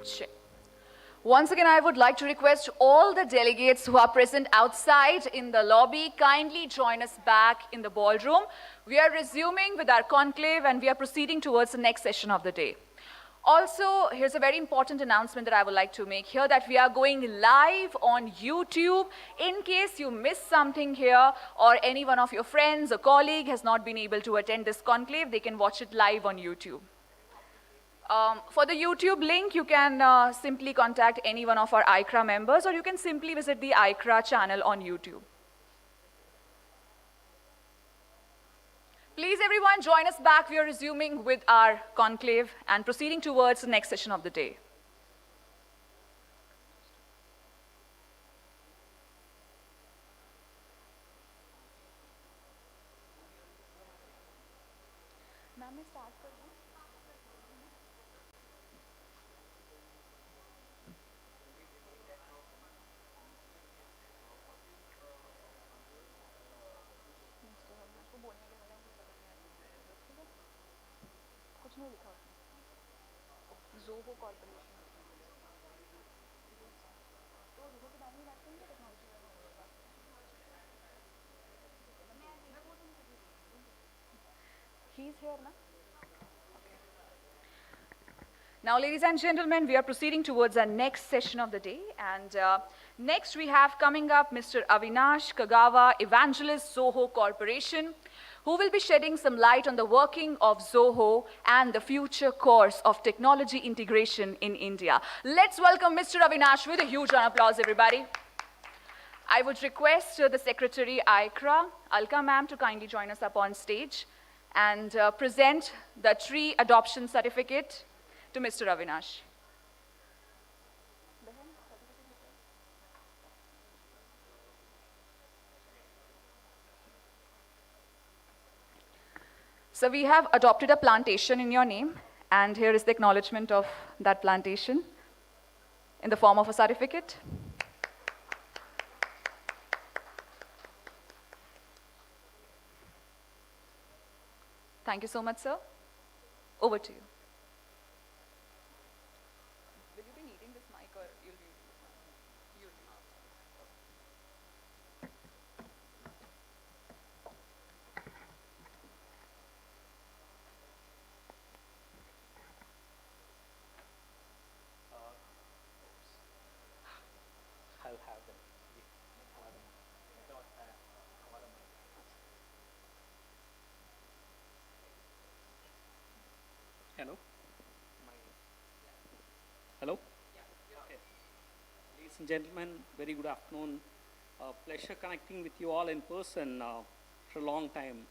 Check. Once again, I would like to request all the delegates who are present outside in the lobby, kindly join us back in the ballroom. We are resuming with our conclave and we are proceeding towards the next session of the day. Also, here's a very important announcement that I would like to make here, that we are going live on YouTube. In case you missed something here or any one of your friends or colleague has not been able to attend this conclave, they can watch it live on YouTube. For the YouTube link, you can simply contact any one of our ICRA members, or you can simply visit the ICRA channel on YouTube. Please everyone join us back. We are resuming with our conclave and proceeding towards the next session of the day. Zoho Corporation. He's here, na? Okay. Now, ladies and gentlemen, we are proceeding towards our next session of the day. And next we have coming up Mr. Avinash Kagawa, Evangelist, Zoho Corporation, who will be shedding some light on the working of Zoho and the future course of technology integration in India. Let's welcome Mr. Avinash with a huge round of applause, everybody. I would request the Secretary ICRA, Alka ma'am, to kindly join us up on stage and present the tree adoption certificate to Mr. Avinash. So we have adopted a plantation in your name, and here is the acknowledgement of that plantation in the form of a certificate. Thank you so much, sir. Over to you. Will you be needing this mic or you'll be using this mic? You'll be. I'll have them. Hello? Hello? Okay. Ladies and gentlemen, very good afternoon. Pleasure connecting with you all in person for a long time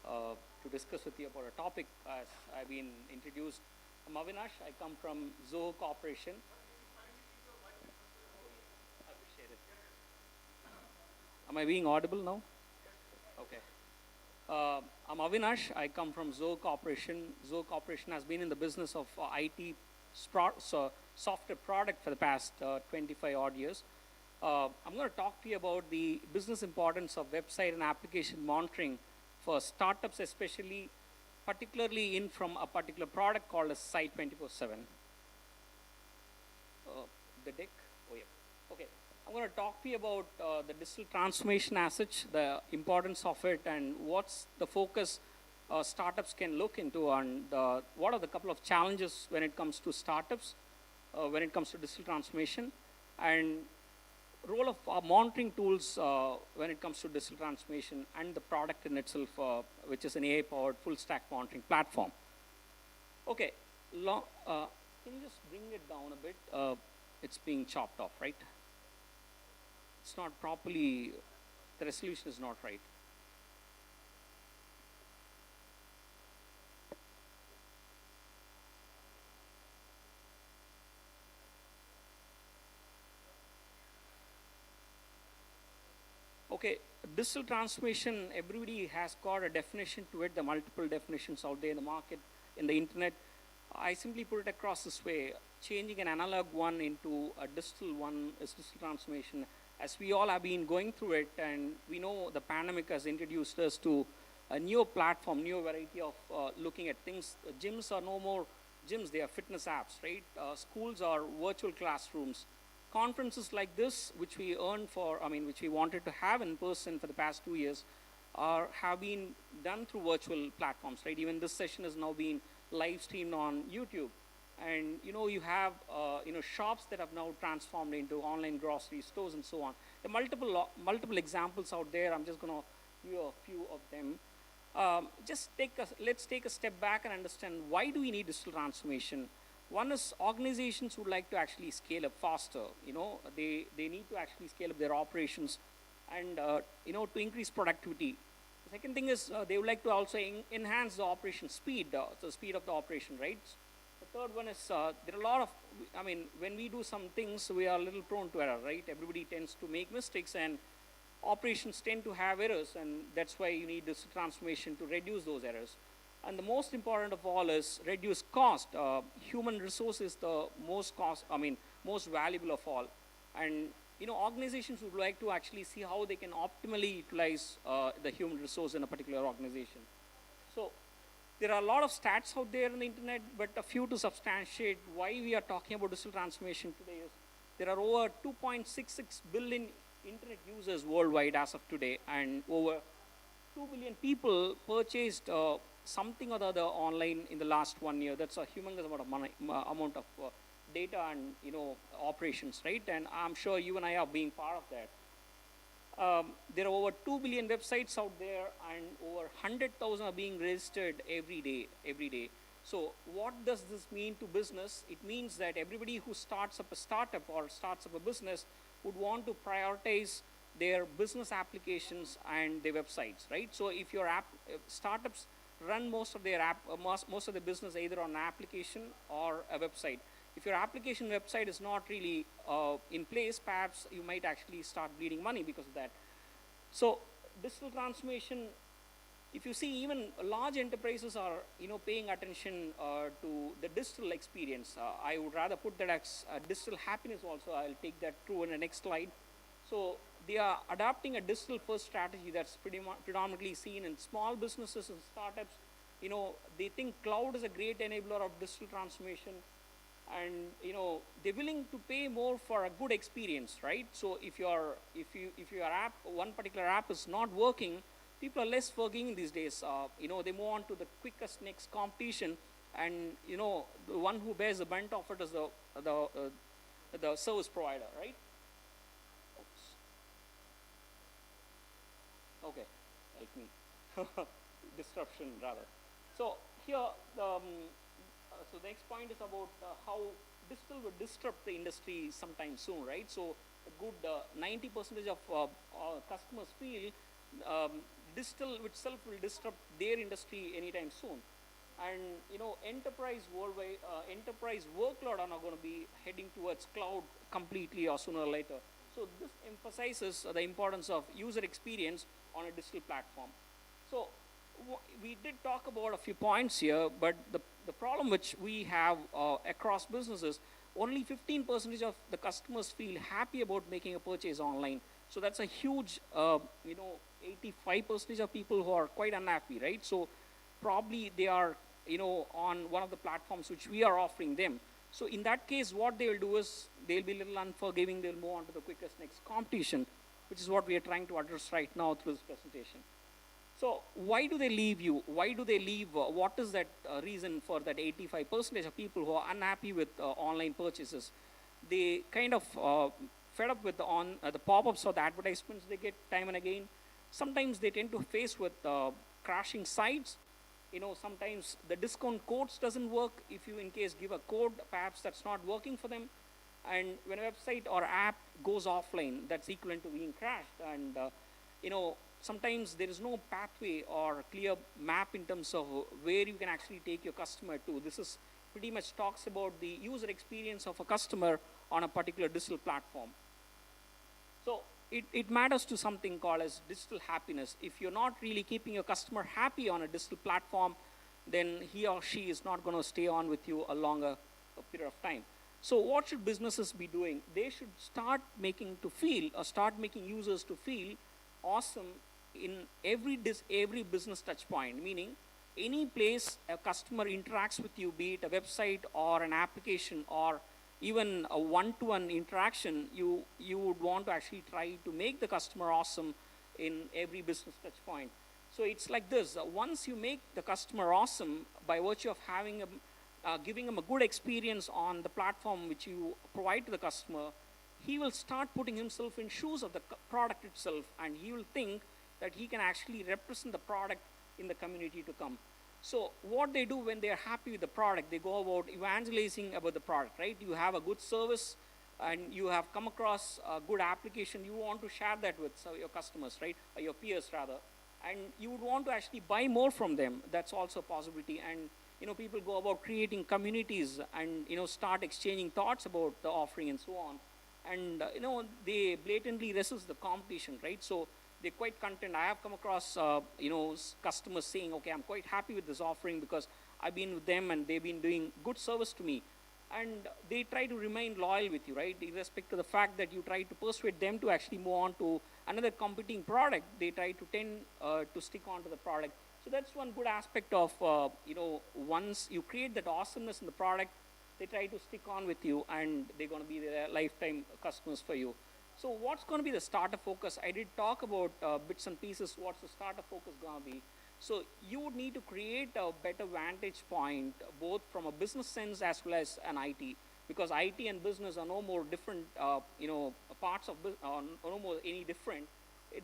to discuss with you about a topic as I've been introduced. I'm Avinash. I come from Zoho Corporation. I appreciate it. Am I being audible now? Okay. I'm Avinash. I come from Zoho Corporation. Zoho Corporation has been in the business of IT software product for the past 25 odd years. I'm going to talk to you about the business importance of website and application monitoring for startups, especially particularly in from a particular product called a Site 24/7. The deck? Oh, yeah. Okay. I'm going to talk to you about the digital transformation as such, the importance of it, and what's the focus startups can look into, and what are the couple of challenges when it comes to startups, when it comes to digital transformation, and role of monitoring tools when it comes to digital transformation and the product in itself, which is an AI-powered full-stack monitoring platform. Okay, can you just bring it down a bit? It's being chopped off, right? It's not properly, the resolution is not right. Okay, digital transformation, everybody has got a definition to it, the multiple definitions out there in the market, in the internet. I simply put it across this way: changing an analog one into a digital one is digital transformation. As we all have been going through it, and we know the pandemic has introduced us to a new platform, new variety of looking at things. Gyms are no more Gyms, they are fitness apps, right? Schools are virtual classrooms. Conferences like this, which we earned for, which we wanted to have in person for the past 2 years, have been done through virtual platforms, right? Even this session is now being live streamed on YouTube. And you have shops that have now transformed into online grocery stores and so on. There are multiple examples out there. I'm just going to give you a few of them. Let's take a step back and understand, why do we need digital transformation? One is, organizations would like to actually scale up faster. They need to actually scale up their operations and to increase productivity. The second thing is, they would like to also enhance the operation speed, the speed of the operation, right? The third one is, there are a lot of, when we do some things, we are a little prone to error, right? Everybody tends to make mistakes, and operations tend to have errors, and that's why you need this transformation to reduce those errors. And the most important of all is reduce cost. Human resource is the most most valuable of all. And organizations would like to actually see how they can optimally utilize the human resource in a particular organization. So there are a lot of stats out there on the internet, but a few to substantiate why we are talking about digital transformation today is, there are over 2.66 billion internet users worldwide as of today, and over 2 billion people purchased something or the other online in the last 1 year. That's a humongous amount of money, amount of data and operations, right? And I'm sure you and I are being part of that. There are over 2 billion websites out there, and over 100,000 are being registered every day. So what does this mean to business? It means that everybody who starts up a startup or starts up a business would want to prioritize their business applications and their websites, right? So if your startups run most of their business either on an application or a website. If your application website is not really in place, perhaps you might actually start bleeding money because of that. So digital transformation, if you see, even large enterprises are paying attention to the digital experience. I would rather put that as digital happiness also. I'll take that through in the next slide. So they are adopting a digital first strategy that's predominantly seen in small businesses and startups. They think cloud is a great enabler of digital transformation, and they're willing to pay more for a good experience, right? So if your app, one particular app is not working, people are less forgiving these days. They move on to the quickest next competition, and the one who bears the brunt of it is the service provider, right? Oops. Okay, like me. Disruption rather. So here, so the next point is about how digital will disrupt the industry sometime soon, right? So a good 90% of customers feel digital itself will disrupt their industry anytime soon. And enterprise worldwide, enterprise workload are now going to be heading towards cloud completely or sooner or later. So this emphasizes the importance of user experience on a digital platform. So we did talk about a few points here, but the problem which we have across businesses, only 15% of the customers feel happy about making a purchase online. So that's a huge, 85% of people who are quite unhappy, right? So probably they are, on one of the platforms which we are offering them. So in that case, what they will do is they'll be a little unforgiving. They'll move on to the quickest next competition, which is what we are trying to address right now through this presentation. So why do they leave you? Why do they leave? What is that reason for that 85% of people who are unhappy with online purchases? They kind of fed up with the pop-ups or the advertisements they get time and again. Sometimes they tend to face with crashing sites. Sometimes the discount codes doesn't work. If you in case give a code, perhaps that's not working for them. And when a website or app goes offline, that's equivalent to being crashed. And sometimes there is no pathway or clear map in terms of where you can actually take your customer to. This is pretty much talks about the user experience of a customer on a particular digital platform. So it matters to something called as digital happiness. If you're not really keeping your customer happy on a digital platform, then he or she is not going to stay on with you a longer period of time. So what should businesses be doing? They should start making users to feel awesome in every business touch point, meaning any place a customer interacts with you, be it a website or an application or even a one-to-one interaction, you would want to actually try to make the customer awesome in every business touch point. So it's like this. Once you make the customer awesome by virtue of giving him a good experience on the platform which you provide to the customer, he will start putting himself in shoes of the product itself, and he will think that he can actually represent the product in the community to come. So what they do when they are happy with the product, they go about evangelizing about the product, right? You have a good service and you have come across a good application, you want to share that with your customers, right? Or your peers rather. And you would want to actually buy more from them. That's also a possibility. And people go about creating communities and start exchanging thoughts about the offering and so on. And they blatantly resist the competition, right? So they're quite content. I have come across customers saying, okay, I'm quite happy with this offering because I've been with them and they've been doing good service to me. And they try to remain loyal with you, right? Irrespective of the fact that you try to persuade them to actually move on to another competing product, they try to tend to stick on to the product. So that's one good aspect of, once you create that awesomeness in the product, they try to stick on with you and they're going to be their lifetime customers for you. So what's going to be the starter focus? I did talk about bits and pieces. What's the starter focus going to be? So you would need to create a better vantage point, both from a business sense as well as an IT, because IT and business are no more different, parts of no more any different.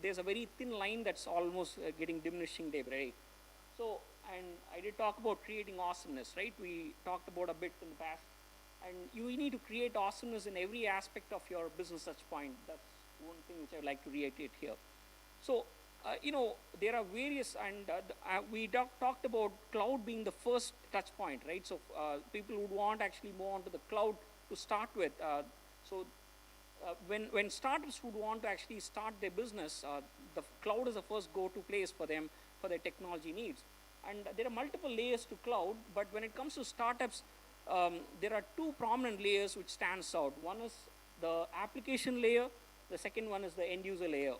There's a very thin line that's almost getting diminishing day by day. So, and I did talk about creating awesomeness, right? We talked about a bit in the past. And you need to create awesomeness in every aspect of your business touch point. That's one thing which I would like to reiterate here. So, there are various, and we talked about cloud being the first touch point, right? So people would want actually move on to the cloud to start with. When startups would want to actually start their business, the cloud is the first go-to place for them for their technology needs. And there are multiple layers to cloud, but when it comes to startups, there are two prominent layers which stands out. One is the application layer. The second one is the end user layer.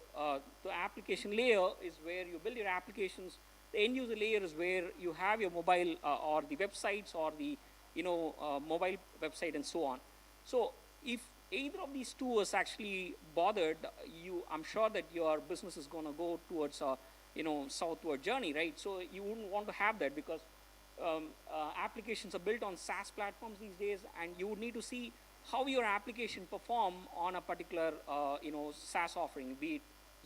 The application layer is where you build your applications. The end user layer is where you have your mobile or the websites or the mobile website and so on. So if either of these two is actually bothered, I'm sure that your business is going to go towards a southward journey, right? So you wouldn't want to have that because applications are built on SaaS platforms these days, and you would need to see how your application perform on a particular SaaS offering, be it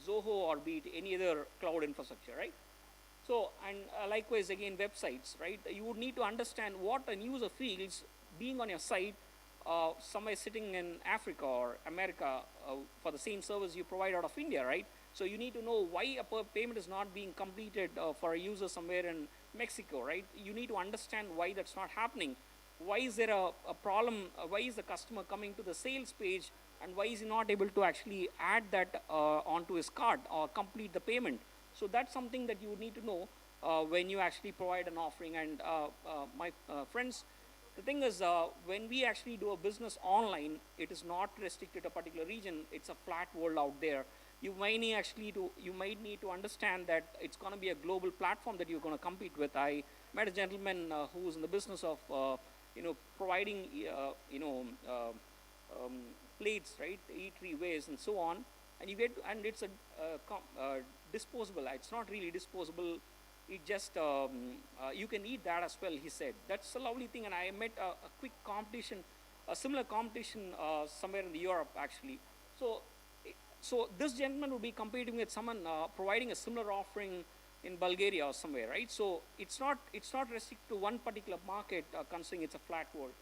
Zoho or be it any other cloud infrastructure, right? So, and likewise again websites, right? You would need to understand what a user feels being on your site somewhere sitting in Africa or America for the same service you provide out of India, right? So you need to know why a payment is not being completed for a user somewhere in Mexico, right? You need to understand why that's not happening. Why is there a problem? Why is the customer coming to the sales page and why is he not able to actually add that onto his cart or complete the payment? So that's something that you would need to know when you actually provide an offering. And my friends, the thing is, when we actually do a business online, it is not restricted to a particular region. It's a flat world out there. You might need to understand that it's going to be a global platform that you're going to compete with. I met a gentleman who's in the business of providing plates, right, eatery ways and so on, and it's a disposable. It's not really disposable. It just you can eat that as well. He said that's a lovely thing, and I met a quick competition, a similar competition somewhere in Europe actually. So this gentleman will be competing with someone providing a similar offering in Bulgaria or somewhere, right? So it's not restricted to one particular market, considering it's a flat world.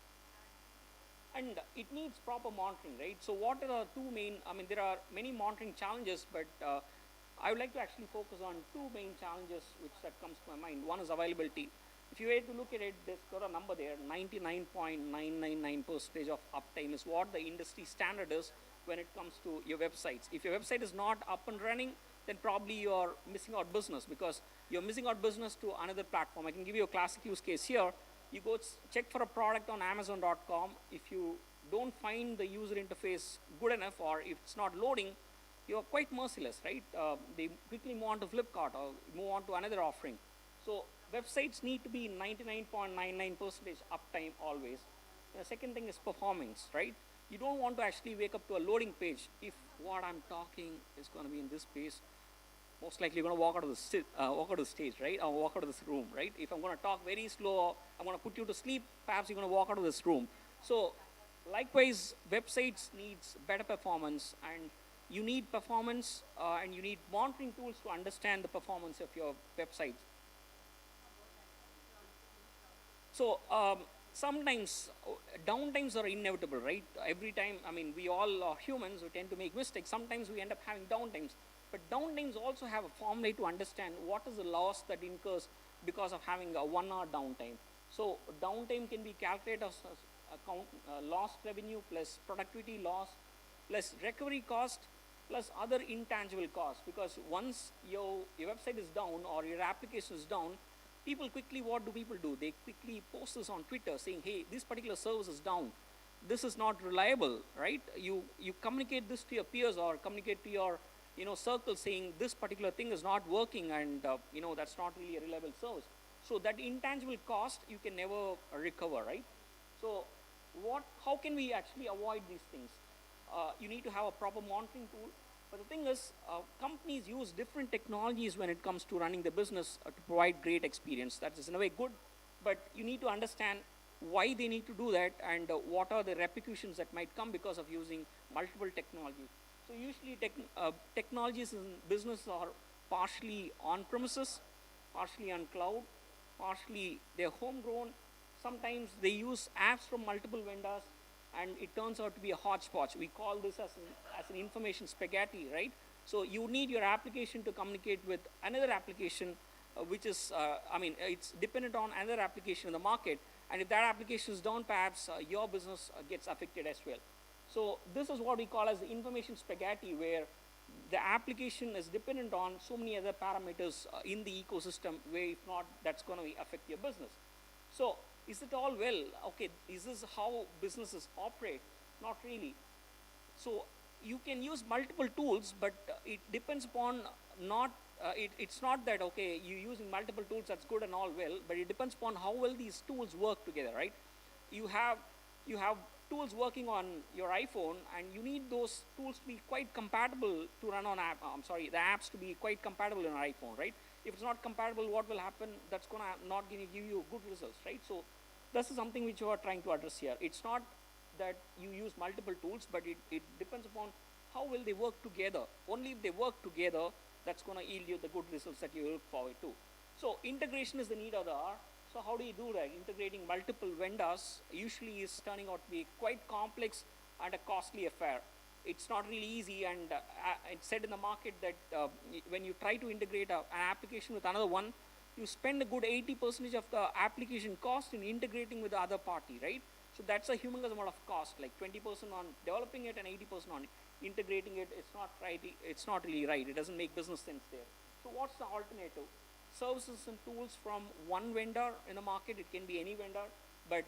And it needs proper monitoring, right? So what are the two main, there are many monitoring challenges, but I would like to actually focus on two main challenges that comes to my mind. One is availability. If you were to look at it, there's got a number there, 99.999% of uptime is what the industry standard is when it comes to your websites. If your website is not up and running, then probably you're missing out business because you're missing out business to another platform. I can give you a classic use case here. You go check for a product on Amazon.com. If you don't find the user interface good enough or if it's not loading, you're quite merciless, right? They quickly move on to Flipkart or move on to another offering. So websites need to be 99.99% uptime always. The second thing is performance, right? You don't want to actually wake up to a loading page if what I'm talking is going to be in this page. Most likely you're going to walk out of the stage, right? Or walk out of this room, right? If I'm going to talk very slow, I'm going to put you to sleep, perhaps you're going to walk out of this room. So likewise, websites needs better performance, and you need performance and you need monitoring tools to understand the performance of your websites. So sometimes downtimes are inevitable, right? Every time, I mean, we all are humans, we tend to make mistakes. Sometimes we end up having downtimes. But downtimes also have a formula to understand what is the loss that incurs because of having a 1 hour downtime. So downtime can be calculated as lost revenue plus productivity loss plus recovery cost plus other intangible costs. Because once your website is down or your application is down, people quickly, what do people do? They quickly post this on Twitter saying, hey, this particular service is down. This is not reliable, right? You communicate this to your peers or communicate to your circle saying this particular thing is not working, and that's not really a reliable service. So that intangible cost you can never recover, right? So how can we actually avoid these things? You need to have a proper monitoring tool. But the thing is, companies use different technologies when it comes to running the business to provide great experience. That is in a way good, but you need to understand why they need to do that and what are the repercussions that might come because of using multiple technologies. So usually technologies in business are partially on premises, partially on cloud, partially they're homegrown. Sometimes they use apps from multiple vendors, and it turns out to be a hodgepodge. We call this as an information spaghetti, right? So you need your application to communicate with another application, which is, it's dependent on another application in the market. And if that application is down, perhaps your business gets affected as well. So this is what we call as the information spaghetti, where the application is dependent on so many other parameters in the ecosystem, where if not, that's going to affect your business. So is it all well? Okay, is this how businesses operate? Not really. So you can use multiple tools, but it depends upon it's not that, okay, you're using multiple tools, that's good and all well, but it depends upon how well these tools work together, right? You have tools working on your iPhone, and you need those tools to be quite compatible to run on the apps to be quite compatible on an iPhone, right? If it's not compatible, what will happen? That's not going to give you good results, right? So this is something which you are trying to address here. It's not that you use multiple tools, but it depends upon how well they work together. Only if they work together, that's going to yield you the good results that you look forward to. So integration is the need of the hour. So how do you do that? Integrating multiple vendors usually is turning out to be quite complex and a costly affair. It's not really easy, and it's said in the market that when you try to integrate an application with another one, you spend a good 80% of the application cost in integrating with the other party, right? So that's a humongous amount of cost, like 20% on developing it and 80% on integrating it. It's not really right. It doesn't make business sense there. So what's the alternative? Services and tools from one vendor in the market. It can be any vendor, but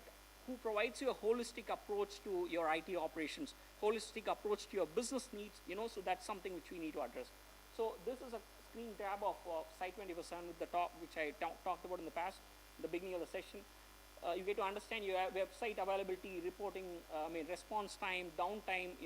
who provides you a holistic approach to your IT operations, holistic approach to your business needs, so that's something which we need to address. So this is a screen grab of Site 24/7 with the top, which I talked about in the past, the beginning of the session. You get to understand your website availability, reporting, response time, downtime,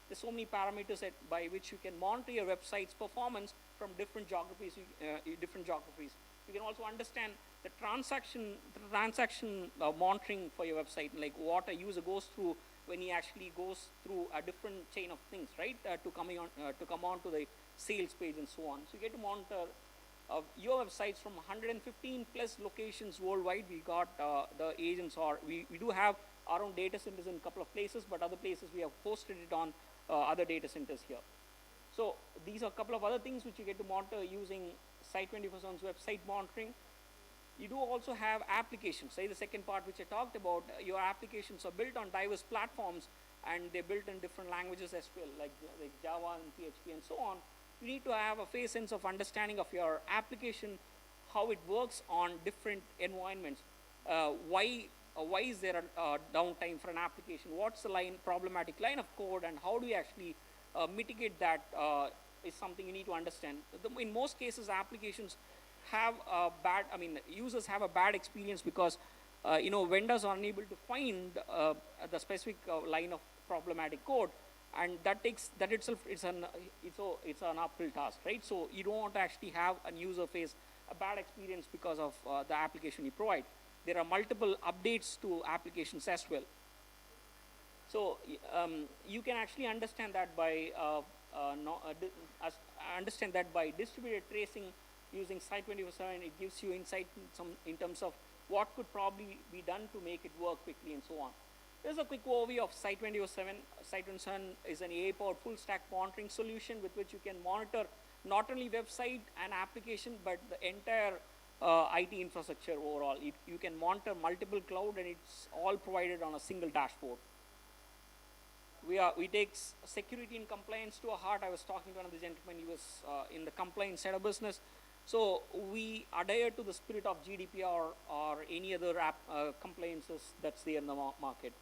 there's so many parameters by which you can monitor your website's performance from different geographies. You can also understand the transaction monitoring for your website, like what a user goes through when he actually goes through a different chain of things, right, to come on to the sales page and so on. So you get to monitor your websites from 115 plus locations worldwide. We got the agents, or we do have our own data centers in a couple of places, but other places we have hosted it on other data centers here. So these are a couple of other things which you get to monitor using Site 24/7's website monitoring. You do also have applications. Say the second part which I talked about, your applications are built on diverse platforms, and they're built in different languages as well, like Java and PHP and so on. You need to have a fair sense of understanding of your application, how it works on different environments. Why is there a downtime for an application? What's the problematic line of code, and how do you actually mitigate that is something you need to understand. In most cases, applications have a bad, users have a bad experience because, vendors are unable to find the specific line of problematic code, and that itself it's an uphill task, right? So you don't want to actually have a user face a bad experience because of the application you provide. There are multiple updates to applications as well. So you can actually understand that by distributed tracing using Site24/7. It gives you insight in terms of what could probably be done to make it work quickly and so on. Here's a quick overview of Site24/7. Site24/7 is an AI-powered full-stack monitoring solution with which you can monitor not only website and application, but the entire IT infrastructure overall. You can monitor multiple cloud, and it's all provided on a single dashboard. We take security and compliance to our heart. I was talking to one of the gentlemen, he was in the compliance side of business. So we adhere to the spirit of GDPR or any other compliances that's there in the market.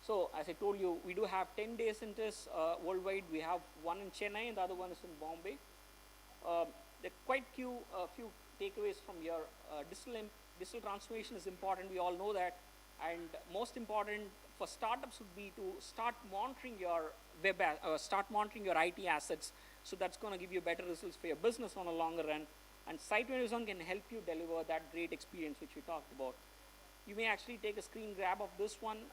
So as I told you, we do have 10-day centers worldwide. We have one in Chennai and the other one is in Bombay. There are quite few takeaways from your digital transformation is important. We all know that. And most important for startups would be to start monitoring your start monitoring your IT assets. So that's going to give you better results for your business on a longer run. And Site24/7 can help you deliver that great experience which we talked about. You may actually take a screen grab of this one.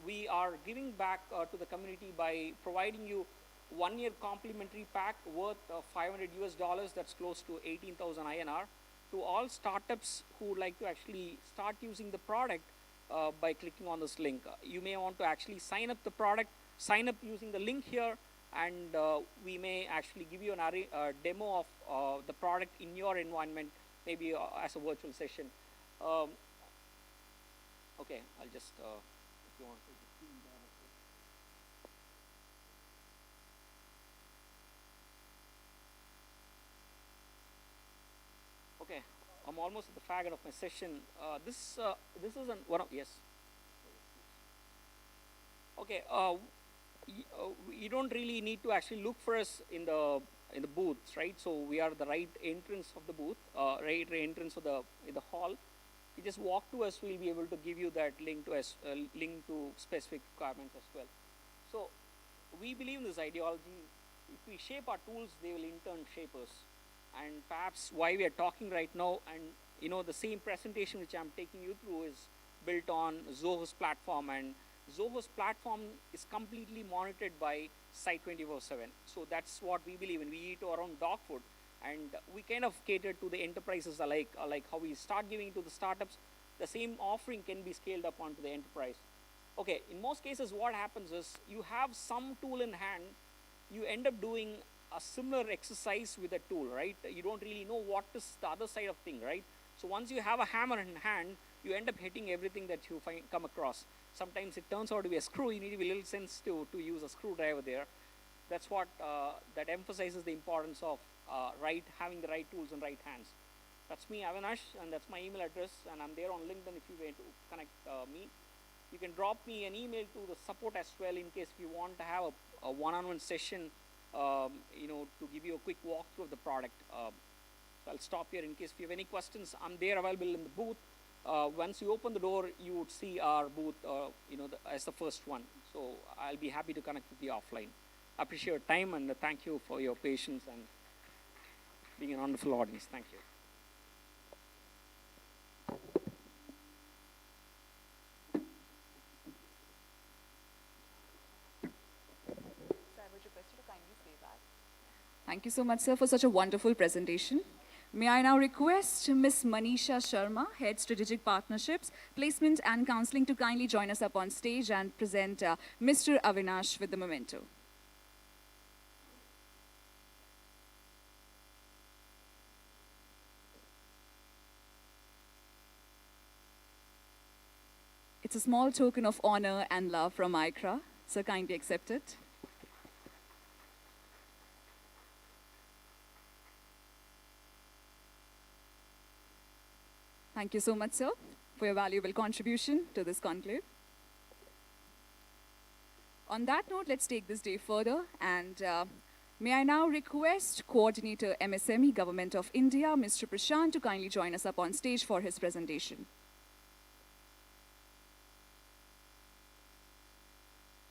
We are giving back to the community by providing you 1-year complimentary pack worth $500. That's close to 18,000 INR. To all startups who would like to actually start using the product by clicking on this link. You may want to actually sign up the product, sign up using the link here, and we may actually give you a demo of the product in your environment, maybe as a virtual session. Okay, I'll just, if you want to. Okay, I'm almost at the faggot of my session. This is one of, yes. Okay, you don't really need to actually look for us in the booths, right? So we are the right entrance of the booth, right entrance of the hall. You just walk to us. We'll be able to give you that link to specific requirements as well. So we believe in this ideology. If we shape our tools, they will in turn shape us. And perhaps why we are talking right now, and the same presentation which I'm taking you through is built on Zoho's platform, and Zoho's platform is completely monitored by Site24/7. So that's what we believe in. We eat our own dog food, and we kind of cater to the enterprises alike, like how we start giving to the startups. The same offering can be scaled up onto the enterprise. Okay, in most cases what happens is you have some tool in hand, you end up doing a similar exercise with a tool, right? You don't really know what is the other side of thing, right? So once you have a hammer in hand, you end up hitting everything that you come across. Sometimes it turns out to be a screw. You need to be a little sense to use a screwdriver there. That's what that emphasizes the importance of having the right tools in right hands. That's me, Avinash, and that's my email address, and I'm there on LinkedIn if you want to connect me. You can drop me an email to the support as well in case if you want to have a one-on-one session, to give you a quick walkthrough of the product. So I'll stop here in case if you have any questions. I'm there available in the booth. Once you open the door, you would see our booth, as the first one. So I'll be happy to connect with you offline. I appreciate your time, and thank you for your patience and being an wonderful audience. Thank you. Thank you so much, sir, for such a wonderful presentation. May I now request Ms. Manisha Sharma, Head Strategic Partnerships, Placement and Counseling, to kindly join us up on stage and present Mr. Avinash with the memento. It's a small token of honor and love from ICRA, so kindly accept it. Thank you so much, sir, for your valuable contribution to this conclave. On that note, let's take this day further and May I now request Coordinator MSME Government of India, Mr. Prashant, to kindly join us up on stage for his presentation.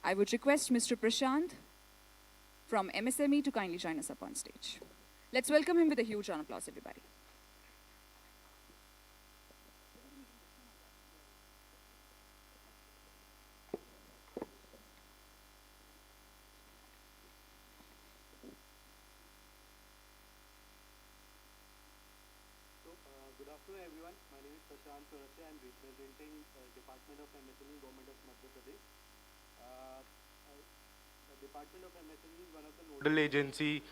I would request Mr. Prashant from MSME to kindly join us up on stage. Let's welcome him with a huge round of applause, everybody. Good afternoon, everyone. My name is Prashant Surasya. I'm representing Department of MSME, Government of Madhya Pradesh. The Department of MSME is one of the nodal agency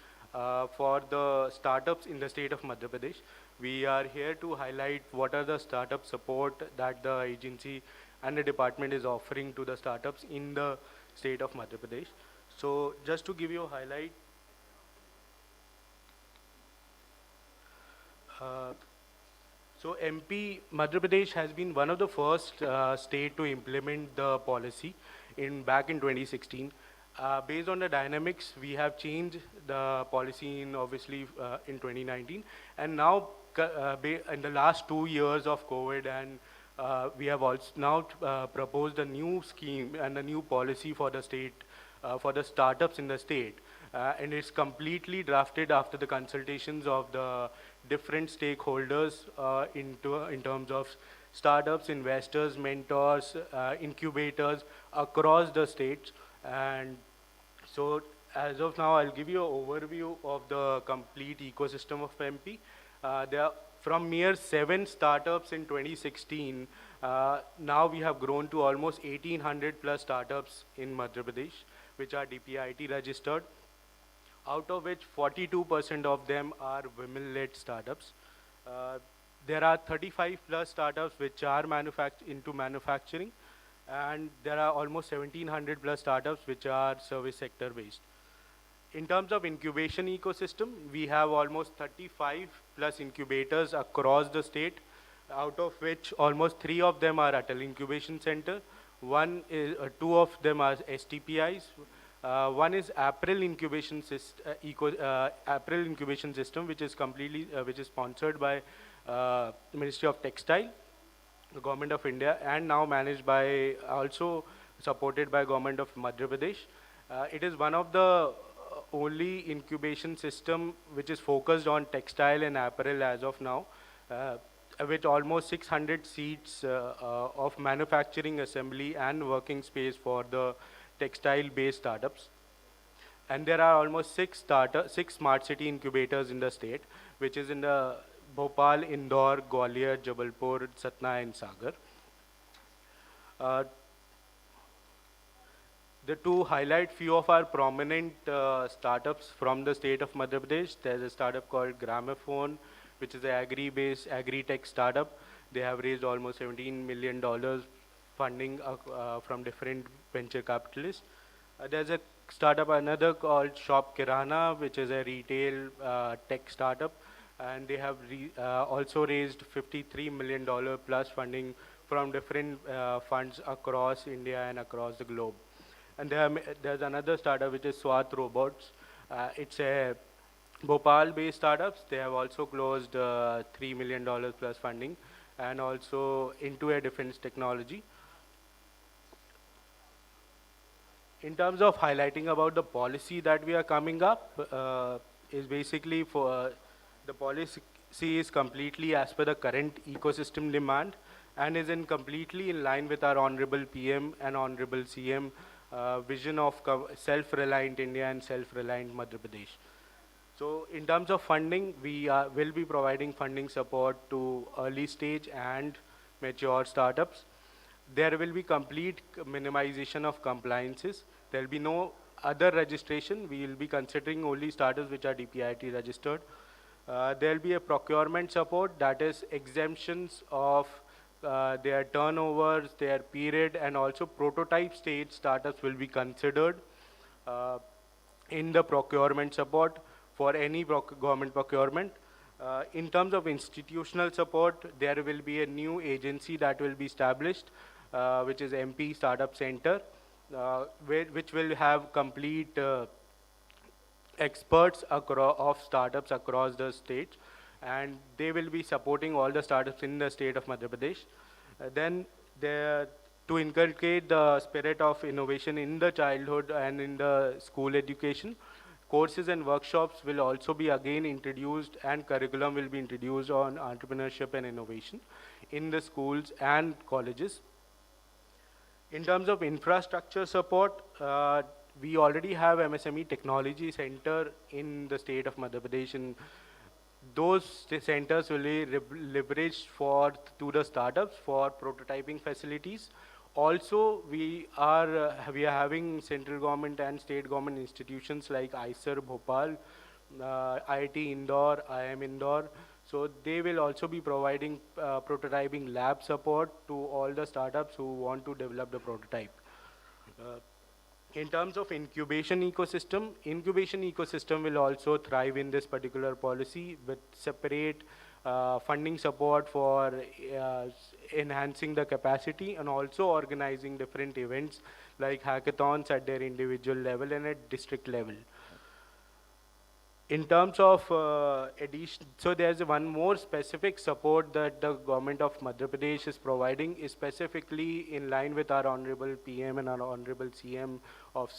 for the startups in the state of Madhya Pradesh. We are here to highlight what are the startup support that the agency and the department is offering to the startups in the state of Madhya Pradesh. So just to give you a highlight, so MP Madhya Pradesh has been one of the first state to implement the policy back in 2016. Based on the dynamics, we have changed the policy in obviously in 2019, and now in the last 2 years of COVID, and we have also now proposed a new scheme and a new policy for the state, for the startups in the state. And it's completely drafted after the consultations of the different stakeholders in terms of startups, investors, mentors, incubators across the states. And so as of now, I'll give you an overview of the complete ecosystem of MP. There are from mere 7 startups in 2016, now we have grown to almost 1,800 plus startups in Madhya Pradesh, which are DPIT registered, out of which 42% of them are women-led startups. There are 35 plus startups which are into manufacturing, and there are almost 1,700 plus startups which are service sector based. In terms of incubation ecosystem, we have almost 35 plus incubators across the state, out of which almost 3 of them are Atal Incubation Center, 2 of them are STPIs, one is April Incubation System, which is which is sponsored by Ministry of Textile, the Government of India, and now managed by, also supported by Government of Madhya Pradesh. It is one of the only incubation system which is focused on textile and apparel as of now, with almost 600 seats of manufacturing, assembly, and working space for the textile-based startups. And there are almost 6 smart city incubators in the state, which is in the Bhopal, Indore, Gwalior, Jabalpur, Satna, and Sagar. To highlight few of our prominent startups from the state of Madhya Pradesh, there's a startup called Gramophone, which is an agri-tech startup. They have raised almost $17 million funding from different venture capitalists. There's a startup, another called Shop Kirana, which is a retail tech startup, and they have also raised $53 million plus funding from different funds across India and across the globe. And there's another startup which is Swat Robots. It's a Bhopal-based startups. They have also closed $3 million plus funding, and also into a defense technology. In terms of highlighting about the policy that we are coming up, is basically for the policy is completely as per the current ecosystem demand, and is completely in line with our Honorable PM and Honorable CM vision of self-reliant India and self-reliant Madhya Pradesh. So in terms of funding, we will be providing funding support to early stage and mature startups. There will be complete minimization of compliances. There will be no other registration. We will be considering only startups which are DPIT registered. There will be a procurement support, that is exemptions of their turnovers, their period, and also prototype stage startups will be considered in the procurement support for any government procurement. In terms of institutional support, there will be a new agency that will be established, which is MP Startup Center, which will have complete experts of startups across the state, and they will be supporting all the startups in the state of Madhya Pradesh. Then there to inculcate the spirit of innovation in the childhood and in the school education, courses and workshops will also be again introduced, and curriculum will be introduced on entrepreneurship and innovation in the schools and colleges. In terms of infrastructure support, we already have MSME Technology Center in the state of Madhya Pradesh, and those centers will be leveraged to the startups for prototyping facilities. Also, we are having central government and state government institutions like ISER Bhopal, IIT Indore, IIM Indore. So they will also be providing prototyping lab support to all the startups who want to develop the prototype. Uh, in terms of incubation ecosystem will also thrive in this particular policy with separate funding support for enhancing the capacity and also organizing different events like hackathons at their individual level and at district level. In terms of addition, so there's one more specific support that the government of Madhya Pradesh is providing, is specifically in line with our Honorable PM and our Honorable CM of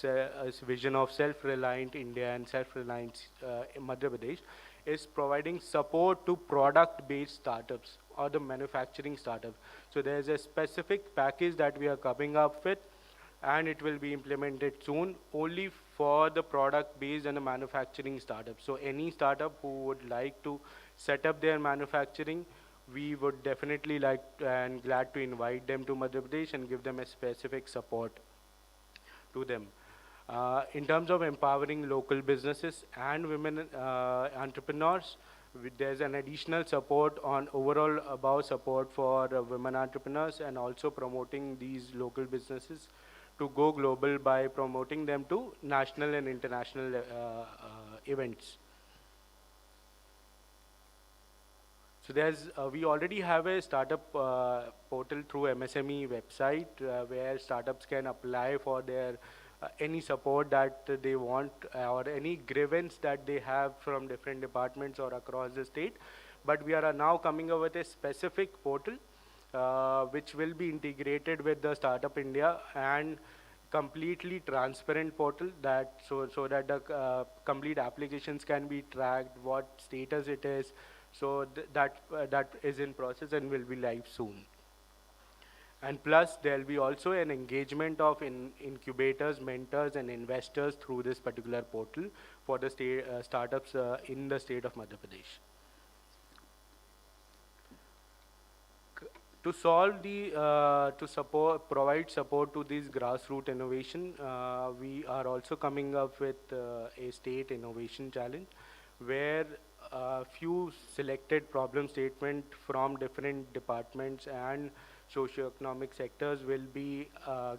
vision of self-reliant India and self-reliant in Madhya Pradesh, is providing support to product-based startups or the manufacturing startups. So there's a specific package that we are coming up with, and it will be implemented soon only for the product based and the manufacturing startup. So any startup who would like to set up their manufacturing, we would definitely like and glad to invite them to Madhya Pradesh and give them a specific support to them. In terms of empowering local businesses and women entrepreneurs, there's an additional support on overall above support for women entrepreneurs, and also promoting these local businesses to go global by promoting them to national and international events. So we already have a startup portal through MSME website where startups can apply for their any support that they want or any grievance that they have from different departments or across the state. But we are now coming up with a specific portal which will be integrated with the Startup India and completely transparent portal that so that the complete applications can be tracked, what status it is. So that is in process and will be live soon. And plus, there will be also an engagement of incubators, mentors, and investors through this particular portal for the startups in the state of Madhya Pradesh. To solve provide support to this grassroots innovation, we are also coming up with a state innovation challenge, where a few selected problem statement from different departments and socio-economic sectors will be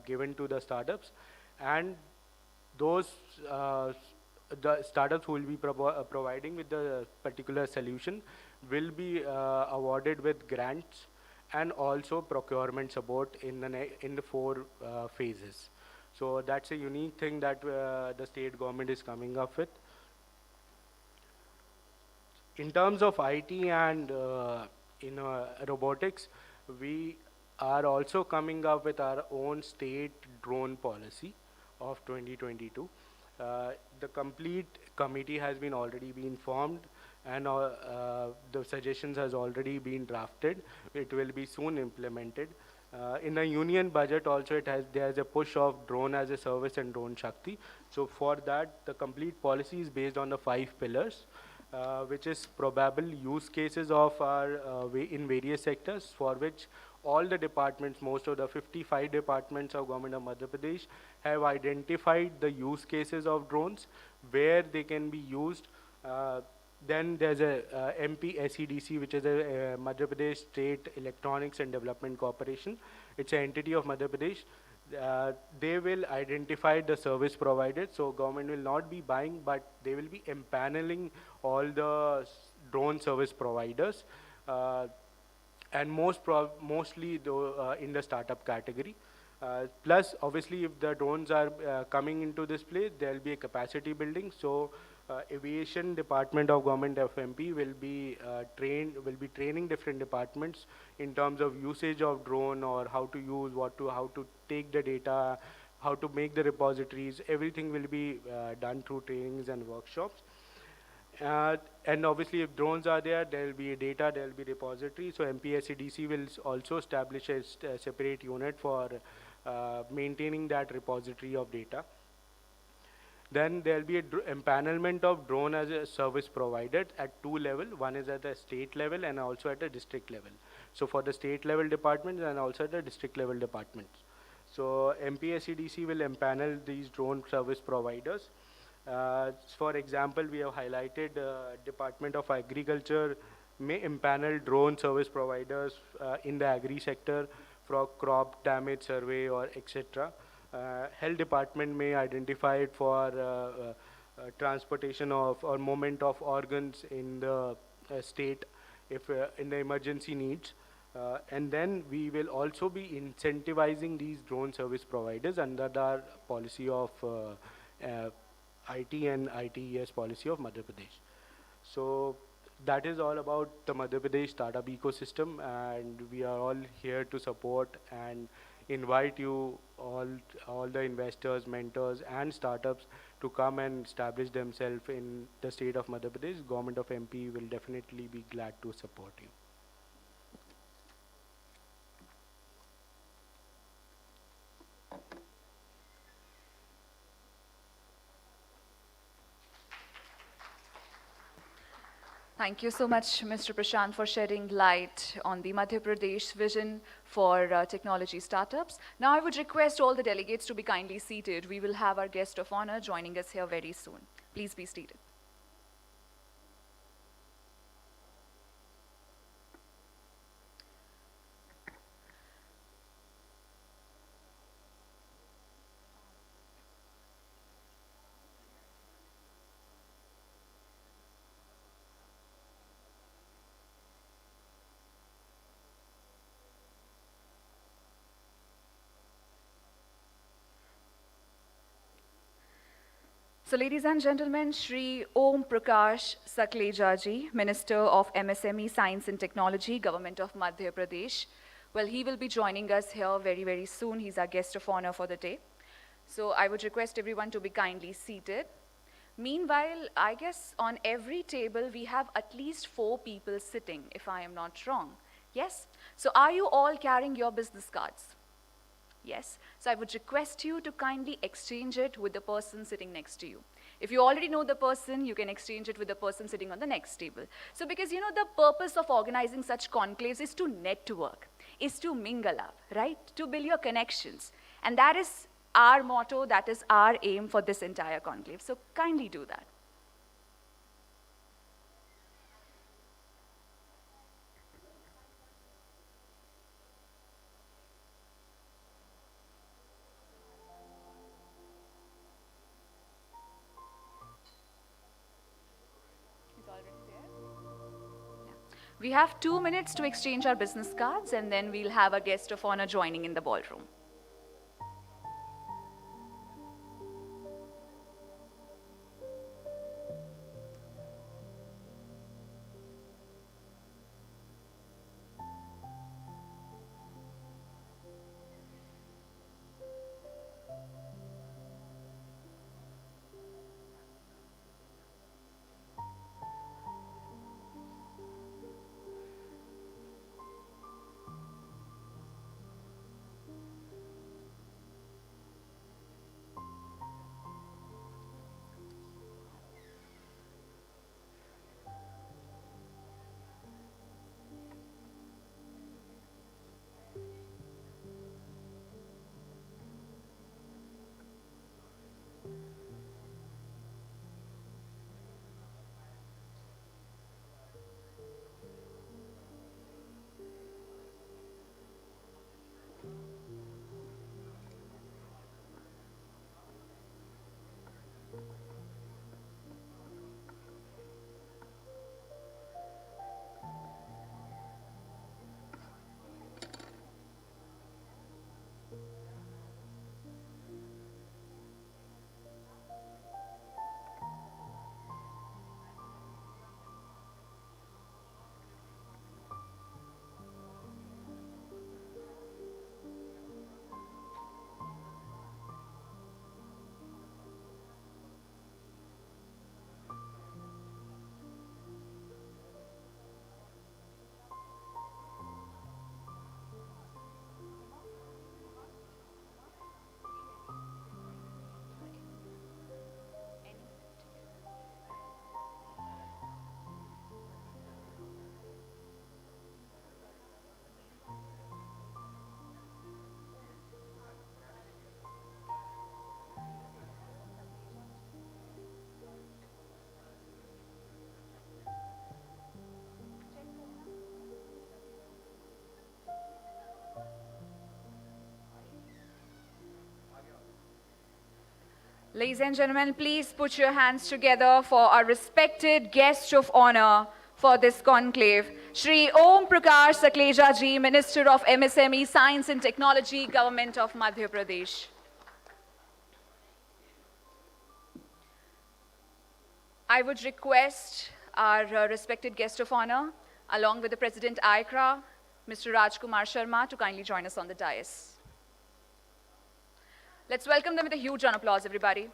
given to the startups, and those the startups who will be providing with the particular solution will be awarded with grants and also procurement support in the four phases. So that's a unique thing that the state government is coming up with. In terms of IT and robotics, we are also coming up with our own state drone policy of 2022. The complete committee has already been formed, and the suggestions has already been drafted. It will be soon implemented. In the union budget also there's a push of drone as a service and drone Shakti. So for that, the complete policy is based on the 5 pillars, which is probable use cases of our in various sectors, for which all the departments, most of the 55 departments of government of Madhya Pradesh have identified the use cases of drones, where they can be used. Then there's a MP SEDC, which is a Madhya Pradesh State Electronics and Development Corporation. It's an entity of Madhya Pradesh. They will identify the service provided. So government will not be buying, but they will be empaneling all the drone service providers, and mostly in the startup category. Plus, obviously, if the drones are coming into this place, there will be a capacity building. So, aviation department of government of MP will be training different departments in terms of usage of drone or how to use, how to take the data, how to make the repositories. Everything will be done through trainings and workshops. And obviously, if drones are there, there will be data, there will be repository. So MPSCDC will also establish a separate unit for maintaining that repository of data. Then there will be a empanelment of drone as a service provided at two levels. One is at the state level and also at the district level. So for the state level departments and also at the district level departments. So MPSCDC will empanel these drone service providers. For example, we have highlighted Department of Agriculture may empanel drone service providers in the agri sector for crop damage survey or etc. Health department may identify it for transportation of or movement of organs in the state if in the emergency needs. And then we will also be incentivizing these drone service providers under our policy of IT and ITES policy of Madhya Pradesh. So that is all about the Madhya Pradesh startup ecosystem, and we are all here to support and invite you all the investors, mentors, and startups to come and establish themselves in the state of Madhya Pradesh. Government of MP will definitely be glad to support you. Thank you so much, Mr. Prashant, for shedding light on the Madhya Pradesh vision for technology startups. Now I would request all the delegates to be kindly seated. We will have our guest of honor joining us here very soon. Please be seated. So ladies and gentlemen, Shri Om Prakash Sakleja ji, Minister of MSME, Science and Technology, Government of Madhya Pradesh. Well, he will be joining us here very, very soon. He's our guest of honor for the day. So I would request everyone to be kindly seated. Meanwhile, I guess on every table we have at least 4 people sitting, if I am not wrong. Yes? So are you all carrying your business cards? Yes. So I would request you to kindly exchange it with the person sitting next to you. If you already know the person, you can exchange it with the person sitting on the next table. So because you know the purpose of organizing such conclaves is to network, is to mingle up, right? To build your connections. And that is our motto, that is our aim for this entire conclave. So kindly do that. We have 2 minutes to exchange our business cards, and then we'll have a guest of honor joining in the ballroom. Ladies and gentlemen, please put your hands together for our respected guest of honor for this conclave, Shri Om Prakash Sakleja ji, Minister of MSME, Science and Technology, Government of Madhya Pradesh. I would request our respected guest of honor, along with the President ICRA, Mr. Rajkumar Sharma, to kindly join us on the dais. Let's welcome them with a huge round of applause, everybody.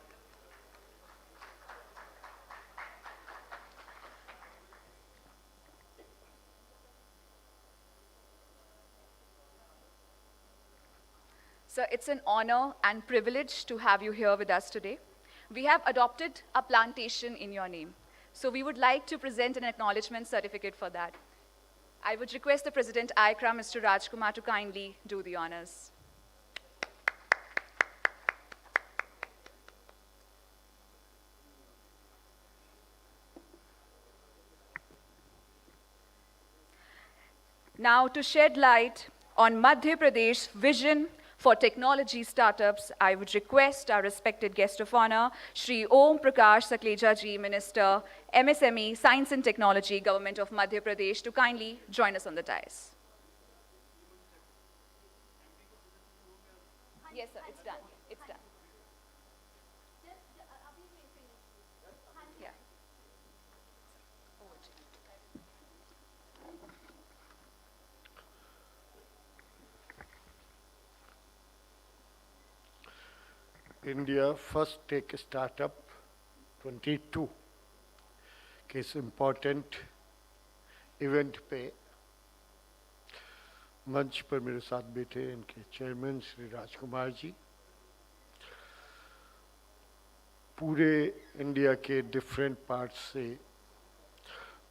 Sir, it's an honor and privilege to have you here with us today. We have adopted a plantation in your name, so we would like to present an acknowledgement certificate for that. I would request the President ICRA, Mr. Rajkumar, to kindly do the honors. Now, to shed light on Madhya Pradesh's vision for technology startups, I would request our respected guest of honor, Shri Om Prakash Sakleja ji, Minister, MSME, Science and Technology, Government of Madhya Pradesh, to kindly join us on the dais. Yes, sir, it's done. It's done. Yeah. India First Tech Startup 22 के इस important event पे मंच पर मेरे साथ बैठे इनके chairman Shri Rajkumar ji, पूरे इंडिया के डिफरेंट पार्ट्स से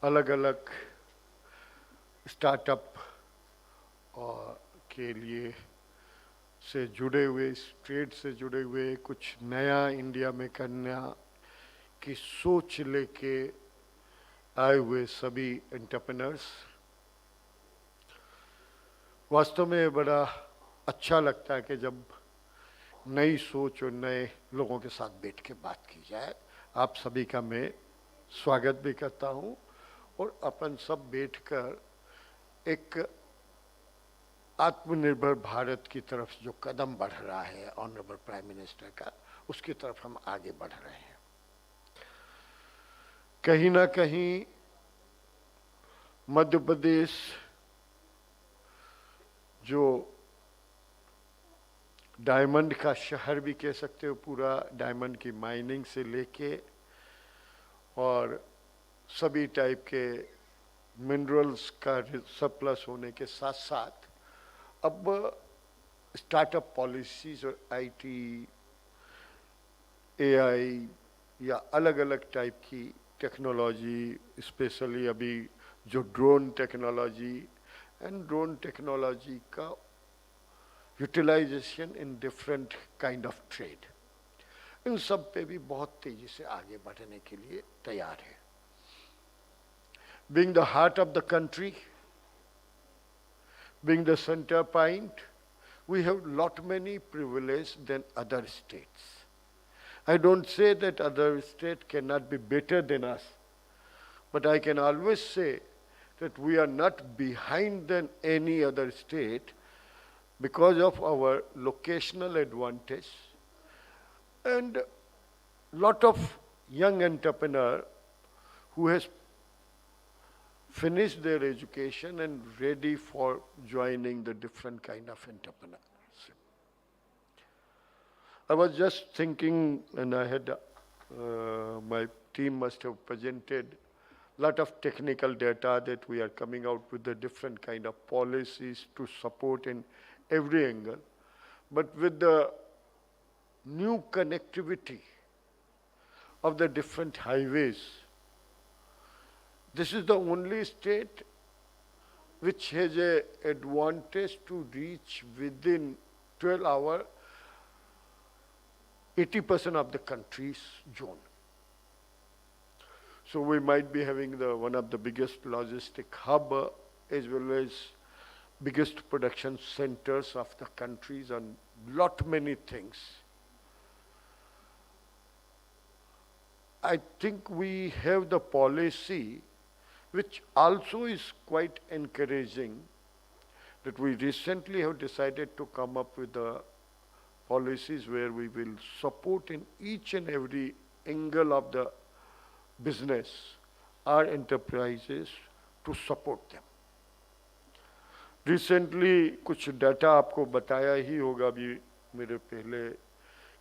अलग अलग स्टार्टअप और के लिए से जुड़े हुए, इस ट्रेड से जुड़े हुए, कुछ नया इंडिया में करना की सोच लेके आए हुए सभी एंटरप्रेन्योर्स, वास्तव में बड़ा अच्छा लगता है कि जब नई सोच और नए लोगों के साथ बैठ के बात की जाए। आप सभी का मैं स्वागत भी करता हूं और अपन सब बैठकर एक आत्मनिर्भर भारत की तरफ जो कदम बढ़ रहा है ऑनरेबल प्राइम मिनिस्टर का, उसकी तरफ हम आगे बढ़ रहे हैं। कहीं ना कहीं मध्य प्रदेश जो डायमंड का शहर भी कह सकते हो, पूरा डायमंड की माइनिंग से लेके और सभी टाइप के मिनरल्स का सरप्लस होने के साथ साथ अब स्टार्टअप पॉलिसीज और आईटी, एआई या अलग अलग टाइप की टेक्नोलॉजी, स्पेशली अभी जो drone technology and drone technology का utilisation in different kind of trade, इन सब पे भी बहुत तेजी से आगे बढ़ने के लिए तैयार है। Being the heart of the country, being the center point, we have lot many privilege than other states. I don't say that other state cannot be better than us, but I can always say that we are not behind than any other state because of our locational advantage and lot of young entrepreneur who has finished their education and ready for joining the different kind of entrepreneurship. I was just thinking, and I had, my team must have presented lot of technical data that we are coming out with the different kind of policies to support in every angle. But with the new connectivity of the different highways, this is the only state which has an advantage to reach within 12 hours 80% of the country's zone. So we might be having one of the biggest logistic hub as well as biggest production centers of the countries on lot many things. I think we have the policy which also is quite encouraging, that we recently have decided to come up with the policies where we will support in each and every angle of the business our enterprises to support them. Recently कुछ data आपको बताया ही होगा अभी मेरे पहले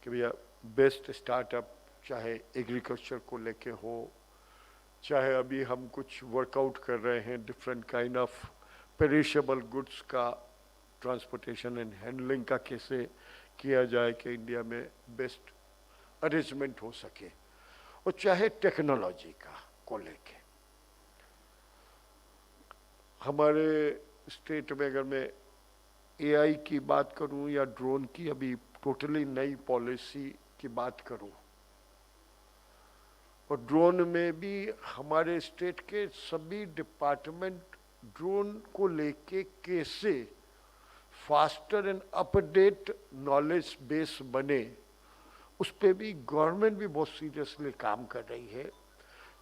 कि भैया best startup चाहे एग्रीकल्चर को लेके हो, चाहे अभी हम कुछ वर्कआउट कर रहे हैं different kind of perishable goods का ट्रांसपोर्टेशन एंड हैंडलिंग का कैसे किया जाए कि इंडिया में बेस्ट अरेंजमेंट हो सके, और चाहे टेक्नोलॉजी का को लेके हमारे स्टेट में अगर मैं एआई की बात करूं या ड्रोन की अभी टोटली नई पॉलिसी की बात करूं, और ड्रोन में भी हमारे स्टेट के सभी डिपार्टमेंट ड्रोन को लेके कैसे faster and update knowledge base बने, उस पे भी गवर्नमेंट भी बहुत सीरियसली काम कर रही है।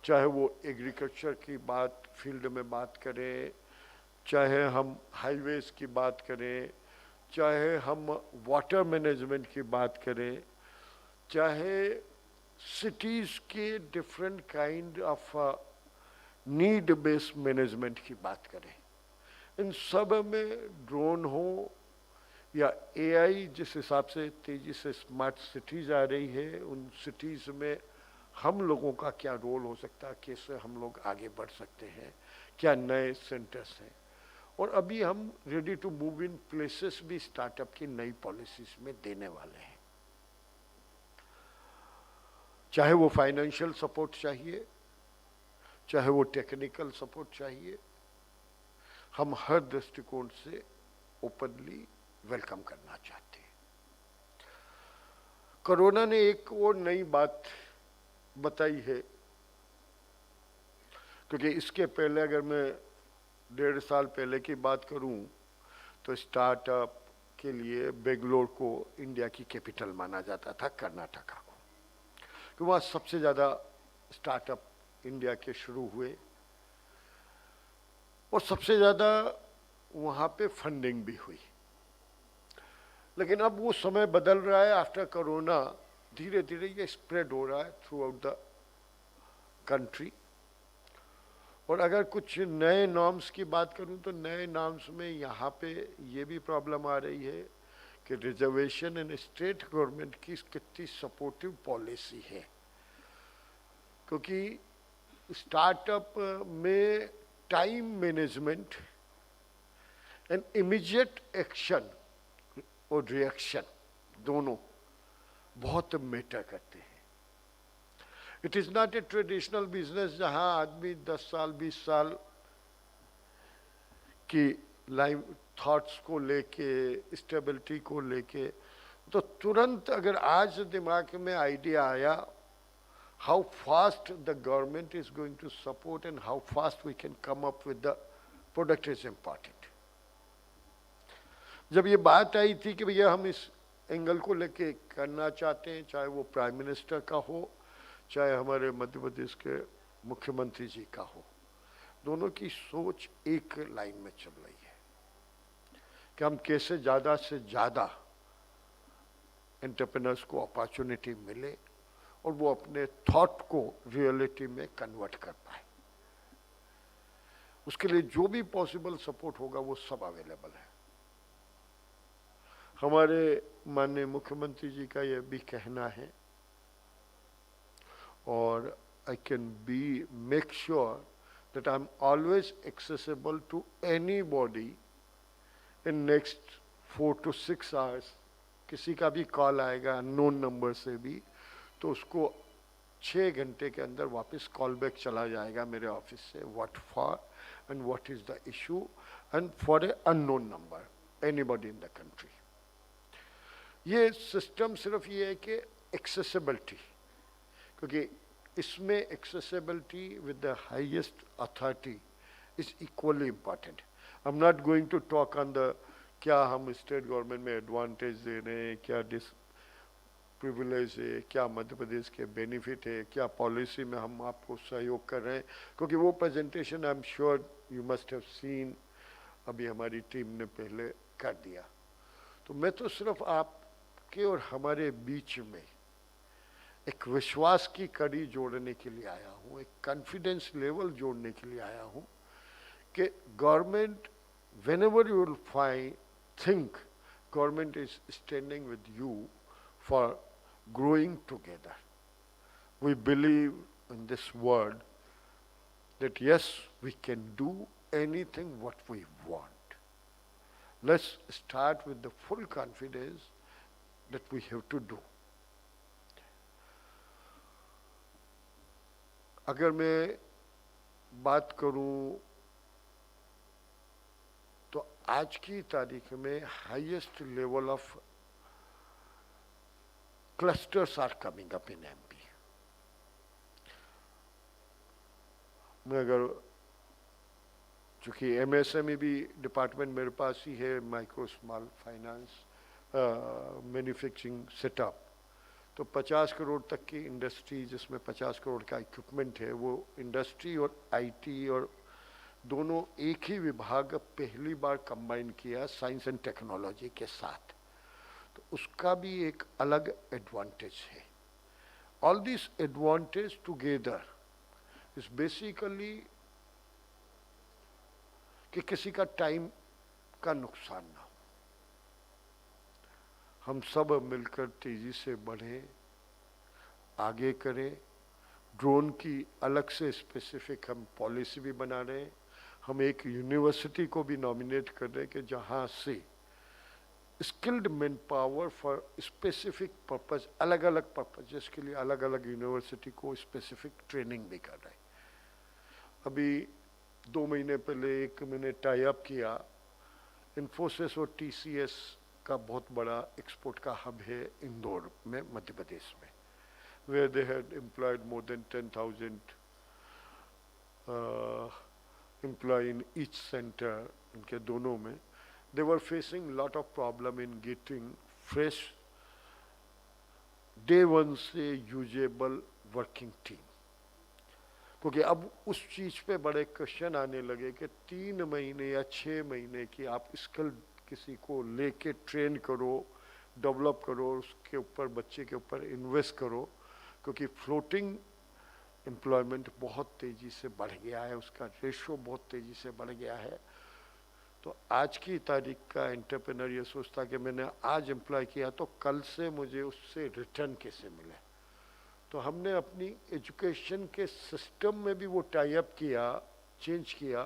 चाहे वो एग्रीकल्चर की बात फील्ड में बात करें, चाहे हम हाईवेज की बात करें, चाहे हम वाटर मैनेजमेंट की बात करें, चाहे सिटीज़ के different kind of need based management की बात करें, इन सब में ड्रोन हो या एआई जिस हिसाब से तेज़ी से स्मार्ट सिटीज़ आ रही है, उन सिटीज़ में हम लोगों का क्या रोल हो सकता है, कैसे हम लोग आगे बढ़ सकते हैं, क्या नए सेंटर्स हैं, और अभी हम ready to move in places भी स्टार्टअप की नई पॉलिसीज में देने वाले हैं। चाहे वो फाइनेंशियल सपोर्ट चाहिए, चाहे वो टेक्निकल सपोर्ट चाहिए, हम हर दृष्टिकोण से ओपनली वेलकम करना चाहते हैं। कोरोना ने एक और नई बात बताई है, क्योंकि इसके पहले अगर मैं 1.5 साल पहले की बात करूं तो स्टार्टअप के लिए बेंगलोर को इंडिया की कैपिटल माना जाता था, कर्नाटका को, तो वहाँ सबसे ज़्यादा स्टार्टअप इंडिया के शुरू हुए और सबसे ज़्यादा वहाँ पे फंडिंग भी हुई। लेकिन अब वो समय बदल रहा है, आफ्टर कोरोना धीरे धीरे ये स्प्रेड हो रहा है थ्रू आउट द कंट्री। और अगर कुछ नए नॉर्म्स की बात करूं तो नए नॉर्म्स में यहाँ पे ये भी प्रॉब्लम आ रही है कि रिजर्वेशन एंड स्टेट गवर्नमेंट की कितनी सपोर्टिव पॉलिसी है, क्योंकि स्टार्टअप में time management and immediate action और रिएक्शन दोनों बहुत मैटर करते हैं। It is not a traditional business जहां आदमी 10 साल 20 साल की लाइफ थॉट्स को लेके, स्टेबिलिटी को लेके, तो तुरंत अगर आज दिमाग में आइडिया आया, how fast the government is going to support and how fast we can come up with the product is important. जब ये बात आई थी कि भैया हम इस एंगल को लेके करना चाहते हैं, चाहे वो प्राइम मिनिस्टर का हो, चाहे हमारे मध्य प्रदेश के मुख्यमंत्री जी का हो, दोनों की सोच एक लाइन में चल रही है कि हम कैसे ज़्यादा से ज़्यादा एंटरप्रेन्योर्स को अपॉर्चुनिटी मिले और वो अपने थॉट को रियलिटी में कन्वर्ट कर पाए। उसके लिए जो भी पॉसिबल सपोर्ट होगा वो सब अवेलेबल है। हमारे माननीय मुख्यमंत्री जी का यह भी कहना है, और I can make sure that I'm always accessible to anybody in next 4 to 6 hours. किसी का भी कॉल आएगा अननोन नंबर से भी, तो उसको 6 घंटे के अंदर वापस कॉल बैक चला जाएगा मेरे ऑफिस से, what for and what is the issue and for a unknown number anybody in the country. ये सिस्टम सिर्फ ये है कि एक्सेसिबिलिटी, क्योंकि इसमें accessibility with the highest authority is equally important. I am not going to talk on the क्या हम state government में एडवांटेज दे रहे हैं, क्या प्रिविलेज है, क्या मध्य प्रदेश के बेनिफिट है, क्या पॉलिसी में हम आपको सहयोग कर रहे हैं, क्योंकि वो presentation I am sure you must have seen, अभी हमारी टीम ने पहले कर दिया। तो मैं तो सिर्फ आपके और हमारे बीच में एक विश्वास की कड़ी जोड़ने के लिए आया हूँ, एक कॉन्फिडेंस लेवल जोड़ने के लिए आया हूँ कि government whenever you will think government is standing with you for growing together. We believe in this word that yes, we can do anything what we want. Let's start with the full confidence that we have to do. अगर मैं बात करूं तो आज की तारीख में highest level of clusters are coming up in MP. मैं अगर चूंकि एमएसएमई भी डिपार्टमेंट मेरे पास ही है, micro small finance manufacturing setup, तो 50 करोड़ तक की इंडस्ट्री जिसमें 50 करोड़ का इक्विपमेंट है, वो इंडस्ट्री और आईटी और दोनों एक ही विभाग पहली बार कंबाइन किया साइंस एंड टेक्नोलॉजी के साथ, तो उसका भी एक अलग एडवांटेज है। All this advantage together is basically कि किसी का टाइम का नुकसान ना हो, हम सब मिलकर तेजी से बढ़ें, आगे करें। ड्रोन की अलग से स्पेसिफिक हम पॉलिसी भी बना रहे हैं। हम एक यूनिवर्सिटी को भी नॉमिनेट कर रहे हैं कि जहाँ से skilled man power for specific purpose, अलग अलग पर्पजेस के लिए अलग अलग यूनिवर्सिटी को स्पेसिफिक ट्रेनिंग भी कर रहे हैं। अभी 2 महीने पहले एक मैंने टाई अप किया, इन्फोसिस और टीसीएस का बहुत बड़ा एक्सपोर्ट का हब है इंदौर में, मध्य प्रदेश में, where they had employed more than 10,000 employee in each center, इनके दोनों में। They were facing lot of problem in getting fresh day one से usable working team, क्योंकि अब उस चीज पे बड़े क्वेश्चन आने लगे कि 3 महीने या 6 महीने की आप स्किल किसी को लेके ट्रेन करो, डेवलप करो, उसके ऊपर बच्चे के ऊपर इन्वेस्ट करो, क्योंकि फ्लोटिंग एम्प्लॉयमेंट बहुत तेज़ी से बढ़ गया है, उसका रेशो बहुत तेज़ी से बढ़ गया है। तो आज की तारीख का एंटरप्रेन्योर ये सोचता कि मैंने आज एम्प्लॉय किया तो कल से मुझे उससे रिटर्न कैसे मिले। तो हमने अपनी एजुकेशन के सिस्टम में भी वो टाई अप किया, चेंज किया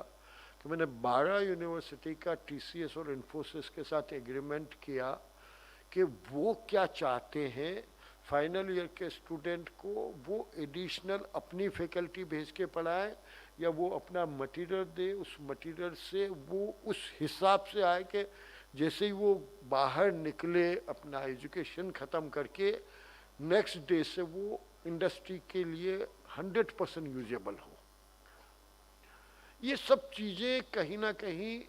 कि मैंने 12 यूनिवर्सिटी का टीसीएस और इन्फोसिस के साथ एग्रीमेंट किया कि वो क्या चाहते हैं, फाइनल ईयर के स्टूडेंट को वो एडिशनल अपनी फैकल्टी भेज के पढ़ाए या वो अपना मटेरियल दे, उस मटेरियल से वो उस हिसाब से आए कि जैसे ही वो बाहर निकले अपना एजुकेशन ख़त्म करके नेक्स्ट डे से वो इंडस्ट्री के लिए 100% यूजेबल हो। ये सब चीज़ें कहीं ना कहीं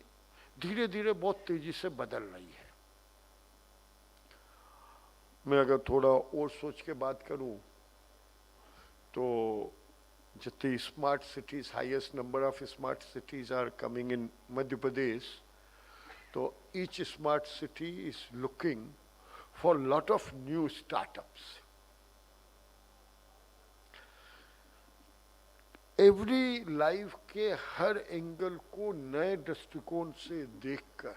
धीरे धीरे बहुत तेज़ी से बदल रही है। मैं अगर थोड़ा और सोच के बात करूं तो जितनी smart cities, highest number of smart cities are coming in Madhya Pradesh, तो each smart city is looking for lot of new startups. Every life के हर एंगल को नए दृष्टिकोण से देखकर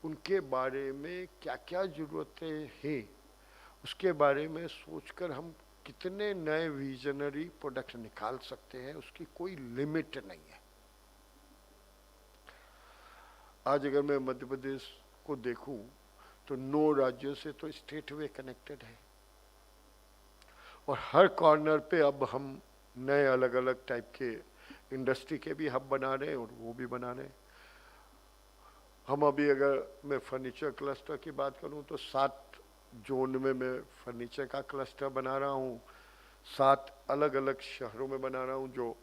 उनके बारे में क्या क्या ज़रूरतें हैं उसके बारे में सोचकर हम कितने नए विजनरी प्रोडक्ट निकाल सकते हैं, उसकी कोई लिमिट नहीं है। आज अगर मैं मध्य प्रदेश को देखूं तो 9 राज्यों से तो स्टेट वे कनेक्टेड है और हर कॉर्नर पे अब हम नए अलग अलग टाइप के इंडस्ट्री के भी हब बना रहे हैं और वो भी बना रहे हैं। हम अभी अगर मैं फर्नीचर क्लस्टर की बात करूं तो 7 जोन में मैं फर्नीचर का क्लस्टर बना रहा हूं, 7 अलग अलग शहरों में बना रहा हूं। जो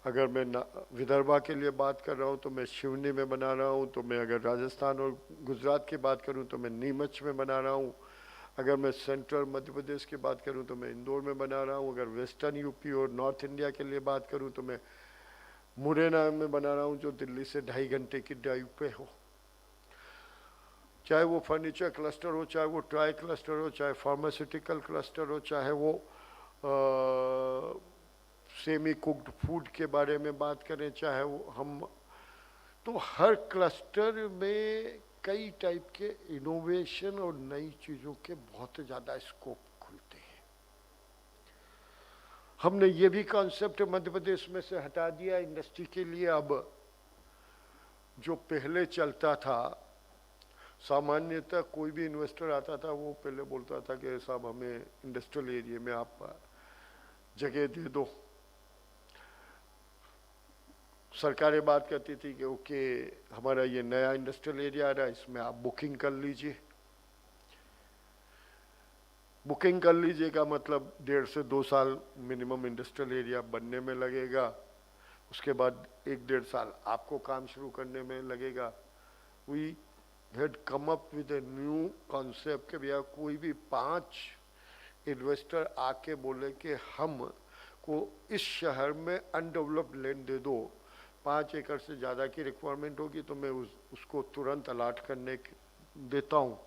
अगर मैं विदर्भा के लिए बात कर रहा हूं तो मैं शिवनी में बना रहा हूं, तो मैं अगर राजस्थान और गुजरात की बात करूं तो मैं नीमच में बना रहा हूं। अगर मैं सेंट्रल मध्य प्रदेश की बात करूं तो मैं इंदौर में बना रहा हूं, अगर वेस्टर्न यूपी और नॉर्थ इंडिया के लिए बात करूं तो मैं मुरैना में बना रहा हूं, जो दिल्ली से 2.5 घंटे की ड्राइव पे हो। चाहे वो फर्नीचर क्लस्टर हो, चाहे वो टॉय क्लस्टर हो, चाहे फार्मास्यूटिकल क्लस्टर हो, चाहे वो सेमी कुक्ड फूड के बारे में बात करें, चाहे वो हम, तो हर क्लस्टर में कई टाइप के इनोवेशन और नई चीज़ों के बहुत ज़्यादा स्कोप खुलते हैं। हमने ये भी कॉन्सेप्ट मध्य प्रदेश में से हटा दिया इंडस्ट्री के लिए। अब जो पहले चलता था, सामान्यतः कोई भी इन्वेस्टर आता था, वो पहले बोलता था कि साहब हमें इंडस्ट्रियल एरिया में आप जगह दे दो। सरकारें बात करती थी कि ओके हमारा ये नया इंडस्ट्रियल एरिया आ रहा है, इसमें आप बुकिंग कर लीजिए। बुकिंग कर लीजिए का मतलब 1.5 से 2 साल मिनिमम इंडस्ट्रियल एरिया बनने में लगेगा, उसके बाद 1-1.5 साल आपको काम शुरू करने में लगेगा। We had come up with a new concept कि भैया कोई भी 5 इन्वेस्टर आके बोले कि हम को इस शहर में अनडेवलप्ड लैंड दे दो, 5 एकड़ से ज़्यादा की रिक्वायरमेंट होगी तो मैं उसको तुरंत अलाट करने देता हूँ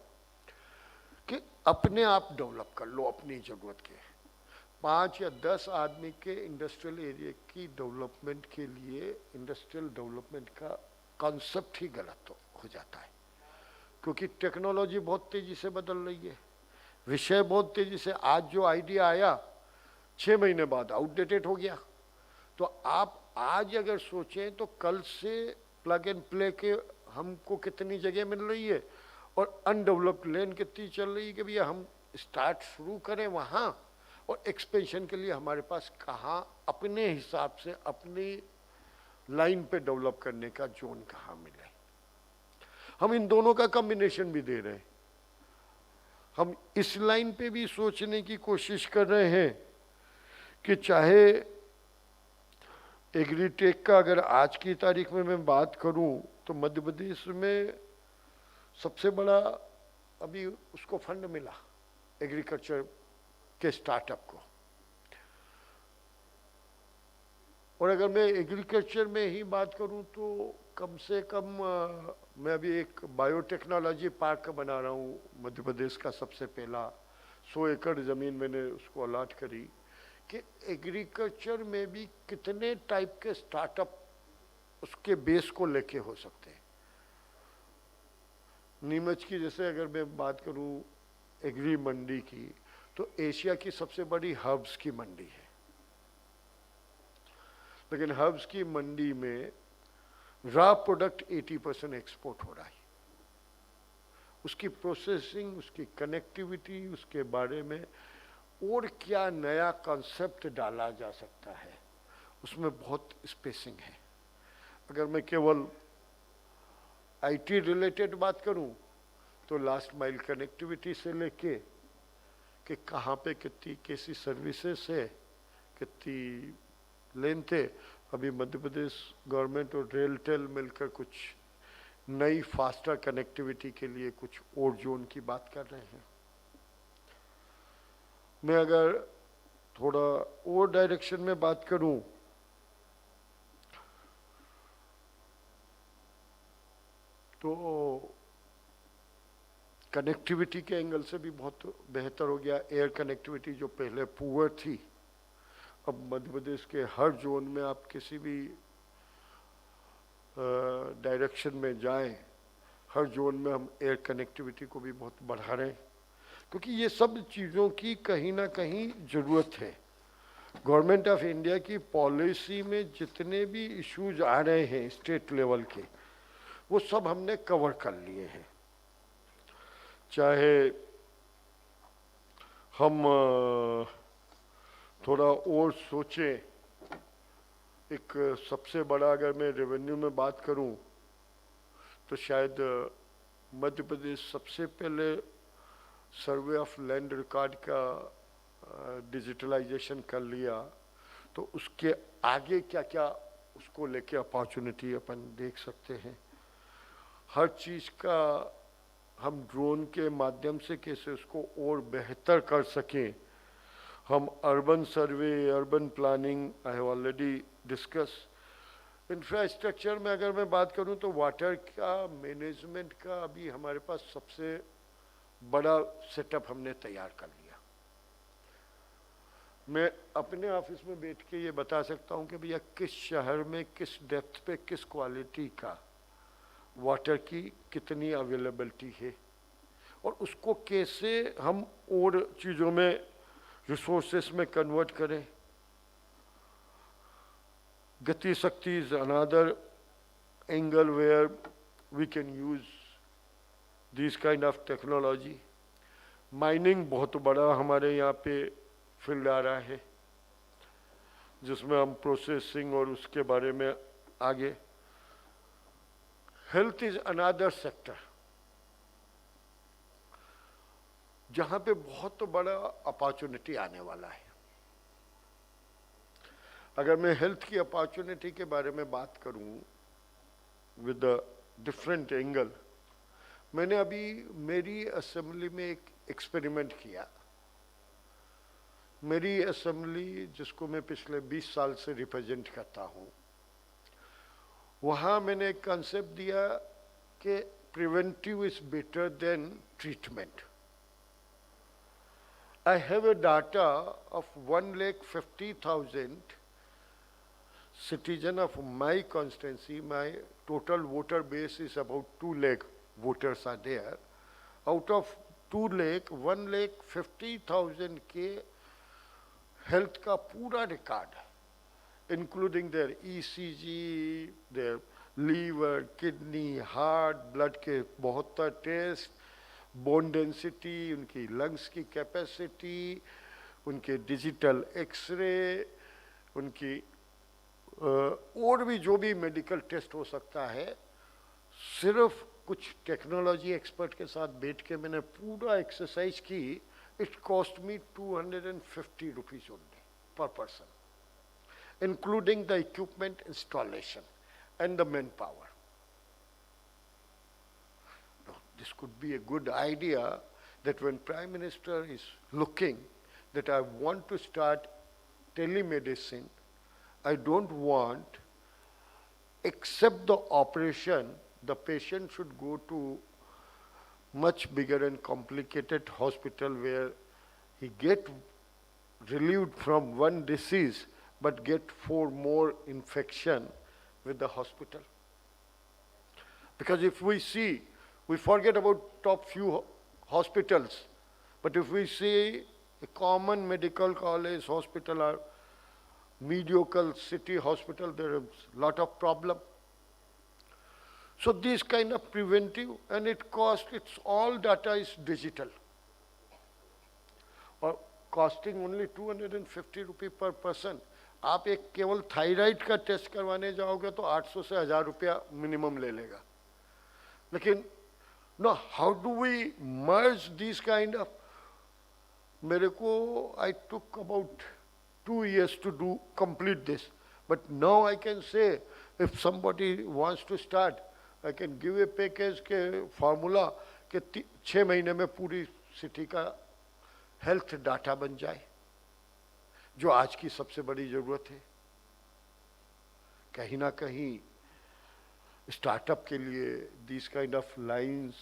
कि अपने आप डेवलप कर लो अपनी ज़रूरत के। 5 या 10 आदमी के इंडस्ट्रियल एरिया की डेवलपमेंट के लिए इंडस्ट्रियल डेवलपमेंट का कॉन्सेप्ट ही गलत हो जाता है, क्योंकि टेक्नोलॉजी बहुत तेज़ी से बदल रही है, विषय बहुत तेज़ी से। आज जो आइडिया आया 6 महीने बाद आउटडेटेड हो गया। तो आप आज अगर सोचें तो कल से प्लग एंड प्ले के हमको कितनी जगह मिल रही है और अनडेवलप्ड लैंड कितनी चल रही है कि भैया हम स्टार्ट शुरू करें वहाँ, और एक्सपेंशन के लिए हमारे पास कहाँ अपने हिसाब से अपनी लाइन पे डेवलप करने का जोन कहाँ मिले। हम इन दोनों का कॉम्बिनेशन भी दे रहे हैं। हम इस लाइन पे भी सोचने की कोशिश कर रहे हैं कि चाहे एग्रीटेक का अगर आज की तारीख में मैं बात करूं तो मध्य प्रदेश में सबसे बड़ा अभी उसको फंड मिला एग्रीकल्चर के स्टार्टअप को। और अगर मैं एग्रीकल्चर में ही बात करूं तो कम से कम मैं अभी एक बायोटेक्नोलॉजी पार्क बना रहा हूं मध्य प्रदेश का सबसे पहला। 100 एकड़ ज़मीन मैंने उसको अलाट करी कि एग्रीकल्चर में भी कितने टाइप के स्टार्टअप उसके बेस को लेके हो सकते हैं। नीमच की जैसे अगर मैं बात करूं एग्री मंडी की, तो एशिया की सबसे बड़ी हर्ब्स की मंडी है, लेकिन हर्ब्स की मंडी में रॉ प्रोडक्ट 80% एक्सपोर्ट हो रहा है। उसकी प्रोसेसिंग, उसकी कनेक्टिविटी, उसके बारे में और क्या नया कॉन्सेप्ट डाला जा सकता है, उसमें बहुत स्पेसिंग है। अगर मैं केवल आईटी रिलेटेड बात करूं तो लास्ट माइल कनेक्टिविटी से लेके कि कहाँ पे कितनी कैसी सर्विसेज है, कितनी लेन थे। अभी मध्य प्रदेश गवर्नमेंट और रेलटेल मिलकर कुछ नई फास्टर कनेक्टिविटी के लिए कुछ और जोन की बात कर रहे हैं। मैं अगर थोड़ा और डायरेक्शन में बात करूं तो कनेक्टिविटी के एंगल से भी बहुत बेहतर हो गया। एयर कनेक्टिविटी जो पहले पुअर थी, अब मध्य प्रदेश के हर जोन में आप किसी भी डायरेक्शन में जाएं, हर जोन में हम एयर कनेक्टिविटी को भी बहुत बढ़ा रहे हैं, क्योंकि ये सब चीज़ों की कहीं ना कहीं ज़रूरत है। गवर्नमेंट ऑफ इंडिया की पॉलिसी में जितने भी इश्यूज आ रहे हैं स्टेट लेवल के, वो सब हमने कवर कर लिए हैं। चाहे हम थोड़ा और सोचें, एक सबसे बड़ा अगर मैं रेवेन्यू में बात करूं तो शायद मध्य प्रदेश सबसे पहले सर्वे ऑफ लैंड रिकॉर्ड का डिजिटलाइजेशन कर लिया, तो उसके आगे क्या क्या उसको लेके अपॉर्चुनिटी अपन देख सकते हैं। हर चीज़ का हम ड्रोन के माध्यम से कैसे उसको और बेहतर कर सकें। हम urban survey, urban planning I have already discuss. Infrastructure में अगर मैं बात करूं तो वाटर का मैनेजमेंट का अभी हमारे पास सबसे बड़ा सेटअप हमने तैयार कर लिया। मैं अपने ऑफिस में बैठ के ये बता सकता हूं कि भैया किस शहर में किस डेप्थ पे किस क्वालिटी का वाटर की कितनी अवेलेबिलिटी है और उसको कैसे हम और चीज़ों में रिसोर्सेस में कन्वर्ट करें। Gati Shakti is another angle where we can use this kind of technology. Mining बहुत बड़ा हमारे यहाँ पे फील्ड आ रहा है जिसमें हम प्रोसेसिंग और उसके बारे में आगे। हेल्थ इज अनदर सेक्टर जहां पे बहुत बड़ा अपॉर्चुनिटी आने वाला है। अगर मैं हेल्थ की अपॉर्चुनिटी के बारे में बात करूं विद अ डिफरेंट एंगल, मैंने अभी मेरी असेंबली में एक एक्सपेरिमेंट किया। मेरी असेंबली जिसको मैं पिछले 20 साल से रिप्रेजेंट करता हूं, वहां मैंने एक कंसेप्ट दिया कि preventive is better than treatment. I have a data of 1,50,000 citizen of my constituency. My total voter base is about 2 lakh voters are there. Out of 2 lakh, 1,50,000 के हेल्थ का पूरा रिकॉर्ड है, including their ECG, their liver, kidney, heart, blood के 72 test, bone density, उनकी lungs की capacity, उनके digital x-ray, उनकी और भी जो भी मेडिकल टेस्ट हो सकता है, सिर्फ कुछ टेक्नोलॉजी एक्सपर्ट के साथ बैठ के मैंने पूरा एक्सरसाइज की। It cost me 250 rupees only per person, including the equipment installation and the man power. This could be a good idea that when Prime Minister is looking that I want to start telemedicine, I don't want, except the operation, the patient should go to much bigger and complicated hospital where he get relieved from one disease but get 4 more infection with the hospital. Because if we see, we forget about top few hospitals, but if we see a common medical college hospital or mediocre city hospital, there is a lot of problem. So this kind of preventive, and it cost, it's all data is digital, or costing only 250 रुपये per person. आप एक केवल thyroid का test करवाने जाओगे तो 800 से 1000 रुपया मिनिमम ले लेगा। लेकिन no, how do we merge these kind of, मेरे को I took about 2 years to do complete this, but now I can say if somebody wants to start, I can give a package के formula के 6 महीने में पूरी city का health data बन जाए, जो आज की सबसे बड़ी जरूरत है। कहीं ना कहीं स्टार्टअप के लिए this kind of lines,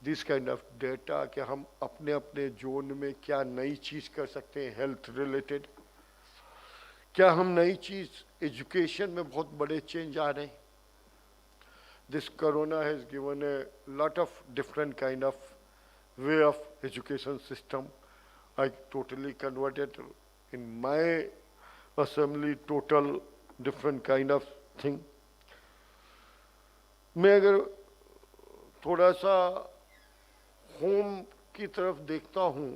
this kind of data, कि हम अपने अपने जोन में क्या नई चीज कर सकते हैं हेल्थ रिलेटेड, क्या हम नई चीज, एजुकेशन में बहुत बड़े चेंज आ रहे हैं। This corona has given a lot of different kind of way of education system. I totally converted in my assembly total different kind of thing. मैं अगर थोड़ा सा होम की तरफ देखता हूं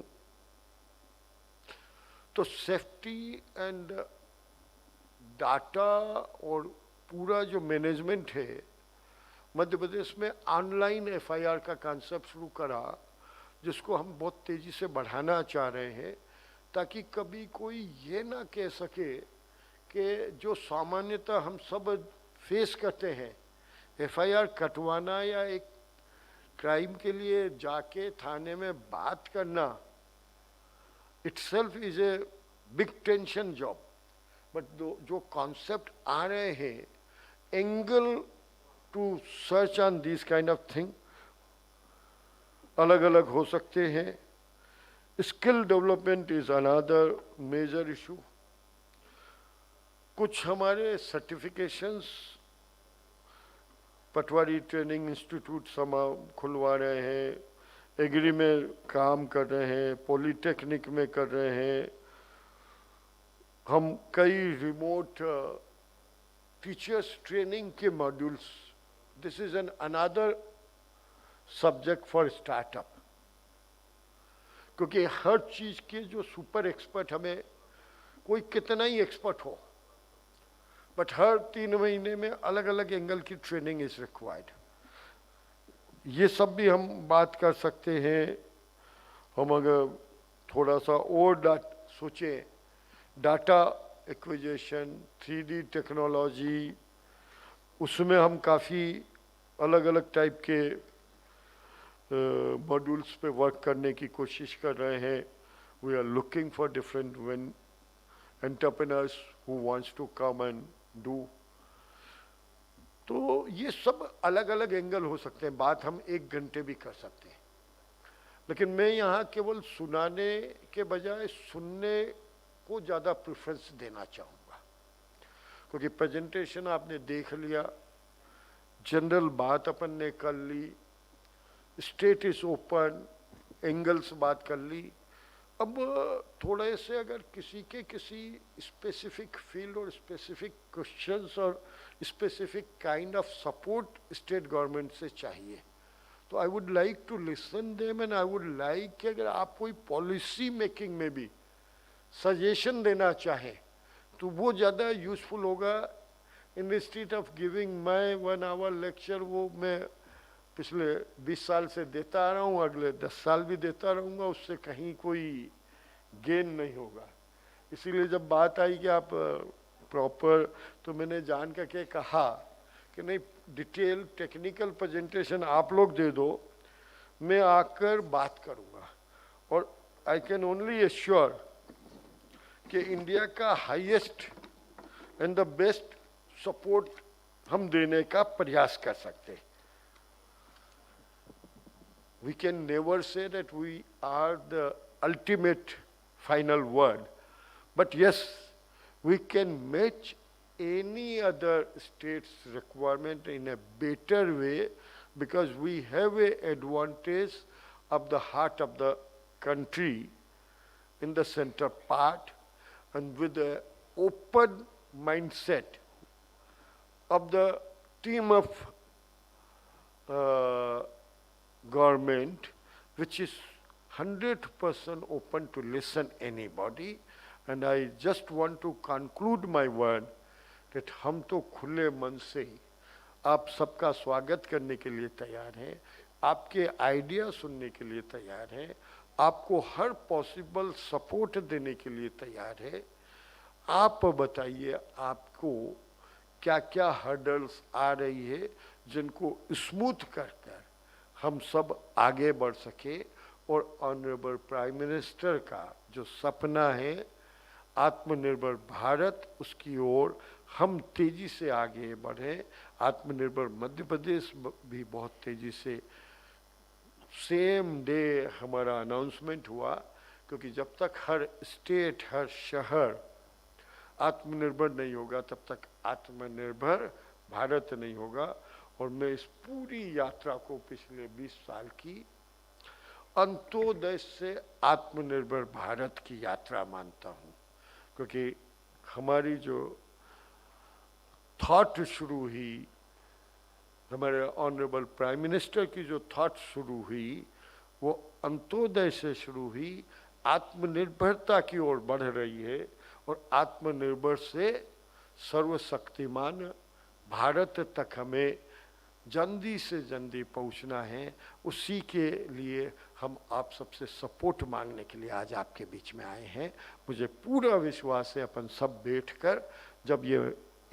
तो सेफ्टी एंड डाटा और पूरा जो मैनेजमेंट है, मध्य प्रदेश में ऑनलाइन FIR का कॉन्सेप्ट शुरू करा, जिसको हम बहुत तेजी से बढ़ाना चाह रहे हैं, ताकि कभी कोई ये ना कह सके कि जो सामान्यतः हम सब फेस करते हैं, FIR कटवाना या एक क्राइम के लिए जाके थाने में बात करना itself is a big tension job. But जो concept आ रहे हैं, angle to search on these kind of thing अलग अलग हो सकते हैं. Skill development is another major issue. कुछ हमारे certifications पटवारी ट्रेनिंग इंस्टीट्यूट खुलवा रहे हैं, एग्री में काम कर रहे हैं, पॉलिटेक्निक में कर रहे हैं. हम कई रिमोट टीचर्स ट्रेनिंग के modules, this is an another subject for startup, क्योंकि हर चीज के जो सुपर एक्सपर्ट, हमें कोई कितना ही एक्सपर्ट हो, बट हर 3 महीने में अलग अलग एंगल की ट्रेनिंग इज रिक्वायर्ड. ये सब भी हम बात कर सकते हैं. हम अगर थोड़ा सा और सोचें, डाटा एक्विजिशन, 3D टेक्नोलॉजी, उसमें हम काफ़ी अलग अलग टाइप के मॉड्यूल्स पे वर्क करने की कोशिश कर रहे हैं. We are looking for different entrepreneurs who wants to come and do. तो ये सब अलग अलग एंगल हो सकते हैं. बात हम 1 घंटे भी कर सकते हैं, लेकिन मैं यहाँ केवल सुनाने के बजाय सुनने को ज़्यादा प्रेफरेंस देना चाहूँगा, क्योंकि प्रेजेंटेशन आपने देख लिया, जनरल बात अपन ने कर ली, स्टेट इज ओपन, एंगल्स बात कर ली. अब थोड़े से अगर किसी स्पेसिफिक फील्ड और स्पेसिफिक क्वेश्चंस और specific kind of support state government से चाहिए, तो I would like to listen them, and I would like कि अगर आप कोई पॉलिसी मेकिंग में भी सजेशन देना चाहें तो वो ज़्यादा यूजफुल होगा. Institute of giving my 1 hour lecture, वो मैं पिछले 20 साल से देता आ रहा हूँ, अगले 10 साल भी देता रहूँगा, उससे कहीं कोई गेन नहीं होगा. इसीलिए जब बात आई कि आप प्रॉपर, तो मैंने जान करके कहा कि नहीं, डिटेल टेक्निकल प्रेजेंटेशन आप लोग दे दो, मैं आकर बात करूँगा. और आई कैन ओनली एश्योर कि इंडिया का highest and the best support हम देने का प्रयास कर सकते हैं. We can never say that we are the ultimate final word, but yes, we can match any other state's requirement in a better way, because we have a advantage of the heart of the country in the center part, and with a open mindset of the team of government, which is 100% open to listen anybody. And I just want to conclude my word that हम तो खुले मन से आप सबका स्वागत करने के लिए तैयार हैं, आपके आइडिया सुनने के लिए तैयार हैं, आपको हर पॉसिबल सपोर्ट देने के लिए तैयार है. आप बताइए आपको क्या क्या हर्डल्स आ रही है जिनको स्मूथ कर हम सब आगे बढ़ सके, और ऑनरेबल प्राइम मिनिस्टर का जो सपना है आत्मनिर्भर भारत, उसकी ओर हम तेजी से आगे बढ़ें. आत्मनिर्भर मध्य प्रदेश भी बहुत तेजी से, सेम डे हमारा अनाउंसमेंट हुआ, क्योंकि जब तक हर स्टेट, हर शहर आत्मनिर्भर नहीं होगा तब तक आत्मनिर्भर भारत नहीं होगा. और मैं इस पूरी यात्रा को पिछले 20 साल की अंत्योदय से आत्मनिर्भर भारत की यात्रा मानता हूँ, क्योंकि हमारी जो थॉट शुरू हुई, हमारे ऑनरेबल प्राइम मिनिस्टर की जो थॉट शुरू हुई, वो अंत्योदय से शुरू हुई, आत्मनिर्भरता की ओर बढ़ रही है, और आत्मनिर्भर से सर्वशक्तिमान भारत तक हमें जल्दी से जल्दी पहुंचना है. उसी के लिए हम आप सबसे सपोर्ट मांगने के लिए आज आपके बीच में आए हैं. मुझे पूरा विश्वास है अपन सब बैठकर जब ये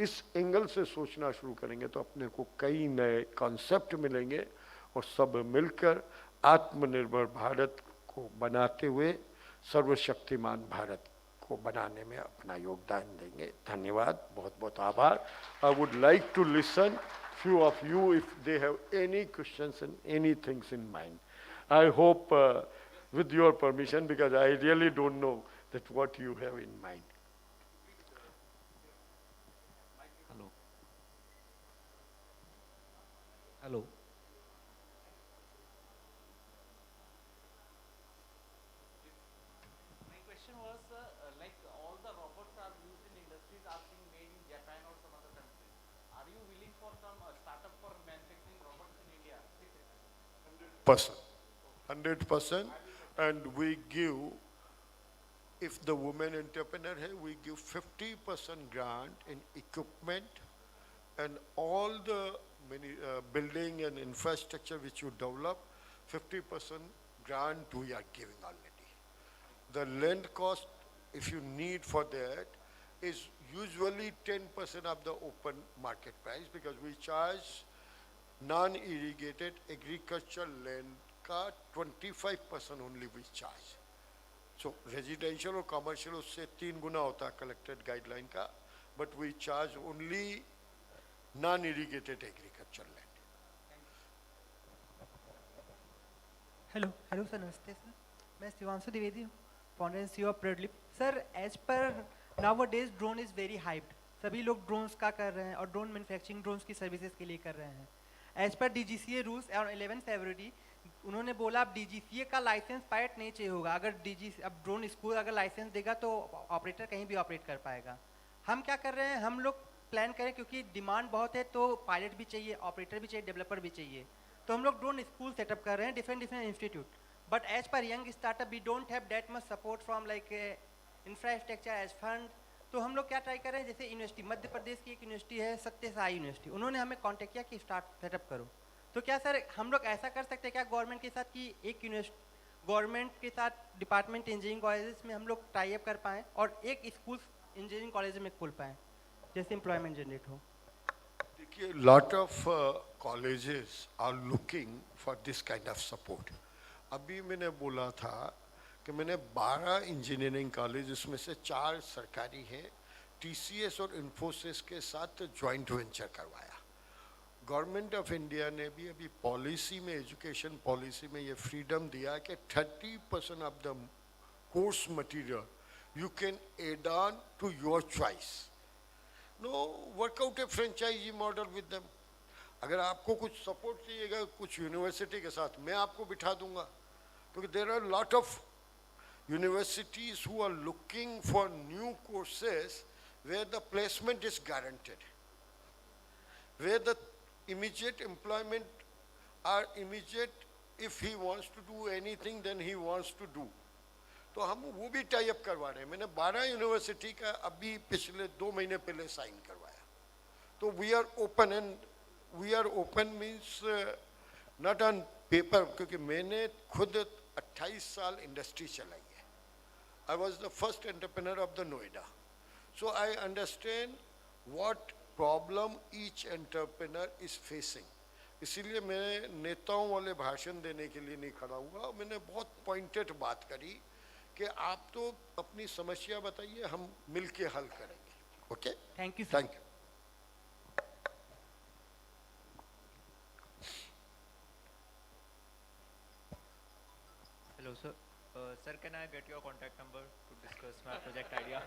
इस एंगल से सोचना शुरू करेंगे तो अपने को कई नए कॉन्सेप्ट मिलेंगे, और सब मिलकर आत्मनिर्भर भारत को बनाते हुए सर्वशक्तिमान भारत को बनाने में अपना योगदान देंगे। धन्यवाद, बहुत बहुत आभार। I would like to listen few of you if they have any questions and any things in mind. I hope with your permission, because I really don't know that what you have in mind. Hello. Hello. My question was, like all the robots are used in industries are being made in Japan or some other countries. Are you willing for some startup for manufacturing robots in India? 100%. And we give, if the women entrepreneur hai, we give 50% grant in equipment and all the building and infrastructure which you develop, 50% grant we are giving already. The land cost, if you need for that, is usually 10% of the open market price, because we charge non-irrigated agricultural land का 25% only we charge. So residential or commercial उससे 3 गुना होता है collected guideline का, but we charge only non-irrigated agricultural land. Hello hello sir, नमस्ते sir. मैं शिवांशु द्विवेदी हूँ, founder and CEO of Predlip. Sir, as per nowadays drone is very hyped. सभी लोग drones का कर रहे हैं और ड्रोन मैन्युफैक्चरिंग ड्रोन्स की सर्विसेज के लिए कर रहे हैं। As per DGCA rules on 11 फरवरी उन्होंने बोला अब डीजीसीए का लाइसेंस पायलट नहीं चाहिए होगा। अगर अब ड्रोन स्कूल अगर लाइसेंस देगा तो ऑपरेटर कहीं भी ऑपरेट कर पाएगा। हम क्या कर रहे हैं, हम लोग प्लान करें, क्योंकि डिमांड बहुत है तो पायलट भी चाहिए, ऑपरेटर भी चाहिए, डेवलपर भी चाहिए। तो हम लोग ड्रोन स्कूल सेटअप कर रहे हैं, different institute. But as per young startup we don't have that much support from like infrastructure as fund. तो हम लोग क्या ट्राई कर रहे हैं, जैसे यूनिवर्सिटी मध्य प्रदेश की एक यूनिवर्सिटी है सत्य साई यूनिवर्सिटी, उन्होंने हमें कॉन्टेक्ट किया कि स्टार्ट सेटअप करो। तो क्या सर हम लोग ऐसा कर सकते हैं क्या गवर्नमेंट के साथ कि एक यूनिवर्सिटी गवर्नमेंट के साथ डिपार्टमेंट इंजीनियरिंग कॉलेजेस में हम लोग टाई अप कर पाएँ और एक स्कूल इंजीनियरिंग कॉलेज में खोल पाएँ जैसे एम्प्लॉयमेंट जनरेट हो? देखिए, lot of colleges are looking for this kind of support. अभी मैंने बोला था कि मैंने 12 इंजीनियरिंग कॉलेज, उसमें से 4 सरकारी हैं, टीसीएस और इन्फोसिस के साथ जॉइंट वेंचर करवाया। गवर्नमेंट ऑफ इंडिया ने भी अभी पॉलिसी में, एजुकेशन पॉलिसी में ये फ्रीडम दिया कि 30% of the course material you can add on to your choice. No, workout a franchisee model with them. अगर आपको कुछ सपोर्ट चाहिएगा कुछ यूनिवर्सिटी के साथ, मैं आपको बिठा दूंगा, क्योंकि there are lot of universities who are looking for new courses where the placement is guaranteed, where the immediate employment are immediate. If he wants to do anything, then he wants to do. तो हम वो भी tie up करवा रहे हैं। मैंने 12 university का अभी पिछले 2 महीने पहले साइन करवाया। तो we are open, and we are open means not on paper, क्योंकि मैंने खुद 28 साल इंडस्ट्री चलाई है। I was the first entrepreneur of the Noida. So I understand what problem each entrepreneur is facing. इसीलिए मैं नेताओं वाले भाषण देने के लिए नहीं खड़ा हुआ। मैंने बहुत पॉइंटेड बात करी कि आप तो अपनी समस्या बताइए, हम मिलके हल करेंगे। Okay, thank you. Thank you. Hello, sir. Sir, can I get your contact number to discuss my project idea?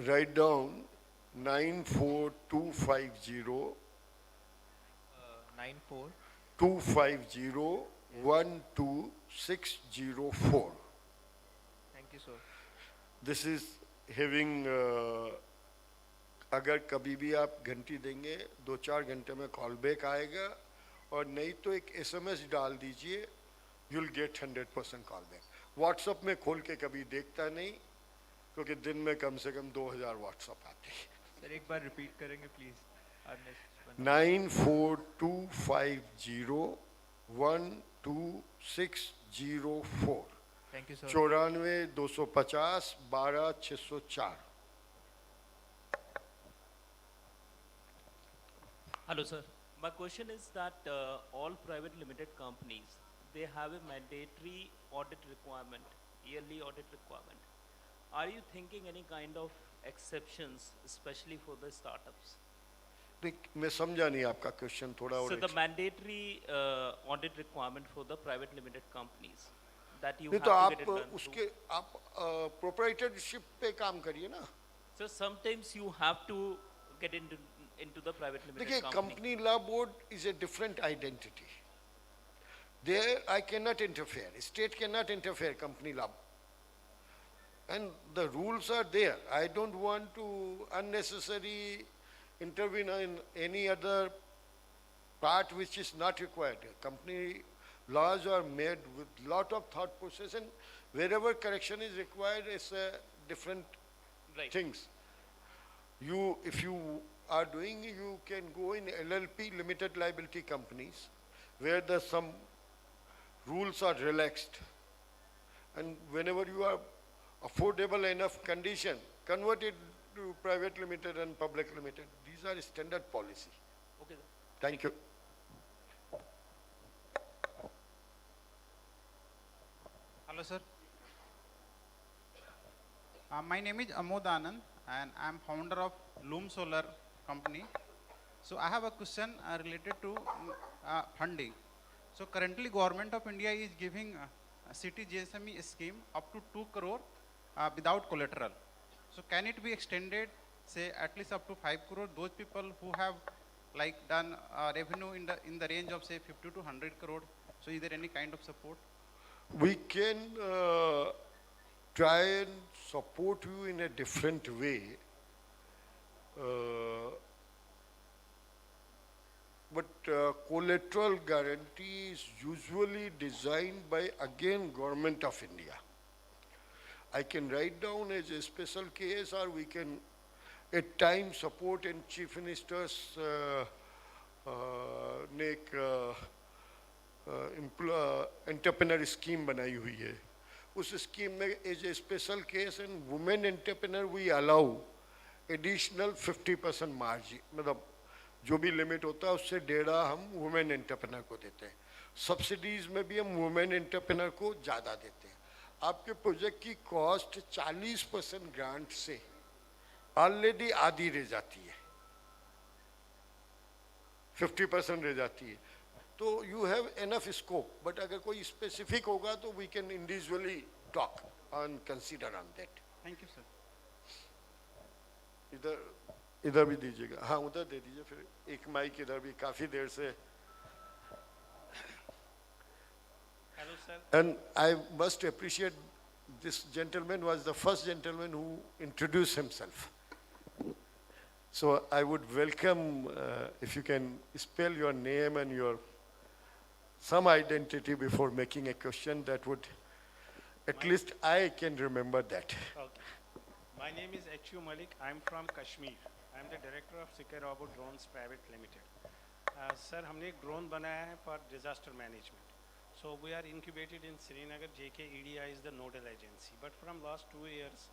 Write down 94250 94. 250 12604. Thank you, sir. This is having अगर कभी भी आप घंटी देंगे 2-4 घंटे में कॉल बैक आएगा, और नहीं तो एक SMS डाल दीजिए, you'll get 100% call back. WhatsApp में खोल के कभी देखता नहीं, क्योंकि दिन में कम से कम 2000 व्हाट्सएप आते हैं। सर एक बार रिपीट करेंगे please? 94250 12604। Thank you sir. 94 250 12 604। Hello sir, My question is that all private limited companies, they have a mandatory audit requirement, yearly audit requirement. Are you thinking any kind of exceptions, especially for the startups? मैं समझा नहीं आपका question थोड़ा So और the mandatory audit requirement for the private limited companies that you नहीं have तो to आप get it done उसके through. आप प्रोप्राइटरशिप पे काम करिए ना. So sometimes you have to get into the private limited देखिए company. Company law board is a different identity. There I cannot interfere. State cannot interfere company law. And the rules are there. I don't want to unnecessarily intervene in any other part which is not required. Company laws are made with lot of thought process, and wherever correction is required is different Right. things. You, if you are doing, you can go in LLP, limited liability companies, where the some rules are relaxed, and whenever you are affordable enough condition, convert it to private limited and public limited. These are standard policy. Okay. Thank you. Hello, sir. My name is Amod Anand, and I am founder of Loom Solar Company. So I have a question related to funding. So currently, Government of India is giving a city GSME scheme up to 2 crore without collateral. So can it be extended, say at least up to 5 crore? Those people who have like done revenue in the range of say 50 to 100 crore. So is there any kind of support? We can try and support you in a different way. But collateral guarantee is usually designed by, again, Government of India. I can write down as a special case, or we can at times support, and Chief Minister's entrepreneur scheme बनाई हुई है. उस scheme में as a special case and women entrepreneur we allow additional 50% margin, मतलब जो भी limit होता है उससे 1.5 हम वुमेन एंटरप्रेन्योर को देते हैं. सब्सिडीज में भी हम वुमेन एंटरप्रेन्योर को ज़्यादा देते हैं. आपके प्रोजेक्ट की कॉस्ट 40% ग्रांट से ऑलरेडी आधी रह जाती है, 50% रह जाती है. तो you have enough scope, but अगर कोई स्पेसिफिक होगा तो we can individually talk on consider on that. Thank you, sir. इधर भी दीजिएगा. हाँ उधर दे दीजिए, फिर एक माइक इधर भी, काफी देर से. Hello, sir. And I must appreciate this gentleman was the first gentleman who introduced himself. So I would welcome if you can spell your name and your some identity before making a question. That would, at least I can remember that. Okay. My name is H.U. Malik. I'm from Kashmir. I'm the director of Sikar Robot Drones Private Limited. Sir, हमने एक drone बनाया है for disaster management. So we are incubated in Srinagar. JKEDI is the nodal agency. But from last 2 years,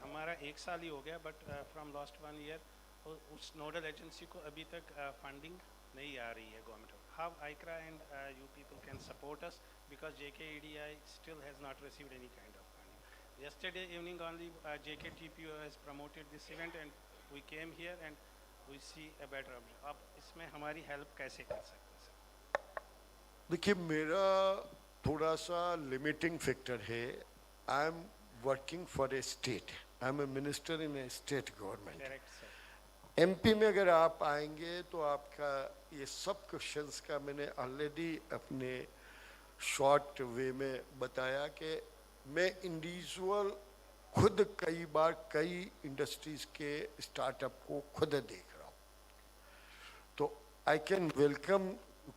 हमारा 1 साल ही हो गया. But from last 1 year, उस nodal agency को अभी तक funding नहीं आ रही है government. How ICRA and you people can support us, because JKEDI still has not received any kind of funding. Yesterday evening only JKTPO has promoted this event and we came here and we see a better option. अब इसमें हमारी help कैसे कर सकते हैं sir? देखिए मेरा थोड़ा सा लिमिटिंग फैक्टर है. I am working for a state. I am a minister in a state government. Correct sir. MP में अगर आप आएंगे तो आपका ये सब क्वेश्चंस का मैंने ऑलरेडी अपने शॉर्ट वे में बताया कि मैं इंडिविजुअल खुद कई बार कई इंडस्ट्रीज के स्टार्टअप को खुद देख रहा हूँ. तो I can welcome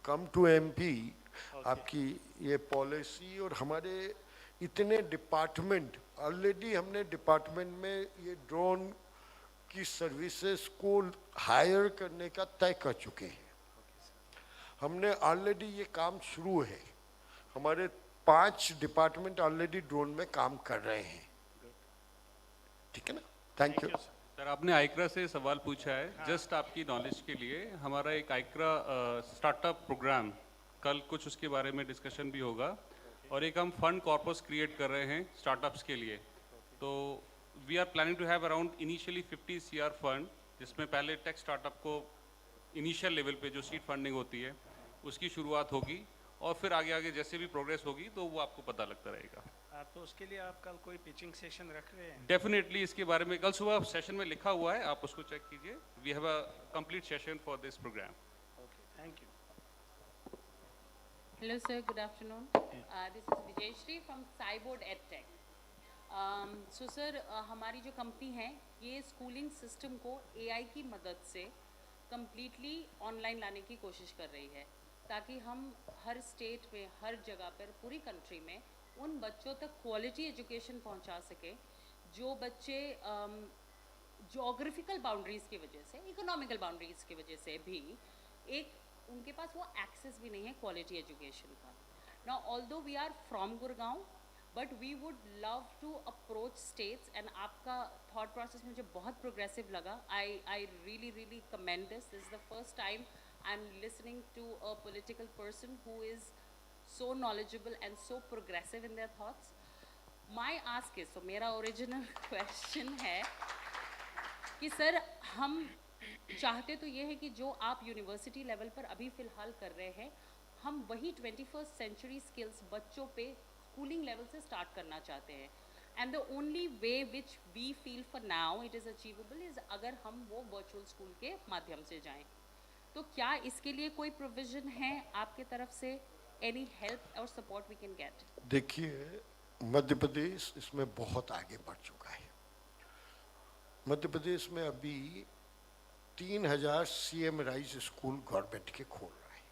come to MP. आपकी ये पॉलिसी और हमारे इतने डिपार्टमेंट, ऑलरेडी हमने डिपार्टमेंट में ये ड्रोन की सर्विसेज को हायर करने का तय कर चुके हैं. हमने ऑलरेडी ये काम शुरू है. हमारे 5 डिपार्टमेंट ऑलरेडी ड्रोन में काम कर रहे हैं. ठीक है ना? Thank you. Thank you sir. Sir आपने आइक्रा से सवाल पूछा है, जस्ट आपकी नॉलेज के लिए हमारा एक आइक्रा स्टार्टअप प्रोग्राम कल कुछ उसके बारे में डिस्कशन भी होगा और एक हम फंड कॉर्पस क्रिएट कर रहे हैं स्टार्टअप्स के लिए। तो we are planning to have around initially 50 CR fund, जिसमें पहले टेक स्टार्टअप को इनिशियल लेवल पे जो सीड फंडिंग होती है उसकी शुरुआत होगी और फिर आगे आगे जैसे भी प्रोग्रेस होगी तो वो आपको पता लगता रहेगा। तो उसके लिए आप कल कोई पिचिंग सेशन रख रहे हैं? डेफिनेटली इसके बारे में कल सुबह सेशन में लिखा हुआ है, आप उसको चेक कीजिए। We have a complete session for this program. Okay, thank you. Hello sir, good afternoon. This is Vijayashri from Cyborg EdTech. So sir, हमारी जो कंपनी है ये स्कूलिंग सिस्टम को AI की मदद से कम्प्लीटली ऑनलाइन लाने की कोशिश कर रही है, ताकि हम हर स्टेट में, हर जगह पर, पूरी कंट्री में उन बच्चों तक क्वालिटी एजुकेशन पहुंचा सके जो बच्चे ज्योग्राफिकल बाउंड्रीज़ की वजह से, इकोनॉमिकल बाउंड्रीज़ की वजह से भी एक उनके पास वो एक्सेस भी नहीं है क्वालिटी एजुकेशन का। Now although we are from Gurgaon, but we would love to approach states and आपका थॉट प्रोसेस मुझे बहुत प्रोग्रेसिव लगा। I really commend this is the first time I am listening to a political person who is so knowledgeable and so progressive in their thoughts. My ask is, so मेरा original question है कि sir हम चाहते तो ये है कि जो आप यूनिवर्सिटी लेवल पर अभी फ़िलहाल कर रहे हैं, हम वही 21st century skills बच्चों पे स्कूलिंग लेवल से स्टार्ट करना चाहते हैं। And the only way which we feel for now it is achievable is अगर हम वो वर्चुअल स्कूल के माध्यम से जाएं। तो क्या इसके लिए कोई प्रोविज़न है आपके तरफ से? Any help or support we can get? देखिए, मध्य प्रदेश इसमें बहुत आगे बढ़ चुका है। मध्य प्रदेश में अभी 3000 CM राइज स्कूल गवर्नमेंट के खोल रहे हैं।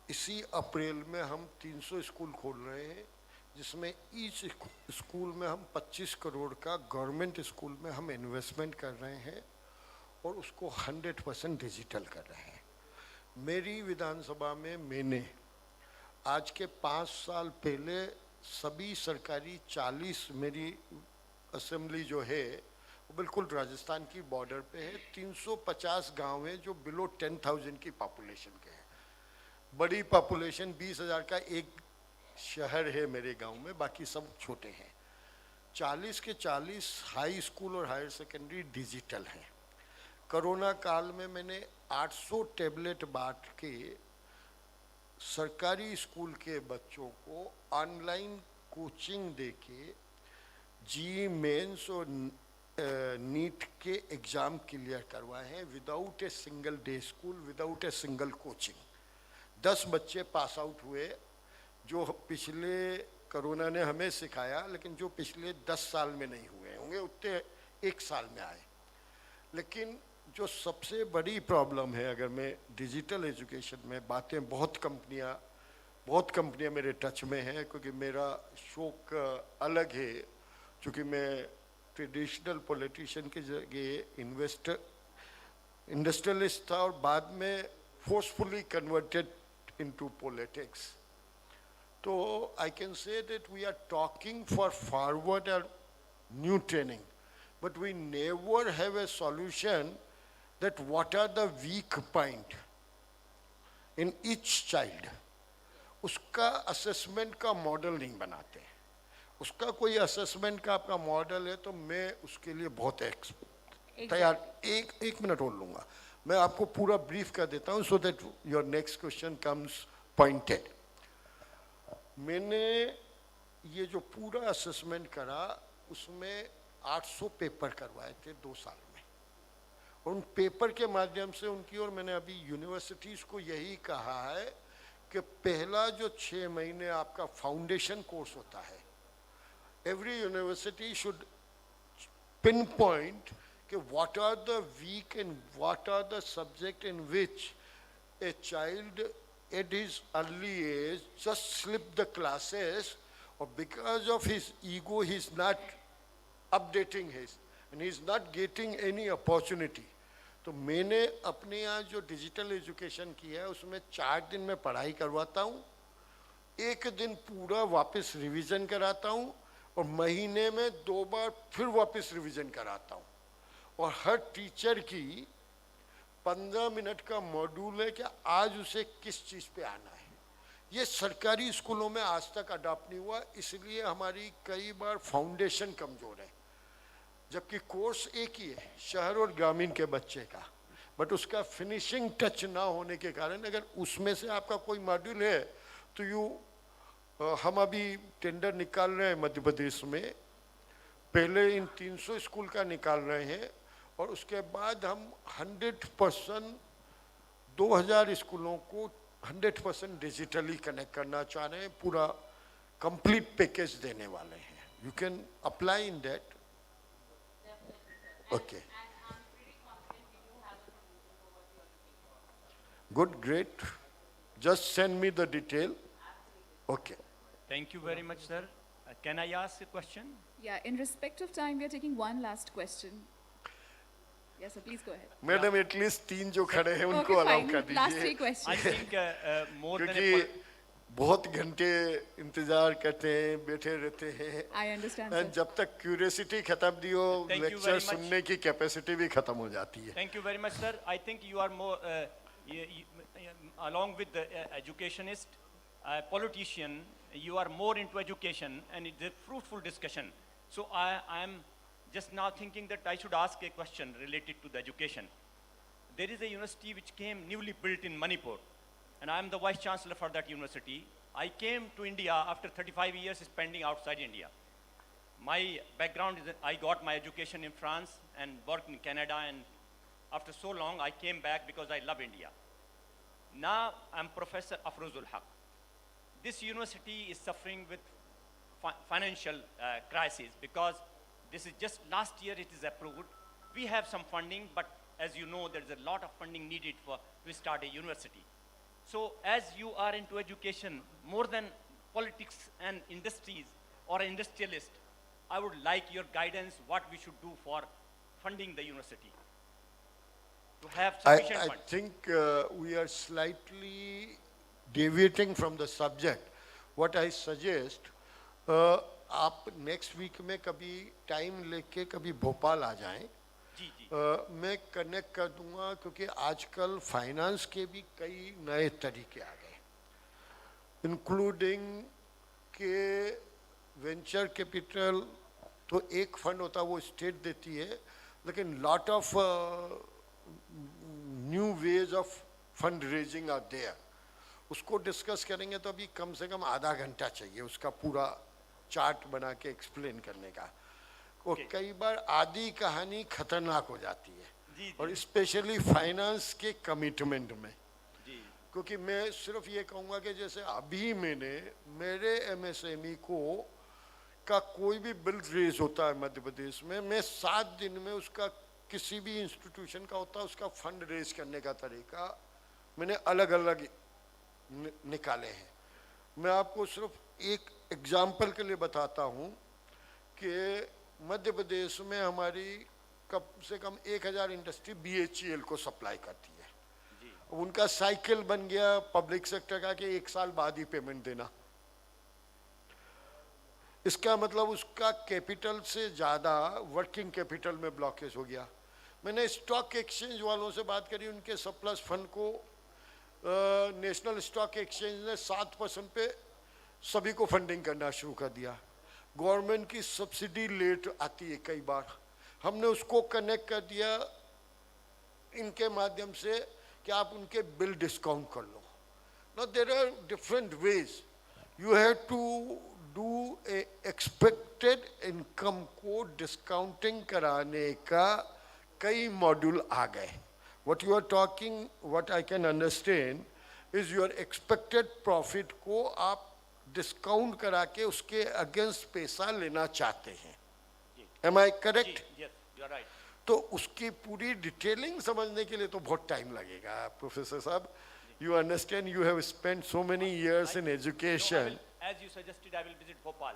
इसी अप्रैल में हम 300 स्कूल खोल रहे हैं, जिसमें ईच स्कूल में हम 25 करोड़ का गवर्नमेंट स्कूल में हम इन्वेस्टमेंट कर रहे हैं और उसको 100% डिजिटल कर रहे हैं। मेरी विधानसभा में मैंने आज के 5 साल पहले सभी सरकारी 40 मेरी असेंबली जो है वो बिल्कुल राजस्थान की बॉर्डर पे है। 350 गांव हैं जो बिलो 10,000 की पॉपुलेशन के हैं। बड़ी पॉपुलेशन 20,000 का एक शहर है मेरे गांव में, बाकी सब छोटे हैं। 40 के 40 हाई स्कूल और हायर सेकेंडरी डिजिटल हैं। कोरोना काल में मैंने 800 टैबलेट बांट के सरकारी स्कूल के बच्चों को ऑनलाइन कोचिंग देके जी मेंस और नीट के एग्ज़ाम क्लियर करवाए हैं without a single day school, without a single coaching. 10 बच्चे पास आउट हुए, जो पिछले कोरोना ने हमें सिखाया, लेकिन जो पिछले 10 साल में नहीं हुए होंगे उतने 1 साल में आए। लेकिन जो सबसे बड़ी प्रॉब्लम है, अगर मैं डिजिटल एजुकेशन में बातें, बहुत कंपनियां मेरे टच में हैं, क्योंकि मेरा शौक अलग है। चूँकि मैं ट्रेडिशनल पॉलिटिशियन की जगह इंडस्ट्रियलिस्ट था और बाद में फोर्सफुली कन्वर्टेड इनटू पॉलिटिक्स। तो I can say that we are talking for forward और new training, but we never have a solution that what are the weak point in each child. उसका assessment का model नहीं बनाते। उसका कोई assessment का आपका मॉडल है तो मैं उसके लिए बहुत तैयार। एक मिनट और लूँगा, मैं आपको पूरा ब्रीफ कर देता हूँ so that your next question comes pointed. मैंने ये जो पूरा असेसमेंट करा उसमें 800 पेपर करवाए थे 2 साल में। उन पेपर के माध्यम से उनकी, और मैंने अभी यूनिवर्सिटीज़ को यही कहा है कि पहला जो 6 महीने आपका फाउंडेशन कोर्स होता है, every university should pin point कि what are the weak and what are the subject in which a child at his early age just slip the classes, और because of his ego he is not updating his and he is not getting any opportunity। तो मैंने अपने यहाँ जो digital education किया है उसमें 4 दिन में पढ़ाई करवाता हूँ, 1 दिन पूरा वापस रिवीजन कराता हूँ और महीने में 2 बार फिर वापस रिवीजन कराता हूँ, और हर टीचर की 15 मिनट का मॉड्यूल है कि आज उसे किस चीज़ पे आना है। ये सरकारी स्कूलों में आज तक अडॉप्ट नहीं हुआ, इसलिए हमारी कई बार फाउंडेशन कमज़ोर है, जबकि कोर्स एक ही है शहर और ग्रामीण के बच्चे का, बट उसका फिनिशिंग टच ना होने के कारण अगर उसमें से आपका कोई मॉड्यूल है तो हम अभी टेंडर निकाल रहे हैं मध्य प्रदेश में, पहले इन 300 स्कूल का निकाल रहे हैं और उसके बाद हम 100% 2000 स्कूलों को 100% डिजिटली कनेक्ट करना चाह रहे हैं, पूरा कंप्लीट पैकेज देने वाले हैं। You can apply in that. Okay, good, great, just send me the detail. Okay. Thank you very much, sir. Can I ask a question? Yeah, in respect of time, we are taking one last question. Yes, sir, please go ahead. Madam at least 3 जो खड़े हैं उनको Okay, allow fine. कर Last 3 दीजिए, questions. I think more than a क्योंकि बहुत घंटे इंतजार करते हैं, बैठे रहते हैं, I understand, and sir. जब तक क्यूरियोसिटी खत्म नहीं हो Thank you lecture very much. सुनने की कैपेसिटी भी खत्म हो जाती है। Thank you very much, sir. I think you are more, along with the educationist, politician, you are more into education, and it's a fruitful discussion. So I am just now thinking that I should ask a question related to the education. There is a university which came newly built in Manipur, and I am the vice chancellor for that university. I came to India after 35 years spending outside India. My background is that I got my education in France and worked in Canada, and after so long I came back because I love India. Now I'm Professor Afrozul Haq. This university is suffering with financial crisis because this is just last year it is approved. We have some funding, but as you know, there is a lot of funding needed to start a university. So as you are into education, more than politics and industries or an industrialist, I would like your guidance what we should do for funding the university. To have sufficient I funds. think we are slightly deviating from the subject. What I suggest, आप next week में कभी time लेके कभी भोपाल आ जाएं, जी जी मैं connect कर दूंगा, क्योंकि आजकल फाइनेंस के भी कई नए तरीके आ गए, इंक्लूडिंग के वेंचर कैपिटल तो एक फंड होता है वो स्टेट देती है, लेकिन lot of new ways of fund raising are there. उसको डिस्कस करेंगे तो अभी कम से कम आधा घंटा चाहिए उसका पूरा चार्ट बना के एक्सप्लेन करने का, और कई बार आधी कहानी खतरनाक हो जाती है, और स्पेशली फाइनेंस के कमिटमेंट में। क्योंकि मैं सिर्फ ये कहूँगा कि जैसे अभी मेरे एमएसएमई का कोई भी बिल रेज होता है मध्य प्रदेश में, मैं 7 दिन में उसका किसी भी इंस्टीट्यूशन का होता है उसका फंड रेज करने का तरीका मैंने अलग अलग निकाले हैं। मैं आपको सिर्फ एक एग्जाम्पल के लिए बताता हूँ कि मध्य प्रदेश में हमारी कम से कम 1000 इंडस्ट्री BHEL को सप्लाई करती है। उनका साइकिल बन गया पब्लिक सेक्टर का कि 1 साल बाद ही पेमेंट देना। इसका मतलब उसका कैपिटल से ज़्यादा वर्किंग कैपिटल में ब्लॉकेज हो गया। मैंने स्टॉक एक्सचेंज वालों से बात करी, उनके सरप्लस फंड को नेशनल स्टॉक एक्सचेंज ने 7% पे सभी को फंडिंग करना शुरू कर दिया। गवर्नमेंट की सब्सिडी लेट आती है कई बार, हमने उसको कनेक्ट कर दिया इनके माध्यम से कि आप उनके बिल डिस्काउंट कर लो। Now there are different ways, you have to do expected income को डिस्काउंटिंग कराने का कई मॉड्यूल आ गए। What you are talking, what I can understand is your expected profit को आप डिस्काउंट करा के उसके अगेंस्ट पैसा लेना चाहते हैं। Am I correct? Yes, you are right. तो उसकी पूरी डिटेलिंग समझने के लिए तो बहुत टाइम लगेगा प्रोफेसर साहब। You understand you have spent so many years in education. No, as you suggested, I will visit Bhopal.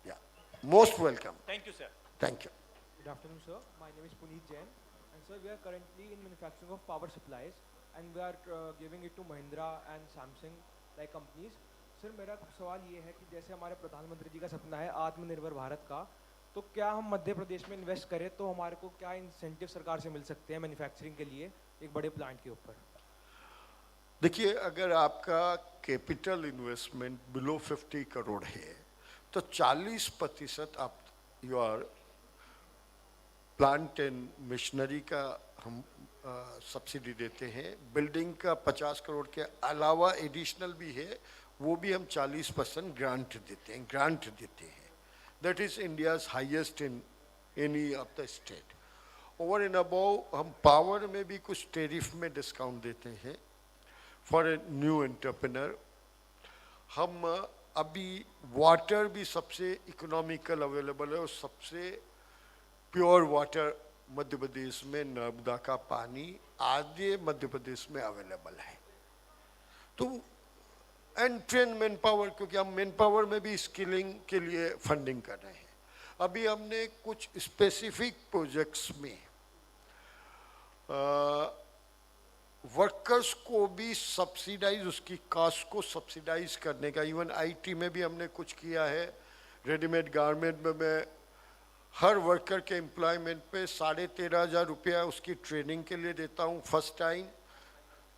Yeah, most welcome. Thank you, sir. Thank you. Good afternoon, sir. My name is Puneet Jain, and sir, we are currently in manufacturing of power supplies, and we are giving it to Mahindra and Samsung like companies. Sir मेरा सवाल ये है कि जैसे हमारे प्रधानमंत्री जी का सपना है आत्मनिर्भर भारत का, तो क्या हम मध्य प्रदेश में इन्वेस्ट करें तो हमारे को क्या इंसेंटिव सरकार से मिल सकते हैं मैन्युफैक्चरिंग के लिए एक बड़े प्लांट के ऊपर? देखिए, अगर आपका कैपिटल इन्वेस्टमेंट बिलो 50 करोड़ है तो 40% आप योर प्लांट एंड मशीनरी का हम सब्सिडी देते हैं। बिल्डिंग का 50 करोड़ के अलावा एडिशनल भी है, वो भी हम 40% ग्रांट देते हैं। That is India's highest in any of the state. Over and above हम पावर में भी कुछ टेरिफ में डिस्काउंट देते हैं फॉर ए न्यू एंटरप्रेन्योर। हम अभी वाटर भी सबसे इकोनॉमिकल अवेलेबल है और सबसे प्योर वाटर मध्य प्रदेश में नर्मदा का पानी आधे मध्य प्रदेश में अवेलेबल है। तो एंड ट्रेन मैन पावर, क्योंकि हम मैन पावर में भी स्किलिंग के लिए फंडिंग कर रहे हैं। अभी हमने कुछ स्पेसिफिक प्रोजेक्ट्स में वर्कर्स को भी सब्सिडाइज, उसकी कास्ट को सब्सिडाइज करने का, इवन आईटी में भी हमने कुछ किया है। रेडीमेड गारमेंट में मैं हर वर्कर के एम्प्लॉयमेंट पे 13,500 रुपया उसकी ट्रेनिंग के लिए देता हूँ फर्स्ट टाइम,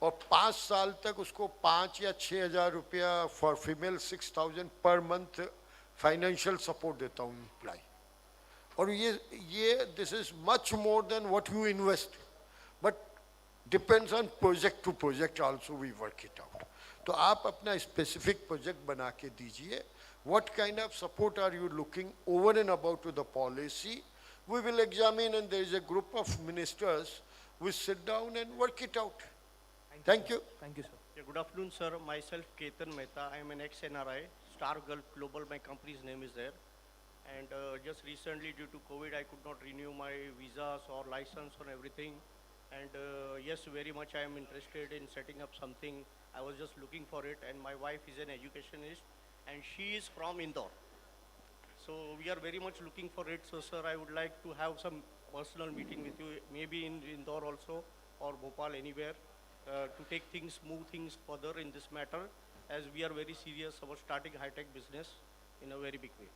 और 5 साल तक उसको 5 या 6,000 रुपया for female 6,000 per month financial support देता हूँ एम्प्लॉय। और ये this is much more than what you invest, but depends on project to project also we work it out. तो आप अपना स्पेसिफिक प्रोजेक्ट बना के दीजिए। What kind of support are you looking over and above to the policy? We will examine, and there is a group of ministers. We sit down and work it out. Thank you. Thank you, sir. Yeah, good afternoon, sir. Myself, Ketan Mehta. I am an ex-NRI. Star Gulf Global, my company's name is there. And just recently, due to COVID, I could not renew my visas or license or everything. And yes, very much I am interested in setting up something. I was just looking for it, and my wife is an educationist, and she is from Indore. So we are very much looking for it. So sir, I would like to have some personal meeting with you, maybe in Indore also, or Bhopal, anywhere, to take things, move things further in this matter, as we are very serious about starting high-tech business in a very big way.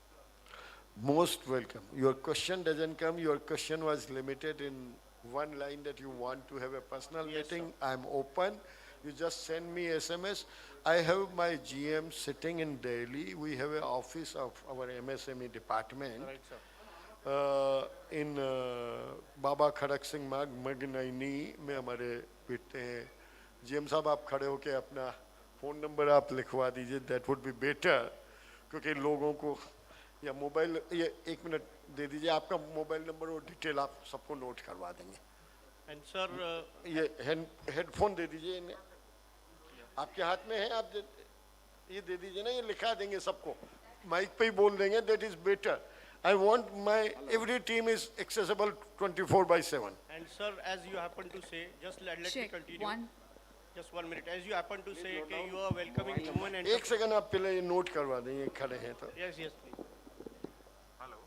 Most welcome. Your question doesn't come. Your question was limited in one line that you want to have a personal meeting. I am open. You just send me SMS. I have my GM sitting in Delhi. We have an office of our MSME department. Right, sir. In बाबा खड़क सिंह मार्ग मगनैनी में हमारे बैठते हैं। GM साहब, आप खड़े होके अपना फ़ोन नंबर आप लिखवा दीजिए, that would be better, क्योंकि लोगों को या मोबाइल, ये 1 मिनट दे दीजिए, आपका मोबाइल नंबर और डिटेल आप सबको नोट करवा देंगे। And sir, ये हेडफोन दे दीजिए इन्हें, आपके हाथ में है, आप ये दे दीजिए ना, ये लिखा देंगे सबको, माइक पे ही बोल देंगे, that is better. I want my every team is accessible 24/7. And sir, as you happen to say, just let me continue. Just 1 minute. As you happen to say, okay, you are welcoming women and. एक second आप पहले ये note करवा दें, ये खड़े हैं तो. Yes, yes, please. Hello.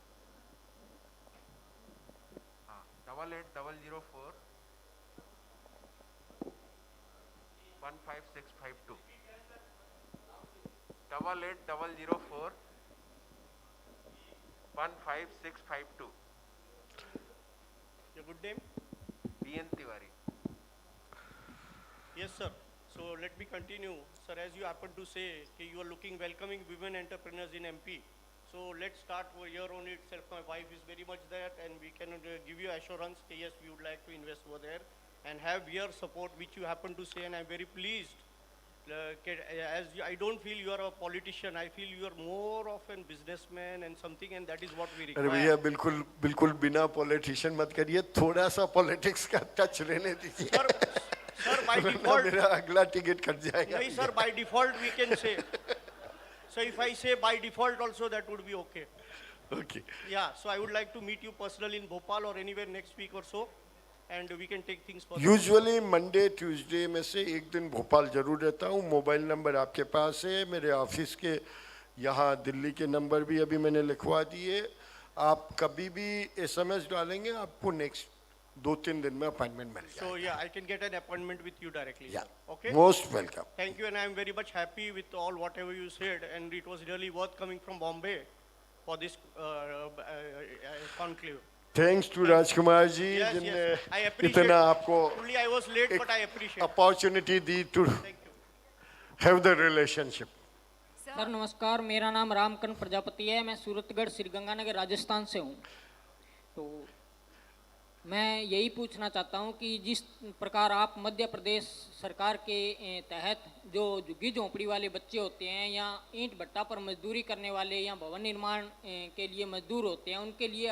880004 15652. 880004 15652. Your good name? BN Tiwari. Yes, sir. So let me continue. Sir, as you happen to say, okay, you are looking welcoming women entrepreneurs in MP. So let's start over here on itself. My wife is very much there, and we can give you assurance that yes, we would like to invest over there and have your support, which you happen to say, and I'm very pleased. I don't feel you are a politician. I feel you are more of a businessman and something, and that is what we require. अरे भैया, बिल्कुल बिना politician मत करिए, थोड़ा सा politics का touch रहने दीजिए। Sir, by default, मेरा अगला टिकट कट जाएगा। नहीं sir, by default we can say. So if I say by default also, that would be okay. Okay. Yeah, so I would like to meet you personally in Bhopal or anywhere next week or so, and we can take things further. Usually Monday, Tuesday में से एक दिन भोपाल जरूर रहता हूँ। Mobile number आपके पास है, मेरे ऑफिस के यहाँ दिल्ली के नंबर भी अभी मैंने लिखवा दिए। आप कभी भी SMS डालेंगे, आपको नेक्स्ट 2-3 दिन में अपॉइंटमेंट मिल So जाएगा. yeah, I can get an appointment with you directly. Yeah. Sir. Okay. Most welcome. Thank you, and I am very much happy with all whatever you said, and it was really worth coming from Bombay for this conclave. Thanks to Rajkumar ji, Yes, जिनने yes. I appreciate. इतना आपको Only I was late, but I appreciate. opportunity the to have the relationship. Sir नमस्कार, मेरा नाम रामकन प्रजापति है, मैं सूरतगढ़ श्रीगंगानगर राजस्थान से हूँ। तो मैं यही पूछना चाहता हूँ कि जिस प्रकार आप मध्य प्रदेश सरकार के तहत जो झुग्गी झोंपड़ी वाले बच्चे होते हैं या ईंट भट्टा पर मजदूरी करने वाले या भवन निर्माण के लिए मजदूर होते हैं, उनके लिए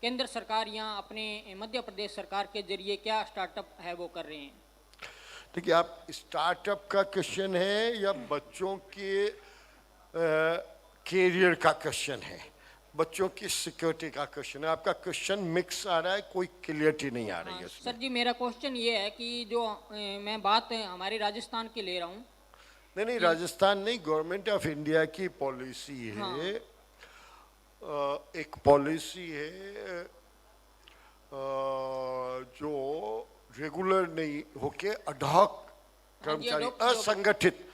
केंद्र सरकार या अपने मध्य प्रदेश सरकार के जरिए क्या स्टार्टअप है वो कर रहे हैं? देखिए, आप स्टार्टअप का क्वेश्चन है या बच्चों के कैरियर का क्वेश्चन है, बच्चों की सिक्योरिटी का क्वेश्चन है? आपका क्वेश्चन मिक्स आ रहा है, कोई क्लियरिटी नहीं आ रही है इसमें। सर जी, मेरा क्वेश्चन ये है कि जो मैं बात हमारे राजस्थान की ले रहा हूँ। नहीं, राजस्थान नहीं, गवर्नमेंट ऑफ इंडिया की पॉलिसी है। हाँ। एक पॉलिसी है जो रेगुलर नहीं होके अडॉक कर्मचारी, असंगठित,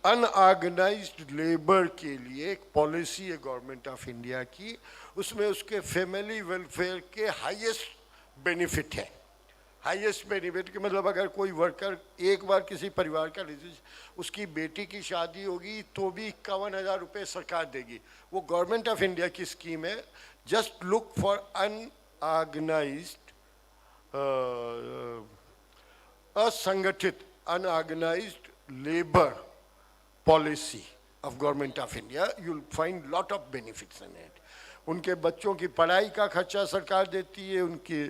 अनऑर्गेनाइज्ड लेबर के लिए एक पॉलिसी है गवर्नमेंट ऑफ इंडिया की। उसमें उसके फैमिली वेलफेयर के हाईएस्ट बेनिफिट है। हाईएस्ट बेनिफिट के मतलब अगर कोई वर्कर एक बार किसी परिवार का उसकी बेटी की शादी होगी तो भी 51,000 रुपये सरकार देगी। वो गवर्नमेंट ऑफ इंडिया की स्कीम है। जस्ट लुक फॉर अनऑर्गेनाइज्ड, असंगठित, unorganised labour policy of government of India, you will find lot of benefits in it. उनके बच्चों की पढ़ाई का खर्चा सरकार देती है, उनकी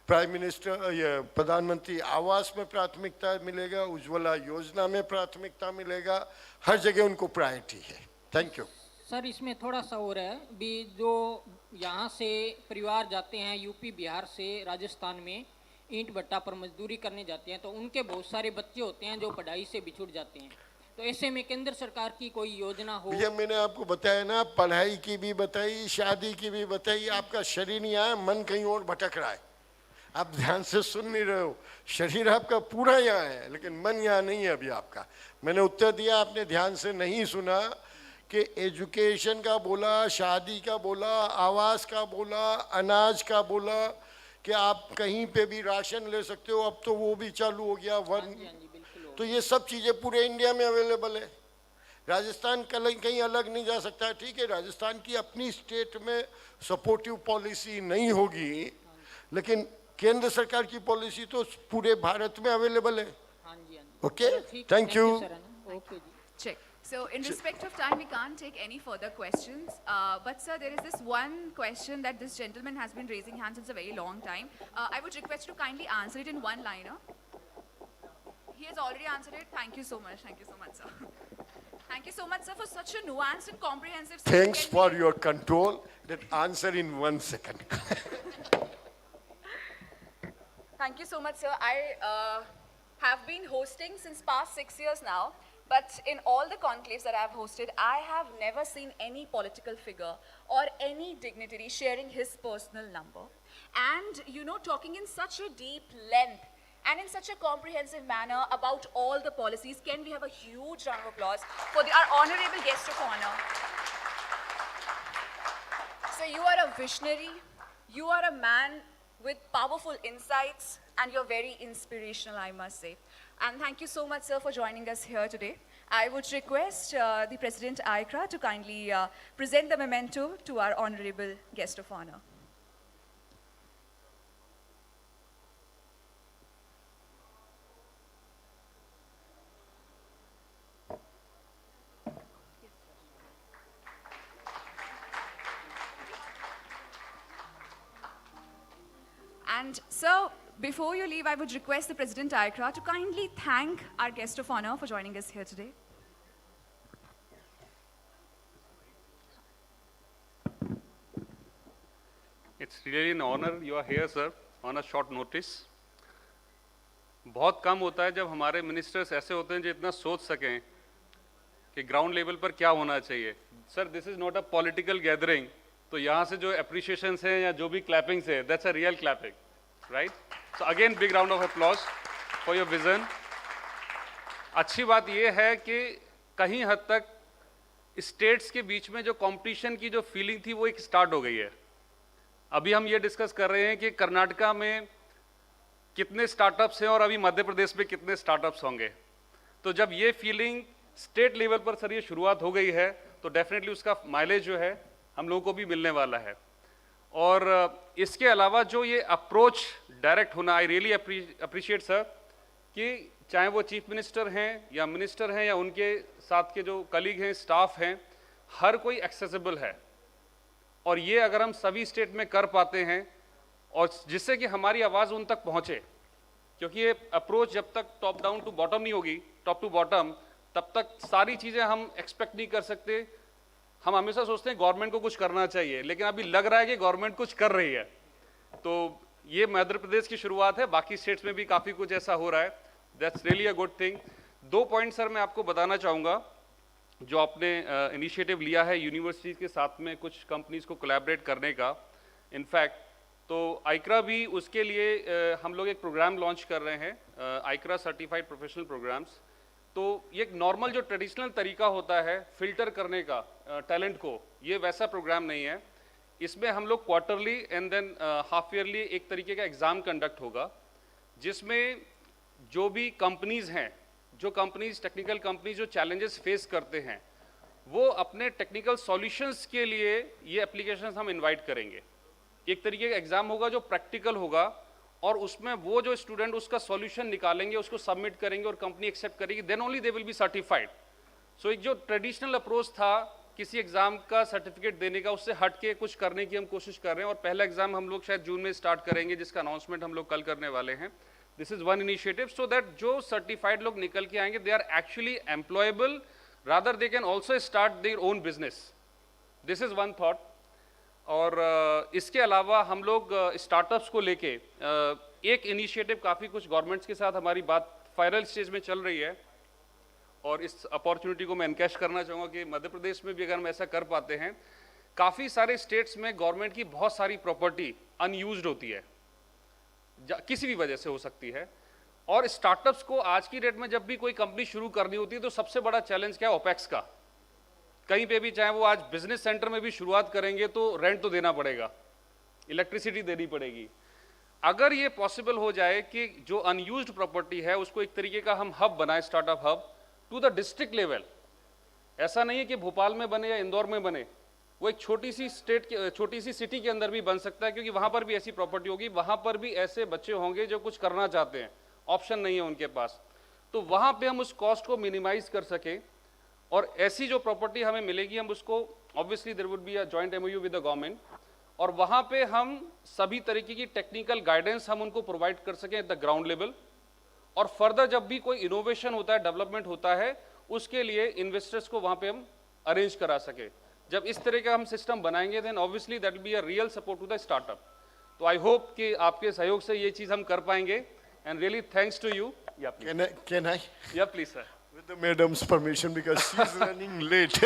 प्राइम मिनिस्टर या प्रधानमंत्री आवास में प्राथमिकता मिलेगा, उज्ज्वला योजना में प्राथमिकता मिलेगा, हर जगह उनको प्रायोरिटी है। Thank you sir. इसमें थोड़ा सा और है भी, जो यहाँ से परिवार जाते हैं यूपी बिहार से राजस्थान में ईंट भट्टा पर मजदूरी करने जाते हैं, तो उनके बहुत सारे बच्चे होते हैं जो पढ़ाई से बिछुड़ जाते हैं। तो ऐसे में केंद्र सरकार की कोई योजना हो? भैया, मैंने आपको बताया ना, पढ़ाई की भी बताई, शादी की भी बताई। आपका शरीर नहीं आया, मन कहीं और भटक रहा है। आप ध्यान से सुन नहीं रहे हो। शरीर आपका पूरा यहाँ है लेकिन मन यहाँ नहीं है अभी आपका। मैंने उत्तर दिया, आपने ध्यान से नहीं सुना कि एजुकेशन का बोला, शादी का बोला, आवास का बोला, अनाज का बोला कि आप कहीं पे भी राशन ले सकते हो। अब तो वो भी चालू हो गया, वन। तो ये सब चीज़ें पूरे इंडिया में अवेलेबल है। राजस्थान कहीं अलग नहीं जा सकता। ठीक है, राजस्थान की अपनी स्टेट में सपोर्टिव पॉलिसी नहीं होगी, लेकिन केंद्र सरकार की पॉलिसी तो पूरे भारत में अवेलेबल है। Okay, thank you. Check. So in respect of time, we can't take any further questions. But sir, there is this one question that this gentleman has been raising hands since a very long time. I would request you to kindly answer it in one liner. He has already answered it. Thank you so much. Thank you so much, sir. Thank you so much, sir, for such a nuanced and comprehensive. Thanks for your control. That answer in 1 second. Thank you so much, sir. I have been hosting since past 6 years now, but in all the conclaves that I have hosted, I have never seen any political figure or any dignitary sharing his personal number. And, you know, talking in such a deep length and in such a comprehensive manner about all the policies. Can we have a huge round of applause for our honorable guest of honor? So you are a visionary, you are a man with powerful insights, and you're very inspirational, I must say. And thank you so much, sir, for joining us here today. I would request the President ICRA to kindly present the memento to our honorable guest of honor. And so, before you leave, I would request the President ICRA to kindly thank our guest of honor for joining us here today. It's really an honor you are here, sir, on a short notice. बहुत कम होता है जब हमारे ministers ऐसे होते हैं जो इतना सोच सकें कि ग्राउंड लेवल पर क्या होना चाहिए। Sir, this is not a political gathering, तो यहाँ से जो अप्रिशिएशंस हैं या जो भी क्लैपिंग्स है, that's a real clapping. right? So again, big round of applause for your vision. अच्छी बात ये है कि कहीं हद तक स्टेट्स के बीच में जो कंपटीशन की जो फीलिंग थी वो एक स्टार्ट हो गई है. अभी हम ये डिस्कस कर रहे हैं कि कर्नाटका में कितने स्टार्टअप्स हैं और अभी मध्य प्रदेश में कितने स्टार्टअप्स होंगे. तो जब ये फीलिंग स्टेट लेवल पर सर ये शुरुआत हो गई है तो डेफिनेटली उसका माइलेज जो है हम लोगों को भी मिलने वाला है. और इसके अलावा जो ये अप्रोच डायरेक्ट होना, आई रियली अप्रिशिएट सर कि चाहे वो चीफ मिनिस्टर हैं या मिनिस्टर हैं या उनके साथ के जो कलीग हैं, स्टाफ हैं, हर कोई एक्सेसिबल है. और ये अगर हम सभी स्टेट में कर पाते हैं और जिससे कि हमारी आवाज़ उन तक पहुँचे, क्योंकि ये अप्रोच जब तक टॉप डाउन टू बॉटम नहीं होगी, टॉप टू बॉटम, तब तक सारी चीज़ें हम एक्सपेक्ट नहीं कर सकते. हम हमेशा सोचते हैं गवर्नमेंट को कुछ करना चाहिए, लेकिन अभी लग रहा है कि गवर्नमेंट कुछ कर रही है. तो ये मध्य प्रदेश की शुरुआत है, बाकी स्टेट्स में भी काफ़ी कुछ ऐसा हो रहा है. That's really a good thing. 2 point sir मैं आपको बताना चाहूँगा जो आपने इनिशिएटिव लिया है यूनिवर्सिटीज़ के साथ में कुछ कंपनीज़ को कोलैबोरेट करने का. इनफैक्ट तो आइक्रा भी उसके लिए हम लोग एक प्रोग्राम लॉन्च कर रहे हैं, आइक्रा सर्टिफाइड प्रोफेशनल प्रोग्राम्स. तो ये एक नॉर्मल जो ट्रेडिशनल तरीका होता है फिल्टर करने का टैलेंट को, ये वैसा प्रोग्राम नहीं है. इसमें हम लोग quarterly and than half yearly एक तरीके का एग्ज़ाम कंडक्ट होगा, जिसमें जो भी कंपनीज़ हैं, जो कंपनीज़ टेक्निकल कंपनीज जो चैलेंजेस फेस करते हैं, वो अपने टेक्निकल सॉल्यूशंस के लिए ये एप्लीकेशंस हम इनवाइट करेंगे. एक तरीके का एग्ज़ाम होगा जो प्रैक्टिकल होगा और उसमें वो जो स्टूडेंट उसका सॉल्यूशन निकालेंगे, उसको सबमिट करेंगे और कंपनी एक्सेप्ट करेगी, then only they will be certified. So एक जो ट्रेडिशनल अप्रोच था किसी एग्ज़ाम का सर्टिफिकेट देने का, उससे हट के कुछ करने की हम कोशिश कर रहे हैं. और पहला एग्ज़ाम हम लोग शायद जून में स्टार्ट करेंगे, जिसका अनाउंसमेंट हम लोग कल करने वाले हैं. This is one initiative so that जो सर्टिफाइड लोग निकल के आएंगे they are actually employable, rather they can also start their own business. This is one thought. और इसके अलावा हम लोग स्टार्टअप्स को लेके एक इनिशिएटिव काफ़ी कुछ गवर्नमेंट्स के साथ हमारी बात फाइनल स्टेज में चल रही है. और इस अपॉर्चुनिटी को मैं एनकैश करना चाहूँगा कि मध्य प्रदेश में भी अगर हम ऐसा कर पाते हैं, काफ़ी सारे स्टेट्स में गवर्नमेंट की बहुत सारी प्रॉपर्टी अनयूज्ड होती है, किसी भी वजह से हो सकती है. और स्टार्टअप्स को आज की डेट में जब भी कोई कंपनी शुरू करनी होती है तो सबसे बड़ा चैलेंज क्या है? ओपेक्स का. कहीं पे भी चाहे वो आज बिजनेस सेंटर में भी शुरुआत करेंगे तो रेंट तो देना पड़ेगा, इलेक्ट्रिसिटी देनी पड़ेगी. अगर ये पॉसिबल हो जाए कि जो अनयूज्ड प्रॉपर्टी है उसको एक तरीके का हम हब बनाए, startup hub to the district level. ऐसा नहीं है कि भोपाल में बने या इंदौर में बने, वो एक छोटी सी स्टेट के, छोटी सी सिटी के अंदर भी बन सकता है, क्योंकि वहाँ पर भी ऐसी प्रॉपर्टी होगी, वहाँ पर भी ऐसे बच्चे होंगे जो कुछ करना चाहते हैं, ऑप्शन नहीं है उनके पास. तो वहाँ पे हम उस कॉस्ट को मिनिमाइज कर सकें और ऐसी जो प्रॉपर्टी हमें मिलेगी हम उसको, obviously there would be a joint MOU with the government, और वहाँ पे हम सभी तरीके की टेक्निकल गाइडेंस हम उनको प्रोवाइड कर सकें एट द ग्राउंड लेवल. और फर्दर जब भी कोई इनोवेशन होता है, डेवलपमेंट होता है, उसके लिए इन्वेस्टर्स को वहाँ पे हम अरेंज करा सके. जब इस तरह का हम सिस्टम बनाएंगे then obviously that will be a real support to the startup. तो आई होप कि आपके सहयोग से ये चीज़ हम कर पाएंगे. And really thanks to you. Can I? या please sir. With the madam's permission, because she's running late.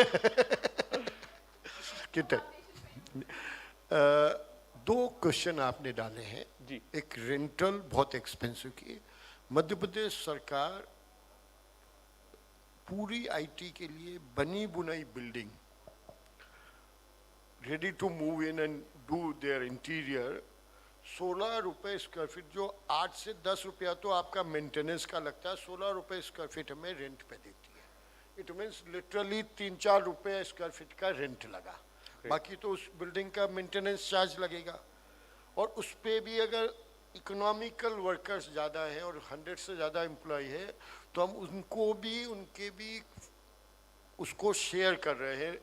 कितने? 2 क्वेश्चन आपने डाले हैं जी. एक रेंटल बहुत एक्सपेंसिव की. मध्य प्रदेश सरकार पूरी आईटी के लिए बनी बुनाई building ready to move in and do their interior 16 रुपये स्क्वायर फीट, जो 8 से 10 रुपया तो आपका मेंटेनेंस का लगता है, 16 रुपये स्क्वायर फीट हमें रेंट पे देती है. इट मीन्स लिटरली 3-4 रुपये स्क्वायर फीट का रेंट लगा. बाकी तो उस बिल्डिंग का मेंटेनेंस चार्ज लगेगा. और उस पर भी अगर इकोनॉमिकल वर्कर्स ज़्यादा हैं और 100 से ज़्यादा एम्प्लॉय है तो हम उनके भी उसको शेयर कर रहे हैं,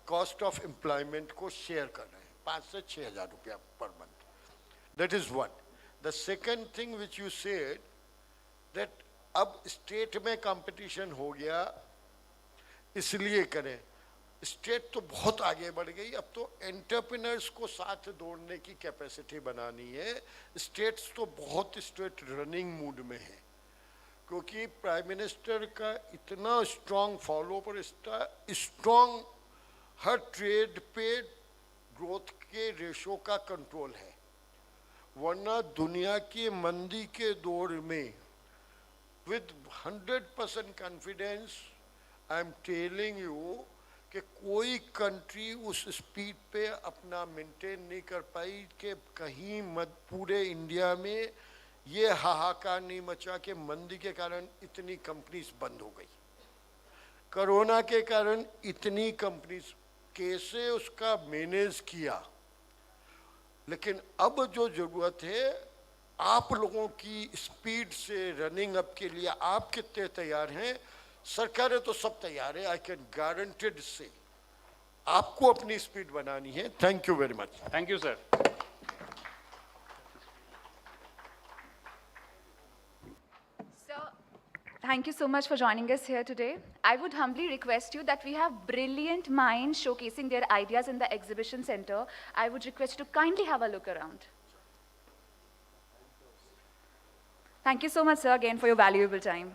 कॉस्ट ऑफ एम्प्लॉयमेंट को शेयर कर रहे हैं, 5 से 6 हज़ार रुपया per month. That is one. The second thing which you said that अब स्टेट में कंपटीशन हो गया इसलिए करें. स्टेट तो बहुत आगे बढ़ गई, अब तो एंटरप्रेन्योर्स को साथ दौड़ने की कैपेसिटी बनानी है. स्टेट्स तो बहुत स्टेट रनिंग मूड में है, क्योंकि प्राइम मिनिस्टर का इतना स्ट्रॉन्ग फॉलो पर स्ट्रॉन्ग हर ट्रेड पे ग्रोथ के रेशो का कंट्रोल है. वरना दुनिया की मंदी के दौर में with 100% confidence I am telling you कि कोई कंट्री उस स्पीड पे अपना मेंटेन नहीं कर पाई कि कहीं पूरे इंडिया में ये हाहाकार नहीं मचा कि मंदी के कारण इतनी कंपनीज बंद हो गई, कोरोना के कारण इतनी कंपनीज, कैसे उसका मैनेज किया। लेकिन अब जो जरूरत है आप लोगों की स्पीड से रनिंग अप के लिए, आप कितने तैयार हैं? सरकारें तो सब तैयार है, आई कैन गारंटेड से आपको अपनी स्पीड बनानी है। Thank you very much. Thank you sir. Thank you so much for joining us here today. I would humbly request you that we have brilliant minds showcasing their ideas in the exhibition center. I would request you to kindly have a look around. Thank you so much, sir, again for your valuable time.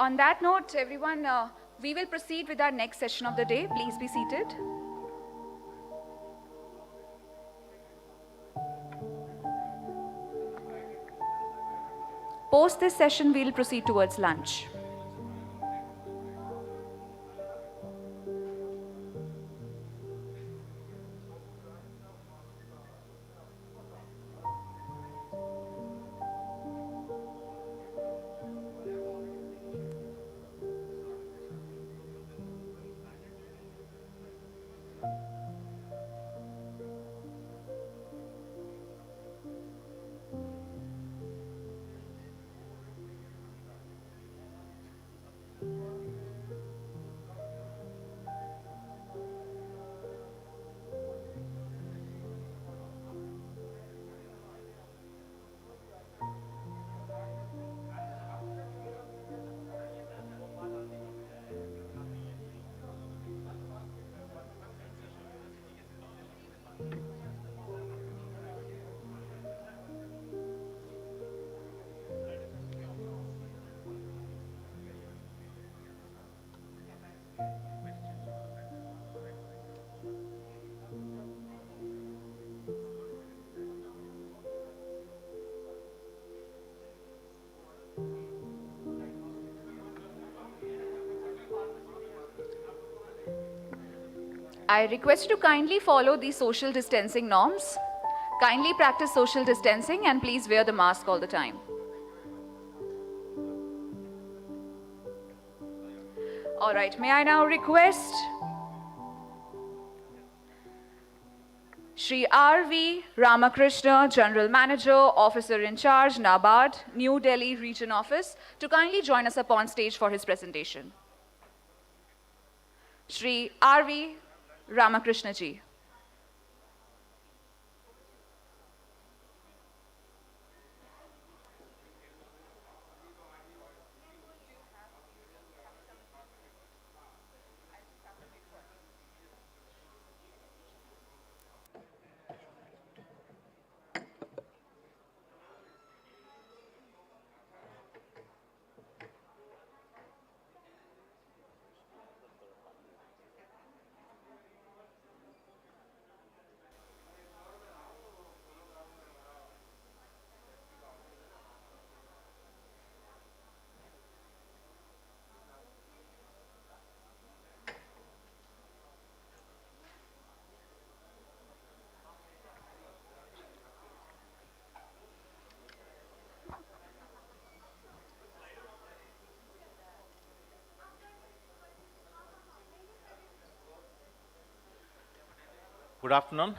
On that note, everyone, we will proceed with our next session of the day. Please be seated. Post this session, we'll proceed towards lunch. I request you to kindly follow the social distancing norms. Kindly practice social distancing and please wear the mask all the time. All right, may I now request Shri R.V. Ramakrishna, General Manager, Officer in Charge, NABARD, New Delhi Region Office, to kindly join us up on stage for his presentation. Shri R.V. Ramakrishna ji. Good afternoon.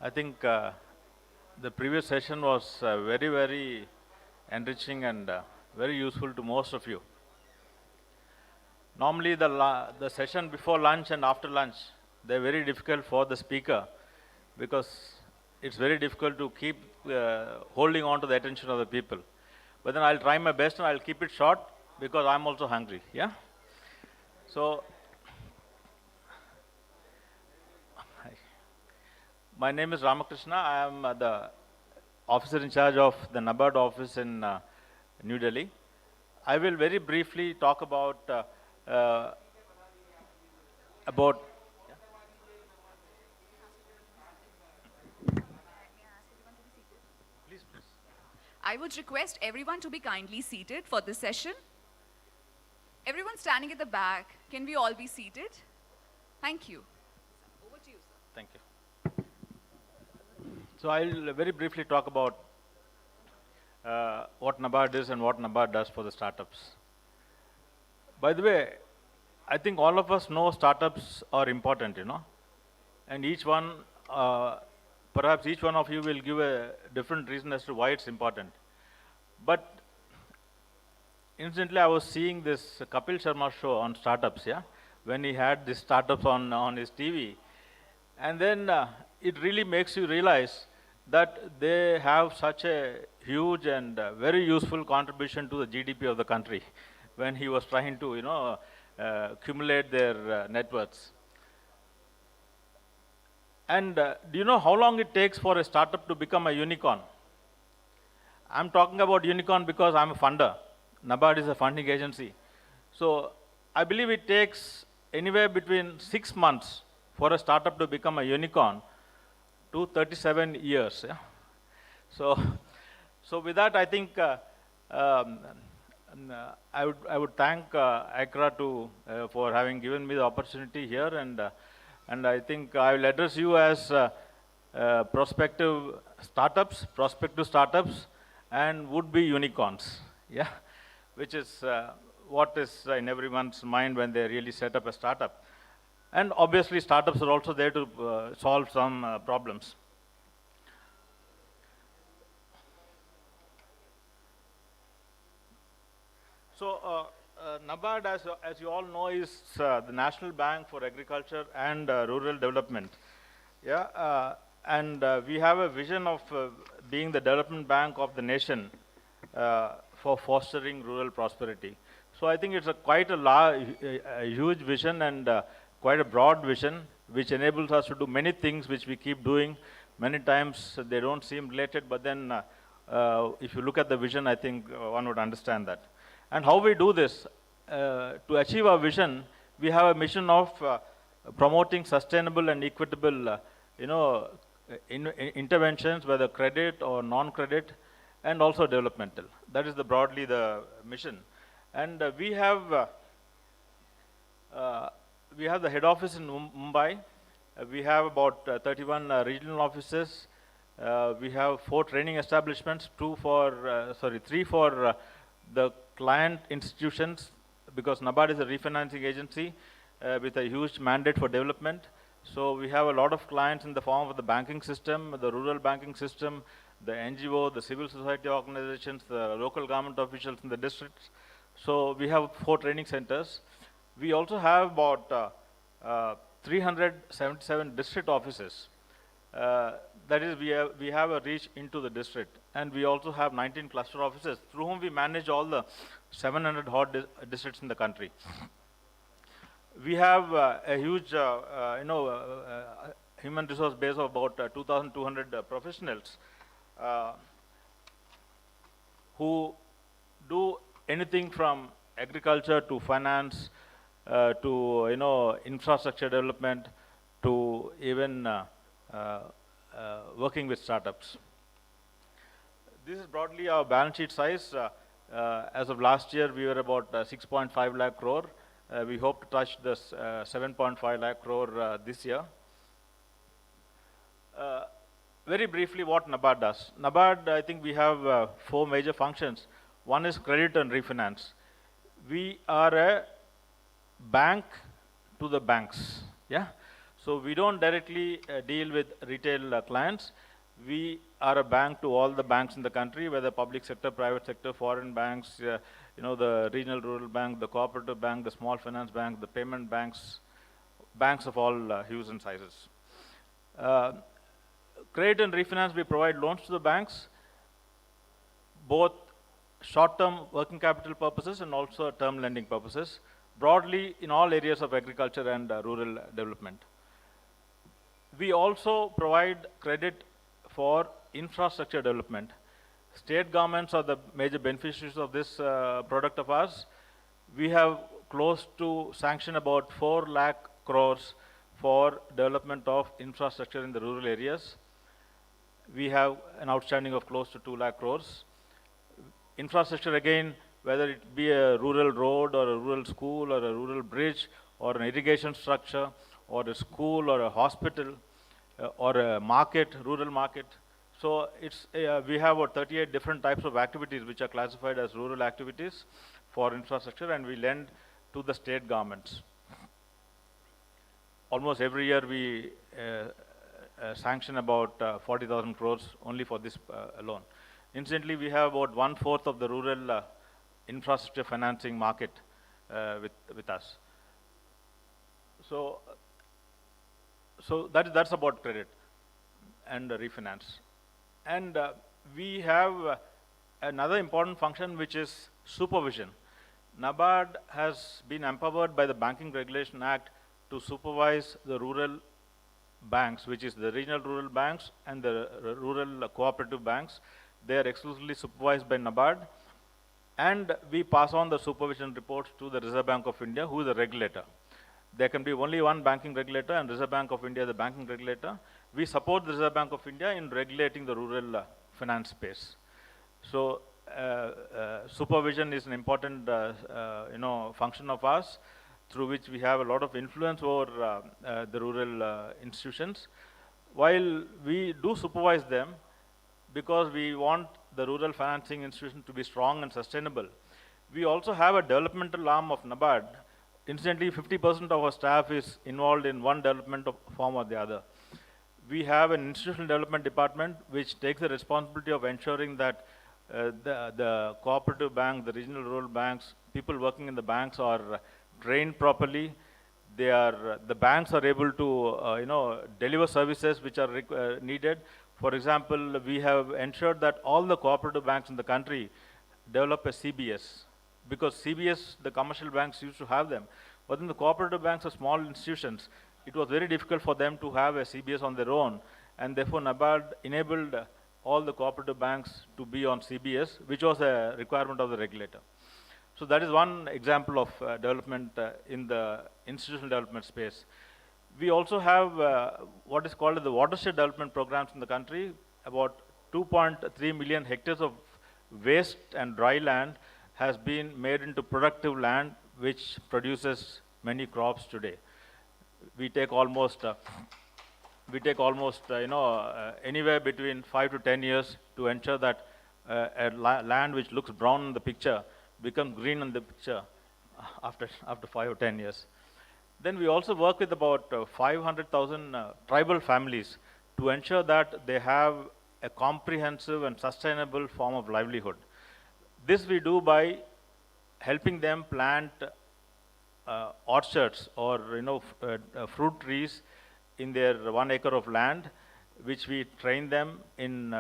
I think the previous session was very, very enriching and very useful to most of you. Normally the session before lunch and after lunch, they're very difficult for the speaker because it's very difficult to keep holding on to the attention of the people. But then I'll try my best and I'll keep it short because I'm also hungry, yeah? So, my name is Ramakrishna. I am the officer in charge of the NABARD office in New Delhi. I will very briefly talk about about. I would request everyone to be kindly seated for this session. Everyone standing at the back, can we all be seated? Thank you. Over to you, sir. Thank you. So I'll very briefly talk about what NABARD is and what NABARD does for the startups. By the way, I think all of us know startups are important, you know, and each one, perhaps each one of you will give a different reason as to why it's important. But incidentally, I was seeing this Kapil Sharma show on startups, yeah, when he had these startups on his TV. And then it really makes you realize that they have such a huge and very useful contribution to the GDP of the country when he was trying to, you know, accumulate their net worths. And do you know how long it takes for a startup to become a unicorn? I'm talking about unicorn because I'm a funder. NABARD is a funding agency. So I believe it takes anywhere between 6 months for a startup to become a unicorn to 37 years. Yeah? So with that, I think I would thank ICRA for having given me the opportunity here, and I think I will address you as prospective startups, and would-be unicorns, yeah, which is what is in everyone's mind when they really set up a startup. And obviously, startups are also there to solve some problems. So NABARD, as you all know, is the National Bank for Agriculture and Rural Development. Yeah, and we have a vision of being the development bank of the nation for fostering rural prosperity. So I think it's quite a huge vision and quite a broad vision, which enables us to do many things which we keep doing. Many times they don't seem related, but then if you look at the vision, I think one would understand that. And how we do this, to achieve our vision, we have a mission of promoting sustainable and equitable, interventions, whether credit or non-credit, and also developmental. That is broadly the mission. And we have the head office in Mumbai. We have about 31 regional offices. We have 4 training establishments, 3 for the client institutions, because NABARD is a refinancing agency with a huge mandate for development. So we have a lot of clients in the form of the banking system, the rural banking system, the NGO, the civil society organizations, the local government officials in the districts. So we have 4 training centers. We also have about 377 district offices. That is, we have a reach into the district. And we also have 19 cluster offices through whom we manage all the 700 odd districts in the country. We have a huge, human resource base of about 2,200 professionals who do anything from agriculture to finance to infrastructure development to even working with startups. This is broadly our balance sheet size. As of last year, we were about 6.5 lakh crore. We hope to touch this 7.5 lakh crore this year. Very briefly, what NABARD does. NABARD, I think we have 4 major functions. One is credit and refinance. We are a bank to the banks. Yeah. So we don't directly deal with retail clients. We are a bank to all the banks in the country, whether public sector, private sector, foreign banks, the regional rural bank, the cooperative bank, the small finance bank, the payment banks, banks of all hues and sizes. Credit and refinance, we provide loans to the banks, both short-term working capital purposes and also term lending purposes, broadly in all areas of agriculture and rural development. We also provide credit for infrastructure development. State governments are the major beneficiaries of this product of ours. We have close to sanction about 4 lakh crores for development of infrastructure in the rural areas. We have an outstanding of close to 2 lakh crores. Infrastructure again, whether it be a rural road or a rural school or a rural bridge or an irrigation structure or a school or a hospital or a market, rural market. So it's, we have about 38 different types of activities which are classified as rural activities for infrastructure, and we lend to the state governments. Almost every year we sanction about 40,000 crores only for this alone. Incidentally, we have about 1/4 of the rural infrastructure financing market with us. So that's about credit and refinance. And we have another important function, which is supervision. NABARD has been empowered by the Banking Regulation Act to supervise the rural banks, which is the regional rural banks and the rural cooperative banks. They are exclusively supervised by NABARD, and we pass on the supervision reports to the Reserve Bank of India, who is the regulator. There can be only one banking regulator, and Reserve Bank of India, the banking regulator. We support the Reserve Bank of India in regulating the rural finance space. So supervision is an important function of ours, through which we have a lot of influence over the rural institutions. While we do supervise them, because we want the rural financing institution to be strong and sustainable, we also have a developmental arm of NABARD. Incidentally, 50% of our staff is involved in one development form or the other. We have an institutional development department which takes the responsibility of ensuring that the cooperative bank, the regional rural banks, people working in the banks are trained properly. The banks are able to deliver services which are needed. For example, we have ensured that all the cooperative banks in the country develop a CBS, because CBS, the commercial banks used to have them. But then the cooperative banks are small institutions. It was very difficult for them to have a CBS on their own, and therefore NABARD enabled all the cooperative banks to be on CBS, which was a requirement of the regulator. So that is one example of development in the institutional development space. We also have what is called the watershed development programs in the country. About 2.3 million hectares of waste and dry land has been made into productive land, which produces many crops today. We take almost anywhere between 5 to 10 years to ensure that land which looks brown in the picture becomes green in the picture after 5 or 10 years. Then we also work with about 500,000 tribal families to ensure that they have a comprehensive and sustainable form of livelihood. This we do by helping them plant orchards or fruit trees in their 1 acre of land, which we train them in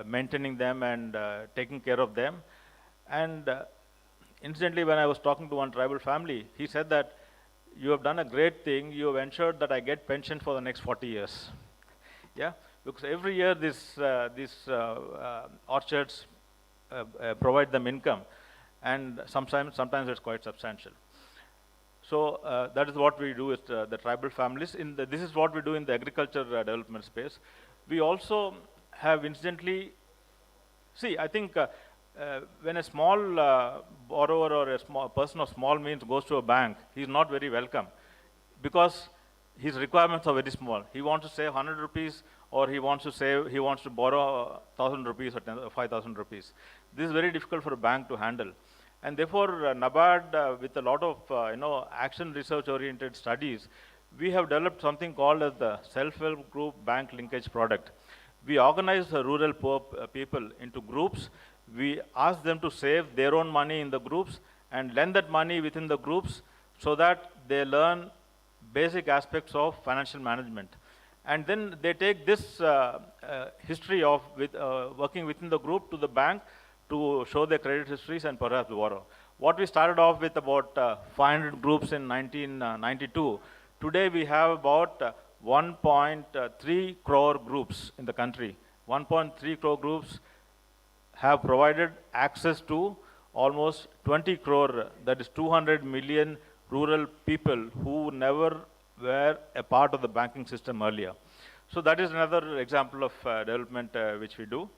maintaining them and taking care of them. And incidentally, when I was talking to one tribal family, he said that, "You have done a great thing. You have ensured that I get pension for the next 40 years. Yeah, because every year these orchards provide them income, and sometimes it's quite substantial. So that is what we do with the tribal families. This is what we do in the agriculture development space. We also have incidentally, I think when a small borrower or a person of small means goes to a bank, he's not very welcome, because his requirements are very small. He wants to save 100 rupees, or he wants to borrow 1,000 rupees or 5,000 rupees. This is very difficult for a bank to handle. And therefore, NABARD, with a lot of action research-oriented studies, we have developed something called as the self-help group bank linkage product. We organize the rural poor people into groups. We ask them to save their own money in the groups and lend that money within the groups, so that they learn basic aspects of financial management. And then they take this history of working within the group to the bank to show their credit histories and perhaps borrow. What we started off with about 500 groups in 1992, today we have about 1.3 crore groups in the country. 1.3 crore groups have provided access to almost 20 crore, that is 200 million rural people who never were a part of the banking system earlier. So that is another example of development which we do.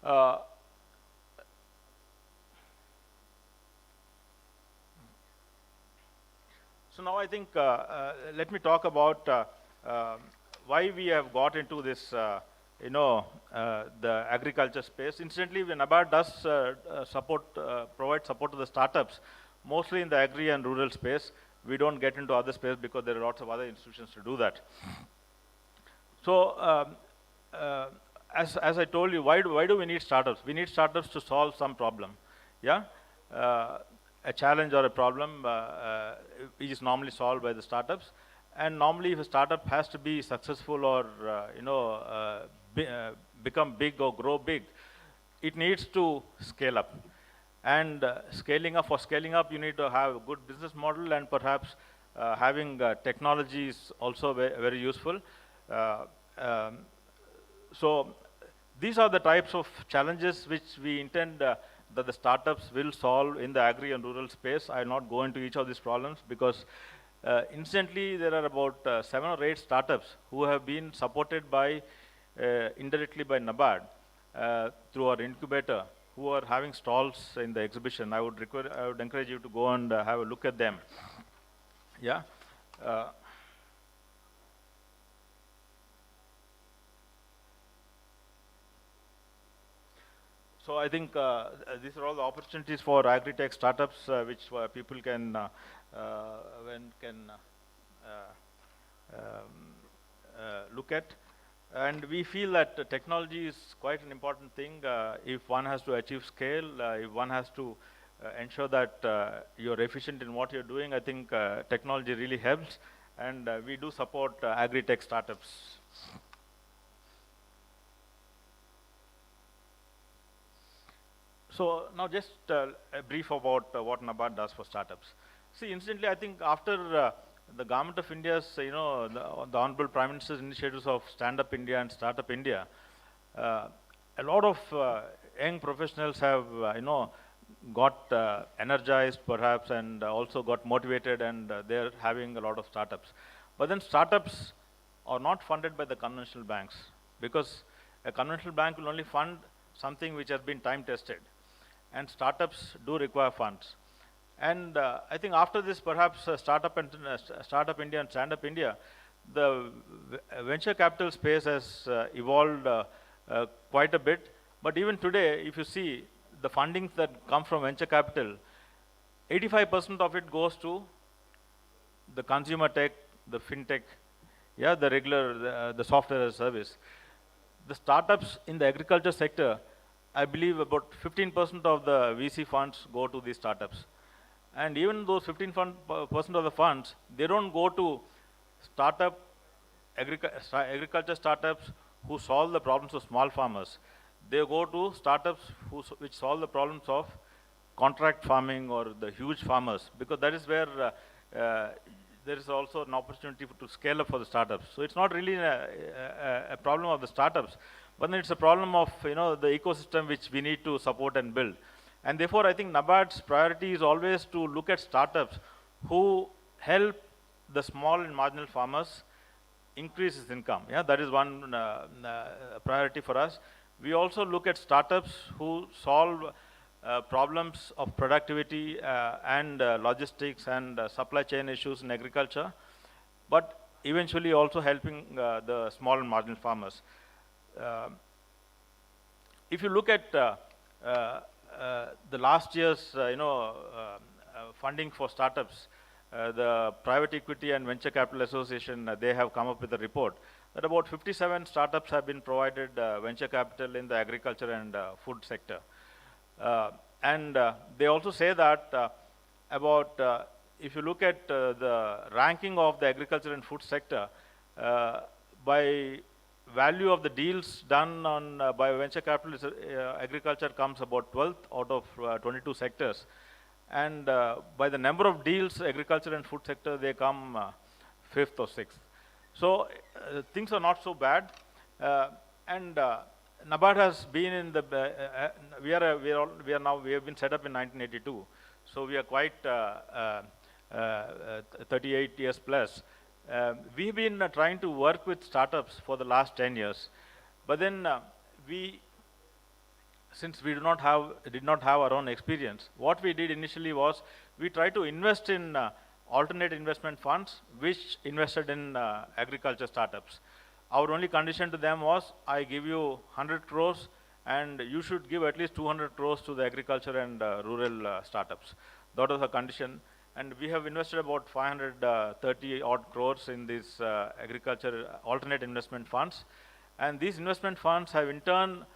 So now I think, let me talk about why we have got into this, the agriculture space. Incidentally, when NABARD does provide support to the startups, mostly in the agri and rural space. We don't get into other space because there are lots of other institutions to do that. So, as I told you, why do we need startups? We need startups to solve some problem. Yeah, a challenge or a problem is normally solved by the startups. And normally, if a startup has to be successful or become big or grow big, it needs to scale up. And for scaling up, you need to have a good business model, and perhaps having technology is also very useful. So these are the types of challenges which we intend that the startups will solve in the agri and rural space. I will not go into each of these problems because incidentally there are about 7 or 8 startups who have been supported by indirectly by NABARD through our incubator, who are having stalls in the exhibition. I would encourage you to go and have a look at them. Yeah. So I think these are all the opportunities for agri-tech startups which people can look at. And we feel that technology is quite an important thing. If one has to achieve scale, if one has to ensure that you're efficient in what you're doing, I think technology really helps. And we do support agri-tech startups. So now just a brief about what NABARD does for startups. See, incidentally, I think after the Government of India's, the Honorable Prime Minister's initiatives of Stand Up India and Startup India, a lot of young professionals have, got energized perhaps and also got motivated, and they're having a lot of startups. But then startups are not funded by the conventional banks, because a conventional bank will only fund something which has been time tested, and startups do require funds. And I think after this, perhaps Startup India and Stand Up India, the venture capital space has evolved quite a bit. But even today, if you see the fundings that come from venture capital, 85% of it goes to the consumer tech, the fintech, yeah, the regular, the software as a service. The startups in the agriculture sector, I believe about 15% of the VC funds go to these startups. And even those 15% of the funds, they don't go to agriculture startups who solve the problems of small farmers. They go to startups which solve the problems of contract farming or the huge farmers, because that is where there is also an opportunity to scale up for the startups. So it's not really a problem of the startups, but then it's a problem of the ecosystem which we need to support and build. And therefore, I think NABARD's priority is always to look at startups who help the small and marginal farmers increase his income. Yeah, that is one priority for us. We also look at startups who solve problems of productivity and logistics and supply chain issues in agriculture, but eventually also helping the small and marginal farmers. If you look at the last year's funding for startups, the Private Equity and Venture Capital Association, they have come up with a report that about 57 startups have been provided venture capital in the agriculture and food sector. And they also say that if you look at the ranking of the agriculture and food sector, by value of the deals done by venture capital, agriculture comes about 12th out of 22 sectors. And by the number of deals, agriculture and food sector, they come 5th or 6th. So things are not so bad. And NABARD has been in the, we have been set up in 1982. So we are quite 38 years plus. We've been trying to work with startups for the last 10 years. But then since we did not have our own experience, what we did initially was we tried to invest in alternate investment funds which invested in agriculture startups. Our only condition to them was, I give you 100 crores and you should give at least 200 crores to the agriculture and rural startups. That was the condition. And we have invested about 530 odd crores in these agriculture alternate investment funds. And these investment funds have in turn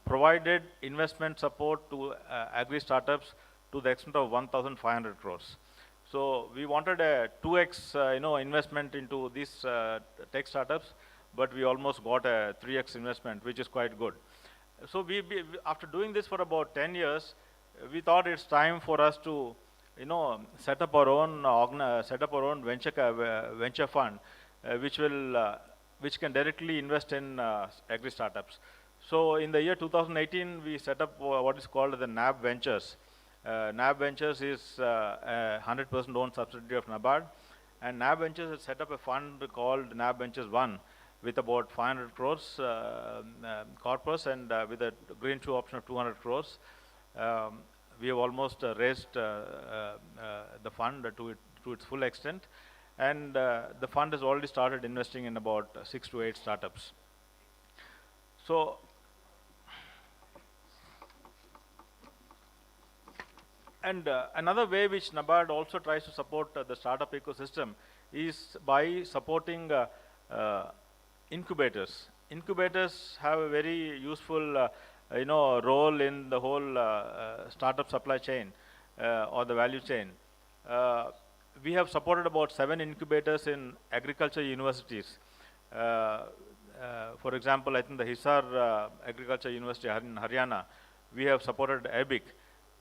provided investment support to agri startups to the extent of 1,500 crores. So we wanted a 2x investment into these tech startups, but we almost got a 3x investment, which is quite good. So after doing this for about 10 years, we thought it's time for us to set up our own venture fund, which can directly invest in agri startups. So in the year 2018, we set up what is called the NAB Ventures. NAB Ventures is a 100% owned subsidiary of NABARD, and NAB Ventures has set up a fund called NAB Ventures 1 with about 500 crores corpus and with a green shoe option of 200 crores. We have almost raised the fund to its full extent, and the fund has already started investing in about 6 to 8 startups. So another way which NABARD also tries to support the startup ecosystem is by supporting incubators. Incubators have a very useful role in the whole startup supply chain or the value chain. We have supported about 7 incubators in agriculture universities. For example, I think the Hisar Agriculture University in Haryana, we have supported ABIC,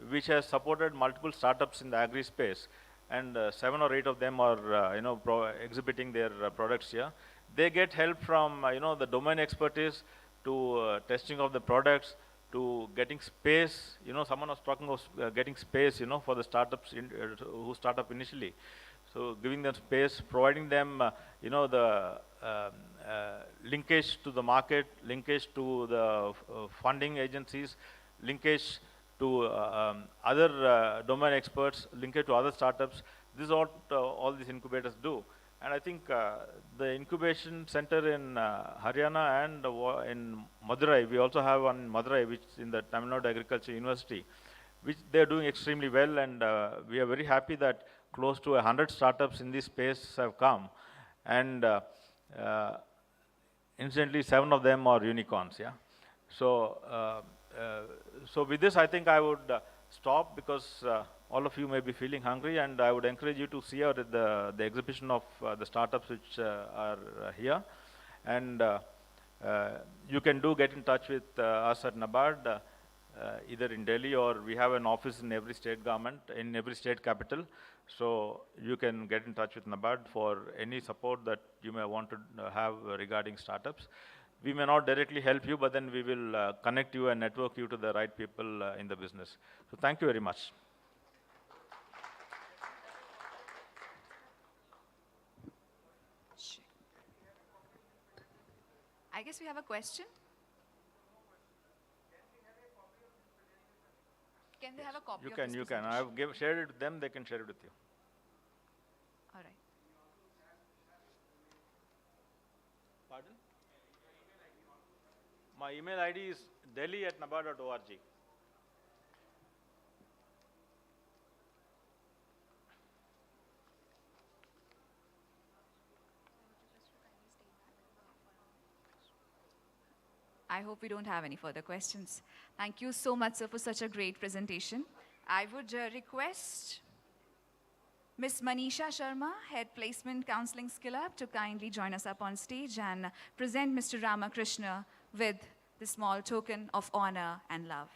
which has supported multiple startups in the agri space, and 7 or 8 of them are exhibiting their products here. They get help from the domain expertise to testing of the products to getting space. Someone was talking of getting space for the startups who start up initially. So giving them space, providing them the linkage to the market, linkage to the funding agencies, linkage to other domain experts, linkage to other startups. This is what all these incubators do. And I think the incubation center in Haryana and in Madurai, we also have one in Madurai, which is in the Tamil Nadu Agriculture University, which they are doing extremely well, and we are very happy that close to 100 startups in this space have come, and incidentally 7 of them are unicorns. Yeah. So so with this, I think I would stop, because all of you may be feeling hungry, and I would encourage you to see out the exhibition of the startups which are here. And you can get in touch with us at NABARD, either in Delhi, or we have an office in every state government, in every state capital. So you can get in touch with NABARD for any support that you may want to have regarding startups. We may not directly help you, but then we will connect you and network you to the right people in the business. So thank you very much. I guess we have a question. Can they have a copy of this You can. I have shared it with them, they can share it with you. All right. Pardon? My email ID is delhi@nabard.org. I hope we don't have any further questions. Thank you so much, sir, for such a great presentation. I would request Ms. Manisha Sharma, Head Placement Counseling Skill Up, to kindly join us up on stage and present Mr. Ramakrishna with the small token of honor and love.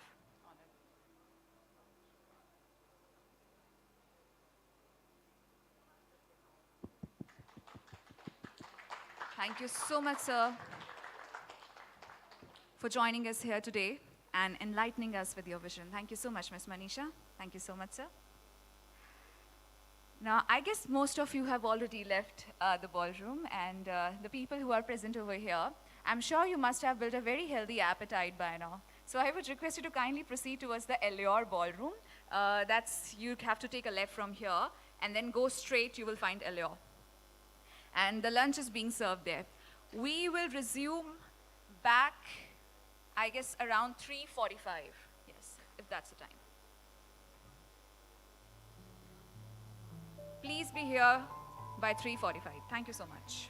Thank you so much, sir, for joining us here today and enlightening us with your vision. Thank you so much, Ms. Manisha. Thank you so much, sir. Now, I guess most of you have already left the ballroom, and the people who are present over here, I'm sure you must have built a very healthy appetite by now. So I would request you to kindly proceed towards the Allure ballroom. You have to take a left from here, and then go straight, you will find Allure. And the lunch is being served there. We will resume back, I guess, around 3:45, yes, if that's the time. Please be here by 3:45. Thank you so much.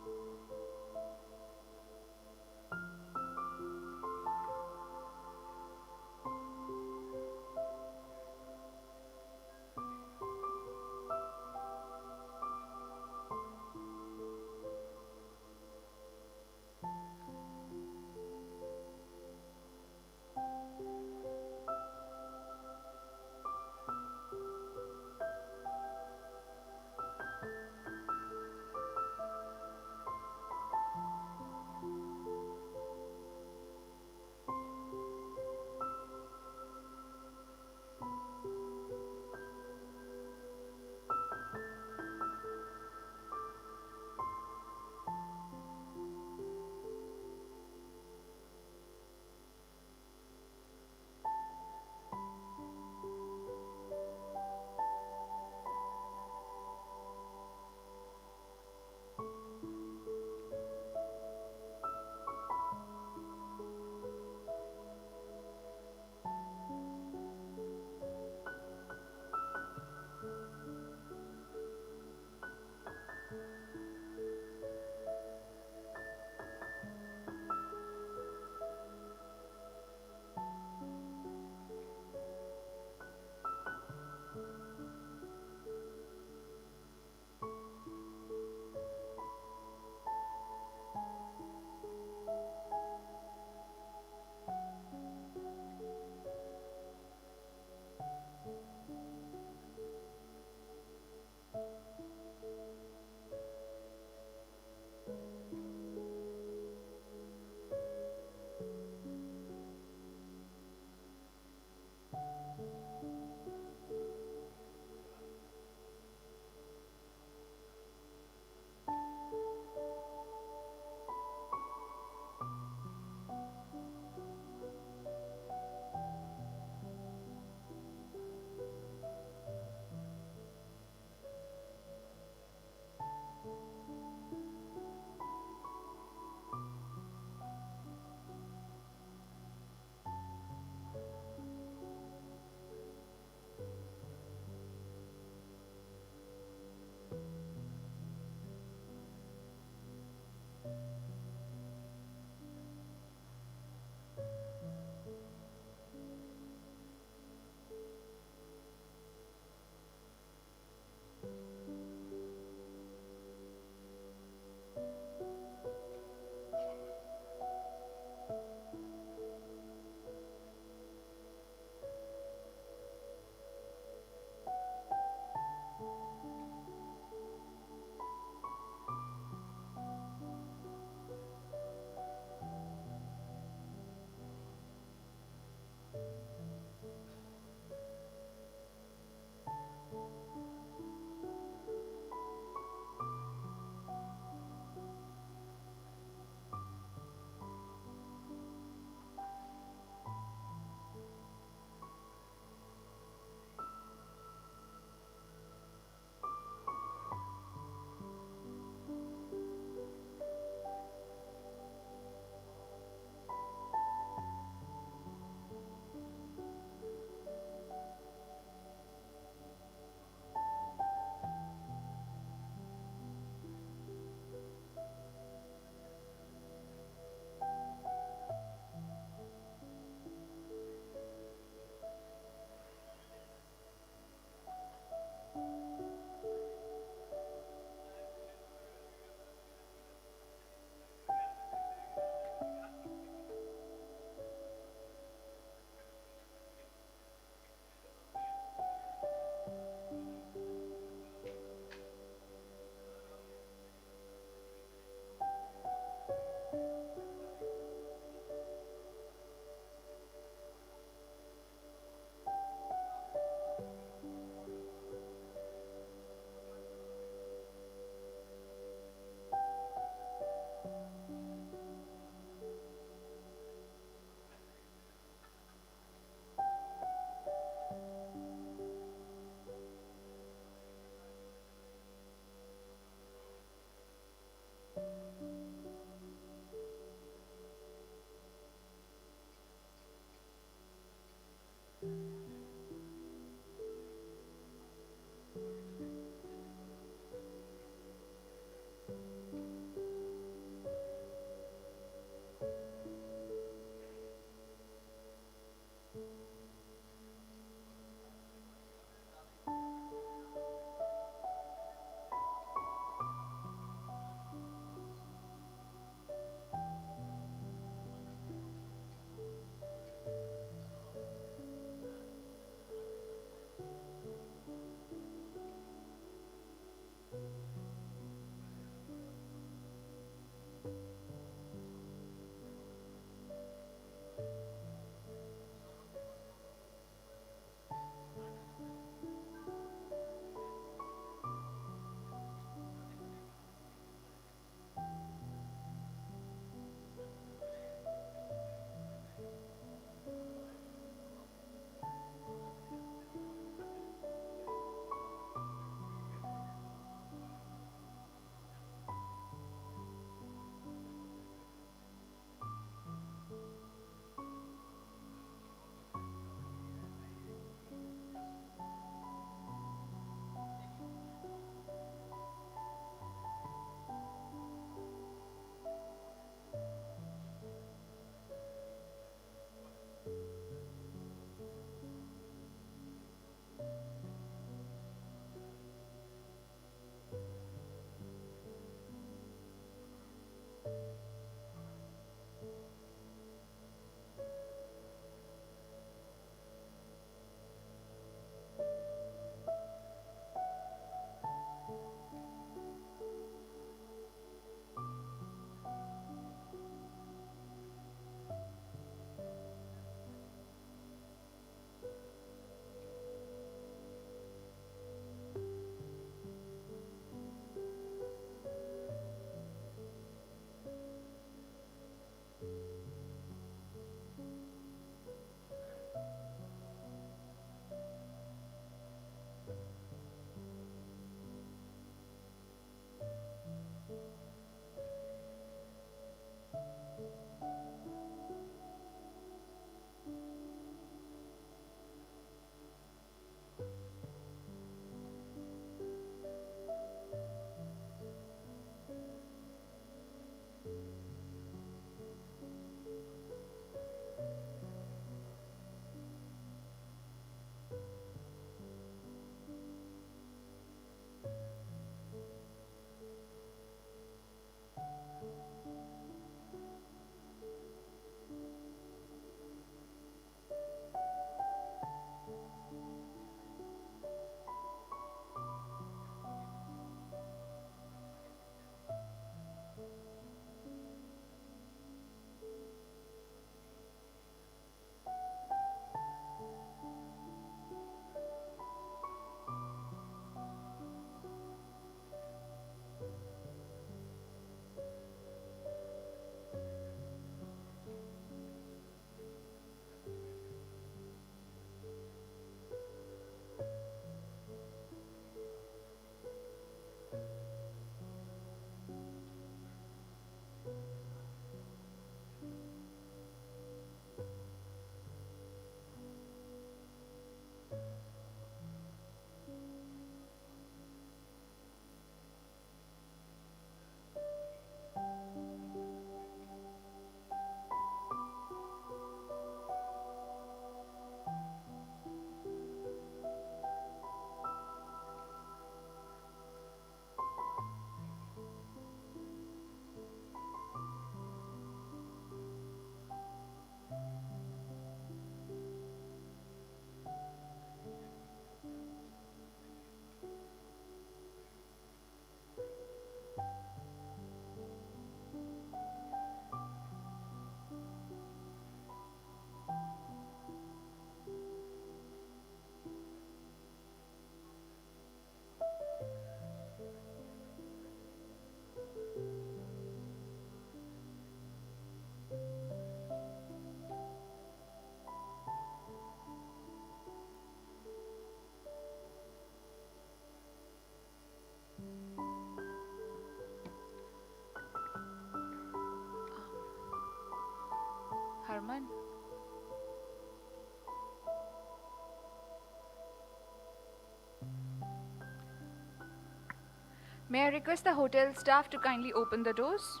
May I request the hotel staff to kindly open the doors?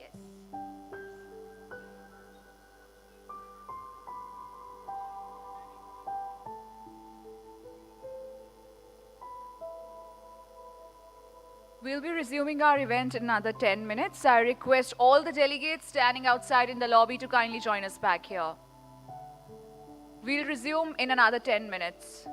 Yes. We'll be resuming our event in another 10 minutes. I request all the delegates standing outside in the lobby to kindly join us back here. We'll resume in another 10 minutes.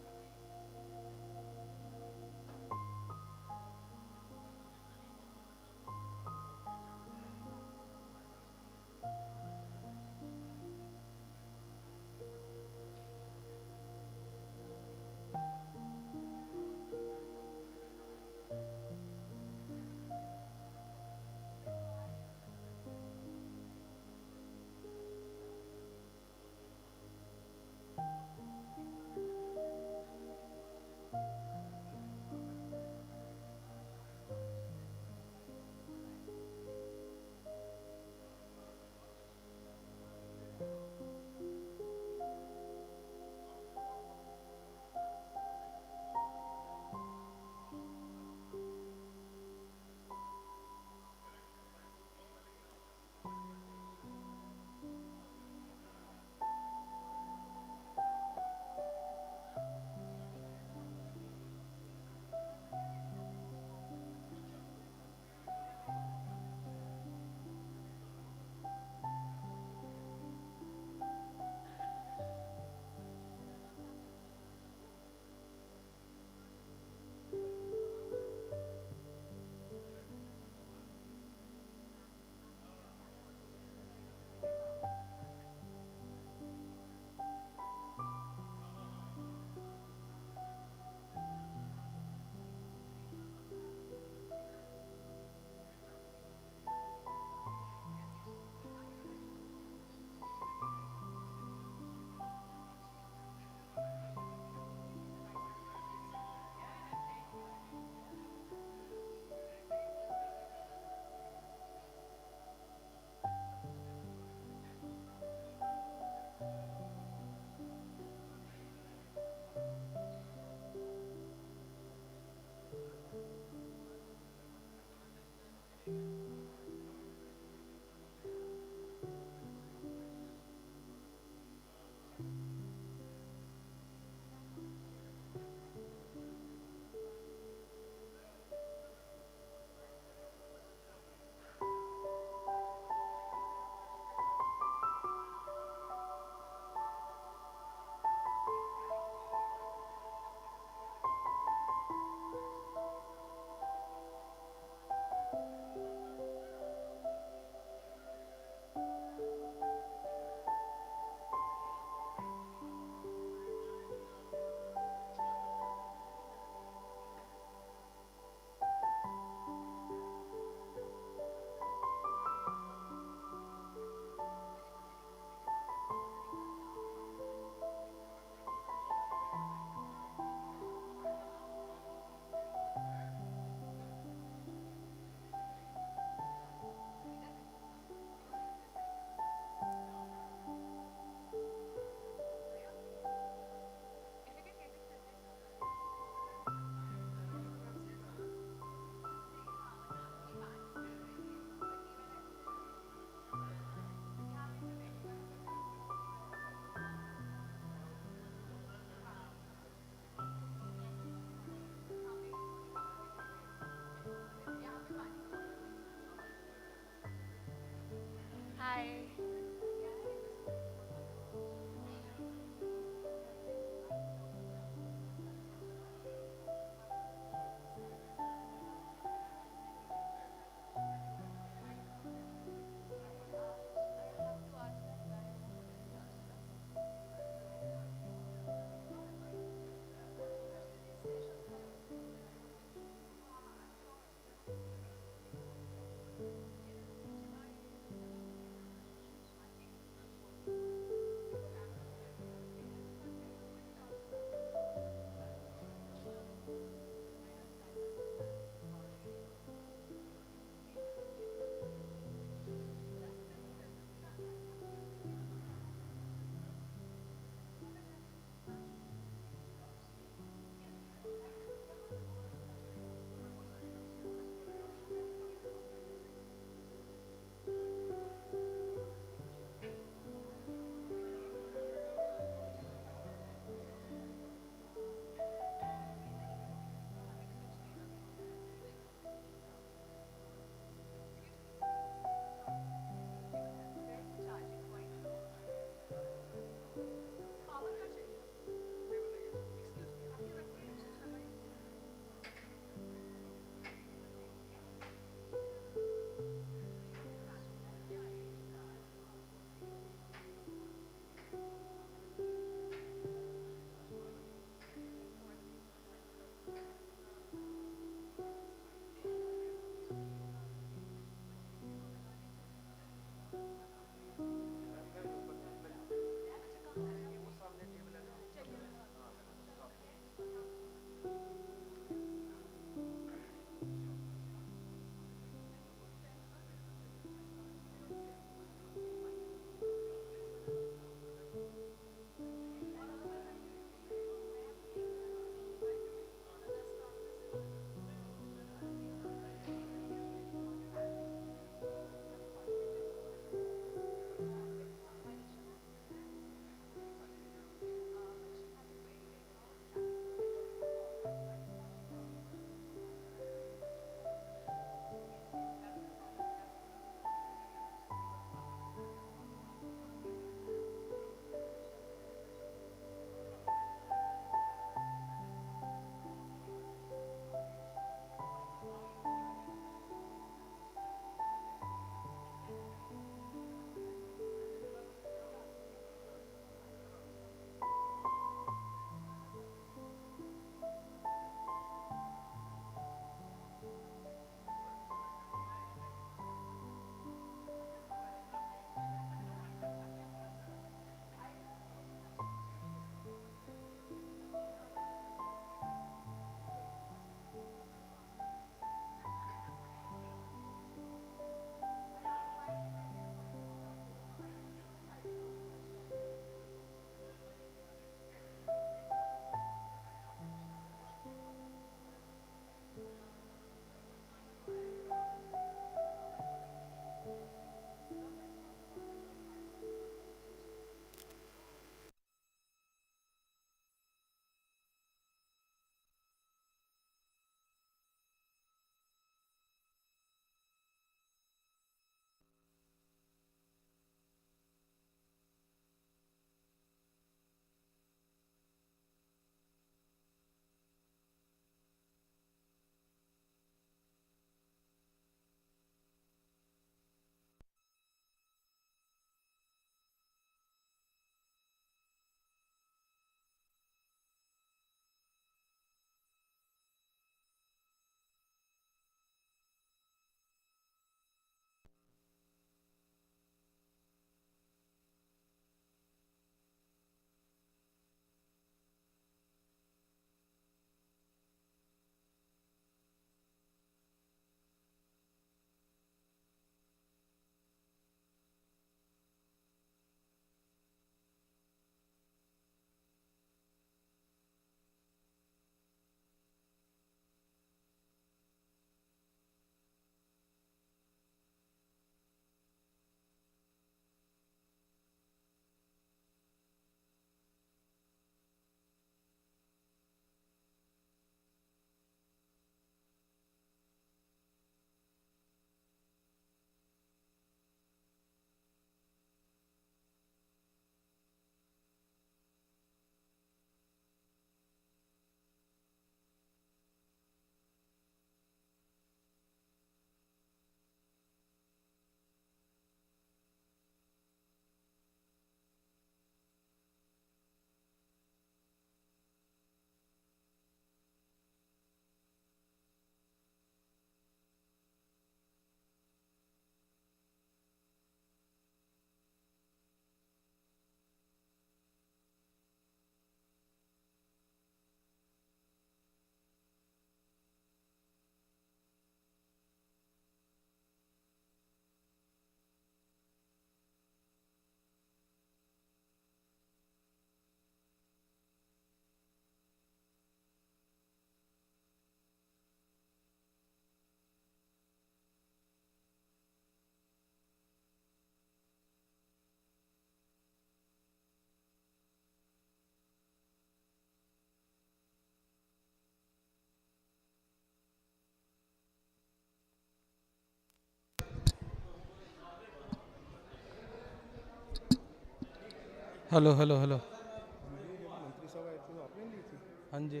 Hello hello hello. मंत्री साहब आए थे तो आपने ली थी? हाँ जी।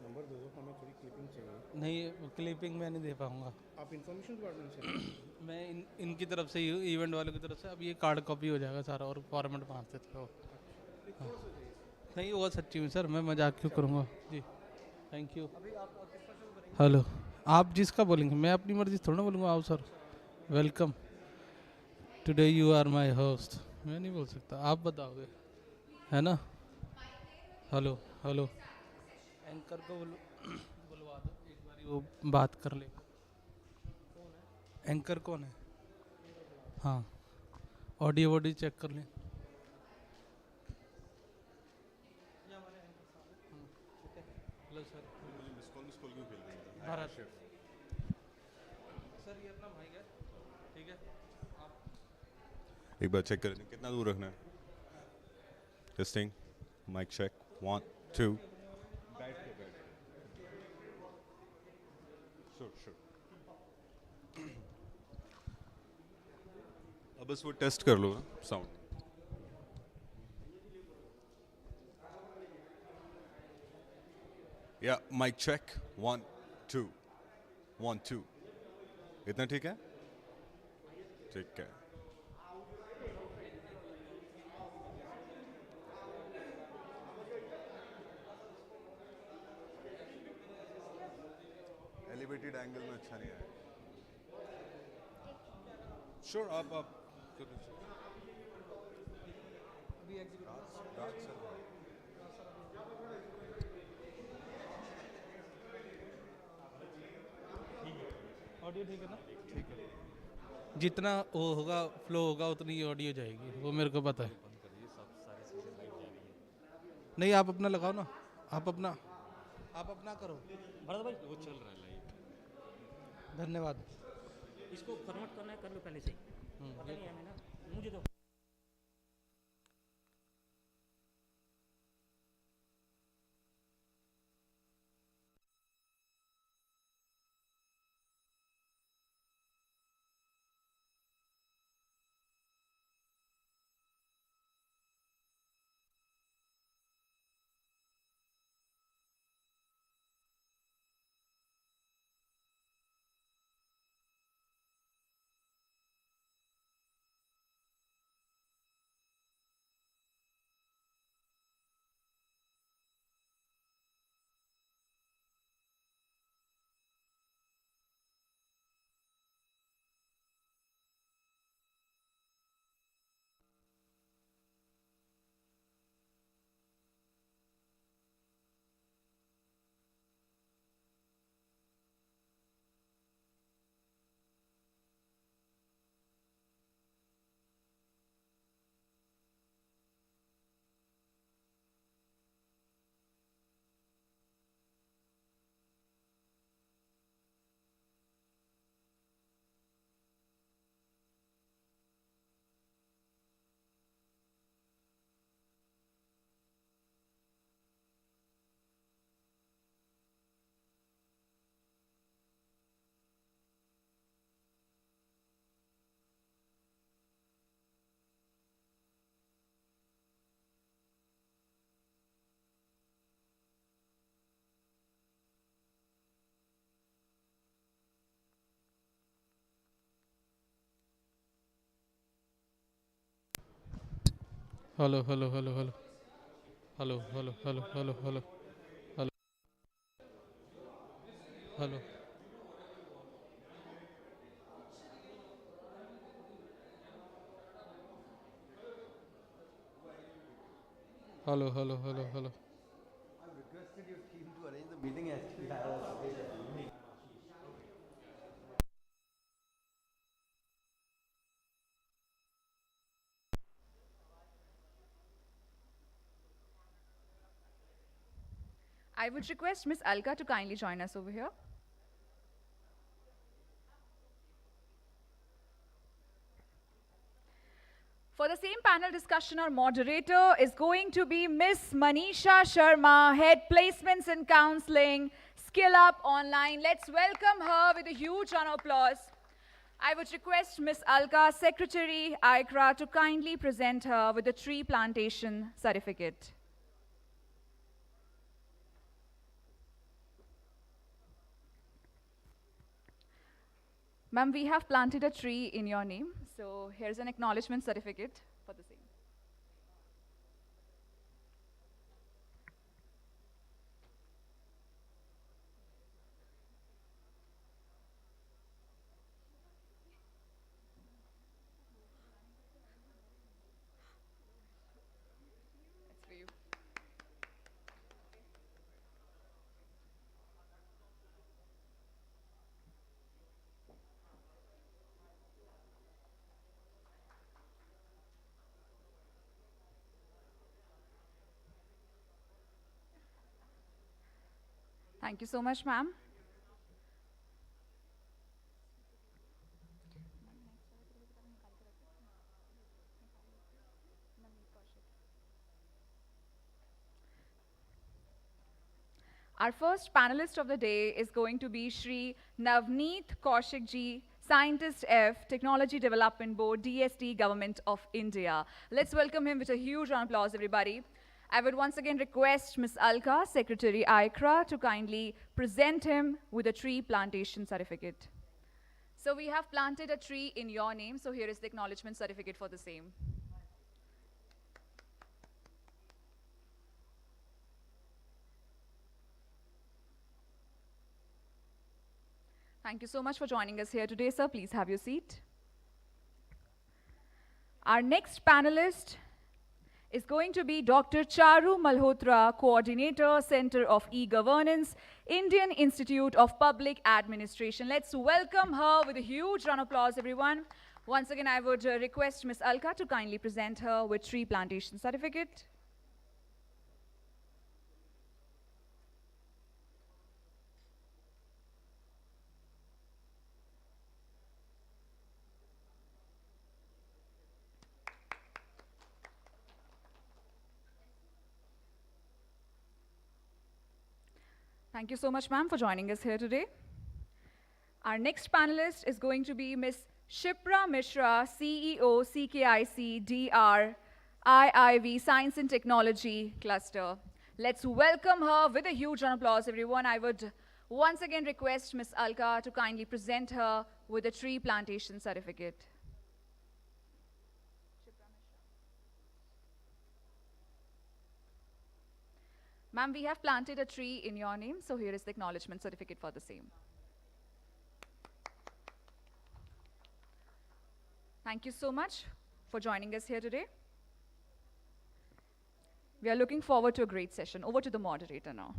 Number दे दो, हमें थोड़ी क्लिपिंग चाहिए। नहीं, क्लिपिंग मैं नहीं दे पाऊँगा। आप इंफॉर्मेशन डिपार्टमेंट से हैं? मैं इनकी तरफ से ही, इवेंट वाले की तरफ से। अब ये कार्ड कॉपी हो जाएगा सारा और फॉर्मेट मारते थे वो। हाँ। नहीं वो सच्ची में सर, मैं मजाक क्यों करूँगा जी। Thank you. हेलो, आप जिसका बोलेंगे, मैं अपनी मर्जी थोड़ा ना बोलूँगा। आओ sir, welcome. Today you are my host. मैं नहीं बोल सकता, आप बताओगे, है ना। हेलो हेलो, एंकर को बुलवा दो एक बारी, वो बात कर ले। एंकर कौन है? हाँ, ऑडियो वॉडियो चेक कर लें। Hello sir. मिस कॉल क्यों खेल रहे हैं? भारत सर, ये अपना भाई है, ठीक है। आप एक बार चेक करें कितना दूर रखना है। Testing, mic check, 1 2। बैठ के बैठ। श्योर। अब बस वो टेस्ट कर लो ना साउंड। या माइक चेक, 1 2 1 2। इतना ठीक है? ठीक है। एलिवेटेड एंगल में अच्छा नहीं आया। श्योर, आप कर लीजिए। राज सर, ऑडियो ठीक है ना? ठीक है। जितना वो होगा, फ्लो होगा, उतनी ऑडियो जाएगी, वो मेरे को पता है। नहीं, आप अपना लगाओ ना, आप अपना करो। भरत भाई वो चल रहा है लाइव। धन्यवाद। इसको फॉर्मेट करना है, कर लो पहले से ही। पता नहीं है हमें ना, मुझे तो। Hello hello hello hello hello hello hello hello hello hello hello. Hello hello hello hello. I've requested your team to arrange the meeting as we have a stage at the evening. I would request Miss Alka to kindly join us over here. For the same panel discussion, our moderator is going to be Miss Manisha Sharma, Head Placements and Counseling, Skill Up Online. Let's welcome her with a huge round of applause. I would request Ms. Alka, Secretary, ICRA, to kindly present her with the tree plantation certificate. Ma'am, we have planted a tree in your name, so here's an acknowledgement certificate for the same. That's for you. Thank you so much, ma'am. Our first panelist of the day is going to be Shri Navneet Kaushik ji, Scientist F, Technology Development Board, DST, Government of India. Let's welcome him with a huge round of applause, everybody. I would once again request Ms. Alka, Secretary ICRA, to kindly present him with a tree plantation certificate. So we have planted a tree in your name, so here is the acknowledgement certificate for the same. Thank you so much for joining us here today, sir. Please have your seat. Our next panelist is going to be Dr. Charu Malhotra, Coordinator, Center of E-Governance, Indian Institute of Public Administration. Let's welcome her with a huge round of applause, everyone. Once again, I would request Ms. Alka to kindly present her with tree plantation certificate. Thank you so much, ma'am, for joining us here today. Our next panelist is going to be Ms. Shipra Mishra, CEO, CKIC, DR, IIV, Science and Technology Cluster. Let's welcome her with a huge round of applause, everyone. I would once again request Ms. Alka to kindly present her with a tree plantation certificate. Ma'am, we have planted a tree in your name, so here is the acknowledgement certificate for the same. Thank you so much for joining us here today. We are looking forward to a great session. Over to the moderator now.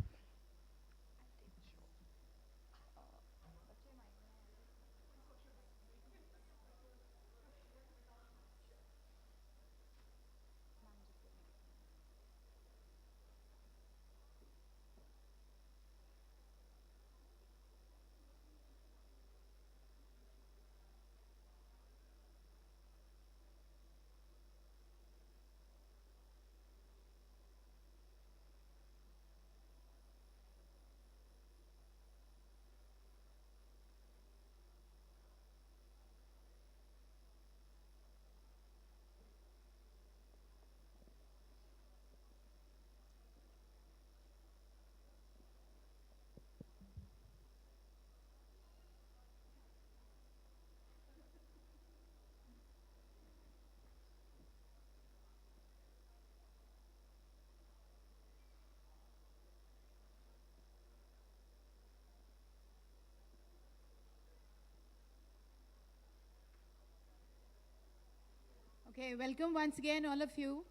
Okay, welcome once again, all of you.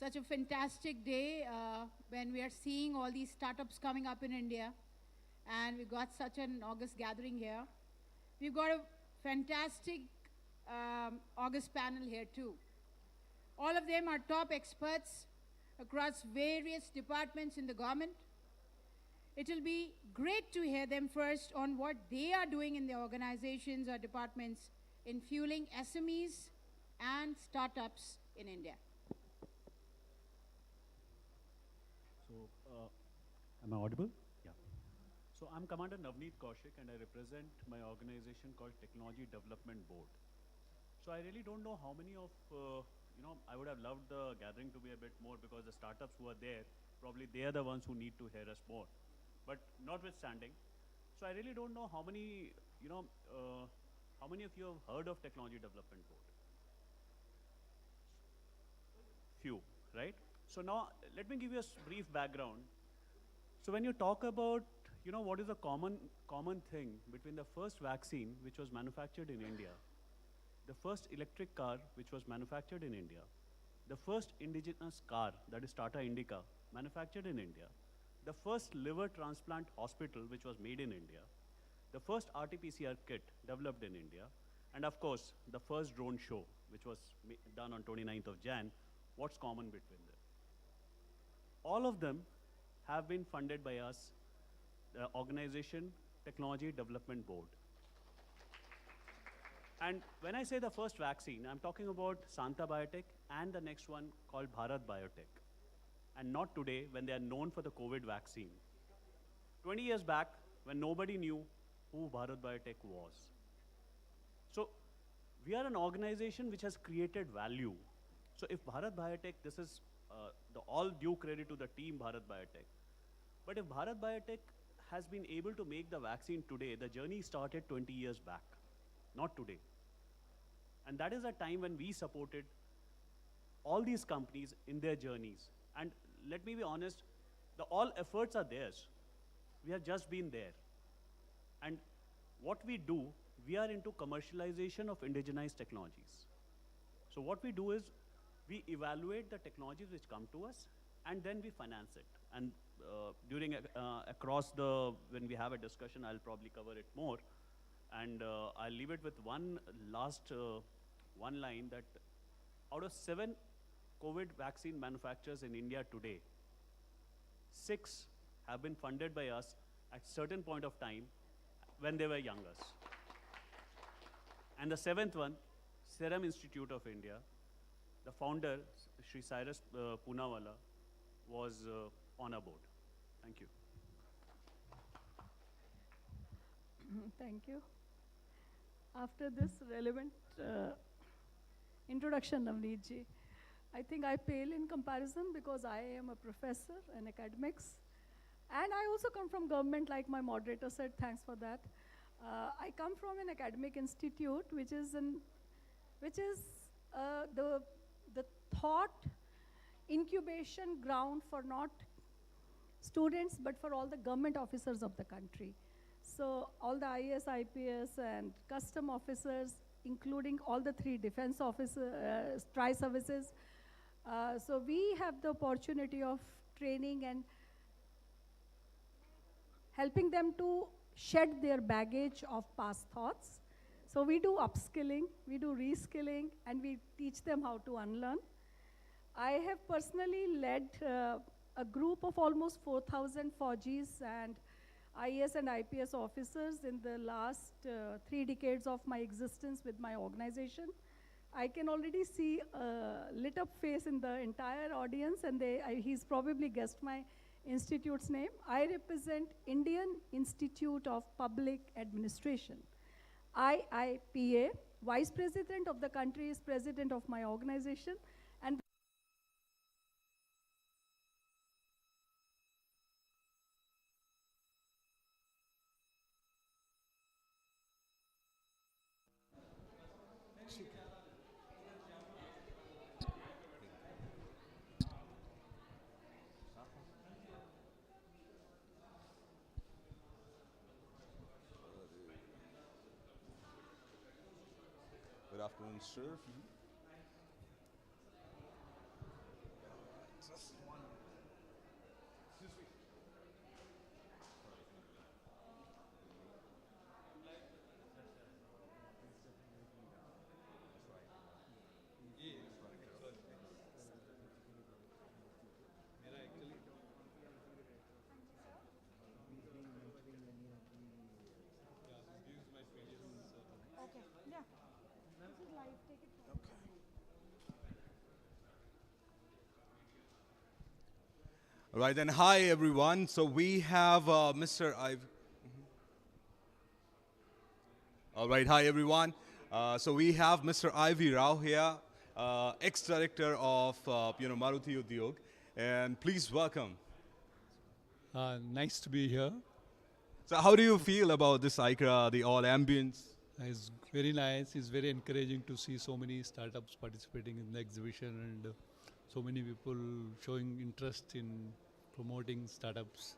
Such a fantastic day when we are seeing all these startups coming up in India. And we got such an August gathering here. We've got a fantastic August panel here too. All of them are top experts across various departments in the government. It will be great to hear them first on what they are doing in their organizations or departments in fueling SMEs and startups in India. So, am I audible? Yeah. So I'm Commander Navneet Kaushik and I represent my organization called Technology Development Board. So I really don't know how many of, I would have loved the gathering to be a bit more because the startups who are there, probably they are the ones who need to hear us more. But notwithstanding, so I really don't know how many, how many of you have heard of Technology Development Board? Few, right? So now let me give you a brief background. So when you talk about, what is a common thing between the first vaccine which was manufactured in India, the first electric car which was manufactured in India, the first indigenous car, that is Tata Indica, manufactured in India, the first liver transplant hospital which was made in India, the first RT-PCR kit developed in India, and of course, the first drone show which was done on 29th of Jan, what's common between them? All of them have been funded by us, the organization Technology Development Board. And when I say the first vaccine, I'm talking about Santa Biotech and the next one called Bharat Biotech. And not today when they are known for the COVID vaccine. 20 years back when nobody knew who Bharat Biotech was. So we are an organization which has created value. So if Bharat Biotech, this is the all due credit to the team Bharat Biotech. But if Bharat Biotech has been able to make the vaccine today, the journey started 20 years back, not today. And that is a time when we supported all these companies in their journeys. And let me be honest, all efforts are theirs. We have just been there. And what we do, we are into commercialization of indigenized technologies. So what we do is, we evaluate the technologies which come to us, and then we finance it. And when we have a discussion, I'll probably cover it more. And I'll leave it with one last one line that out of 7 COVID vaccine manufacturers in India today, 6 have been funded by us at certain point of time when they were youngest. And the 7th one, Serum Institute of India, the founder, Sri Cyrus Poonawalla, was on our board. Thank you. Thank you. After this relevant introduction, Navneet ji, I think I pale in comparison because I am a professor in academics. And I also come from government, like my moderator said, thanks for that. I come from an academic institute, which is the thought incubation ground for not students, but for all the government officers of the country. So all the IAS, IPS, and custom officers, including all the 3 defense officers, tri-services. So we have the opportunity of training and helping them to shed their baggage of past thoughts. So we do upskilling, we do reskilling, and we teach them how to unlearn. I have personally led a group of almost 4,000 Faujis and IAS and IPS officers in the last 3 decades of my existence with my organization. I can already see a lit up face in the entire audience, and he's probably guessed my institute's name. I represent Indian Institute of Public Administration. IIPA, Vice President of the country is President of my organization, and Good afternoon, sir. okay, yeah. This is live, take it. All right, then hi everyone. So we have Mr. All right, hi everyone. So we have Mr. Ivy Rao here, ex-director of Maruti Udyog, and please welcome. Nice to be here. So how do you feel about this ICRA, the all ambience? It's very nice. It's very encouraging to see so many startups participating in the exhibition and so many people showing interest in promoting startups.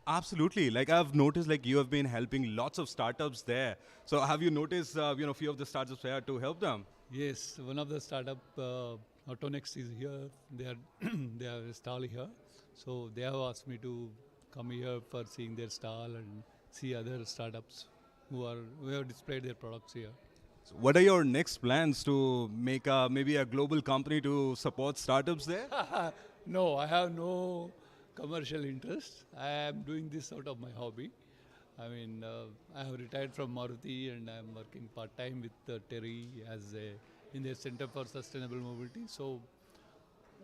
Absolutely. Like I've noticed, like you have been helping lots of startups there. So have you noticed, few of the startups there to help them? Yes, one of the startup, Autonex is here. They are they have a stall here, so they have asked me to come here for seeing their stall and see other startups who have displayed their products here. So what are your next plans to make maybe a global company to support startups there? No, I have no commercial interest. I am doing this out of my hobby. I mean, I have retired from Maruti and I am working part-time with Terry in their Center for Sustainable Mobility. So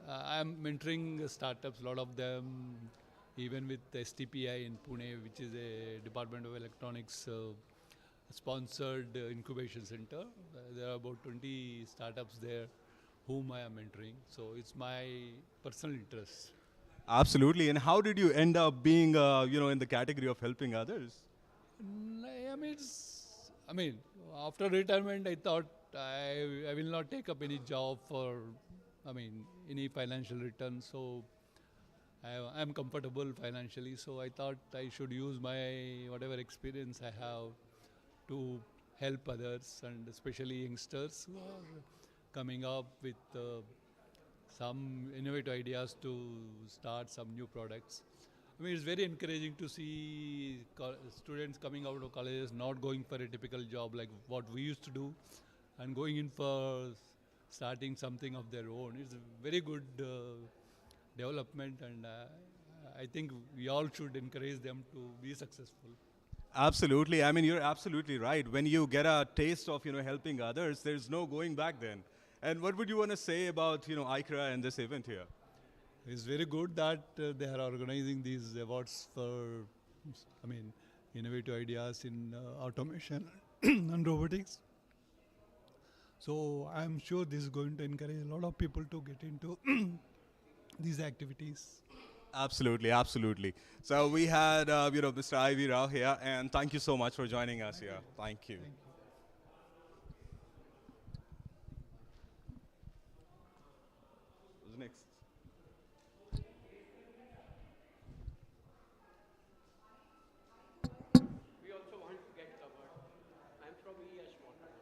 I am mentoring startups, a lot of them, even with STPI in Pune, which is a Department of Electronics sponsored incubation center. There are about 20 startups there whom I am mentoring. So it's my personal interest. Absolutely. And how did you end up being, in the category of helping others? I mean, after retirement, I thought I will not take up any job for, any financial return. So I'm comfortable financially. So I thought I should use my whatever experience I have to help others and especially youngsters who are coming up with some innovative ideas to start some new products. I mean, it's very encouraging to see students coming out of colleges not going for a typical job like what we used to do and going in for starting something of their own. It's a very good development and I think we all should encourage them to be successful. Absolutely. I mean, you're absolutely right. When you get a taste of, helping others, there's no going back then. And what would you want to say about, ICRA and this event here? It's very good that they are organizing these awards for, innovative ideas in automation and robotics. So I'm sure this is going to encourage a lot of people to get into these activities. Absolutely, absolutely. So we had, Mr. Ivy Rao here, and thank you so much for joining us here. Thank you. Who's next? We also want to get covered. I'm from ES Water.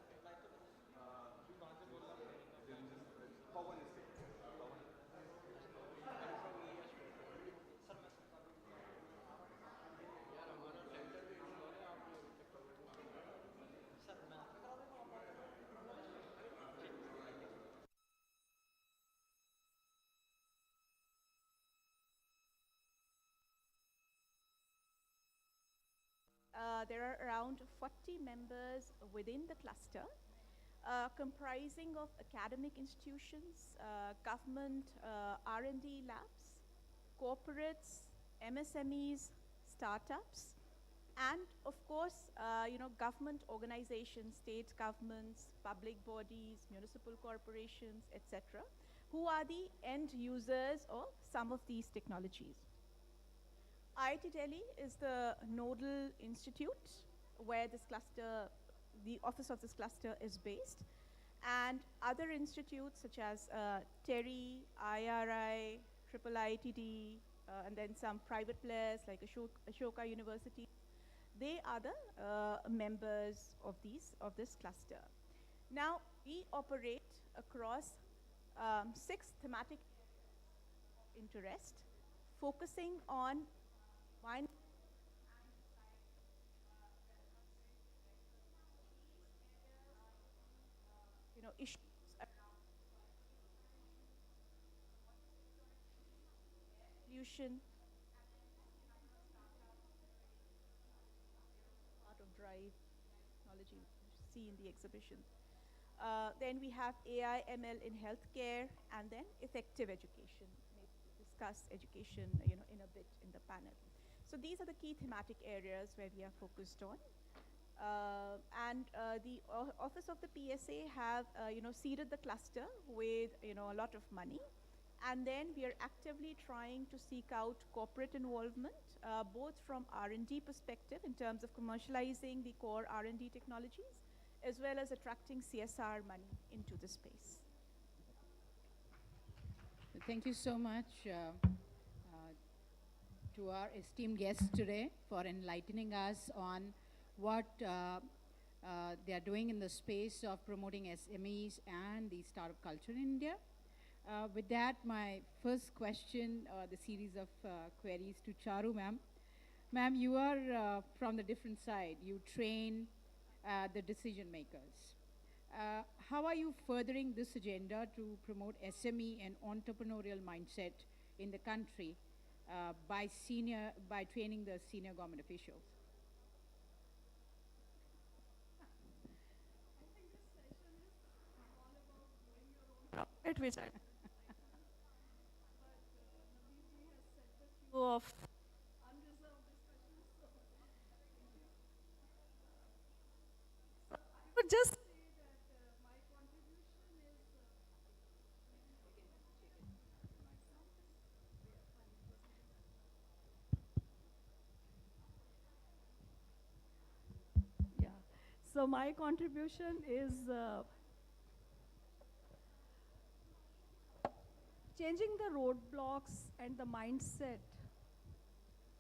There are around 40 members within the cluster, comprising of academic institutions, government R&D labs, corporates, MSMEs, startups, and of course, government organizations, state governments, public bodies, municipal corporations, etc., who are the end users of some of these technologies. IIT Delhi is the nodal institute where this cluster, the office of this cluster is based, and other institutes such as TERI, IRI, IIITD, and then some private players like Ashoka University, they are the members of this cluster. Now, we operate across 6 thematic interest, focusing on one issues around pollution, part of drive technology you see in the exhibition. Then we have AI, ML in healthcare, and then effective education. Maybe we'll discuss education, in a bit in the panel. So these are the key thematic areas where we are focused on. The office of the PSA have, seeded the cluster with, a lot of money. And then we are actively trying to seek out corporate involvement, both from R&D perspective in terms of commercializing the core R&D technologies, as well as attracting CSR money into the space. Thank you so much to our esteemed guests today for enlightening us on what they are doing in the space of promoting SMEs and the startup culture in India. With that, my first question, the series of queries to Charu ma'am. Ma'am, you are from the different side. You train the decision makers. How are you furthering this agenda to promote SME and entrepreneurial mindset in the country by training the senior government officials? It which I of but just yeah. So my contribution is changing the roadblocks and the mindset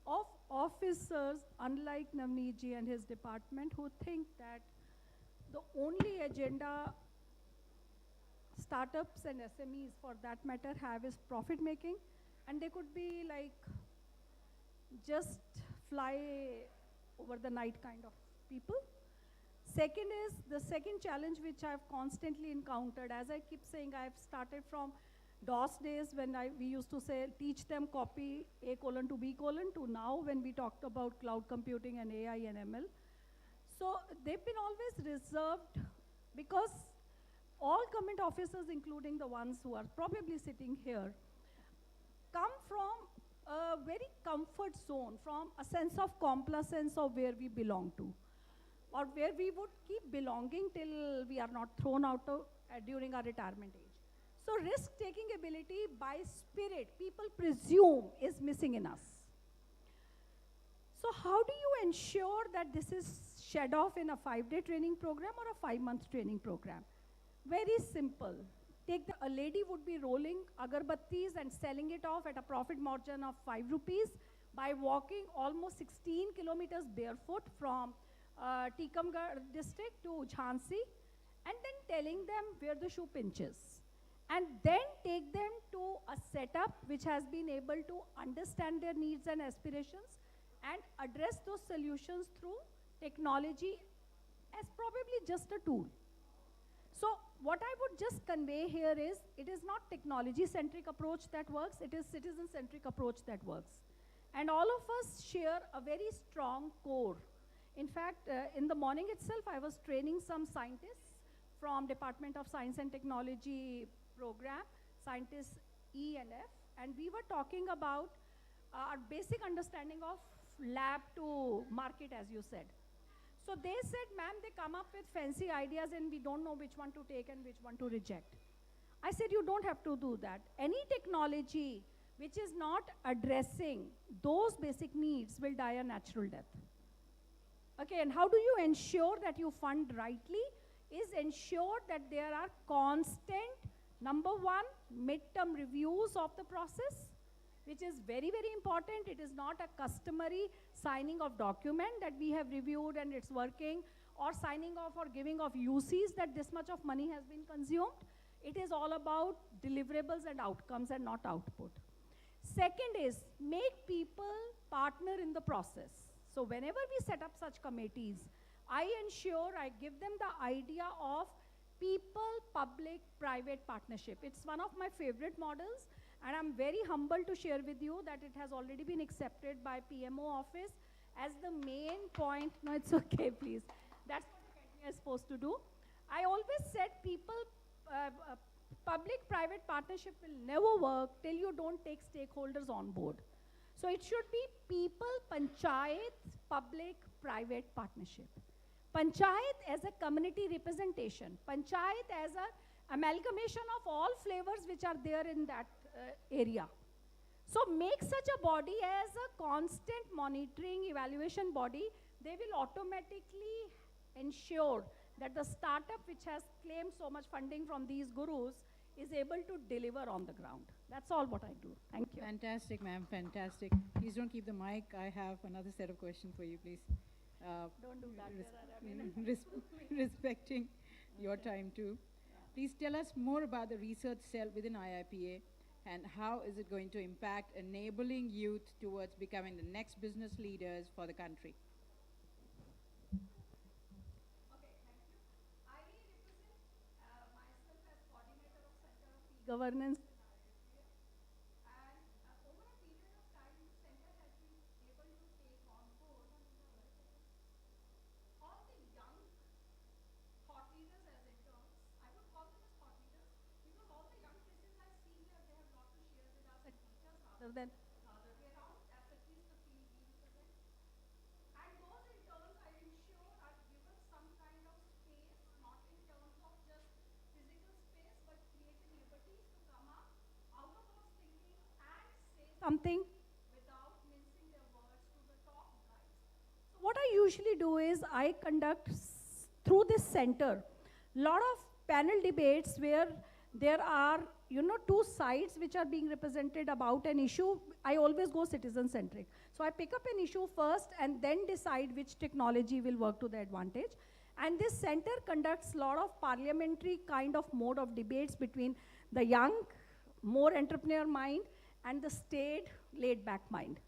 of officers, unlike Navneet and his department, who think that the only agenda startups and SMEs, for that matter, have is profit making, and they could be like just fly over the night kind of people. Second is the second challenge which I've constantly encountered. As I keep saying, I've started from DOS days when we used to say, teach them copy A:, to B:, to now when we talked about cloud computing and AI and ML. So they've been always reserved because all government officers, including the ones who are probably sitting here, come from a very comfort zone, from a sense of complacence of where we belong to, or where we would keep belonging till we are not thrown out during our retirement age. So risk-taking ability by spirit, people presume, is missing in us. So how do you ensure that this is shed off in a 5-day training program or a 5-month training program? Very simple. A lady would be rolling agarbattis and selling it off at a profit margin of 5 rupees by walking almost 16 kilometers barefoot from Tikamgarh district to Jhansi, and then telling them where the shoe pinches. And then take them to a setup which has been able to understand their needs and aspirations and address those solutions through technology as probably just a tool. So what I would just convey here is, it is not technology-centric approach that works, it is citizen-centric approach that works. And all of us share a very strong core. In fact, in the morning itself, I was training some scientists from Department of Science and Technology program, scientists E and F, and we were talking about our basic understanding of lab to market, as you said. So they said, ma'am, they come up with fancy ideas and we don't know which one to take and which one to reject. I said, you don't have to do that. Any technology which is not addressing those basic needs will die a natural death. Okay, and how do you ensure that you fund rightly? Is ensure that there are constant, number one, midterm reviews of the process, which is very, very important. It is not a customary signing of document that we have reviewed and it's working, or signing off or giving of UCs that this much of money has been consumed. It is all about deliverables and outcomes and not output. Second is, make people partner in the process. So whenever we set up such committees, I ensure I give them the idea of people-public-private partnership. It's one of my favorite models, and I'm very humbled to share with you that it has already been accepted by PMO office as the main point. No, it's okay, please. That's what the academia is supposed to do. I always said public-private partnership will never work till you don't take stakeholders on board. So it should be people, panchayat, public-private partnership. Panchayat as a community representation. Panchayat as a amalgamation of all flavors which are there in that area. So make such a body as a constant monitoring evaluation body. They will automatically ensure that the startup which has claimed so much funding from these gurus is able to deliver on the ground. That's all what I do. Thank you. Fantastic, ma'am, fantastic. Please don't keep the mic. I have another set of questions for you, please. Don't do that. Respecting your time too. Please tell us more about the research cell within IIPA and how is it going to impact enabling youth towards becoming the next business leaders for the country? Governance. Rather than the other way around, that's at least the field we represent. And those interns, I ensure, are given some kind of space, not in terms of just physical space, but creative liberties to come up out of those thinking and say something without mincing their words to the top guys. So what I usually do is I conduct through this center lot of panel debates where there are, two sides which are being represented about an issue. I always go citizen-centric. So I pick up an issue first and then decide which technology will work to the advantage. And this center conducts a lot of parliamentary kind of mode of debates between the young, more entrepreneur mind and the state laid-back mind.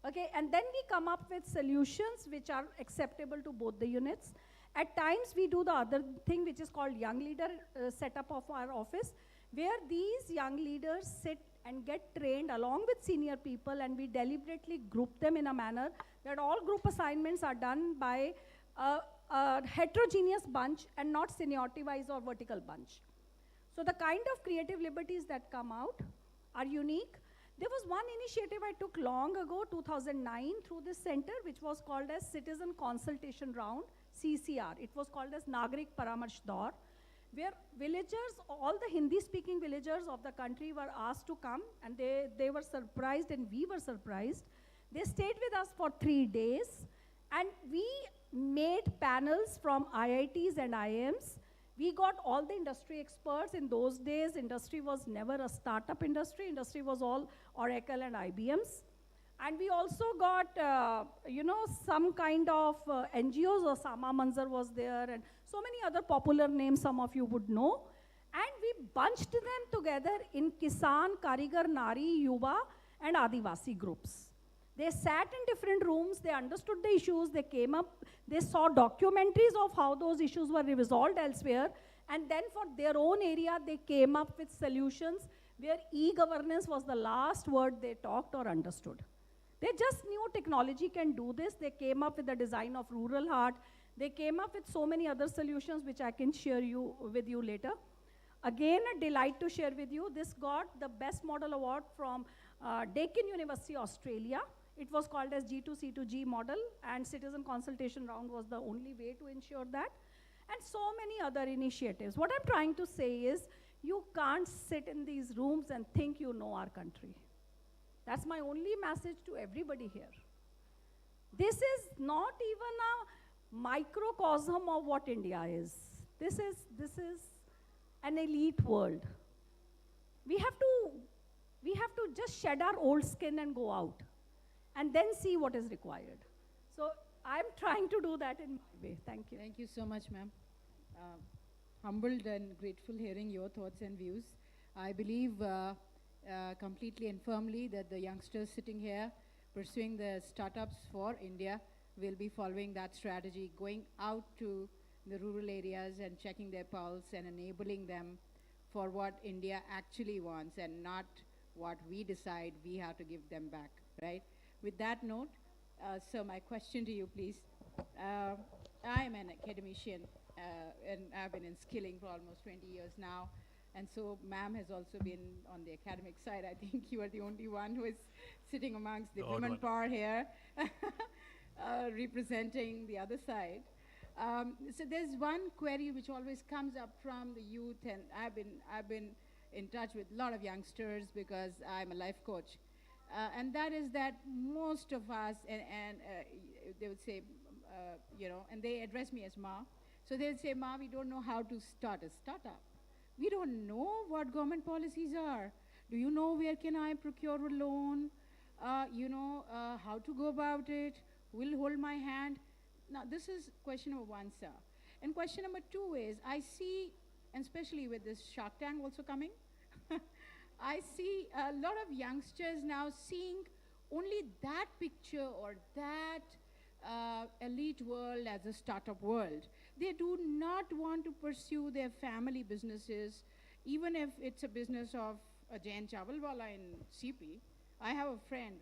Okay, and then we come up with solutions which are acceptable to both the units. At times, we do the other thing which is called young leader setup of our office, where these young leaders sit and get trained along with senior people, and we deliberately group them in a manner that all group assignments are done by a heterogeneous bunch and not seniority-wise or vertical bunch. So the kind of creative liberties that come out are unique. There was one initiative I took long ago, 2009, through this center, which was called as Citizen Consultation Round, CCR. It was called as Nagrik Paramarsh Daur, where villagers, all the Hindi-speaking villagers of the country were asked to come, and they were surprised, and we were surprised. They stayed with us for 3 days, and we made panels from IITs and IIMs. We got all the industry experts. In those days, industry was never a startup industry. Industry was all Oracle and IBMs. And we also got, some kind of NGOs. Osama Manzar was there, and so many other popular names some of you would know. And we bunched them together in Kisan, Karigar, Nari, Yuva, and Adivasi groups. They sat in different rooms, they understood the issues, they came up, they saw documentaries of how those issues were resolved elsewhere, and then for their own area, they came up with solutions where e-governance was the last word they talked or understood. They just knew technology can do this. They came up with the design of Rural Heart. They came up with so many other solutions which I can share with you later. Again, a delight to share with you. This got the Best Model Award from Deakin University, Australia. It was called as G2C2G model, and Citizen Consultation Round was the only way to ensure that. And so many other initiatives. What I'm trying to say is, you can't sit in these rooms and think you know our country. That's my only message to everybody here. This is not even a microcosm of what India is. This is an elite world. We have to just shed our old skin and go out, and then see what is required. So I'm trying to do that in my way. Thank you. Thank you so much, ma'am. Humbled and grateful hearing your thoughts and views. I believe completely and firmly that the youngsters sitting here pursuing the startups for India will be following that strategy, going out to the rural areas and checking their pulse and enabling them for what India actually wants and not what we decide we have to give them back, right? With that note, so my question to you, please. I'm an academician and I've been in skilling for almost 20 years now. And so ma'am has also been on the academic side. I think you are the only one who is sitting amongst the women power here, representing the other side. So there's one query which always comes up from the youth, and I've been in touch with a lot of youngsters because I'm a life coach, and that is that most of us, and they would say, and they address me as Ma. So they'll say, Ma, we don't know how to start a startup. We don't know what government policies are. Do you know where can I procure a loan? How to go about it? Who will hold my hand? Now, this is question number one, sir. And question number two is, I see, and especially with this Shark Tank also coming, I see a lot of youngsters now seeing only that picture or that elite world as a startup world. They do not want to pursue their family businesses, even if it's a business of a Jain Chawalwala in CP. I have a friend,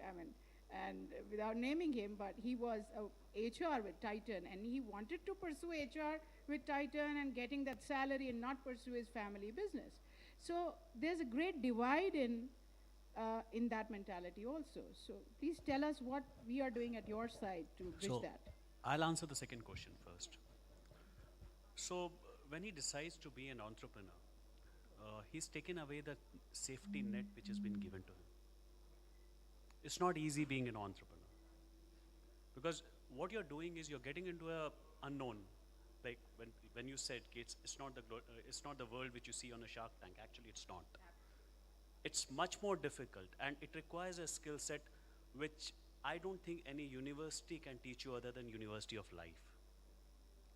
and without naming him, but he was a HR with Titan, and he wanted to pursue HR with Titan and getting that salary and not pursue his family business. So there's a great divide in that mentality also. So please tell us what we are doing at your side to bridge that. I'll answer the second question first. So when he decides to be an entrepreneur, he's taken away the safety net which has been given to him. It's not easy being an entrepreneur, because what you're doing is you're getting into a unknown. Like when you said, it's not the world which you see on a Shark Tank. Actually, it's not. It's much more difficult, and it requires a skill set which I don't think any university can teach you other than University of Life.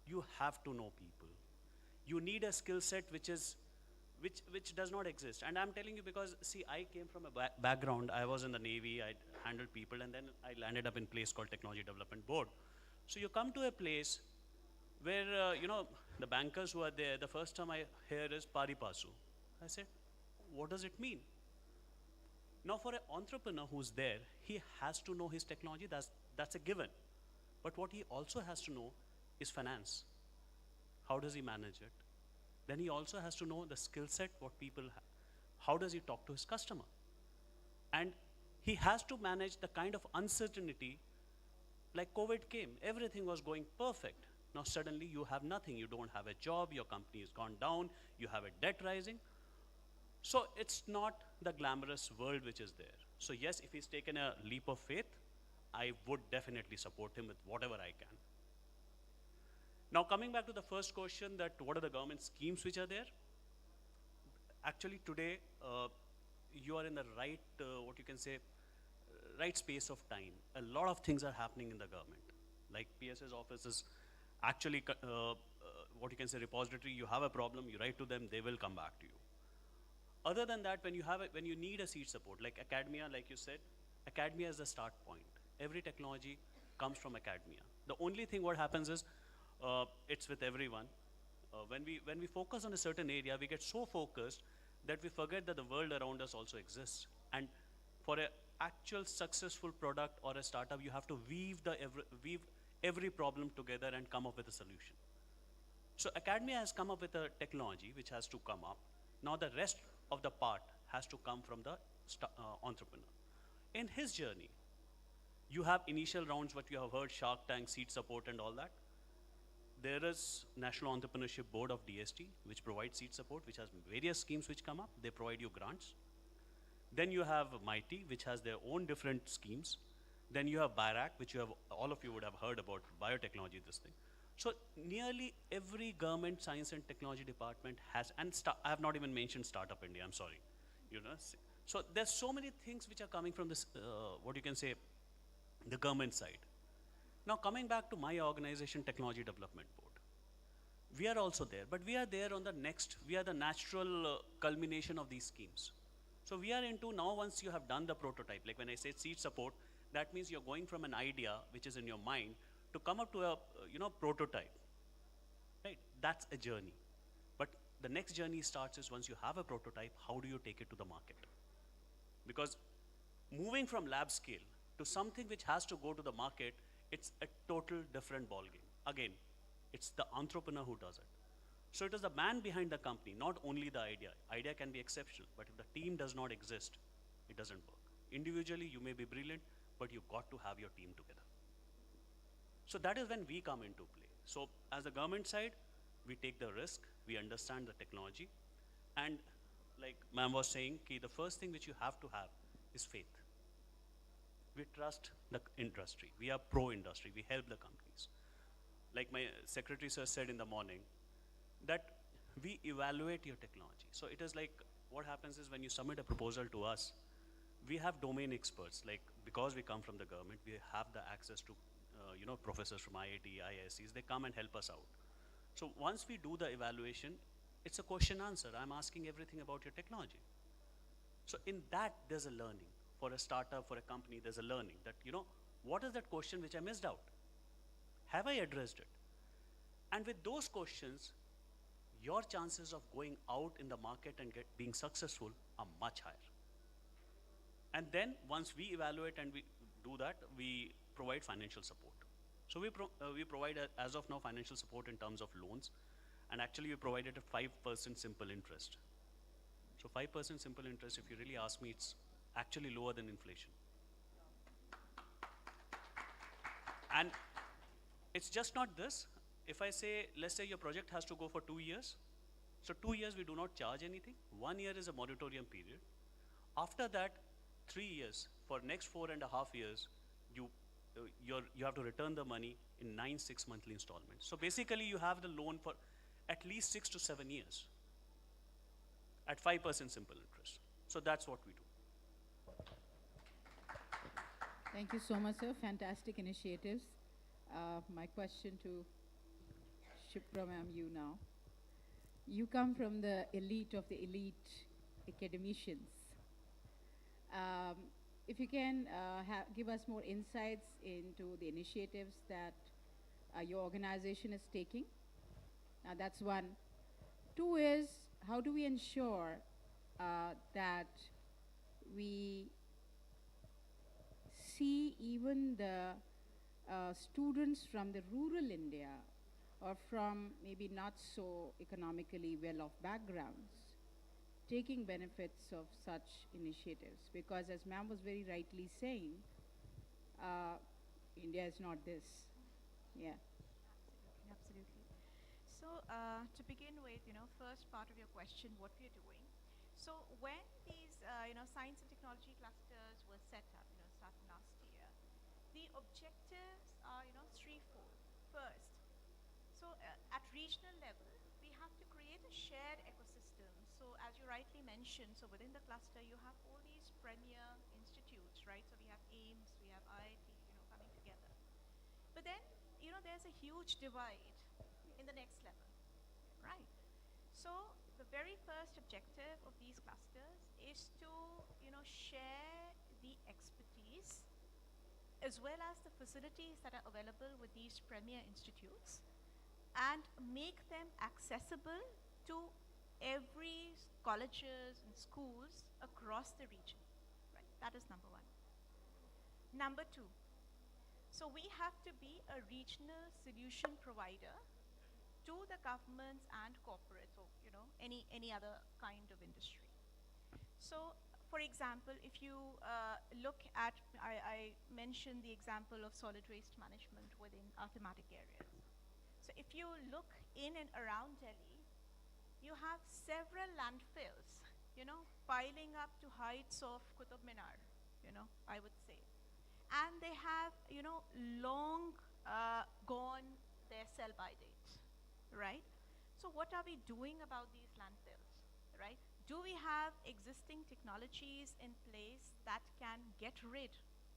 You have to know people. You need a skill set which does not exist. And I'm telling you because, see, I came from a background. I was in the Navy, I handled people, and then I landed up in a place called Technology Development Board. So you come to a place where, the bankers who are there, the first time I hear is pari passu. I said, what does it mean? Now for an entrepreneur who's there, he has to know his technology, that's a given. But what he also has to know is finance. How does he manage it? Then he also has to know the skill set, what people have. How does he talk to his customer? And he has to manage the kind of uncertainty, like COVID came, everything was going perfect. Now suddenly you have nothing, you don't have a job, your company has gone down, you have a debt rising. So it's not the glamorous world which is there. So yes, if he's taken a leap of faith, I would definitely support him with whatever I can. Now coming back to the first question, that what are the government schemes which are there? Actually today, you are in the right, right space of time. A lot of things are happening in the government. Like PS's office is actually, repository. You have a problem, you write to them, they will come back to you. Other than that, when you need a seed support, like academia, like you said, academia is the start point. Every technology comes from academia. The only thing what happens is, it's with everyone. When we focus on a certain area, we get so focused that we forget that the world around us also exists. And for an actual successful product or a startup, you have to weave every problem together and come up with a solution. So academia has come up with a technology which has to come up. Now the rest of the part has to come from the entrepreneur. In his journey, you have initial rounds, what you have heard, Shark Tank, seed support and all that. There is National Entrepreneurship Board of DST, which provides seed support, which has various schemes which come up. They provide you grants. Then you have MIT, which has their own different schemes. Then you have BIRAC, which all of you would have heard about, biotechnology, this thing. So nearly every government science and technology department has, and I have not even mentioned Startup India, I'm sorry. So there's so many things which are coming from this, the government side. Now coming back to my organization, Technology Development Board, we are also there, but we are there on the next, we are the natural culmination of these schemes. So we are into now, once you have done the prototype, like when I say seed support, that means you're going from an idea which is in your mind to come up to a prototype, right? That's a journey. But the next journey starts is once you have a prototype, how do you take it to the market? Because moving from lab scale to something which has to go to the market, it's a total different ballgame. Again, it's the entrepreneur who does it. So it is the man behind the company, not only the idea. Idea can be exceptional, but if the team does not exist, it doesn't work. Individually, you may be brilliant, but you've got to have your team together. So that is when we come into play. So as the government side, we take the risk, we understand the technology, and like ma'am was saying, the first thing which you have to have is faith. We trust the industry. We are pro-industry. We help the companies. Like my secretary sir said in the morning, that we evaluate your technology. So it is like, what happens is when you submit a proposal to us, we have domain experts. Like, because we come from the government, we have the access to professors from IIT, IISCs. They come and help us out. So once we do the evaluation, it's a question answer. I'm asking everything about your technology. So in that, there's a learning. For a startup, for a company, there's a learning that, what is that question which I missed out? Have I addressed it? And with those questions, your chances of going out in the market and being successful are much higher. And then once we evaluate and we do that, we provide financial support. So we provide, as of now, financial support in terms of loans. And actually, we provided a 5% simple interest. So 5% simple interest, if you really ask me, it's actually lower than inflation. And it's just not this. If I say, let's say your project has to go for 2 years. So 2 years, we do not charge anything. 1 year is a moratorium period. After that, 3 years, for next 4.5 years, you have to return the money in 9 6-monthly installments. So basically, you have the loan for at least 6 to 7 years at 5% simple interest. So that's what we do. Thank you so much, sir. Fantastic initiatives. My question to Shipra ma'am, you now. You come from the elite of the elite academicians. If you can give us more insights into the initiatives that your organization is taking. That's one. Two is, how do we ensure that we see even the students from the rural India or from maybe not so economically well-off backgrounds taking benefits of such initiatives? Because as ma'am was very rightly saying, India is not this. Yeah. Absolutely. So to begin with, first part of your question, what we are doing. So when these, science and technology clusters were set up, starting last year, the objectives are, threefold. First, so at regional level, we have to create a shared ecosystem. So as you rightly mentioned, so within the cluster, you have all these premier institutes, right? So we have AIMS, we have IIT, coming together. But then, there's a huge divide in the next level, right? So the very first objective of these clusters is to, share the expertise as well as the facilities that are available with these premier institutes and make them accessible to every colleges and schools across the region, right? That is number one. Number two, so we have to be a regional solution provider to the governments and corporates, or any other kind of industry. So, for example, if you look at, I mentioned the example of solid waste management within our thematic areas. So if you look in and around Delhi, you have several landfills, piling up to heights of Qutub Minar, I would say. And they have, long gone their sell-by dates, right? So what are we doing about these landfills, right? Do we have existing technologies in place that can get rid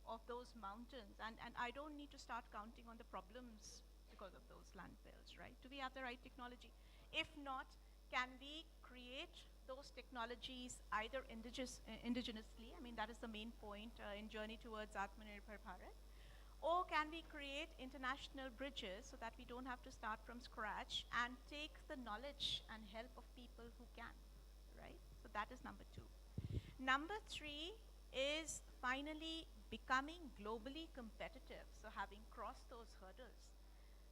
of those mountains? And I don't need to start counting on the problems because of those landfills, right? Do we have the right technology? If not, can we create those technologies either indigenously? I mean, that is the main point in Journey Towards Atmanirbhar Bharat. Or can we create international bridges so that we don't have to start from scratch and take the knowledge and help of people who can, right? So that is number two. Number three is finally becoming globally competitive, so having crossed those hurdles.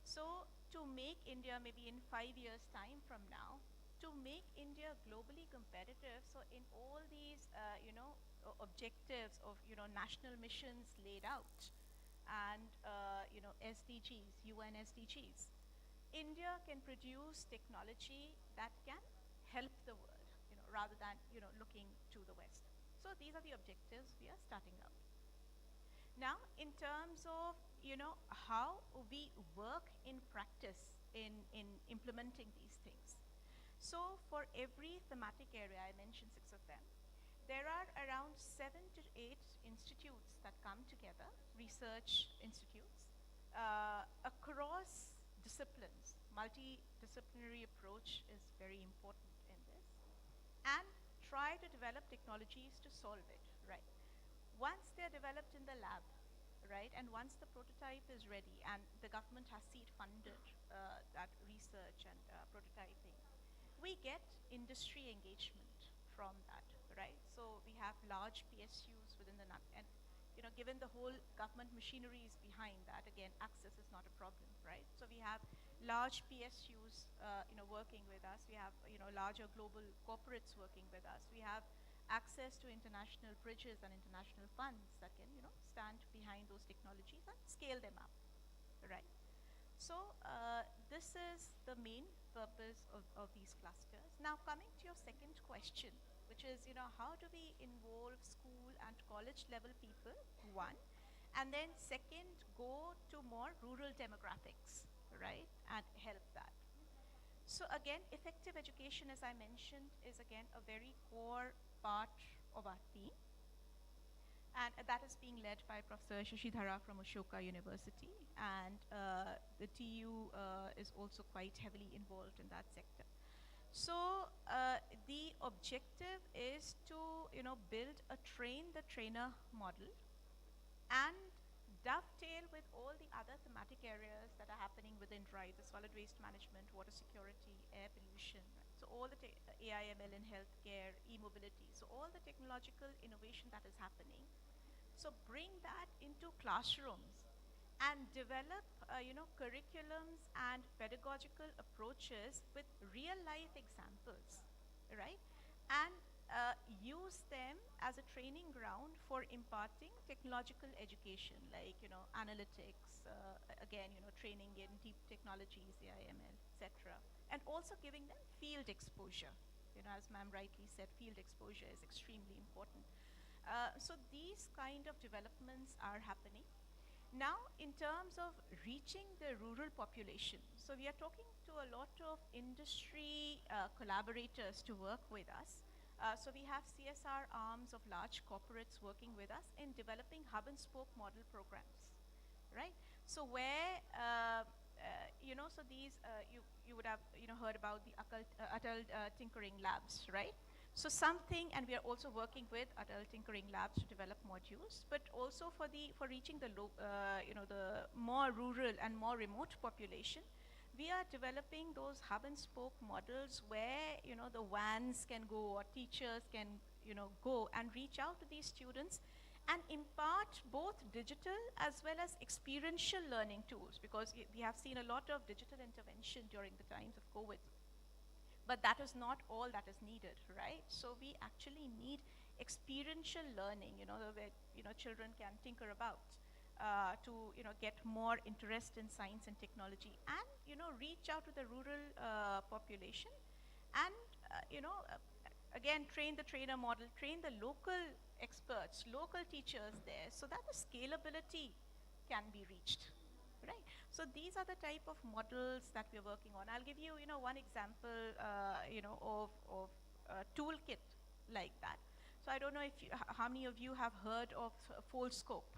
So to make India, maybe in 5 years' time from now, to make India globally competitive, so in all these, objectives of, national missions laid out, and, SDGs, UN SDGs. India can produce technology that can help the world, rather than, looking to the West. So these are the objectives we are starting out. Now, in terms of, how we work in practice in implementing these things. So for every thematic area, I mentioned 6 of them, there are around 7 to 8 institutes that come together, research institutes, across disciplines. Multidisciplinary approach is very important in this, and try to develop technologies to solve it, right? Once they're developed in the lab, right, and once the prototype is ready and the government has seed funded that research and prototyping, we get industry engagement from that, right? So we have large PSUs within the and given the whole government machinery is behind that, again, access is not a problem, right? So we have large PSUs, working with us. We have, larger global corporates working with us. We have access to international bridges and international funds that can, stand behind those technologies and scale them up, right? So this is the main purpose of these clusters. Now, coming to your second question, which is, how do we involve school and college level people, one, and then second, go to more rural demographics, right, and help that. So again, effective education, as I mentioned, is again a very core part of our theme. And that is being led by Professor Shashidhara from Ashoka University. And the TU is also quite heavily involved in that sector. So the objective is to, build a train-the-trainer model and dovetail with all the other thematic areas that are happening within DRIVE, the solid waste management, water security, air pollution, right? So all the AIML in healthcare, e-mobility, so all the technological innovation that is happening. So bring that into classrooms and develop, curriculums and pedagogical approaches with real-life examples, right? And use them as a training ground for imparting technological education, like, analytics, again, training in deep technologies, AIML, etc. And also giving them field exposure. As ma'am rightly said, field exposure is extremely important. So these kind of developments are happening. Now, in terms of reaching the rural population, so we are talking to a lot of industry collaborators to work with us. So we have CSR arms of large corporates working with us in developing hub and spoke model programs, right? So where, so these, you would have, heard about the Atal Tinkering Labs, right? So something, and we are also working with Adult Tinkering Labs to develop modules, but also for reaching the the more rural and more remote population, we are developing those hub and spoke models where the vans can go or teachers can go and reach out to these students and impart both digital as well as experiential learning tools, because we have seen a lot of digital intervention during the times of COVID. But that is not all that is needed, right? So we actually need experiential learning, where children can tinker about to get more interest in science and technology, and reach out to the rural population, and again train the trainer model, train the local experts, local teachers there, so that the scalability can be reached. Right. So these are the type of models that we're working on. I'll give you, one example, of a toolkit like that. So I don't know if how many of you have heard of Foldscope.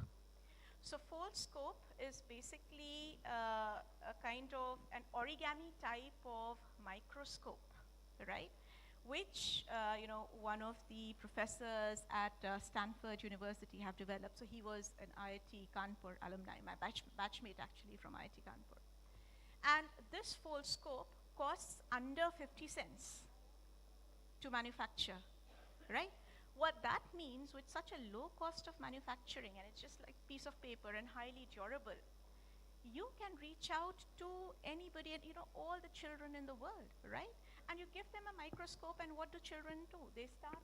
So Foldscope is basically a kind of an origami type of microscope, right? Which one of the professors at Stanford University have developed. So he was an IIT Kanpur alumni, my batchmate actually from IIT Kanpur. And this Foldscope costs under 50 cents to manufacture, right? What that means, with such a low cost of manufacturing, and it's just like a piece of paper and highly durable, you can reach out to anybody and all the children in the world, right? And you give them a microscope, and what do children do? They start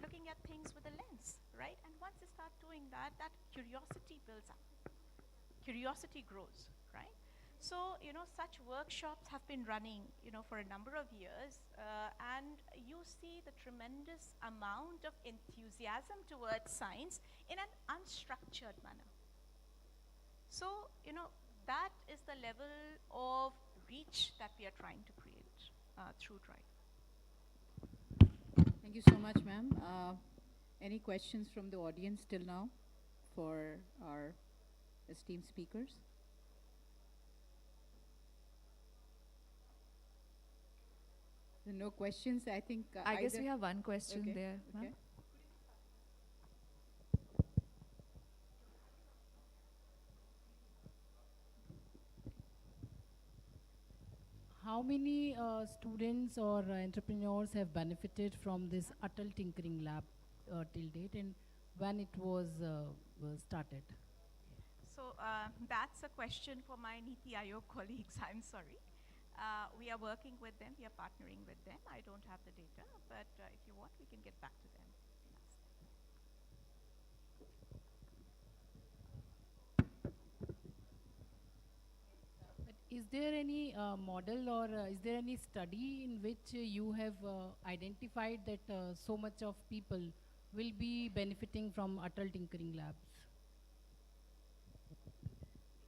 looking at things with a lens, right? And once they start doing that, that curiosity builds up, curiosity grows, right? So, such workshops have been running, for a number of years, and you see the tremendous amount of enthusiasm towards science in an unstructured manner. So, that is the level of reach that we are trying to create through Drive. Thank you so much, ma'am. Any questions from the audience till now for our esteemed speakers? No questions, I think. I guess we have one question there, ma'am. Okay. How many students or entrepreneurs have benefited from this Atal Tinkering Lab till date, and when it was started? So that's a question for my Niti Aayog colleagues, I'm sorry. We are working with them, we are partnering with them. I don't have the data, but if you want, we can get back to them. Is there any model or is there any study in which you have identified that so much of people will be benefiting from Atal Tinkering Labs?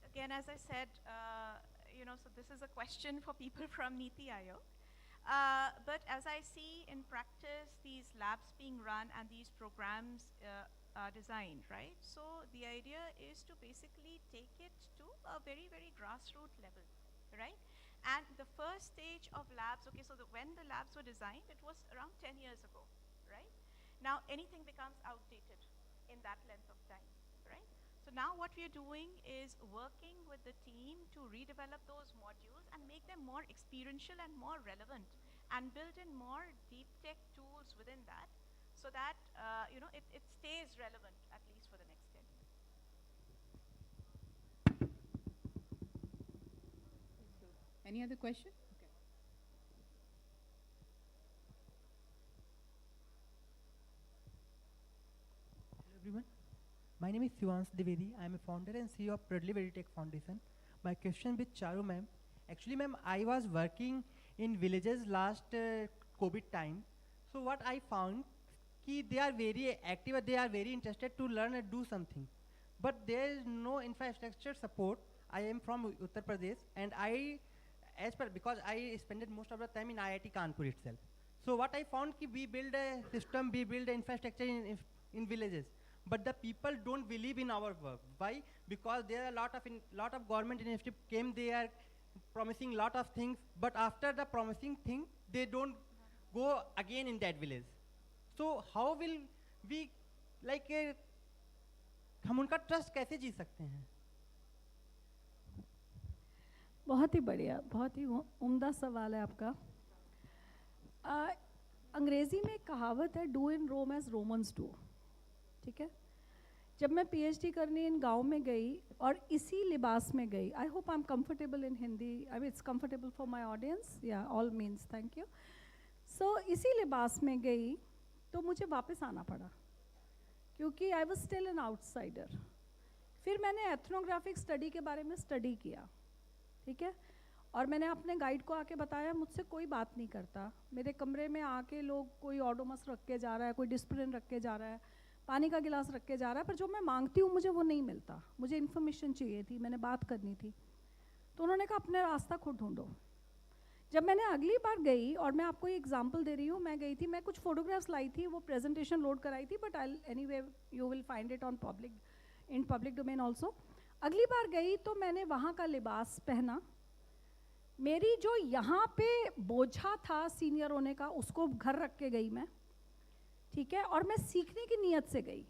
Again, as I said, so this is a question for people from Niti Aayog. But as I see in practice, these labs being run and these programs are designed, right? So the idea is to basically take it to a very, very grassroots level, right? And the first stage of labs, okay, so when the labs were designed, it was around 10 years ago, right? Now anything becomes outdated in that length of time, right? So now what we are doing is working with the team to redevelop those modules and make them more experiential and more relevant, and build in more deep tech tools within that, so that it stays relevant at least for the next 10 years. Any other question? Okay. Hello everyone. My name is Sivansh Dwivedi. I am a founder and CEO of Pradley Veritech Foundation. My question with Charu ma'am. Actually ma'am, I was working in villages last COVID time. So what I found, they are very active, they are very interested to learn and do something. But there is no infrastructure support. I am from Uttar Pradesh, and because I spent most of the time in IIT Kanpur itself. So what I found, we build a system, we build infrastructure in villages. But the people don't believe in our work. Why? Because there are a lot of government initiative came, they are promising lot of things, but after the promising thing, they don't go again in that village. So how will we, हम उनका trust कैसे जी सकते हैं? बहुत ही बढ़िया, बहुत ही उम्दा सवाल है आपका। अंग्रेजी में एक कहावत है, do in Rome as Romans do, ठीक है? जब मैं पीएचडी करने इन गांव में गई और इसी लिबास में गई, I hope I am comfortable in Hindi, I mean it's comfortable for my audience, या ऑल मीन्स थैंक यू। सो इसी लिबास में गई तो मुझे वापस आना पड़ा, क्योंकि I was still an outsider. फिर मैंने एथनोग्राफिक स्टडी के बारे में स्टडी किया, ठीक है, और मैंने अपने गाइड को आके बताया, मुझसे कोई बात नहीं करता, मेरे कमरे में आके लोग कोई ऑडोमस रख के जा रहा है, कोई डिस्प्रिन रख के जा रहा है, पानी का गिलास रख के जा रहा है, पर जो मैं मांगती हूँ मुझे वो नहीं मिलता। मुझे इन्फॉर्मेशन चाहिए थी, मैंने बात करनी थी। तो उन्होंने कहा अपने रास्ता खुद ढूंढो। जब मैंने अगली बार गई, और मैं आपको ये एग्जांपल दे रही हूँ, मैं गई थी, मैं कुछ फोटोग्राफ्स लाई थी, वो प्रेजेंटेशन लोड कराई थी, but I anyway you will find it on public domain also. अगली बार गई तो मैंने वहाँ का लिबास पहना, मेरी जो यहाँ पे बोझा था सीनियर होने का, उसको घर रख के गई मैं, ठीक है, और मैं सीखने की नीयत से गई।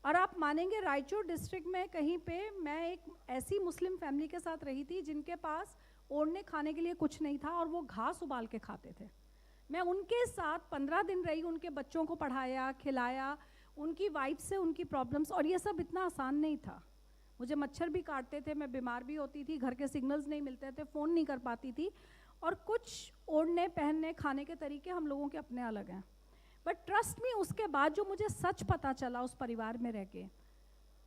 और आप मानेंगे, रायचूर डिस्ट्रिक्ट में कहीं पे मैं एक ऐसी मुस्लिम फैमिली के साथ रही थी जिनके पास ओढ़ने खाने के लिए कुछ नहीं था, और वो घास उबाल के खाते थे। मैं उनके साथ 15 दिन रही, उनके बच्चों को पढ़ाया, खिलाया, उनकी वाइफ से उनकी प्रॉब्लम्स, और ये सब इतना आसान नहीं था। मुझे मच्छर भी काटते थे, मैं बीमार भी होती थी, घर के सिग्नल्स नहीं मिलते थे, फ़ोन नहीं कर पाती थी, और कुछ ओढ़ने पहनने खाने के तरीके हम लोगों के अपने अलग हैं। बट ट्रस्ट मी, उसके बाद जो मुझे सच पता चला उस परिवार में रह के,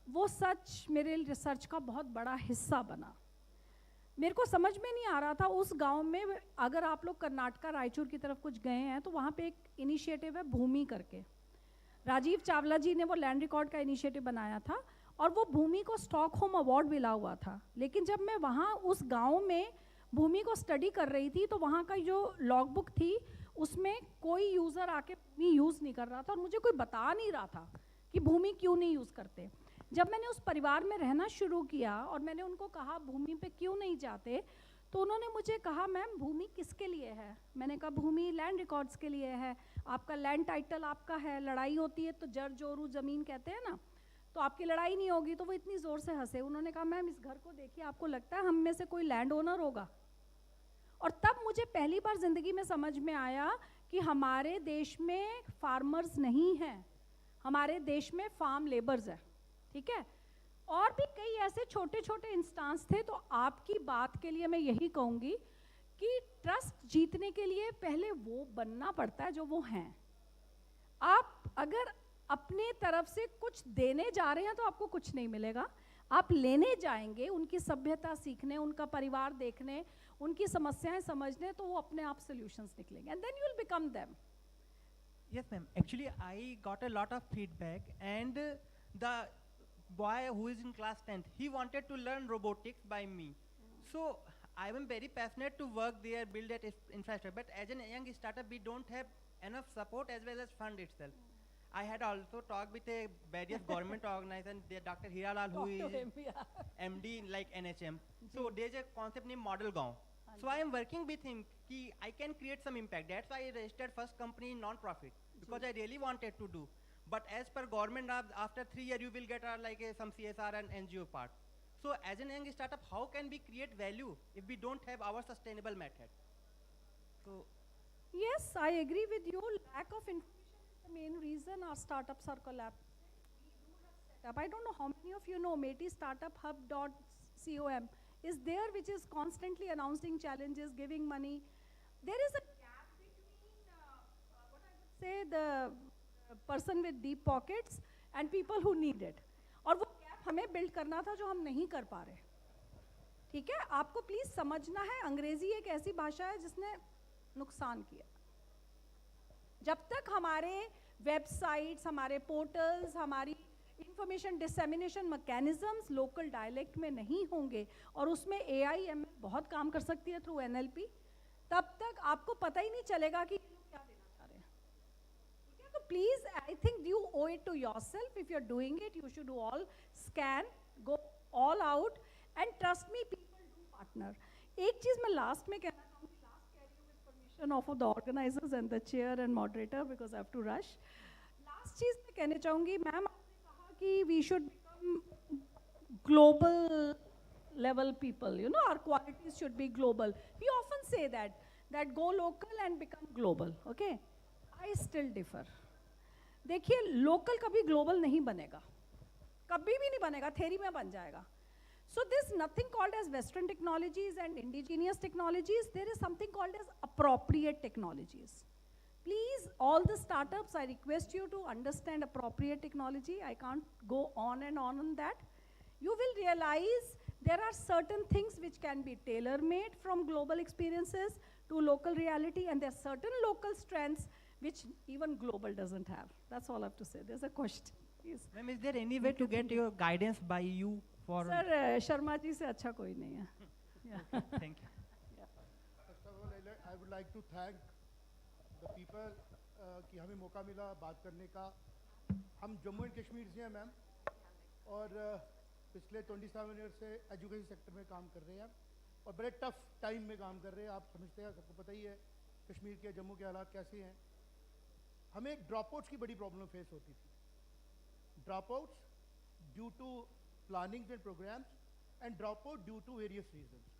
वो सच मेरे रिसर्च का बहुत बड़ा हिस्सा बना। मेरे को समझ में नहीं आ रहा था उस गांव में, अगर आप लोग कर्नाटका रायचूर की तरफ कुछ गए हैं तो वहाँ पे एक इनिशिएटिव है भूमि करके। राजीव चावला जी ने वो लैंड रिकॉर्ड का इनिशिएटिव बनाया था और वो भूमि को स्टॉकहोम अवार्ड मिला हुआ था। लेकिन जब मैं वहाँ उस गांव में भूमि को स्टडी कर रही थी तो वहाँ का जो लॉग बुक थी उसमें कोई यूज़र आके भूमि यूज़ नहीं कर रहा था और मुझे कोई बता नहीं रहा था कि भूमि क्यों नहीं यूज़ करते। जब मैंने उस परिवार में रहना शुरू किया और मैंने उनको कहा भूमि पे क्यों नहीं जाते, तो उन्होंने मुझे कहा मैम भूमि किसके लिए है? मैंने कहा भूमि लैंड रिकॉर्ड्स के लिए है, आपका लैंड टाइटल आपका है, लड़ाई होती है तो जर जोरू ज़मीन कहते हैं ना, तो आपकी लड़ाई नहीं होगी। तो वो इतनी ज़ोर से हंसे। उन्होंने कहा मैम इस घर को देखिए, आपको लगता है हम में से कोई लैंड ओनर होगा? और तब मुझे पहली बार ज़िंदगी में समझ में आया कि हमारे देश में फार्मर्स नहीं हैं, हमारे देश में फार्म लेबर्स है। ठीक है, और भी कई ऐसे छोटे छोटे इंस्टांस थे। तो आपकी बात के लिए मैं यही कहूँगी कि ट्रस्ट जीतने के लिए पहले वो बनना पड़ता है जो वो हैं। आप अगर अपने तरफ से कुछ देने जा रहे हैं तो आपको कुछ नहीं मिलेगा। आप लेने जाएंगे उनकी सभ्यता सीखने, उनका परिवार देखने, उनकी समस्याएं समझने, तो वो अपने आप सॉल्यूशंस निकलेंगे and then you will become them. Yes, ma'am. Actually, I got a lot of feedback, and the boy who is in class 10th, he wanted to learn robotics by me. So I am very passionate to work there, build that infrastructure. But as a young startup, we don't have enough support as well as fund itself. I had also talked with a various government organization, Dr. Hiralal, who is MD in like NHM. So there's a concept named Model Gaon. So I am working with him कि I can create some impact. That's why I registered first company in non-profit because I really wanted to do. But as per government, after 3 years you will get some CSR and NGO part. So as a young startup, how can we create value if we don't have our sustainable method? So yes, I agree with you. Lack of information is the main reason our startups are collapsing. We do have set up. I don't know how many of you know MeitiStartupHub.com is there, which is constantly announcing challenges, giving money. There is a gap between what I would say the person with deep pockets and people who need it. और वो gap हमें build करना था जो हम नहीं कर पा रहे। ठीक है, आपको प्लीज समझना है अंग्रेजी एक ऐसी भाषा है जिसने नुकसान किया। जब तक हमारे वेबसाइट्स, हमारे पोर्टल्स, हमारी information dissemination mechanisms local dialect में नहीं होंगे और उसमें AI/ML बहुत काम कर सकती है थ्रू NLP, तब तक आपको पता ही नहीं चलेगा कि क्या देना चाह रहे हैं। ठीक है, तो please I think you owe it to yourself. If you are doing it, you should do all scan, go all out and trust me, people do partner. एक चीज मैं लास्ट में कहना चाहूँगी, लास्ट कह रही हूँ with permission of the organizers and the chair and moderator because I have to rush. Last चीज मैं कहना चाहूँगी, मैम कि we should become global level people, you know, our qualities should be global. We often say that go local and become global, okay? I still differ. देखिए, local कभी global नहीं बनेगा, कभी भी नहीं बनेगा, theory में बन जाएगा। So there's nothing called as Western technologies and indigenous technologies. There is something called as appropriate technologies. Please, all the startups, I request you to understand appropriate technology. I can't go on and on that. You will realize there are certain things which can be tailor-made from global experiences to local reality, and there are certain local strengths which even global doesn't have. That's all I have to say. There's a question. Please. Ma'am, is there any way to get your guidance by you for? Sir, Sharma ji se अच्छा कोई नहीं है. Yeah. Thank you. Yeah. First of all, I would like to thank the people कि हमें मौका मिला बात करने का। हम जम्मू एंड कश्मीर से हैं मैम, और पिछले 27 ईयर से एजुकेशन सेक्टर में काम कर रहे हैं और बड़े टफ टाइम में काम कर रहे हैं। आप समझते हैं, सबको पता ही है कश्मीर के, जम्मू के हालात कैसे हैं। हमें ड्रॉप आउट्स की बड़ी प्रॉब्लम फेस होती थी। Drop outs due to planning and programs and drop out due to various reasons.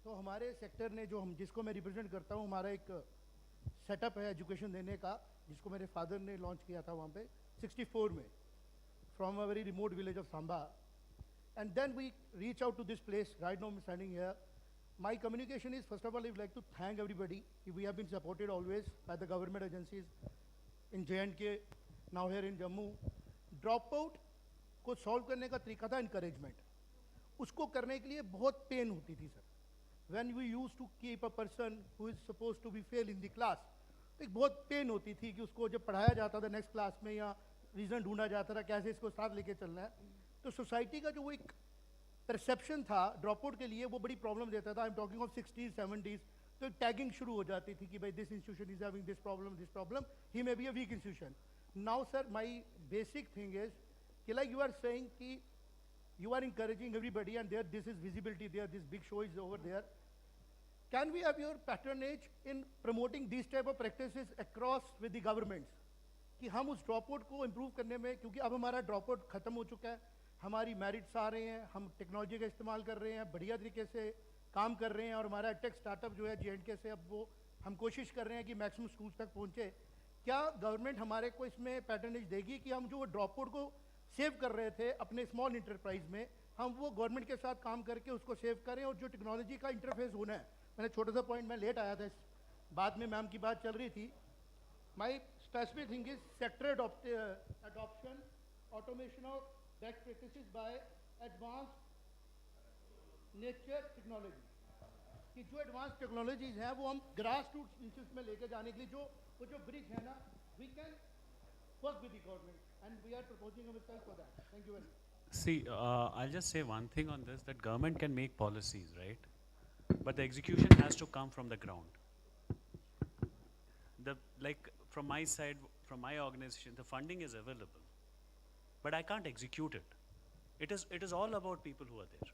तो हमारे सेक्टर ने, जो हम जिसको मैं रिप्रेजेंट करता हूँ, हमारा एक सेटअप है एजुकेशन देने का, जिसको मेरे फादर ने लॉन्च किया था वहाँ पे 64 में, from a very remote village of Samba, and then we reach out to this place. Right now I am standing here. My communication is, first of all, I would like to thank everybody. We have been supported always by the government agencies in J&K, now here in Jammu. Dropout को solve करने का तरीका था encouragement. उसको करने के लिए बहुत पेन होती थी sir. When we used to keep a person who is supposed to be fail in the class, तो एक बहुत पेन होती थी कि उसको जब पढ़ाया जाता था नेक्स्ट क्लास में या रीज़न ढूंढा जाता था कैसे इसको साथ लेके चलना है, तो सोसाइटी का जो वो एक परसेप्शन था ड्रॉप आउट के लिए वो बड़ी प्रॉब्लम देता था। I am talking of 60s 70s। तो टैगिंग शुरू हो जाती थी कि भाई this institution is having this problem, he may be a weak institution. Now sir my basic thing is कि लाइक यू आर सेइंग कि you are encouraging everybody and there this is visibility there, this big show is over there. Can we have your patronage in promoting these type of practices across with the governments कि हम उस drop out को improve करने में, क्योंकि अब हमारा drop out खत्म हो चुका है, हमारी मेरिट्स आ रहे हैं, हम टेक्नोलॉजी का इस्तेमाल कर रहे हैं, बढ़िया तरीके से काम कर रहे हैं और हमारा टेक स्टार्टअप जो है J&K से अब वो हम कोशिश कर रहे हैं कि मैक्सिमम स्कूल्स तक पहुँचे। क्या गवर्नमेंट हमारे को इसमें पैटर्नेज देगी कि हम जो वो ड्रॉप आउट को सेव कर रहे थे अपने स्मॉल इंटरप्राइज में, हम वो गवर्नमेंट के साथ काम करके उसको सेव करें और जो टेक्नोलॉजी का इंटरफेस होना है, मैंने छोटा सा पॉइंट, मैं लेट आया था, बाद में मैम की बात चल रही थी। My specific thing is sector adoption automation of best practices by advance nature technology, कि जो एडवांस टेक्नोलॉजीज हैं वो हम ग्रास रूट इंस्टीट्यूट में लेके जाने के लिए वो जो ब्रिज है ना, we can work with the government and we are proposing ourselves for that. Thank you very much. See, I'll just say one thing on this, that government can make policies, right? But the execution has to come from the ground. Like from my side, from my organization, the funding is available, but I can't execute it. It is all about people who are there.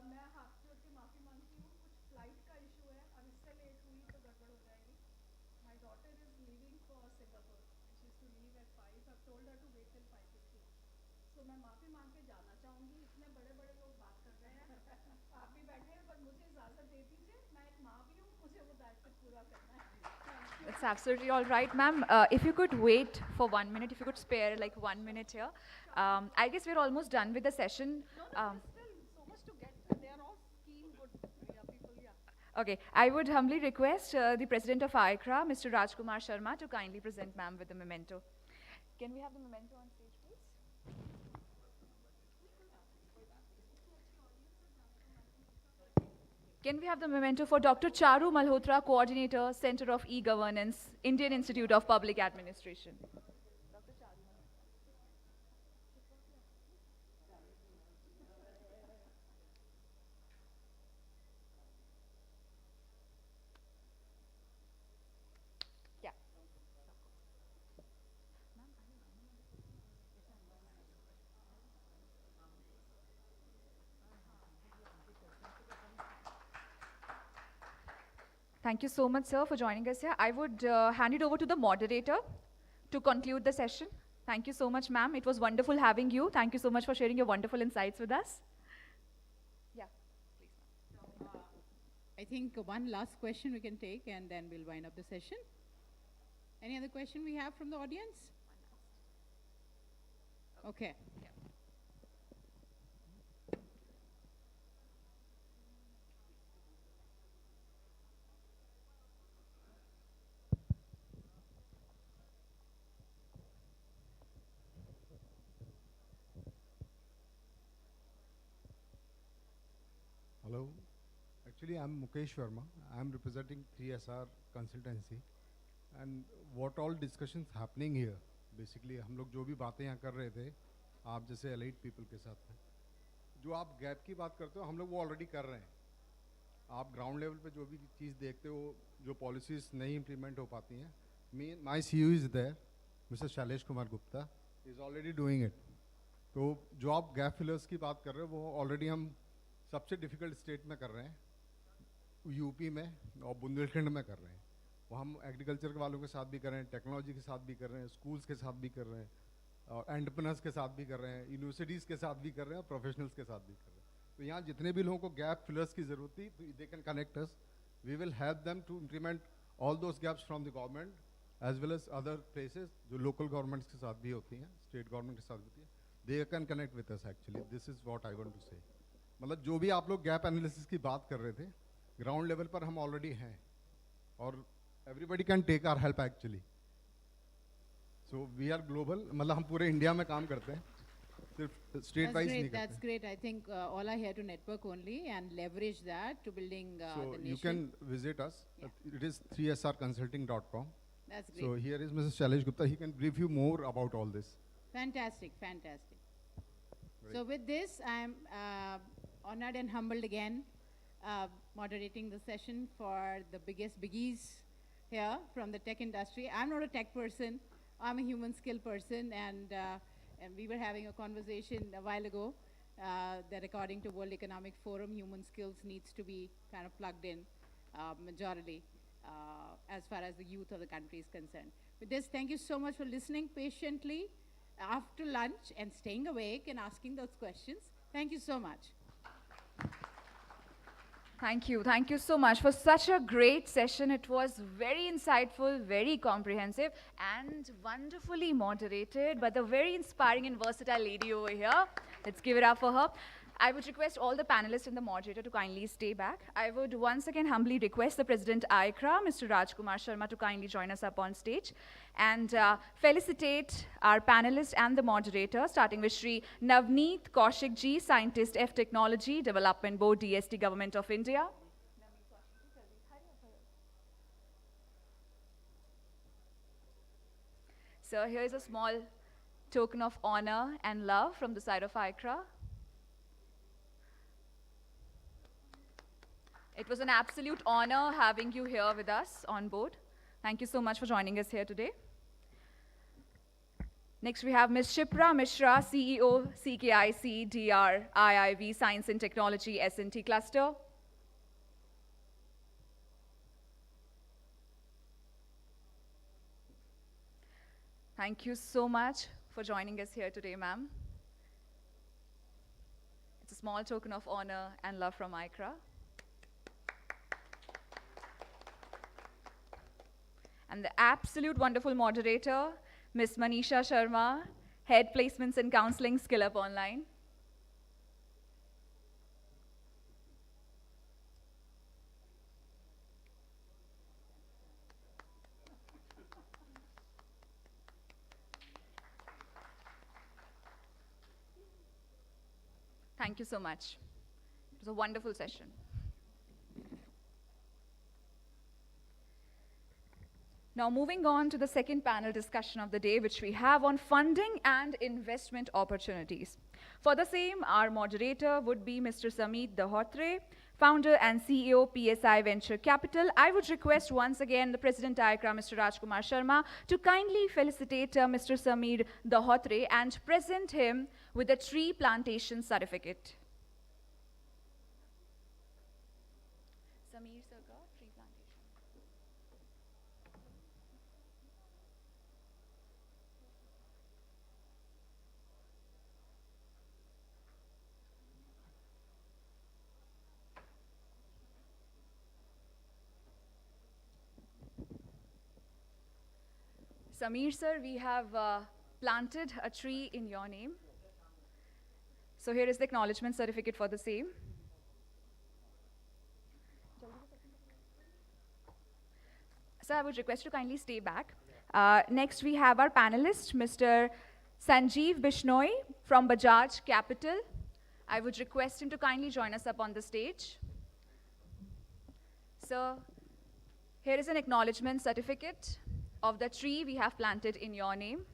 मैं हाथ जोड़ के माफ़ी मांगती हूँ, कुछ flight का issue है, अब इससे लेट हुई तो गड़बड़ हो जाएगी। My daughter is leaving for Singapore, she is to leave at 5, I told her to wait till 5:15। So मैं माफ़ी मांग के जाना चाहूँगी, इतने बड़े बड़े लोग बात कर रहे हैं, आप भी बैठे हैं, पर मुझे इजाज़त दे दीजिए, मैं एक माँ भी हूँ, मुझे वो दायित्व पूरा करना है। It's absolutely all right, ma'am. If you could wait for 1 minute, if you could spare like 1 minute here. I guess we're almost done with the session. Okay, I would humbly request the President of ICRA, Mr. Rajkumar Sharma, to kindly present ma'am with the memento. Can we have the memento on stage, please? Can we have the memento for Dr. Charu Malhotra, Coordinator, Center of E-Governance, Indian Institute of Public Administration? Thank you so much, sir, for joining us here. I would hand it over to the moderator to conclude the session. Thank you so much, ma'am. It was wonderful having you. Thank you so much for sharing your wonderful insights with us. Yeah, please. I think one last question we can take and then we'll wind up the session. Any other question we have from the audience? Okay. Yeah. Hello. Actually, I'm Mukesh Sharma. I'm representing 3SR Consultancy. And what all discussions happening here, basically, हम लोग जो भी बातें यहाँ कर रहे थे, आप जैसे elite people के साथ में, जो आप गैप की बात करते हो, हम लोग वो ऑलरेडी कर रहे हैं। आप ग्राउंड लेवल पे जो भी चीज़ देखते हो, जो पॉलिसीज़ नहीं इम्प्लीमेंट हो पाती हैं, my CEO is there, Mr. Shailesh Kumar Gupta, is already doing it. तो जो आप गैप फिलर्स की बात कर रहे हो, वो ऑलरेडी हम सबसे डिफ़िकल्ट स्टेट में कर रहे हैं, यूपी में और बुंदेलखंड में कर रहे हैं। वो हम एग्रीकल्चर के वालों के साथ भी कर रहे हैं, टेक्नोलॉजी के साथ भी कर रहे हैं, स्कूल्स के साथ भी कर रहे हैं, और एंटरप्रेन्योर्स के साथ भी कर रहे हैं, यूनिवर्सिटीज़ के साथ भी कर रहे हैं और प्रोफेशनल्स के साथ भी कर रहे हैं। तो यहाँ जितने भी लोगों को गैप फिलर्स की ज़रूरत थी, तो they can connect us, we will help them to implement all those gaps from the government as well as other places जो लोकल गवर्नमेंट्स के साथ भी होती हैं, स्टेट गवर्नमेंट के साथ भी होती है। they can connect with us actually. This is what I want to say. मतलब जो भी आप लोग gap analysis की बात कर रहे थे, ground level पर हम already हैं, और everybody can take our help actually. So we are global. मतलब हम पूरे इंडिया में काम करते हैं, सिर्फ state wise नहीं करते. That's great. I think all are here to network only and leverage that to building So the nation. you can visit us. It is 3srconsulting.com. That's great. So here is Mrs. Shailesh Gupta. He can brief you more about all this. Fantastic, fantastic. So with this, I'm honored and humbled again, moderating the session for the biggest biggies here from the tech industry. I'm not a tech person. I'm a human skill person, and we were having a conversation a while ago that according to World Economic Forum, human skills needs to be kind of plugged in majorly as far as the youth of the country is concerned. With this, thank you so much for listening patiently after lunch and staying awake and asking those questions. Thank you so much. Thank you. Thank you so much for such a great session. It was very insightful, very comprehensive, and wonderfully moderated by the very inspiring and versatile lady over here. Let's give it up for her. I would request all the panelists and the moderator to kindly stay back. I would once again humbly request the President ICRA, Mr. Rajkumar Sharma, to kindly join us up on stage and felicitate our panelists and the moderator, starting with Shri Navneet Kaushik Ji, Scientist F Technology Development Board, DST, Government of India. So here is a small token of honor and love from the side of ICRA. It was an absolute honor having you here with us on board. Thank you so much for joining us here today. Next, we have Ms. Shipra Mishra, CEO, CKIC, DR, IIV, Science and Technology, S&T Cluster. Thank you so much for joining us here today, ma'am. It's a small token of honor and love from ICRA. And the absolute wonderful moderator, Ms. Manisha Sharma, Head Placements and Counseling, Skill Up Online. Thank you so much. It was a wonderful session. Now moving on to the second panel discussion of the day, which we have on funding and investment opportunities. For the same, our moderator would be Mr. Sameet Dahotre, founder and CEO, PSI Venture Capital. I would request once again the President ICRA, Mr. Rajkumar Sharma, to kindly felicitate Mr. Sameet Dahotre and present him with a tree plantation certificate. Sameer sir ka tree plantation. Sameer sir, we have planted a tree in your name. So here is the acknowledgement certificate for the same. Sir, I would request you to kindly stay back. Next, we have our panelist, Mr. Sanjeev Bishnoi from Bajaj Capital. I would request him to kindly join us up on the stage. So here is an acknowledgement certificate of the tree we have planted in your name.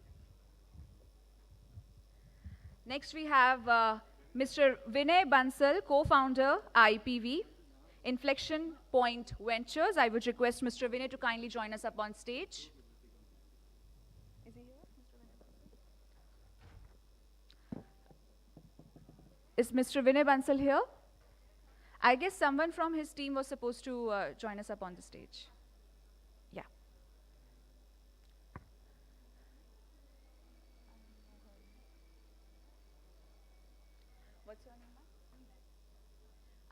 Next, we have Mr. Vinay Bansal, co-founder, IPV, Inflection Point Ventures. I would request Mr. Vinay to kindly join us up on stage. Is he here, Mr. Vinay Bansal? Is Mr. Vinay Bansal here? I guess someone from his team was supposed to join us up on the stage. Yeah. What's your name?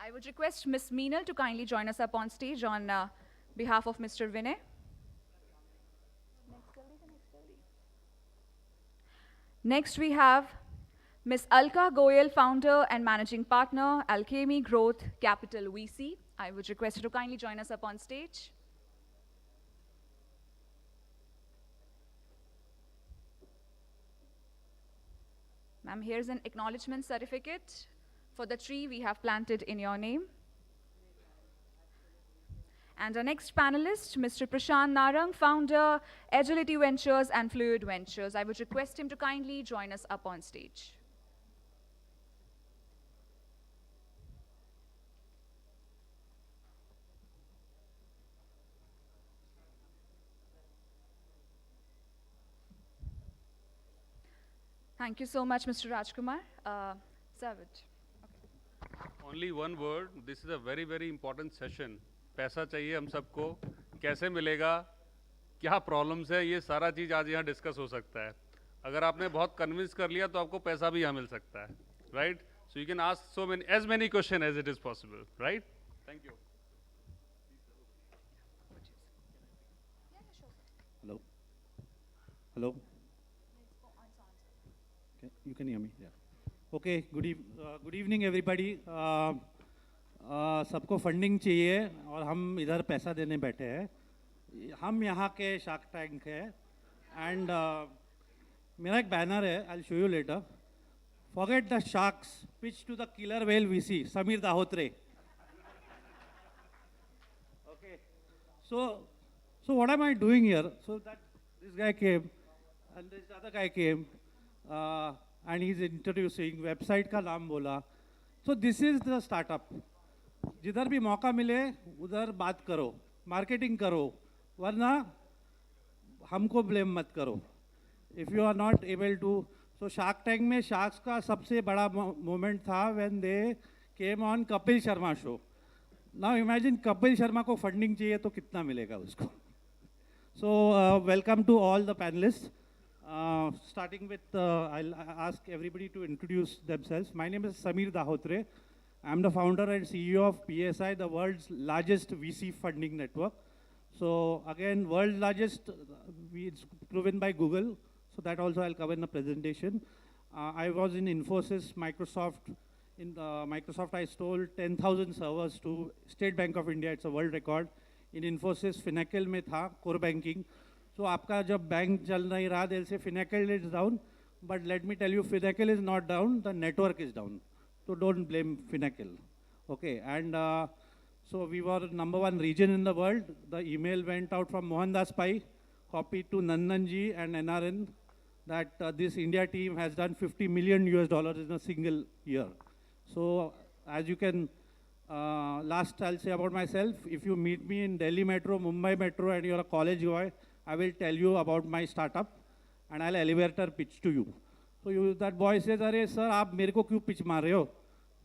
I would request Ms. Meenal to kindly join us up on stage on behalf of Mr. Vinay. Next, we have Ms. Alka Goyal, founder and managing partner, Alchemy Growth Capital VC. I would request her to kindly join us up on stage. Ma'am, here's an acknowledgement certificate for the tree we have planted in your name. And our next panelist, Mr. Prashant Narang, founder, Agility Ventures and Fluid Ventures. I would request him to kindly join us up on stage. Thank you so much, Mr. Rajkumar. Savit. Only one word. This is a very, very important session. पैसा चाहिए हम सबको, कैसे मिलेगा, क्या problems है, ये सारा चीज़ आज यहाँ डिस्कस हो सकता है. अगर आपने बहुत कन्विंस कर लिया तो आपको पैसा भी यहाँ मिल सकता है, right? So you can ask as many questions as it is possible, right? Thank you. Hello. Hello. Okay, you can hear me. Yeah. Okay. Good evening, everybody. सबको फंडिंग चाहिए और हम इधर पैसा देने बैठे हैं. हम यहाँ के शार्क टैंक है एंड मेरा एक बैनर है. I'll show you later. Forget the sharks. Pitch to the killer whale VC, Samir Dahotre. Okay. So what am I doing here? So that this guy came and this other guy came and he's introducing website का नाम बोला. So this is the startup. जिधर भी मौका मिले उधर बात करो, मार्केटिंग करो, वरना हमको ब्लेम मत करो. If you are not able to. So shark tank में शार्क्स का सबसे बड़ा मोमेंट था when they came on Kapil Sharma show. Now imagine Kapil Sharma को फंडिंग चाहिए तो कितना मिलेगा उसको. So welcome to all the panelist. Starting with, I'll ask everybody to introduce themselves. My name is Samir Dahotre. I'm the founder and CEO of PSI, the world's largest VC funding network. So again, world's largest, it's proven by Google. So that also I'll cover in the presentation. I was in Infosys, Microsoft. In Microsoft, I stole 10,000 servers to State Bank of India. It's a world record. In Infosys, Finacle में था, core banking. So आपका जब bank चल नहीं रहा, they'll say Finacle is down. But let me tell you, Finacle is not down, the network is down. So don't blame Finacle. Okay, and so we were #1 region in the world. The email went out from Mohandas Pai, copied to Nandanji and NRN, that this India team has done $50 million in a single year. So as you can, last I'll say about myself, if you meet me in Delhi Metro, Mumbai Metro, and you're a college boy, I will tell you about my startup, and I'll elevator pitch to you. So that boy says, "अरे sir, आप मेरे को क्यों pitch मार रहे हो?"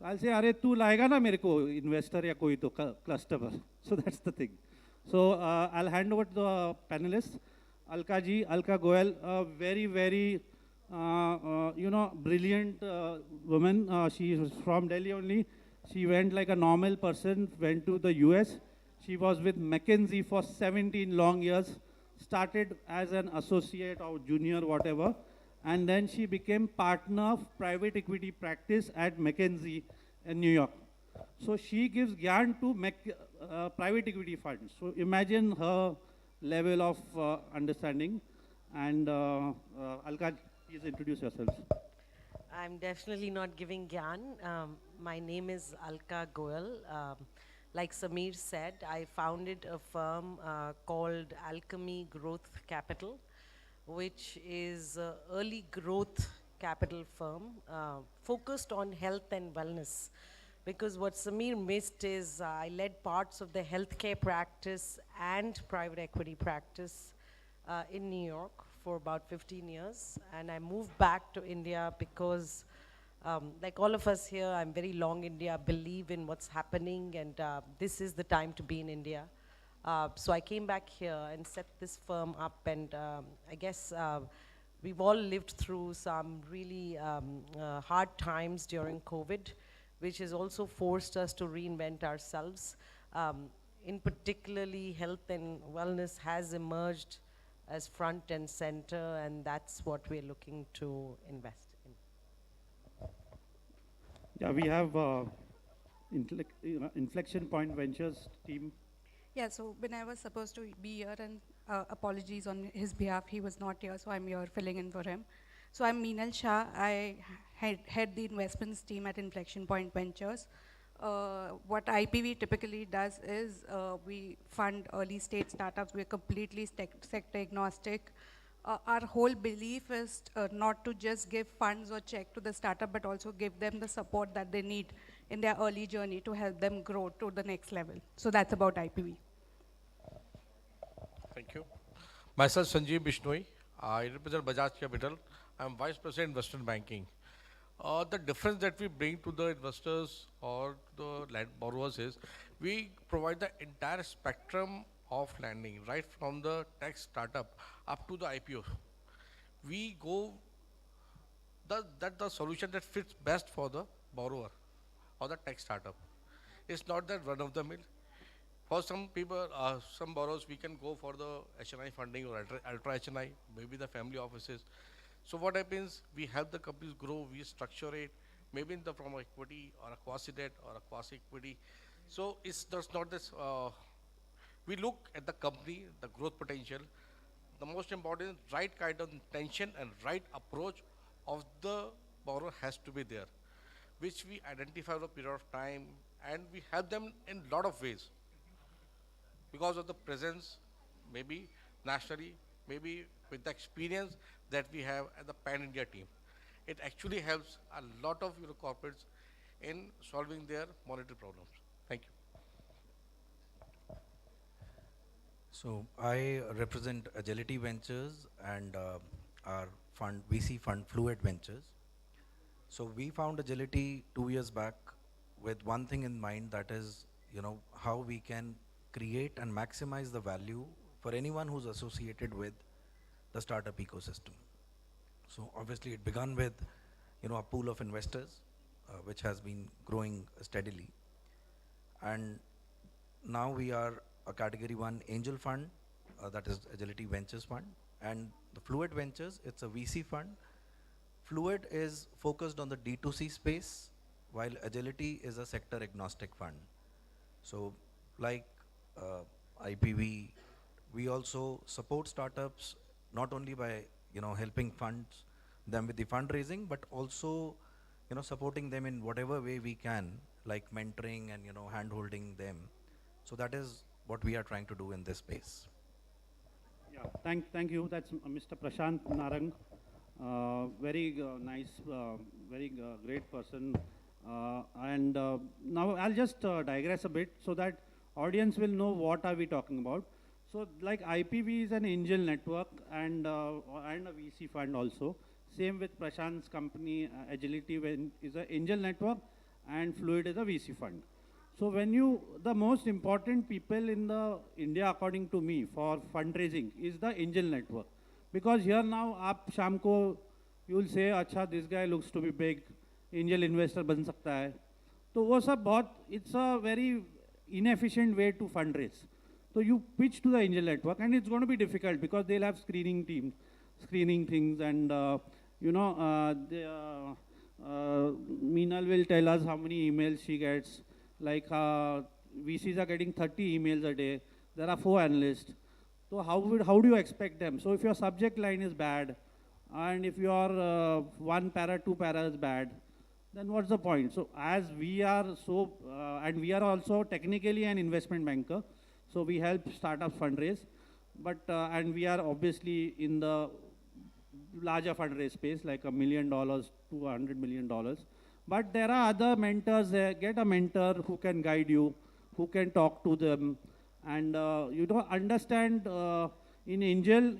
I'll say, "अरे तू लाएगा ना मेरे को investor या कोई तो customer." So that's the thing. So I'll hand over to the panelists. Alka Goyal, a very, very, brilliant woman. She is from Delhi only. She went like a normal person, went to the US. She was with McKinsey for 17 long years, started as an associate or junior, whatever. And then she became partner of private equity practice at McKinsey in New York. So she gives gyan to private equity funds. So imagine her level of understanding. And Alka, please introduce yourselves. I'm definitely not giving gyan. My name is Alka Goyal. Like Samir said, I founded a firm called Alchemy Growth Capital, which is an early growth capital firm focused on health and wellness. Because what Samir missed is I led parts of the healthcare practice and private equity practice in New York for about 15 years. And I moved back to India because, like all of us here, I'm very long India, believe in what's happening, and this is the time to be in India. So I came back here and set this firm up, and I guess we've all lived through some really hard times during COVID, which has also forced us to reinvent ourselves. In particularly, health and wellness has emerged as front and center, and that's what we're looking to invest in. Yeah, we have Inflection Point Ventures team. Yeah, so when I was supposed to be here, and apologies on his behalf, he was not here, so I'm here filling in for him. So I'm Meenal Shah. I head the investments team at Inflection Point Ventures. What IPV typically does is we fund early stage startups. We're completely sector agnostic. Our whole belief is not to just give funds or check to the startup, but also give them the support that they need in their early journey to help them grow to the next level. So that's about IPV. Thank you. Myself, Sanjeev Bishnoi. I represent Bajaj Capital. I'm Vice President Investment Banking. The difference that we bring to the investors or the land borrowers is we provide the entire spectrum of lending, right from the tech startup up to the IPO. We go the solution that fits best for the borrower or the tech startup. It's not that run of the mill. For some people, some borrowers, we can go for the HNI funding or ultra HNI, maybe the family offices. So what happens, we help the companies grow, we structure it, maybe in the form of equity or a quasi-debt or a quasi-equity. So it's just not this, we look at the company, the growth potential. The most important, right kind of intention and right approach of the borrower has to be there, which we identify over a period of time, and we help them in a lot of ways. Because of the presence, maybe nationally, maybe with the experience that we have as the pan-India team. It actually helps a lot of corporates in solving their monetary problems. Thank you. So I represent Agility Ventures and our fund, VC fund, Fluid Ventures. So we found Agility 2 years back with one thing in mind, that is, how we can create and maximize the value for anyone who's associated with the startup ecosystem. So obviously it began with, a pool of investors, which has been growing steadily. And now we are a category 1 angel fund, that is Agility Ventures Fund. And the Fluid Ventures, it's a VC fund. Fluid is focused on the D2C space, while Agility is a sector agnostic fund. So like IPV, we also support startups not only by helping funds them with the fundraising, but also supporting them in whatever way we can, like mentoring and hand-holding them. So that is what we are trying to do in this space. Yeah, thank you. That's Mr. Prashant Narang. Very nice, very great person. Now I'll just digress a bit so that audience will know what are we talking about. So like IPV is an angel network and a VC fund also. Same with Prashant's company, Agility is an angel network and Fluid is a VC fund. So when the most important people in the India, according to me, for fundraising is the angel network. Because here now, aap sham ko, you will say, acha, this guy looks to be big, angel investor ban sakta hai. So wo sab bahut, it's a very inefficient way to fundraise. So you pitch to the angel network and it's going to be difficult because they'll have screening teams, screening things, and Meenal will tell us how many emails she gets. Like VCs are getting 30 emails a day. There are 4 analysts. So how do you expect them? So if your subject line is bad, and if your 1 para, 2 para is bad, then what's the point? So as we are and we are also technically an investment banker, so we help startups fundraise, but and we are obviously in the larger fundraise space, like $1 million to $100 million. But there are other mentors there. Get a mentor who can guide you, who can talk to them, and you don't understand. In angel,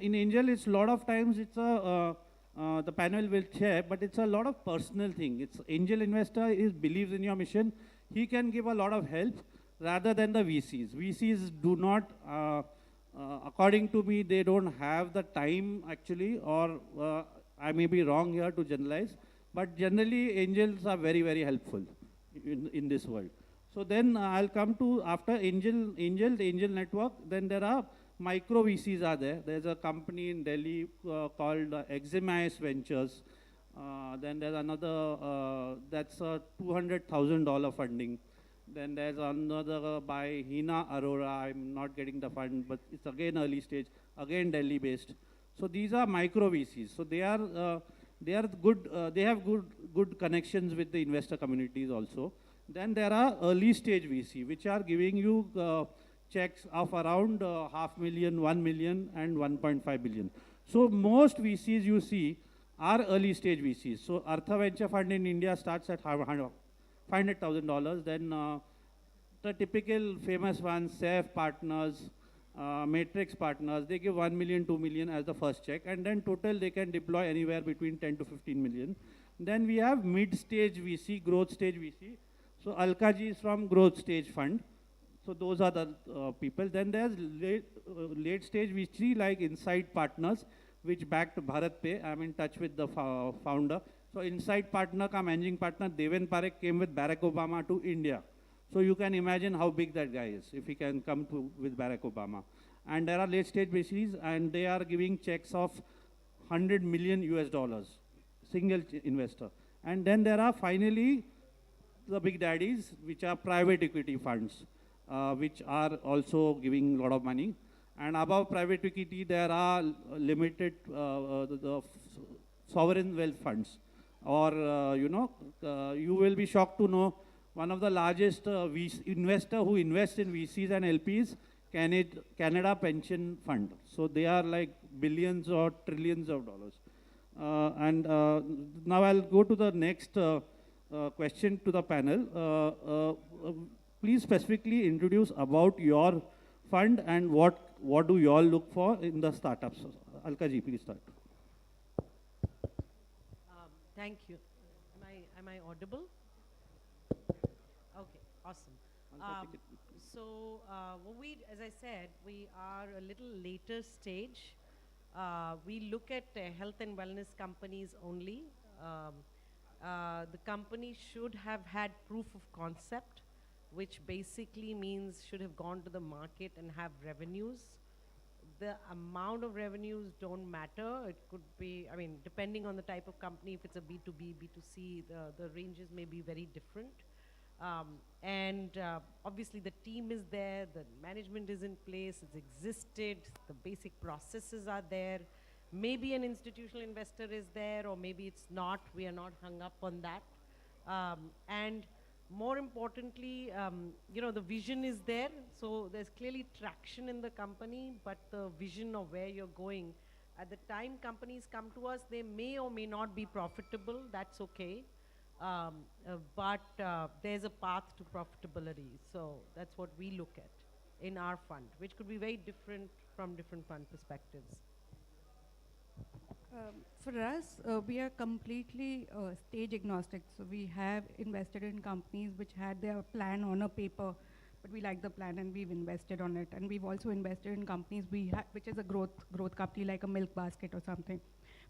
it's a lot of times it's the panel will share, but it's a lot of personal thing. It's angel investor believes in your mission. He can give a lot of help rather than the VCs. VCs do not, according to me, they don't have the time actually, or I may be wrong here to generalize. But generally, angels are very, very helpful in this world. So then I'll come to, after the angel network, then there are micro VCs are there. There's a company in Delhi called Expo Ventures. Then there's another, that's a $200,000 funding. Then there's another by Hina Arora. I'm not getting the fund, but it's again early stage, again Delhi based. So these are micro VCs. So they are good. They have good connections with the investor communities also. Then there are early stage VC, which are giving you checks of around $500,000, 1 million, and 1.5 billion. So most VCs you see are early stage VCs. So Artha Venture Fund in India starts at $500,000. Then the typical famous ones, SAF Partners, Matrix Partners, they give 1 million, 2 million as the first check, and then total they can deploy anywhere between 10 to 15 million. Then we have mid-stage VC, growth stage VC. So Alkaji is from growth stage fund. So those are the people. Then there's late stage VC like Insight Partners, which backed Bharat Pay. I'm in touch with the founder. So Insight Partner ka managing partner Deven Parekh came with Barack Obama to India. So you can imagine how big that guy is if he can come with Barack Obama. And there are late stage VCs, and they are giving checks of 100 million US dollars, single investor. And then there are finally the big daddies, which are private equity funds, which are also giving a lot of money. And above private equity, there are limited the sovereign wealth funds. Or, you will be shocked to know one of the largest investor who invests in VCs and LPs, Canada Pension Fund. So they are like billions or trillions of dollars. Now I'll go to the next question to the panel. Please specifically introduce about your fund and what do you all look for in the startups. Alka ji, please start. Thank you. Am I audible? Okay, awesome. As I said, we are a little later stage. We look at health and wellness companies only. The company should have had proof of concept, which basically means should have gone to the market and have revenues. The amount of revenues don't matter. It could be, depending on the type of company, if it's a B2B, B2C, the ranges may be very different. Obviously the team is there, the management is in place, it's existed, the basic processes are there. Maybe an institutional investor is there, or maybe it's not. We are not hung up on that. And more importantly, the vision is there. So there's clearly traction in the company, but the vision of where you're going, at the time companies come to us, they may or may not be profitable. That's okay. But there's a path to profitability. So that's what we look at in our fund, which could be very different from different fund perspectives. For us, we are completely stage agnostic. So we have invested in companies which had their plan on a paper, but we like the plan and we've invested on it. And we've also invested in companies which is a growth company like a milk basket or something.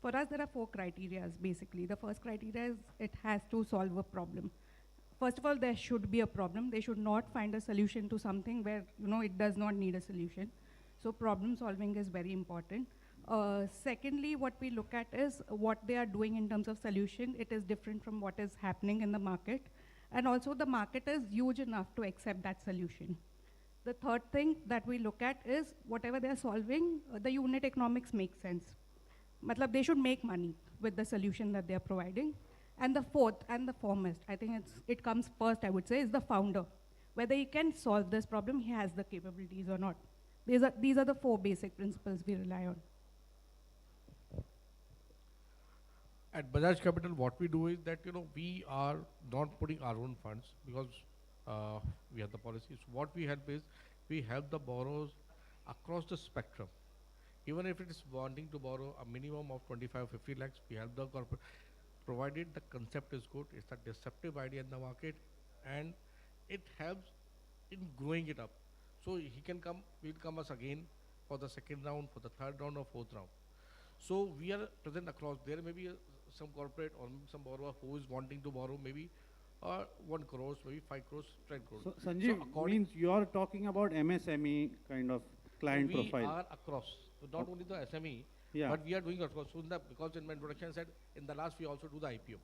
For us, there are 4 criteria basically. The first criteria is it has to solve a problem. First of all, there should be a problem. They should not find a solution to something where it does not need a solution. So problem solving is very important. Secondly, what we look at is what they are doing in terms of solution. It is different from what is happening in the market. And also the market is huge enough to accept that solution. The third thing that we look at is whatever they are solving, the unit economics make sense. Matlab, they should make money with the solution that they are providing. And the fourth and the foremost, I think it comes first, I would say, is the founder. Whether he can solve this problem, he has the capabilities or not. These are the 4 basic principles we rely on. At Bajaj Capital, what we do is that, we are not putting our own funds because we have the policies. What we help is, we help the borrowers across the spectrum. Even if it is wanting to borrow a minimum of 25, 50 lakhs, we help the corporate, provided the concept is good, it's a deceptive idea in the market, and it helps in growing it up. So he can come, we'll come us again for the second round, for the third round or fourth round. So we are present across. There may be some corporate or some borrower who is wanting to borrow maybe 1 crore, maybe 5 crores, 10 crores. So Sanjeev, means you are talking about MSME kind of client profile. We are across, so not only the SME, Yeah. But we are doing also soon that, because in my introduction I said in the last we also do the IPO.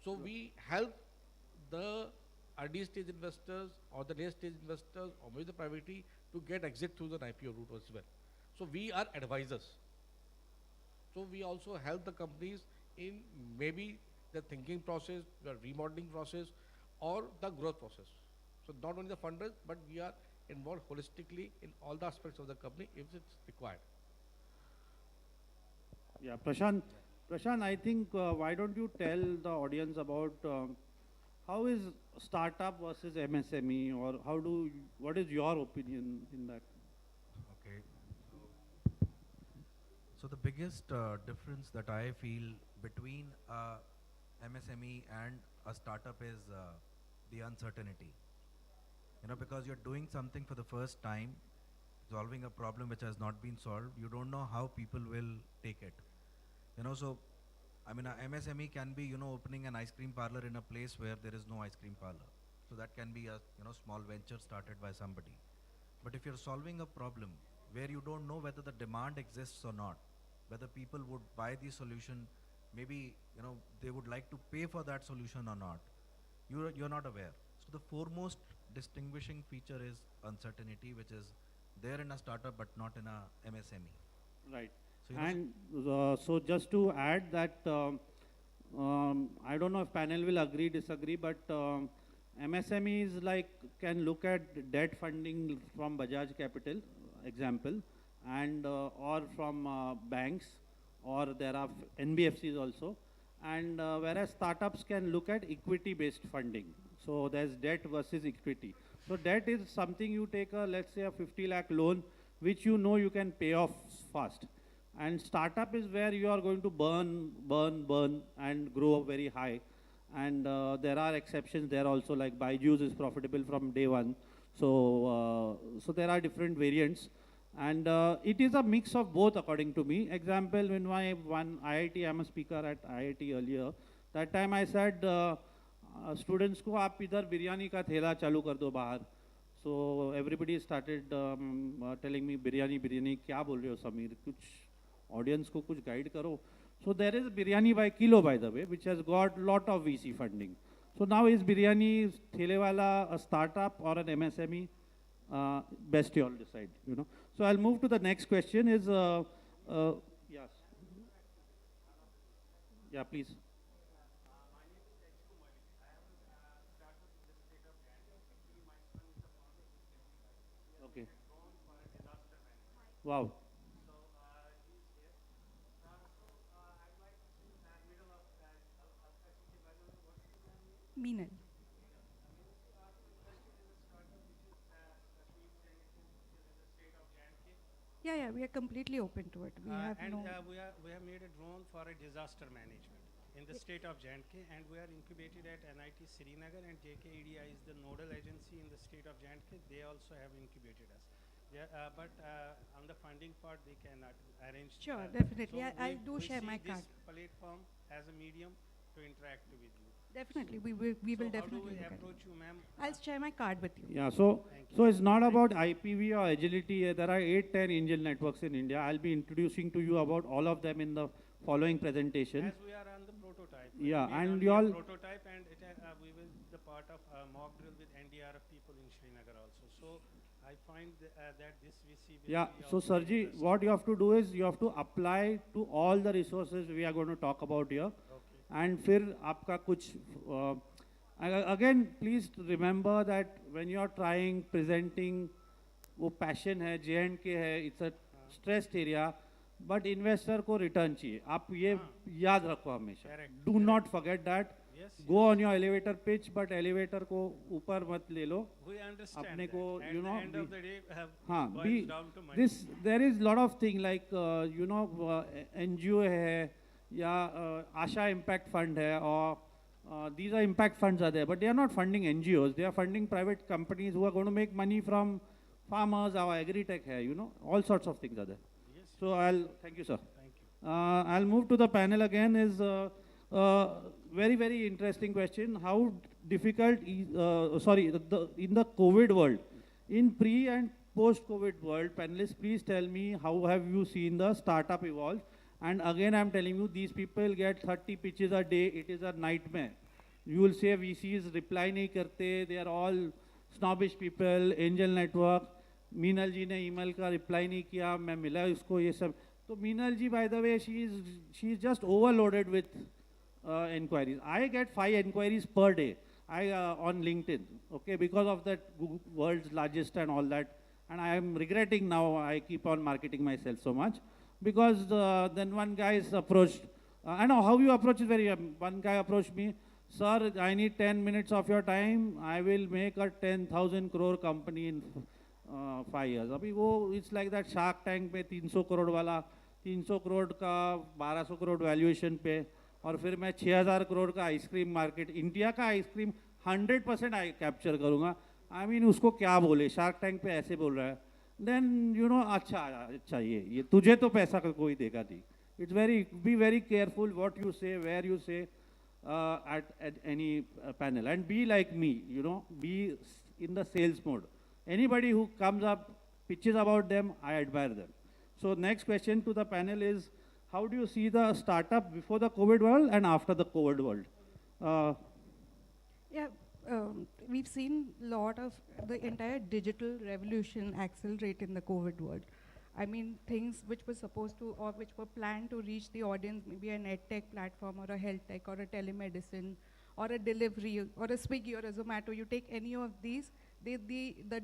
So we help the early stage investors or the late stage investors or maybe the private equity to get exit through the IPO route as well. So we are advisors. So we also help the companies in maybe the thinking process, the remodeling process, or the growth process. So not only the funders, but we are involved holistically in all the aspects of the company if it's required. Yeah, Prashant, I think why don't you tell the audience about how is startup versus MSME, or what is your opinion in that? Okay. So the biggest difference that I feel between MSME and a startup is the uncertainty. You know, because you're doing something for the first time, solving a problem which has not been solved, you don't know how people will take it. You know, so I mean, a MSME can be, you know, opening an ice cream parlor in a place where there is no ice cream parlor. So that can be a, you know, small venture started by somebody. But if you're solving a problem where you don't know whether the demand exists or not, whether people would buy the solution, maybe, you know, they would like to pay for that solution or not, you're not aware. So the foremost distinguishing feature is uncertainty, which is there in a startup but not in a MSME. Right. So, you know, And so just to add that, I don't know if panel will agree, disagree, but MSMEs can look at debt funding from Bajaj Capital, example, and or from banks, or there are NBFCs also, and whereas startups can look at equity-based funding. So there's debt versus equity. So debt is something you take let's say a 50 lakh loan, which you know you can pay off fast. And startup is where you are going to burn and grow very high. And there are exceptions there also, like Byju's is profitable from day one. So, so there are different variants. And it is a mix of both according to me. Example, when my one IIT, I'm a speaker at IIT earlier, that time I said, students ko aap idhar biryani ka thela chalu kar do bahar. So everybody started telling me, biryani, kya bol rahe ho Sameer? Audience ko kuch guide karo. So there is biryani by kilo, by the way, which has got lot of VC funding. So now is biryani thele wala a startup or an MSME? Best you all decide, you know. So I'll move to the next question is, yes. Yeah, please. Okay. Wow. Meenal. Yeah, we are completely open to it. We have we have made a drone for a disaster management in the state of J&K, and we are incubated at NIT Srinagar, and JKEDI is the nodal agency in the state of J&K. They also have incubated us. Yeah, but on the funding part, they cannot arrange. Sure, definitely. So I do share my card. This platform as a medium to interact with you. Definitely, we will definitely how do we look at approach it. you, ma'am? I'll share my card with you. Yeah, so it's not about IPV or agility. There are 8-10 angel networks in India. I'll be introducing to you about all of them in the following presentation. As we are on the prototype. Yeah, we and are you all. prototype, and we will be the part of mock drill with NDRF people in Srinagar also. So I find that this VC will Yeah, be so of Sarji, interest. what you have to do is you have to apply to all the resources we are going to talk about here. And फिर आपका कुछ again, please remember that when you are trying, presenting, वो passion है, J&K है, it's a stressed area, but investor को return चाहिए. आप ये याद रखो हमेशा. Do not forget that. Go on your elevator pitch, but elevator को ऊपर मत ले लो. We understand अपने that. को, At you the know, end of the day, हाँ, boils down to money. there is lot of thing like you know NGO है या Asha Impact Fund है, or these are impact funds are there, but they are not funding NGOs. They are funding private companies who are going to make money from farmers. Our agri-tech hai, you know, all sorts of things are there. Yes. So thank you, sir. Thank you. I'll move to the panel again. Is very interesting question. How difficult is in the COVID world, in pre and post-COVID world, panelists, please tell me how have you seen the startup evolve? And again, I'm telling you, these people get 30 pitches a day. It is a nightmare. You will say VCs reply nahi karte. They are all snobbish people, angel network. Meenal जी ने email का reply नहीं किया, मैं मिला उसको ये सब. तो मीनल जी, by the way, she is just overloaded with inquiries. I get 5 inquiries per day. On LinkedIn, okay, because of that world's largest and all that. And I am regretting now I keep on marketing myself so much. Because then one guy is approached, I know how you approach is very, one guy approached me, sir, I need 10 minutes of your time, I will make a 10,000 crore company in 5 years. Abhi wo, it's like that Shark Tank पे 300 crore वाला, 300 crore का 1200 crore valuation पे, और फिर मैं 6000 करोड़ का ice cream market, India का ice cream 100% capture करूँगा. आई मीन उसको क्या बोले, शार्क टैंक पे ऐसे बोल रहा है. देन यू नो, अच्छा ये तुझे तो पैसा का कोई देगा नहीं. It's very, be very careful what you से, वेयर यू से at any panel, and be like me, you know, be in the sales mode. Anybody who comes up, pitches about them, I admire them. So next question to the panel is, how do you see the startup before the COVID world and after the COVID world? We've seen a lot of the entire digital revolution accelerate in the COVID world. I mean, things which were supposed to, or which were planned to reach the audience, maybe an edtech platform or a health tech or a telemedicine or a delivery or a Swiggy or a Zomato, you take any of these, the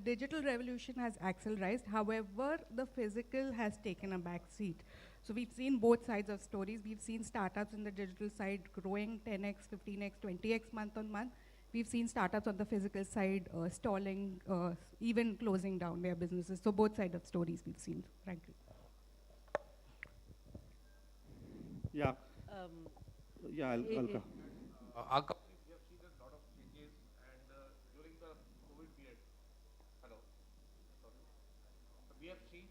digital revolution has accelerated. However, the physical has taken a back seat. So we've seen both sides of stories. We've seen startups in the digital side growing 10x, 15x, 20x month on month. We've seen startups on the physical side stalling, even closing down their businesses. So both sides of stories we've seen, frankly. Yeah. Alka. Alka, we have seen a lot of changes, and during the COVID period, we have seen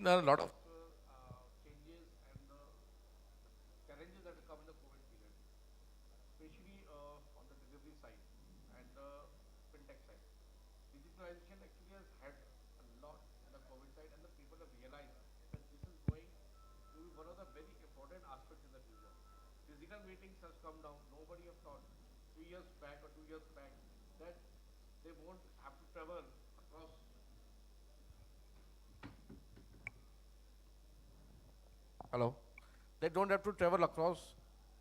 a lot of changes and challenges that have come in the COVID period, especially on the delivery side and the fintech side. Digitalization actually has had a lot in the COVID side, and the people have realized that this is going to be one of the very important aspects in the future. Physical meetings has come down. Nobody have thought 3 years back or 2 years back that they won't have to travel across. Hello. They don't have to travel across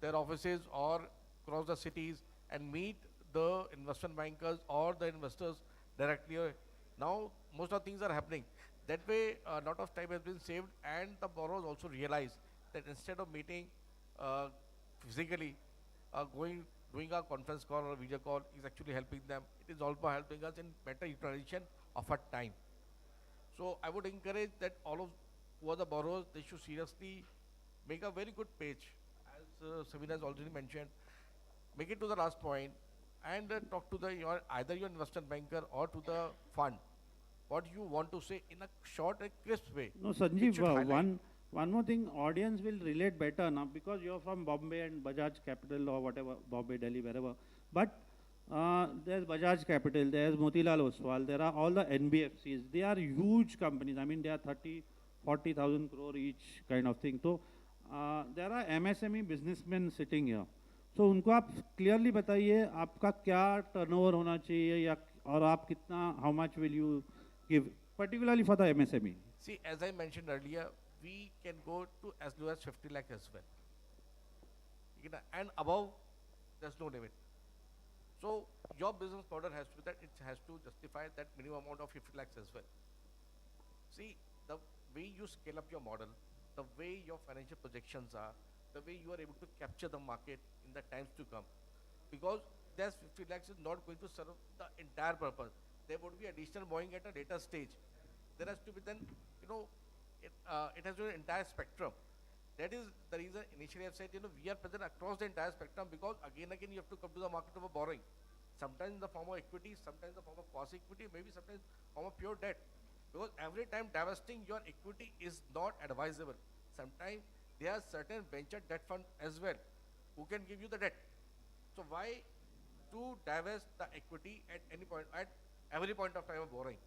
their offices or across the cities and meet the investment bankers or the investors directly. Now, most of things are happening. That way, a lot of time has been saved, and the borrowers also realize that instead of meeting physically, doing a conference call or a video call is actually helping them. It is also helping us in better utilization of our time. So I would encourage that all of who are the borrowers, they should seriously make a very good page, as Sabina has already mentioned. Make it to the last point and talk to either your investment banker or to the fund. What you want to say in a short and crisp way. No, Sanjeev, one more thing, audience will relate better now because you're from Bombay and Bajaj Capital or whatever, Bombay, Delhi, wherever. But there's Bajaj Capital, there's Motilal Oswal, there are all the NBFCs. They are huge companies. I mean, they are 40,000 crore each kind of thing. So there are MSME businessmen sitting here. So उनको आप clearly बताइए आपका क्या turnover होना चाहिए या और आप कितना, how much will you give, particularly for the MSME? See, as I mentioned earlier, we can go to as low as 50 lakh as well. And above, there's no limit. So your business model has to be that it has to justify that minimum amount of 50 lakhs as well. See, the way you scale up your model, the way your financial projections are, the way you are able to capture the market in the times to come. Because there's 50 lakhs is not going to serve the entire purpose. There would be additional borrowing at a later stage. There has to be then, it has to be an entire spectrum. That is the reason initially I've said, we are present across the entire spectrum because again you have to come to the market of a borrowing. Sometimes in the form of equity, sometimes in the form of quasi-equity, maybe sometimes in the form of pure debt. Because every time divesting your equity is not advisable. Sometimes there are certain venture debt funds as well who can give you the debt. So why to divest the equity at any point, at every point of time of borrowing.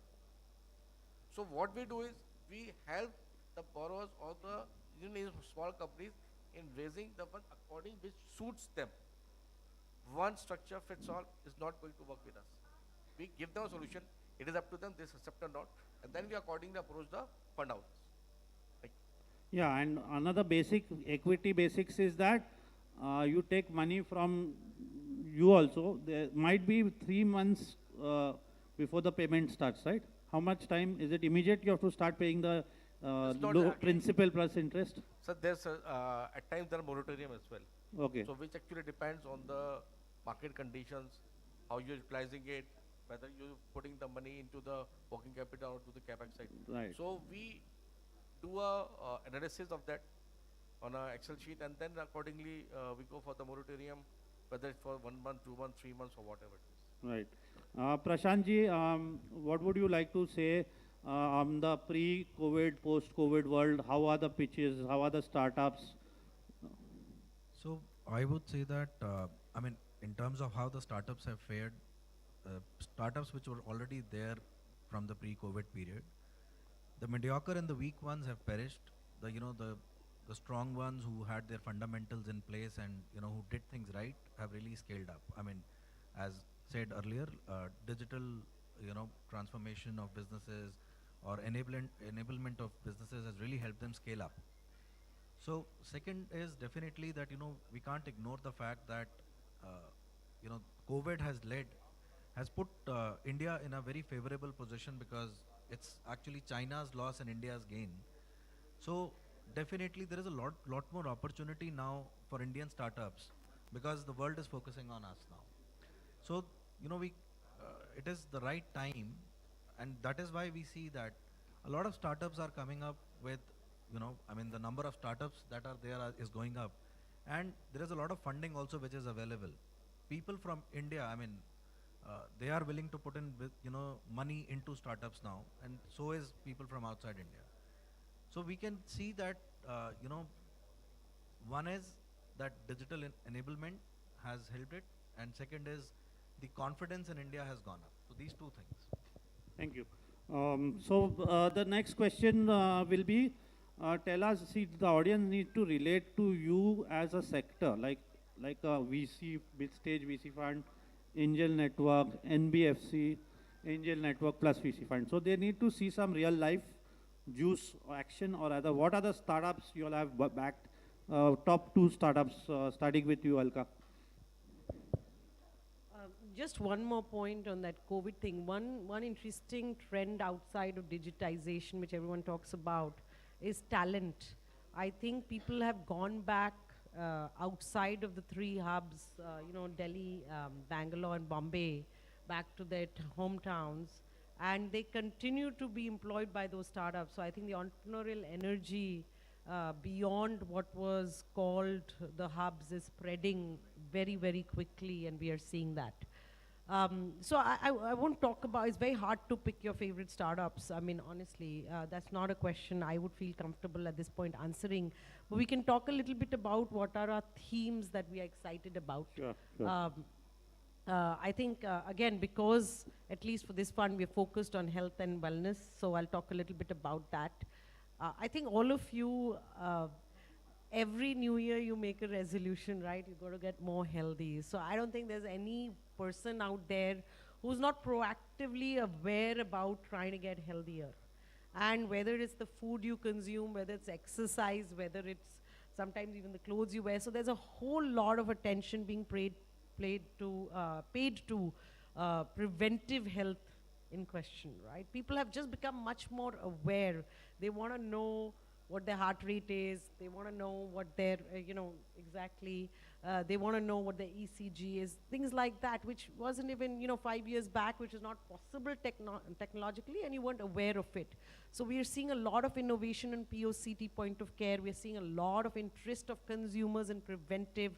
So what we do is we help the borrowers or the small companies in raising the fund according which suits them. One structure fits all is not going to work with us. We give them a solution. It is up to them, they accept or not, and then we accordingly approach the fund houses. Yeah, and another basic equity basics is that you take money from you also. There might be 3 months before the payment starts, right? How much time? Is it immediate you have to start paying the principal plus interest? So there's at times there are moratorium as well. Okay. So which actually depends on the market conditions, how you're utilizing it, whether you're putting the money into the working capital or to the capex side. Right. So we do a analysis of that on a Excel sheet, and then accordingly we go for the moratorium, whether it's for 1 month, 2 months, 3 months, or whatever it is. Right. Prashant ji, what would you like to say on the pre-COVID, post-COVID world? How are the pitches? How are the startups? So I would say that, I mean, in terms of how the startups have fared, startups which were already there from the pre-COVID period, the mediocre and the weak ones have perished. The strong ones who had their fundamentals in place and who did things right have really scaled up. I mean, as said earlier, digital transformation of businesses or enablement of businesses has really helped them scale up. So second is definitely that we can't ignore the fact that COVID has put India in a very favorable position, because it's actually China's loss and India's gain. So definitely there is a lot more opportunity now for Indian startups, because the world is focusing on us now. So it is the right time, and that is why we see that a lot of startups are coming up with, I mean, the number of startups that are there is going up, and there is a lot of funding also which is available. People from India, I mean, they are willing to put in money into startups now, and so is people from outside India. So we can see that one is that digital enablement has helped it, and second is the confidence in India has gone up. So these two things. Thank you. So the next question will be, tell us, see, the audience need to relate to you as a sector, like a VC, mid-stage VC fund, angel network, NBFC, angel network plus VC fund. So they need to see some real life juice or action, or other. What are the startups you all have backed? Top 2 startups, starting with you, Alka. Just one more point on that COVID thing. One interesting trend outside of digitization, which everyone talks about, is talent. I think people have gone back outside of the 3 hubs, Delhi, Bangalore and Bombay, back to their hometowns, and they continue to be employed by those startups. So I think the entrepreneurial energy beyond what was called the hubs is spreading very, very quickly, and we are seeing that. So I won't talk about, it's very hard to pick your favorite startups. I mean, honestly, that's not a question I would feel comfortable at this point answering. But we can talk a little bit about what are our themes that we are excited about. Sure. I think, again, because at least for this fund, we're focused on health and wellness, so I'll talk a little bit about that. I think all of you, every new year you make a resolution, right? You've got to get more healthy. So I don't think there's any person out there who's not proactively aware about trying to get healthier. And whether it's the food you consume, whether it's exercise, whether it's sometimes even the clothes you wear. So there's a whole lot of attention being paid to preventive health in question, right? People have just become much more aware. They want to know what their heart rate is. They want to know what their, exactly. They want to know what their ECG is. Things like that, which wasn't even, 5 years back, which is not possible technologically, and you weren't aware of it. So we are seeing a lot of innovation in POCT, point of care. We are seeing a lot of interest of consumers in preventive.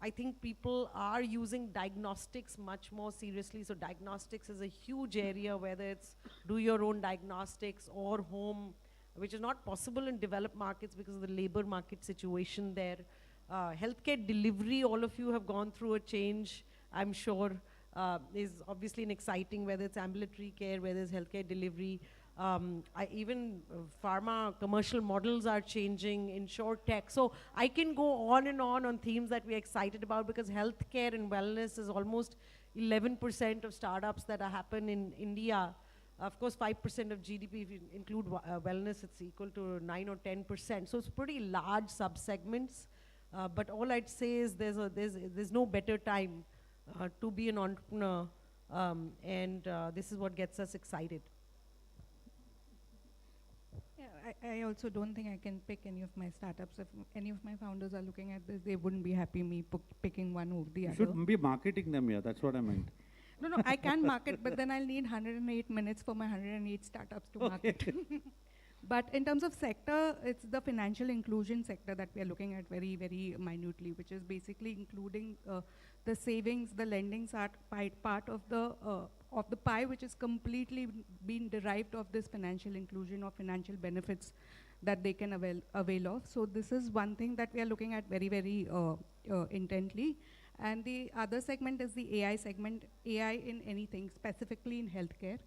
I think people are using diagnostics much more seriously. So diagnostics is a huge area, whether it's do your own diagnostics or home, which is not possible in developed markets because of the labor market situation there. Healthcare delivery, all of you have gone through a change, I'm sure. is obviously an exciting, whether it's ambulatory care, whether it's healthcare delivery. Even pharma commercial models are changing, insure tech. So I can go on and on themes that we're excited about, because healthcare and wellness is almost 11% of startups that happen in India. Of course, 5% of GDP, if you include wellness, it's equal to 9 or 10%. So it's pretty large subsegments. But all I'd say is there's no better time to be an entrepreneur, and this is what gets us excited. Yeah, I also don't think I can pick any of my startups. If any of my founders are looking at this, they wouldn't be happy me picking one over the You other. should be marketing them here, that's what I meant. No, I can market, but then I'll need 108 minutes for my 108 startups to market. But in terms of sector, it's the financial inclusion sector that we are looking at very, very minutely, which is basically including the savings, the lendings are part of the pie, which is completely being derived of this financial inclusion or financial benefits that they can avail of. So this is one thing that we are looking at very, very intently. And the other segment is the AI segment, AI in anything, specifically in healthcare.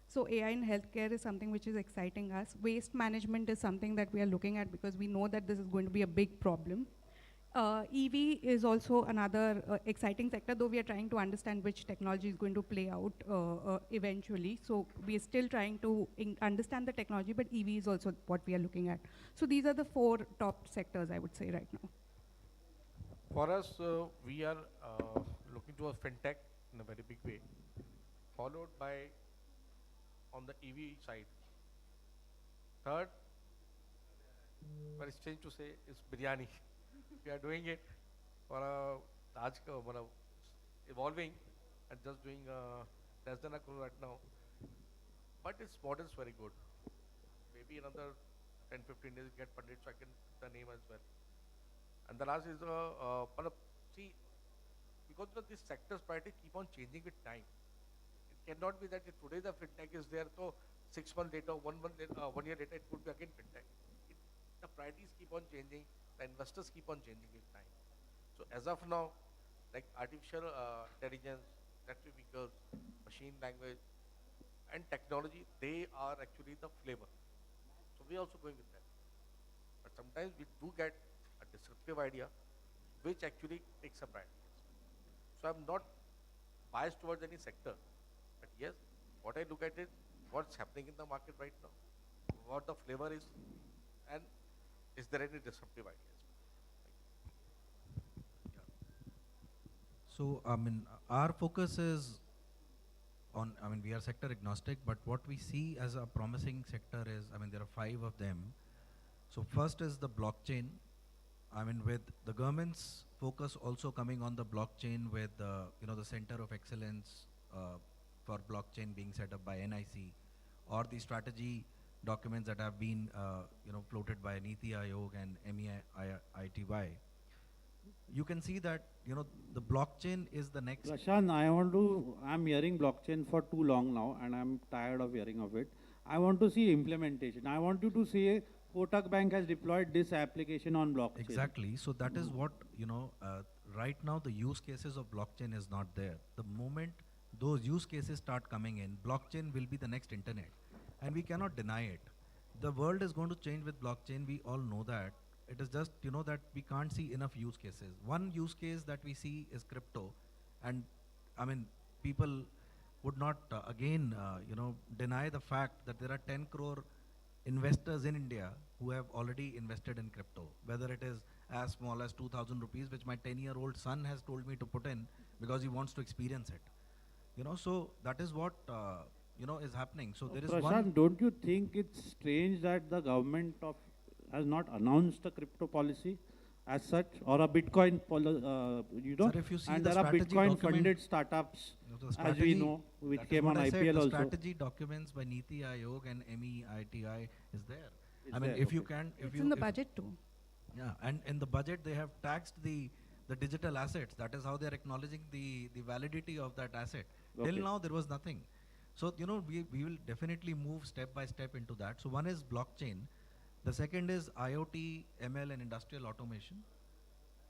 So AI in healthcare is something which is exciting us. Waste management is something that we are looking at because we know that this is going to be a big problem. EV is also another exciting sector, though we are trying to understand which technology is going to play out eventually. So we are still trying to understand the technology, but EV is also what we are looking at. So these are the 4 top sectors, I would say, right now. For us, we are looking towards fintech in a very big way, followed by on the EV side. Third, very strange to say, is biryani. We are doing it for evolving and just doing less than a crore right now. But its model is very good. Maybe another 10-15 days get funded, so I can put the name as well. And the last is see, because these sectors priorities keep on changing with time. It cannot be that if today the fintech is there, so 6 months later, 1 year later, it could be again fintech. The priorities keep on changing, the investors keep on changing with time. So as of now, like artificial intelligence, electric vehicles, machine language, and technology, they are actually the flavor. So we are also going with that. But sometimes we do get a disruptive idea, which actually takes a priority. So I'm not biased towards any sector, but yes, what I look at is what's happening in the market right now, what the flavor is, and is there any disruptive ideas? So, I mean, our focus is on, I mean, we are sector agnostic, but what we see as a promising sector is, I mean, there are 5 of them. So first is the blockchain. I mean, with the government's focus also coming on the blockchain with, the Center of Excellence for blockchain being set up by NIC, or the strategy documents that have been, floated by Niti Aayog and MEITY. You can see that, the blockchain is the next. Prashant, I'm hearing blockchain for too long now, and I'm tired of hearing of it. I want to see implementation. I want you to say Kotak Bank has deployed this application on blockchain. Exactly. So that is what, right now the use cases of blockchain is not there. The moment those use cases start coming in, blockchain will be the next internet. And we cannot deny it. The world is going to change with blockchain. We all know that. It is just, that we can't see enough use cases. One use case that we see is crypto. And I mean, people would not, deny the fact that there are 10 crore investors in India who have already invested in crypto, whether it is as small as 2,000 rupees, which my 10-year-old son has told me to put in because he wants to experience it. So that is what, is happening. So there is Prashant, one. don't you think it's strange that the government has not announced a crypto policy as such, or a Bitcoin Sir, if you see and the there are strategy Bitcoin-funded startups, as we know, which came on IPL the also. strategy documents by Niti Aayog and MEITY is there. It's I mean, there, if you okay. can, It's in the budget too. Yeah, and in the budget they have taxed the digital assets. That is how they are acknowledging the validity of that asset. Okay. Till now there was nothing. So we will definitely move step by step into that. So one is blockchain. The second is IoT, ML, and industrial automation.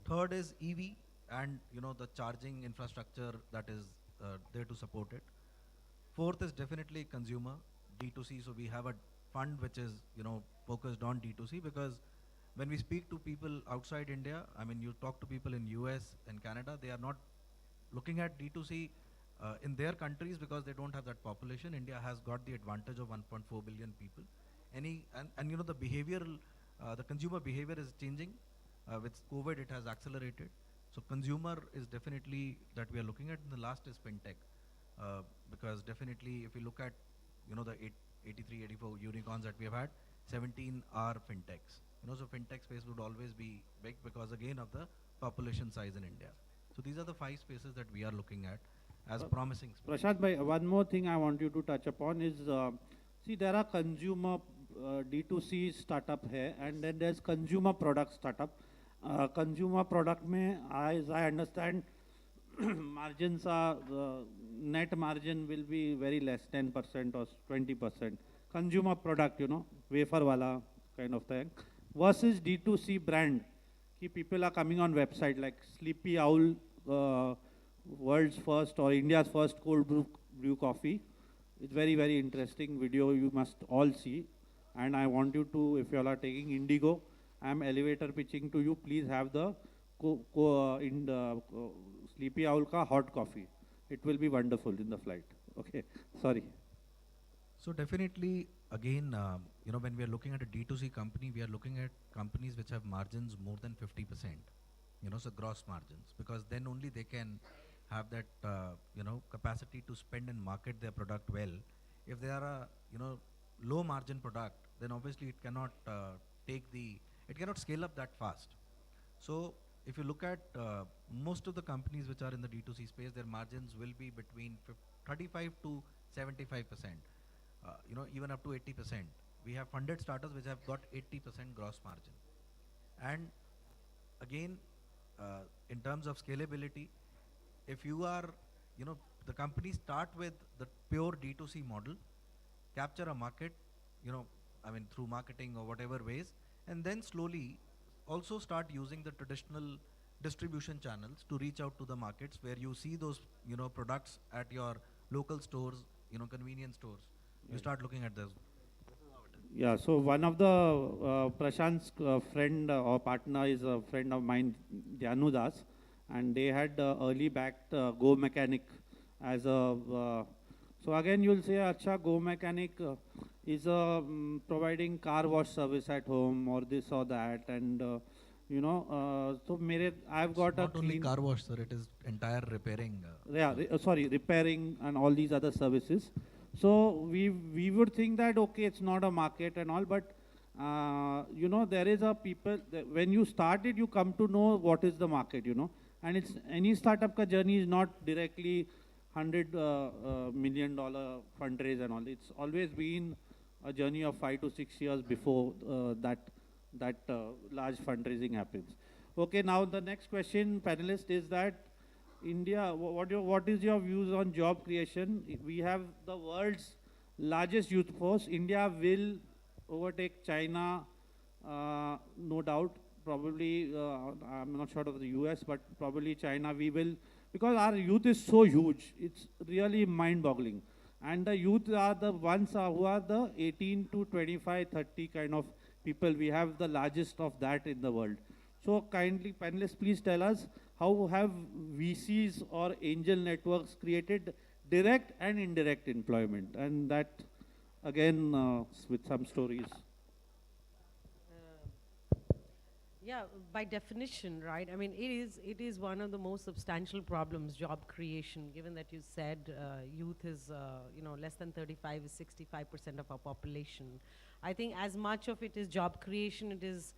Third is EV and the charging infrastructure that is there to support it. Fourth is definitely consumer, D2C. So we have a fund which is, focused on D2C, because when we speak to people outside India, I mean, you talk to people in US and Canada, they are not looking at D2C in their countries because they don't have that population. India has got the advantage of 1.4 billion people. The behavioral, the consumer behavior is changing. With COVID, it has accelerated. So consumer is definitely that we are looking at. And the last is fintech, because definitely if you look at, the 83, 84 unicorns that we have had, 17 are fintechs. So fintech space would always be big because again of the population size in India. So these are the 5 spaces that we are looking at as promising spaces. Prashant bhai, one more thing I want you to touch upon is, see, there are consumer D2C startup here, and then there's consumer product startup. Consumer product mein, as I understand, margins are, net margin will be very less, 10% or 20%. Consumer product, wafer wala kind of thing. Versus D2C brand, ki people are coming on website like Sleepy Owl, world's first or India's first cold brew coffee. It's very, very interesting video you must all see. And I want you to, if you all are taking Indigo, I'm elevator pitching to you, please have the Sleepy Owl ka hot coffee. It will be wonderful in the flight. Okay, sorry. So definitely, again, when we are looking at a D2C company, we are looking at companies which have margins more than 50%, so gross margins, because then only they can have that, capacity to spend and market their product well. If they are a, low margin product, then obviously it cannot it cannot scale up that fast. So if you look at most of the companies which are in the D2C space, their margins will be between 35 to 75%. Even up to 80%. We have funded startups which have got 80% gross margin. And again, in terms of scalability, if you are, the companies start with the pure D2C model, capture a market, through marketing or whatever ways, and then slowly also start using the traditional distribution channels to reach out to the markets where you see those, products at your local stores, convenience stores. You start looking at this. Yeah, so one of the Prashant's friend or partner is a friend of mine, Janu Das, and they had early backed Go Mechanic as a, so again you'll say, Acha, Go Mechanic is providing car wash service at home or this or that, and so I've got not only car wash, sir, it is entire repairing. Repairing and all these other services. So we would think that, okay, it's not a market and all, but there is a people, when you start it, you come to know what is the market, and it's any startup ka journey is not directly $100 million fundraise and all. It's always been a journey of 5 to 6 years before that large fundraising happens. Okay, now the next question, panelist, is that India, what is your views on job creation? We have the world's largest youth force. India will overtake China, no doubt. Probably, I'm not sure of the US, but probably China we will, because our youth is so huge. It's really mind-boggling. And the youth are the ones who are the 18 to 25, 30 kind of people. We have the largest of that in the world. So kindly, panelists, please tell us, how have VCs or angel networks created direct and indirect employment? And that, again, with some stories. Yeah, by definition, right? I mean, it is one of the most substantial problems, job creation, given that you said youth is, less than 35 is 65% of our population. I think as much of it is job creation, it is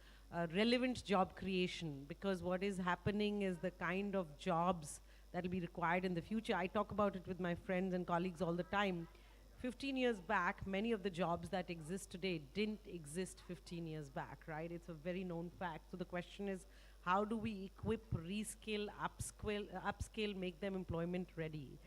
relevant job creation, because what is happening is the kind of jobs that will be required in the future. I talk about it with my friends and colleagues all the time. 15 years back, many of the jobs that exist today didn't exist 15 years back, right? It's a very known fact. So the question is, how do we equip, reskill, upscale, make them employment ready?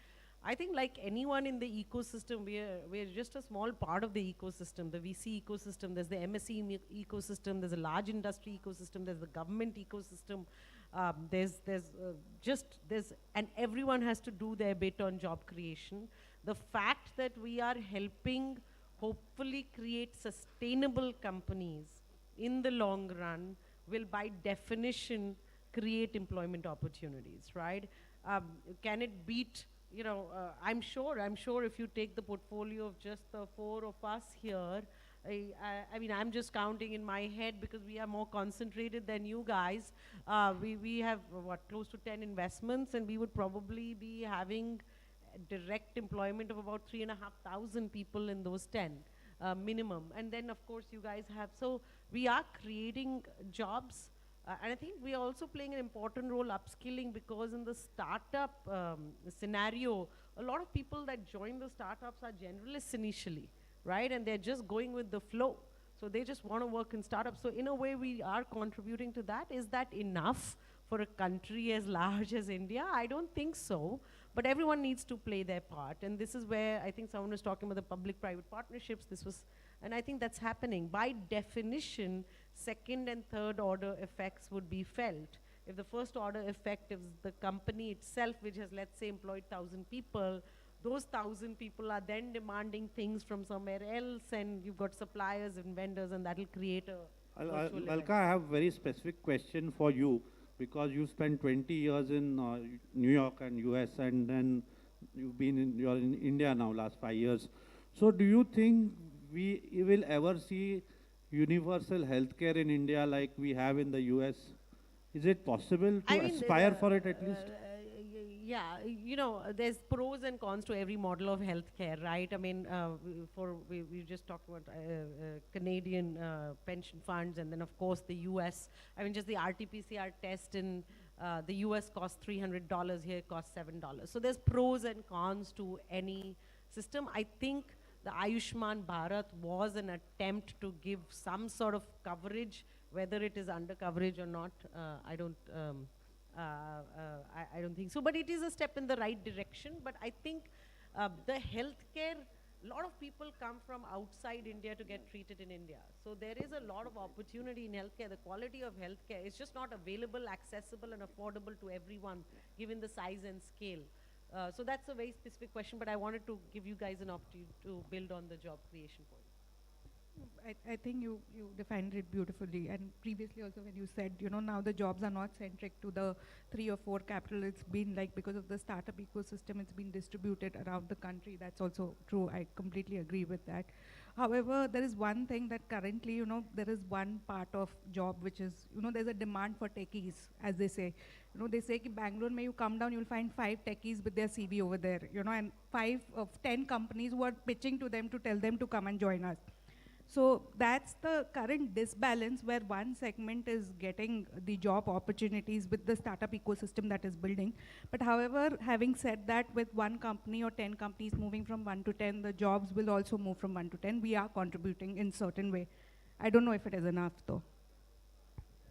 I think like anyone in the ecosystem, we're just a small part of the ecosystem, the VC ecosystem, there's the MSE ecosystem, there's a large industry ecosystem, there's the government ecosystem. And everyone has to do their bit on job creation. The fact that we are helping hopefully create sustainable companies in the long run will by definition create employment opportunities, right? Can it beat, I'm sure if you take the portfolio of just the four of us here, I mean, I'm just counting in my head because we are more concentrated than you guys. We have, close to 10 investments, and we would probably be having direct employment of about 3,500 people in those 10 minimum. And then, of course, you guys have, so we are creating jobs. And I think we are also playing an important role upskilling, because in the startup scenario, a lot of people that join the startups are generalists initially, right? And they're just going with the flow. So they just want to work in startups. So in a way, we are contributing to that. Is that enough for a country as large as India? I don't think so. But everyone needs to play their part. And this is where I think someone was talking about the public-private partnerships. And I think that's happening. By definition, second and third order effects would be felt. If the first order effect is the company itself, which has, let's say, employed 1,000 people, those 1,000 people are then demanding things from somewhere else, and you've got suppliers and vendors, and that'll create a virtual Alka, I have a very specific question for you, because you spent 20 years in New York and US, and then you're in India now last 5 years. So do you think we will ever see universal healthcare in India like we have in the US? Is it possible to aspire for it at least? Yeah, there's pros and cons to every model of healthcare, right? I mean, we just talked about Canadian pension funds, and then of course the US. I mean, just the RT-PCR test in the US costs $300, here it costs $7. So there's pros and cons to any system. I think the Ayushman Bharat was an attempt to give some sort of coverage, whether it is under coverage or not. I don't think so, but it is a step in the right direction. But I think the healthcare, a lot of people come from outside India to get treated in India. So there is a lot of opportunity in healthcare. The quality of healthcare is just not available, accessible, and affordable to everyone, given the size and scale. So that's a very specific question, but I wanted to give you guys an opportunity to build on the job creation point. I think you defined it beautifully, and previously also when you said, now the jobs are not centric to the 3 or 4 capital. It's been like, because of the startup ecosystem, it's been distributed around the country. That's also true. I completely agree with that. However, there is one thing that currently, there is one part of job which is, there's a demand for techies, as they say. They say that Bangalore, may you come down, you'll find 5 techies with their CV over there, and 5 of 10 companies who are pitching to them to tell them to come and join us. So that's the current disbalance, where one segment is getting the job opportunities with the startup ecosystem that is building. But however, having said that, with 1 company or 10 companies moving from 1 to 10, the jobs will also move from 1 to 10. We are contributing in certain way. I don't know if it is enough though.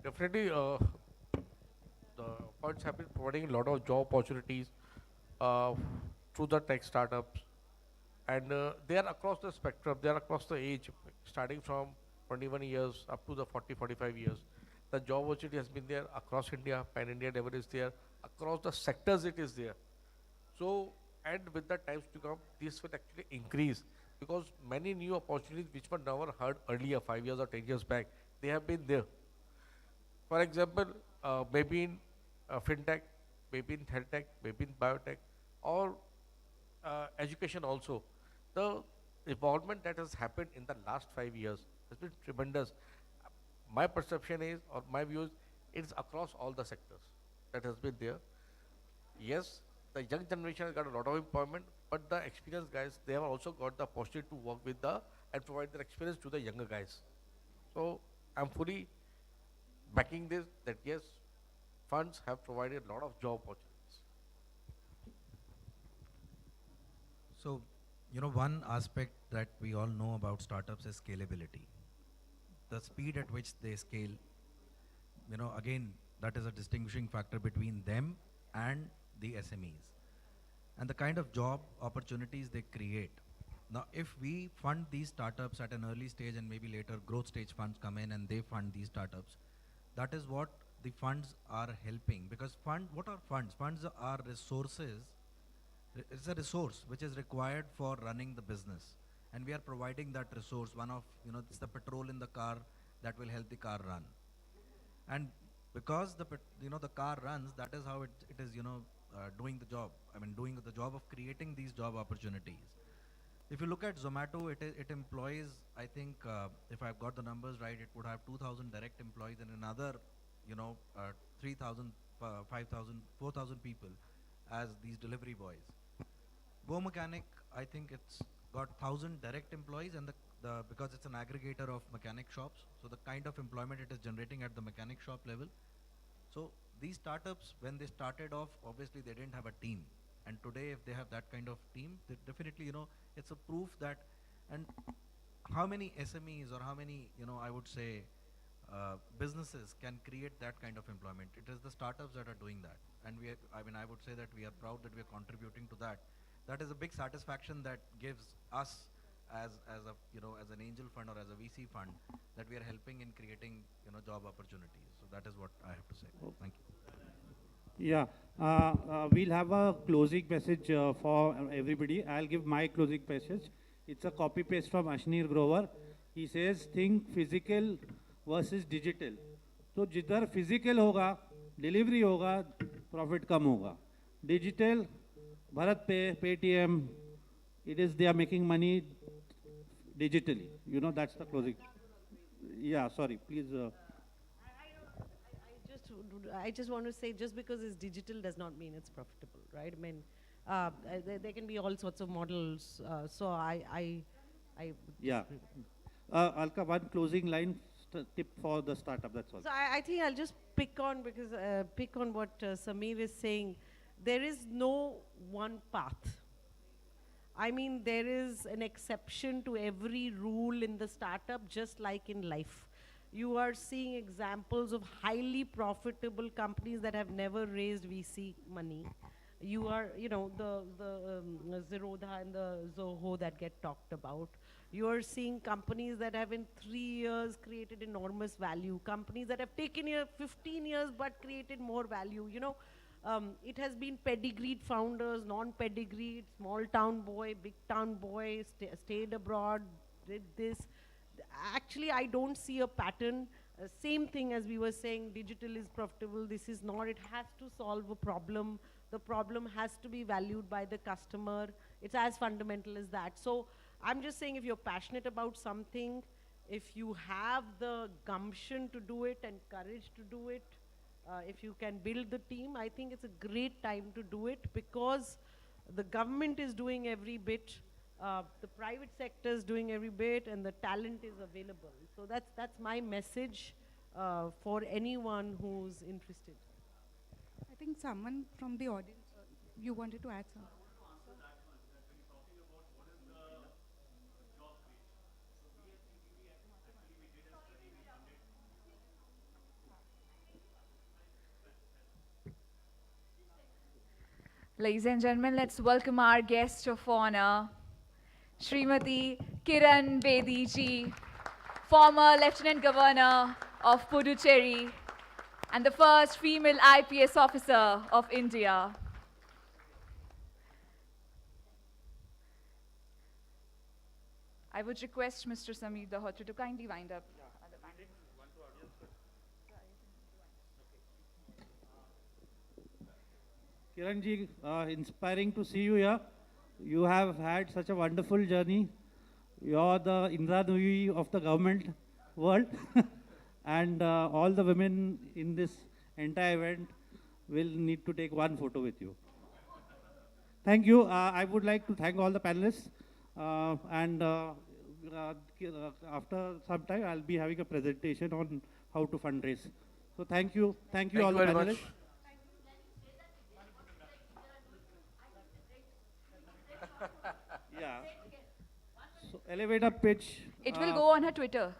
Definitely, the funds have been providing a lot of job opportunities through the tech startups. And they are across the spectrum, they are across the age, starting from 21 years up to the 40, 45 years. The job opportunity has been there across India, pan-India level is there, across the sectors it is there. So, and with the times to come, this will actually increase, because many new opportunities which were never heard earlier, 5 years or 10 years back, they have been there. For example, maybe in fintech, maybe in health tech, maybe in biotech, or education also. The evolvement that has happened in the last 5 years has been tremendous. My perception is, or my view is, it's across all the sectors that has been there. Yes, the young generation has got a lot of employment, but the experienced guys, they have also got the opportunity to work with and provide their experience to the younger guys. So I'm fully backing this, that yes, funds have provided a lot of job opportunities. So, one aspect that we all know about startups is scalability. The speed at which they scale, again, that is a distinguishing factor between them and the SMEs. And the kind of job opportunities they create. Now, if we fund these startups at an early stage, and maybe later growth stage funds come in and they fund these startups, that is what the funds are helping, because what are funds? Funds are resources. It's a resource which is required for running the business, and we are providing that resource. One of, it's the petrol in the car that will help the car run. And because the car runs, that is how it is, doing the job. I mean, doing the job of creating these job opportunities. If you look at Zomato, it employs, I think, if I've got the numbers right, it would have 2,000 direct employees and another, 3,000, 5,000, 4,000 people as these delivery boys. Go Mechanic, I think it's got 1,000 direct employees, and because it's an aggregator of mechanic shops, so the kind of employment it is generating at the mechanic shop level. So these startups, when they started off, obviously they didn't have a team. And today, if they have that kind of team, they definitely, it's a proof that, and how many SMEs or how many, I would say, businesses can create that kind of employment. It is the startups that are doing that. And I would say that we are proud that we are contributing to that. That is a big satisfaction that gives us as an angel fund or as a VC fund, that we are helping in creating, job opportunities. So that is what I have to say. Thank you. Yeah, we'll have a closing message for everybody. I'll give my closing message. It's a copy paste from Ashnir Grover. He says, think physical versus digital. So जिधर physical होगा, delivery होगा, profit कम होगा. Digital, Bharat Pay, Paytm, they are making money digitally. That's the closing. Yeah, sorry, please. I just want to say, just because it's digital does not mean it's profitable, right? I mean, there can be all sorts of models. So I yeah. Alka, one closing line tip for the startup. That's all. So I think I'll just pick on what Sameer is saying. There is no one path. I mean, there is an exception to every rule in the startup, just like in life. You are seeing examples of highly profitable companies that have never raised VC money. You are, the Zerodha and the Zoho that get talked about. You are seeing companies that have in 3 years created enormous value. Companies that have taken 15 years but created more value. It has been pedigreed founders, non-pedigreed, small town boy, big town boy, stayed abroad, did this. Actually, I don't see a pattern. Same thing as we were saying, digital is profitable. This is not. It has to solve a problem. The problem has to be valued by the customer. It's as fundamental as that. So I'm just saying, if you're passionate about something, if you have the gumption to do it and courage to do it, if you can build the team, I think it's a great time to do it, because the government is doing every bit. The private sector is doing every bit, and the talent is available. So that's my message for anyone who's interested. I think someone from the audience, you wanted to add something. Ladies and gentlemen, let's welcome our guest of honor, Srimati Kiran Bedi ji, former Lieutenant Governor of Puducherry and the first female IPS officer of India. I would request Mr. Sameer Dahotri to kindly wind up. Kiran ji, inspiring to see you here. You have had such a wonderful journey. You're the Indra Nui of the government world. And all the women in this entire event will need to take one photo with you. Thank you. I would like to thank all the panelists. After some time, I'll be having a presentation on how to fundraise. So thank you. Thank you all the panelists. Yeah. So elevator pitch. It will go on her Twitter.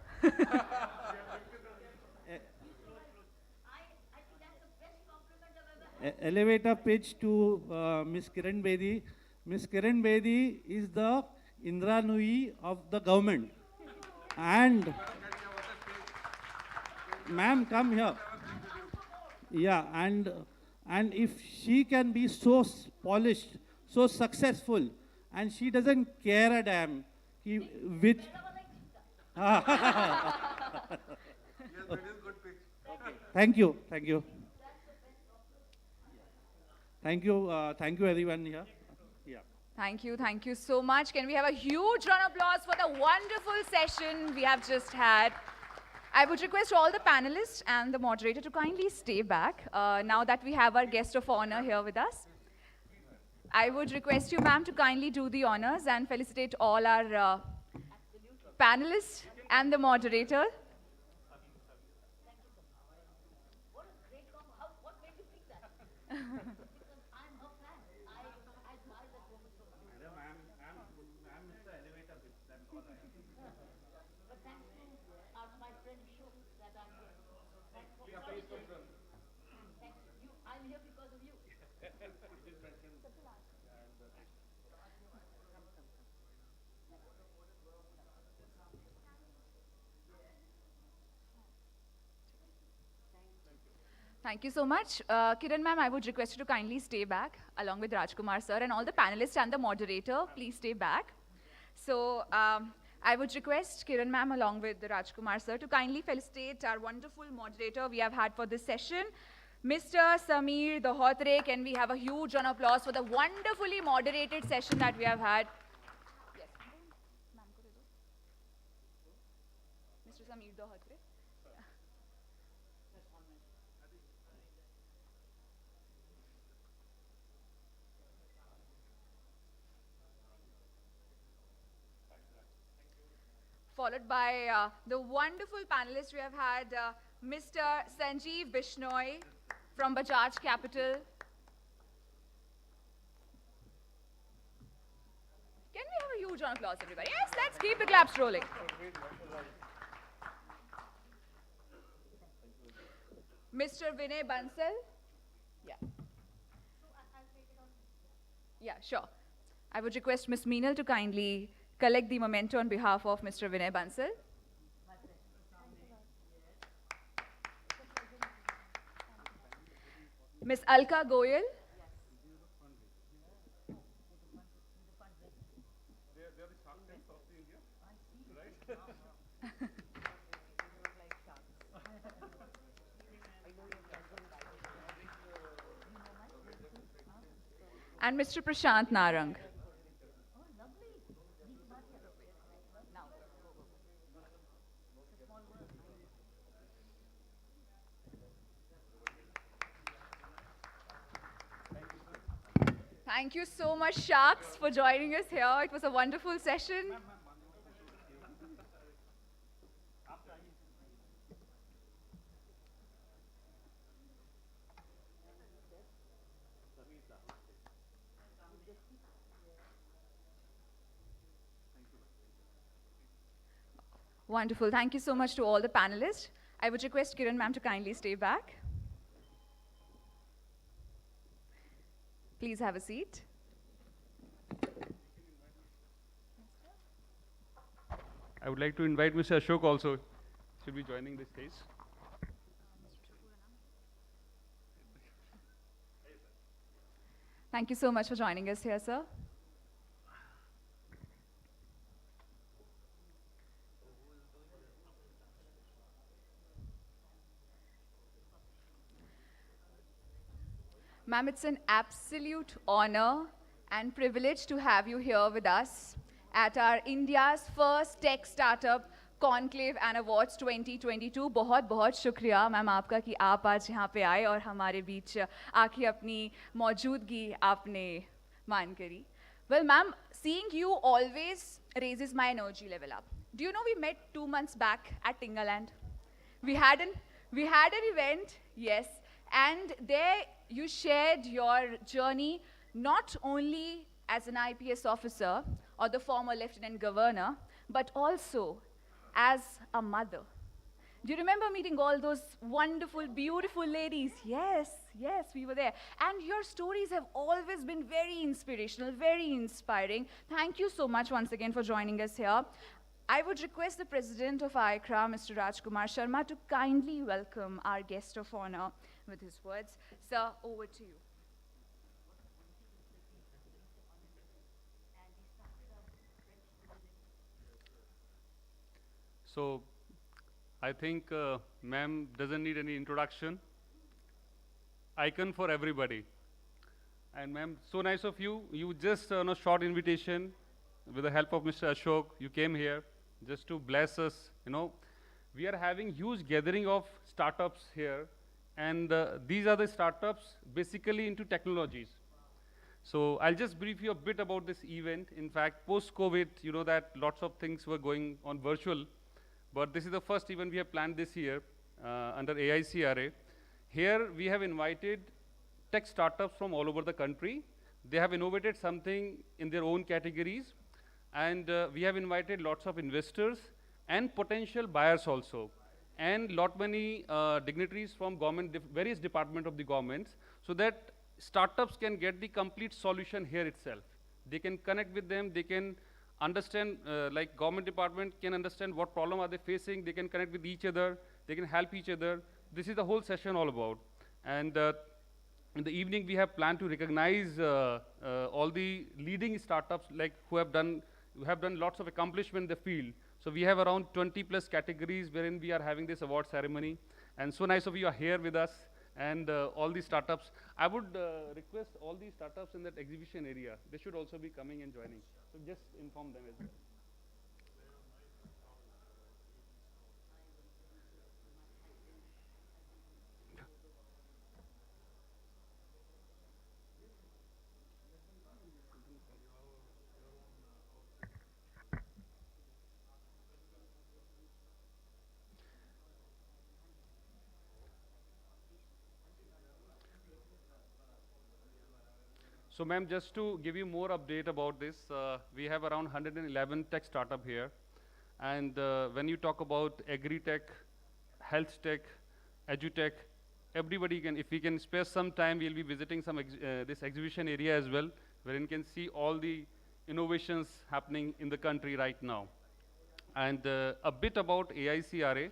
Elevator pitch to Ms. Kiran Bedi. Ms. Kiran Bedi is the Indra Nui of the government. And ma'am, come here. Yeah, and if she can be so polished, so successful, and she doesn't care a damn, which. Thank you, thank you. Thank you everyone here. Yeah. Thank you so much. Can we have a huge round of applause for the wonderful session we have just had? I would request all the panelists and the moderator to kindly stay back now that we have our guest of honor here with us. I would request you, ma'am, to kindly do the honors and felicitate all our panelists and the moderator. Thank you so much. Kiran ma'am, I would request you to kindly stay back along with Rajkumar sir and all the panelists and the moderator, please stay back. So I would request Kiran ma'am along with Rajkumar sir to kindly felicitate our wonderful moderator we have had for this session, Mr. Sameer Dohotre. Can we have a huge round of applause for the wonderfully moderated session that we have had? Yes. Mr. Sameer Dohotre. Followed by the wonderful panelists we have had, Mr. Sanjeev Bishnoi from Bajaj Capital. Can we have a huge round of applause, everybody? Yes, let's keep the claps rolling. Mr. Vinay Bansal. Yeah. Yeah, sure. I would request Ms. Meenal to kindly collect the memento on behalf of Mr. Vinay Bansal. Ms. Alka Goyal. And Mr. Prashant Narang. Thank you so much, Sharks, for joining us here. It was a wonderful session. Wonderful. Thank you so much to all the panelists. I would request Kiran ma'am to kindly stay back. Please have a seat. I would like to invite Mr. Ashok also. Should be joining this stage. Thank you so much for joining us here, sir. Ma'am, it's an absolute honor and privilege to have you here with us at our India's first tech startup Conclave and Awards 2022. बहुत बहुत शुक्रिया ma'am आपका कि आप आज यहाँ पे आए और हमारे बीच आके अपनी मौजूदगी आपने मान करी. Well, ma'am, seeing you always raises my energy level up. Do you know we met 2 months back at Tingaland? We had an event, yes, and there you shared your journey not only as an IPS officer or the former Lieutenant Governor, but also as a mother. Do you remember meeting all those wonderful, beautiful ladies? Yes, yes, we were there. And your stories have always been very inspirational, very inspiring. Thank you so much once again for joining us here. I would request the President of ICRA, Mr. Rajkumar Sharma, to kindly welcome our guest of honor, with his words. Sir, over to you. So, I think ma'am doesn't need any introduction. Icon for everybody. And ma'am, so nice of you. You just on a short invitation, with the help of Mr. Ashok, you came here just to bless us. You know, we are having huge gathering of startups here, and these are the startups basically into technologies. So I'll just brief you a bit about this event. In fact, post-COVID, you know that lots of things were going on virtual, but this is the first event we have planned this year under AICRA. Here we have invited tech startups from all over the country. They have innovated something in their own categories, and we have invited lots of investors and potential buyers also, and lot many dignitaries from government, various departments of the governments, so that startups can get the complete solution here itself. They can connect with them, they can understand, like government department can understand what problem are they facing, they can connect with each other, they can help each other. This is the whole session all about. And in the evening we have planned to recognize all the leading startups like who have done lots of accomplishment in the field. So we have around 20 plus categories wherein we are having this award ceremony. And so nice of you are here with us. And all these startups, I would request all these startups in that exhibition area, they should also be coming and joining. So just inform them as well. So ma'am, just to give you more update about this, we have around 111 tech startup here. And when you talk about agri-tech, health tech, edu-tech, everybody can, if we can spare some time, we'll be visiting some this exhibition area as well, wherein you can see all the innovations happening in the country right now. And a bit about AICRA.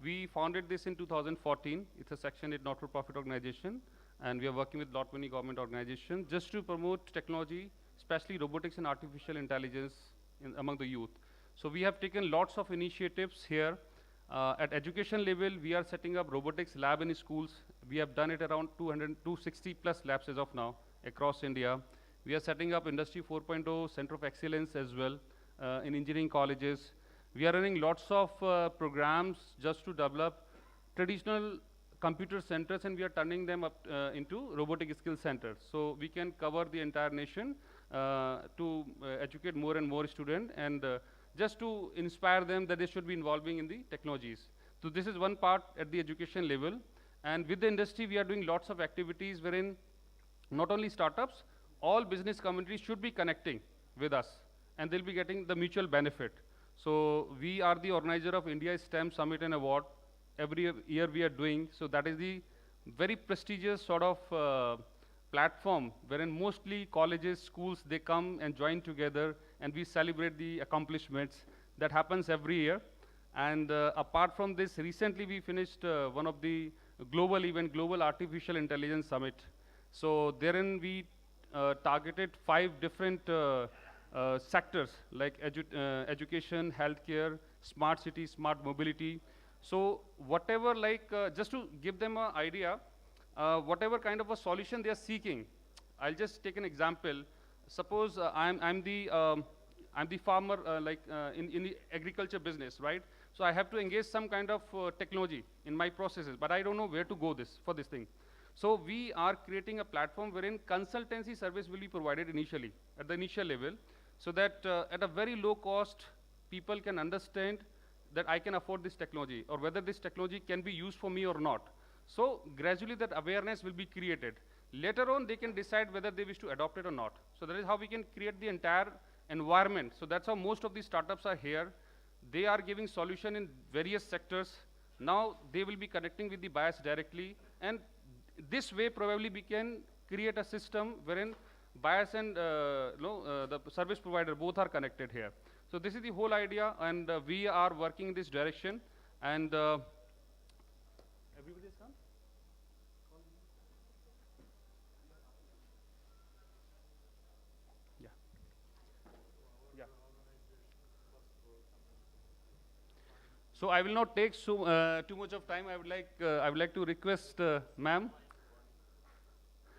We founded this in 2014. It's a section-8 not-for-profit organization. And we are working with lot many government organizations just to promote technology, especially robotics and artificial intelligence among the youth. So we have taken lots of initiatives here. At education level, we are setting up robotics lab in schools. We have done it around 260 plus labs as of now across India. We are setting up Industry 4.0 Center of Excellence as well in engineering colleges. We are running lots of programs just to develop traditional computer centers, and we are turning them up into robotic skill centers. So we can cover the entire nation to educate more and more students, and just to inspire them that they should be involving in the technologies. So this is one part at the education level. And with the industry, we are doing lots of activities wherein not only startups, all business communities should be connecting with us, and they'll be getting the mutual benefit. So we are the organizer of India STEM Summit and Award. Every year we are doing, so that is the very prestigious sort of platform wherein mostly colleges, schools, they come and join together and we celebrate the accomplishments. That happens every year. And apart from this, recently we finished one of the global event, Global Artificial Intelligence Summit. So therein we targeted 5 different sectors like education, healthcare, smart city, smart mobility. So whatever, like, just to give them an idea, whatever kind of a solution they are seeking, I'll just take an example. Suppose I'm the farmer, in the agriculture business, right? So I have to engage some kind of technology in my processes, but I don't know where to go for this thing. So we are creating a platform wherein consultancy service will be provided initially, at the initial level, so that at a very low cost, people can understand that I can afford this technology, or whether this technology can be used for me or not. So gradually that awareness will be created. Later on, they can decide whether they wish to adopt it or not. So that is how we can create the entire environment. So that's how most of these startups are here. They are giving solution in various sectors. Now they will be connecting with the buyers directly, and this way probably we can create a system wherein buyers and the service provider both are connected here. So this is the whole idea, and we are working in this direction. And everybody has come? So I will not take too much of time. I would like to request ma'am.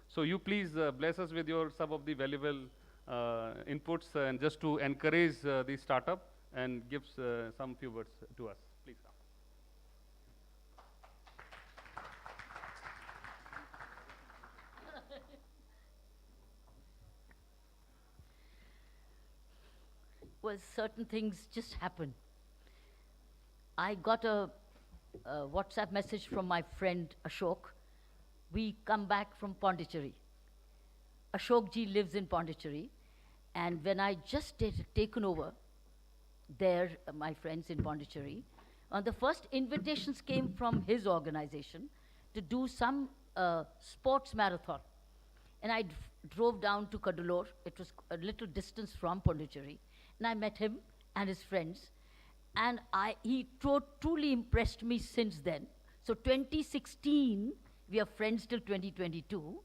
So you please bless us with your some of the valuable inputs and just to encourage the startup and give some few words to us. Please. Well, certain things just happen. I got a WhatsApp message from my friend Ashok. We come back from Pondicherry. Ashok ji lives in Pondicherry, and when I just taken over there, my friends in Pondicherry, the first invitations came from his organization to do some sports marathon. And I drove down to Kadalur. It was a little distance from Pondicherry. And I met him and his friends. And he truly impressed me since then. So 2016, we are friends till 2022.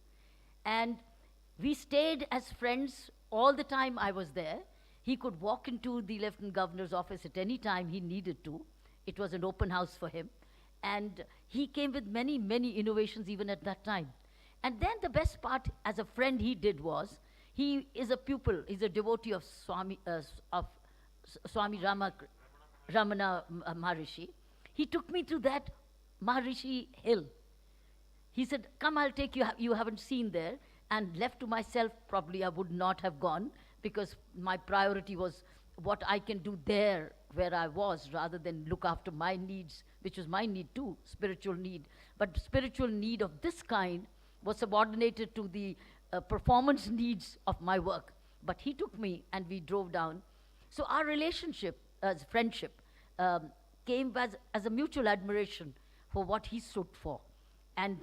And we stayed as friends all the time I was there. He could walk into the Lieutenant Governor's office at any time he needed to. It was an open house for him. And he came with many, many innovations even at that time. And then the best part as a friend he did was, he is a pupil, he's a devotee of Swami Ramana Maharishi. He took me to that Maharishi hill. He said, come, I'll take you, you haven't seen there. And left to myself, probably I would not have gone because my priority was what I can do there where I was rather than look after my needs, which was my need too, spiritual need. But spiritual need of this kind was subordinated to the performance needs of my work. But he took me and we drove down. So our relationship, as friendship, came as a mutual admiration for what he stood for. And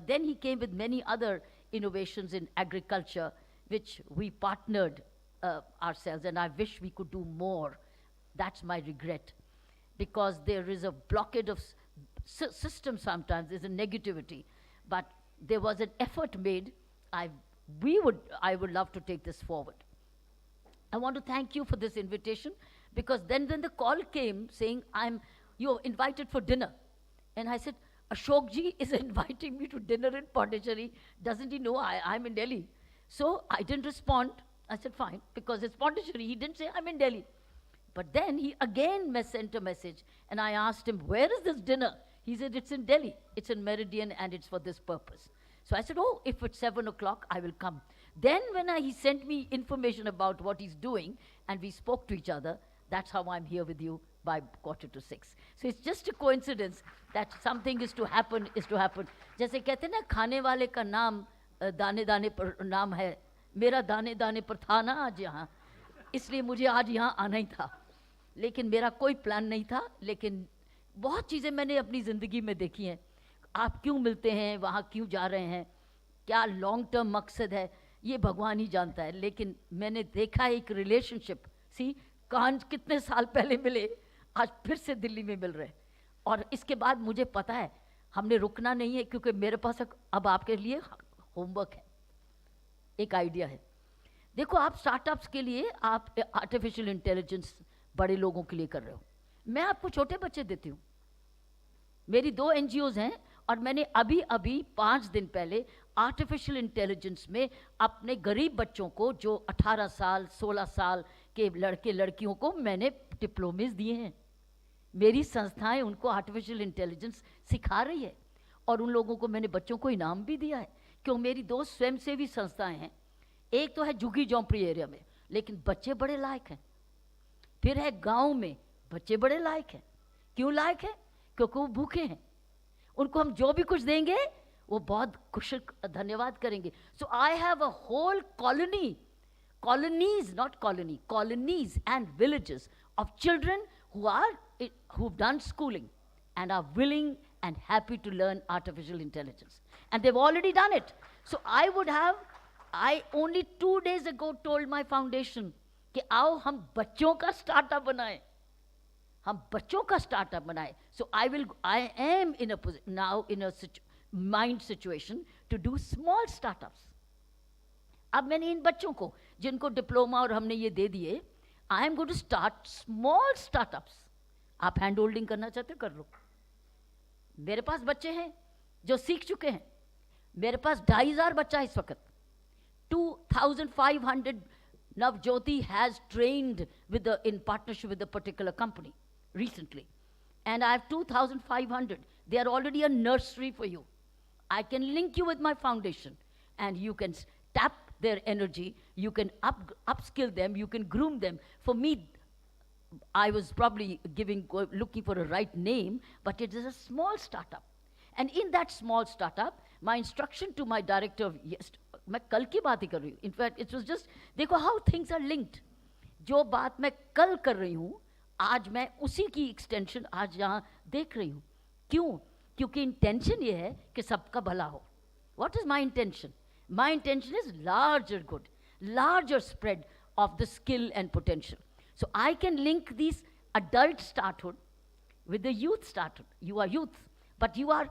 then he came with many other innovations in agriculture, which we partnered ourselves, and I wish we could do more. That's my regret. Because there is a blockade of system sometimes, there's a negativity. But there was an effort made. I would love to take this forward. I want to thank you for this invitation, because then when the call came saying, you're invited for dinner. And I said, Ashok ji is inviting me to dinner in Pondicherry. Doesn't he know I'm in Delhi? So I didn't respond. I said, fine, because it's Pondicherry. He didn't say, I'm in Delhi. But then he again sent a message, and I asked him, where is this dinner? He said, it's in Delhi. It's in Meridian, and it's for this purpose. So I said, oh, if it's 7 o'clock, I will come. Then when he sent me information about what he's doing, and we spoke to each other, that's how I'm here with you by 5:45. So it's just a coincidence that something is to happen, जैसे कहते हैं ना, खाने वाले का नाम दाने दाने पर नाम है, मेरा दाने दाने पर था ना आज यहाँ, इसलिए मुझे आज यहाँ आना ही था. लेकिन मेरा कोई प्लान नहीं था, लेकिन बहुत चीज़ें मैंने अपनी ज़िंदगी में देखी हैं. आप क्यों मिलते हैं, वहाँ क्यों जा रहे हैं, क्या लॉन्ग टर्म मकसद है, ये भगवान ही जानता है. लेकिन मैंने देखा एक रिलेशनशिप, कान कितने साल पहले मिले, आज फिर से दिल्ली में मिल रहे हैं. और इसके बाद मुझे पता है हमने रुकना नहीं है, क्योंकि मेरे पास अब आपके लिए होमवर्क है, एक आइडिया है. देखो, आप स्टार्टअप्स के लिए आप आर्टिफिशियल इंटेलिजेंस बड़े लोगों के लिए कर रहे हो, मैं आपको छोटे बच्चे देती हूँ. मेरी 2 NGOs हैं, और मैंने अभी 5 दिन पहले आर्टिफिशियल इंटेलिजेंस में अपने गरीब बच्चों को, जो 18 साल 16 साल के लड़के लड़कियों को मैंने डिप्लोमेज दिए हैं. मेरी संस्थाएं उनको आर्टिफिशियल इंटेलिजेंस सिखा रही है, और उन लोगों को मैंने बच्चों को इनाम भी दिया है. क्यों, मेरी 2 स्वयंसेवी संस्थाएं हैं. एक तो है झुग्गी झोंपड़ी एरिया में, लेकिन बच्चे बड़े लायक हैं. फिर है गांव में, बच्चे बड़े लायक हैं. क्यों लायक हैं? क्योंकि वो भूखे हैं. उनको हम जो भी कुछ देंगे वो बहुत खुश धन्यवाद करेंगे. So I have a whole colonies, not colony, colonies and villages of children who've done schooling and are willing and happy to learn artificial intelligence. And they've already done it. So I only 2 days ago told my foundation कि आओ हम बच्चों का startup बनाएं, हम बच्चों का startup बनाएं. So I am now in a mind situation to do small startups. अब मैंने इन बच्चों को, जिनको डिप्लोमा और हमने ये दे दिए, I am going to start small startups. आप हैंड होल्डिंग करना चाहते हो कर लो। मेरे पास बच्चे हैं जो सीख चुके हैं। मेरे पास 2500 बच्चा है इस वक्त। 2500 Navjyoti has trained with in partnership with a particular company recently. And I have 2,500. They are already a nursery for you. I can link you with my foundation and you can tap their energy. You can upskill them. You can groom them. For me, I was probably looking for a right name, but it is a small startup. And in that small startup, my instruction to my director of मैं कल की बात ही कर रही हूँ. In fact, it was just, देखो how things are linked. जो बात मैं कल कर रही हूँ, आज मैं उसी की extension आज यहाँ देख रही हूँ. क्यों? क्योंकि intention ये है कि सबका भला हो. What is my intention? My intention is larger good, larger spread of the skill and potential. So I can link these adult starthood with the youth starthood. You are youth, but you are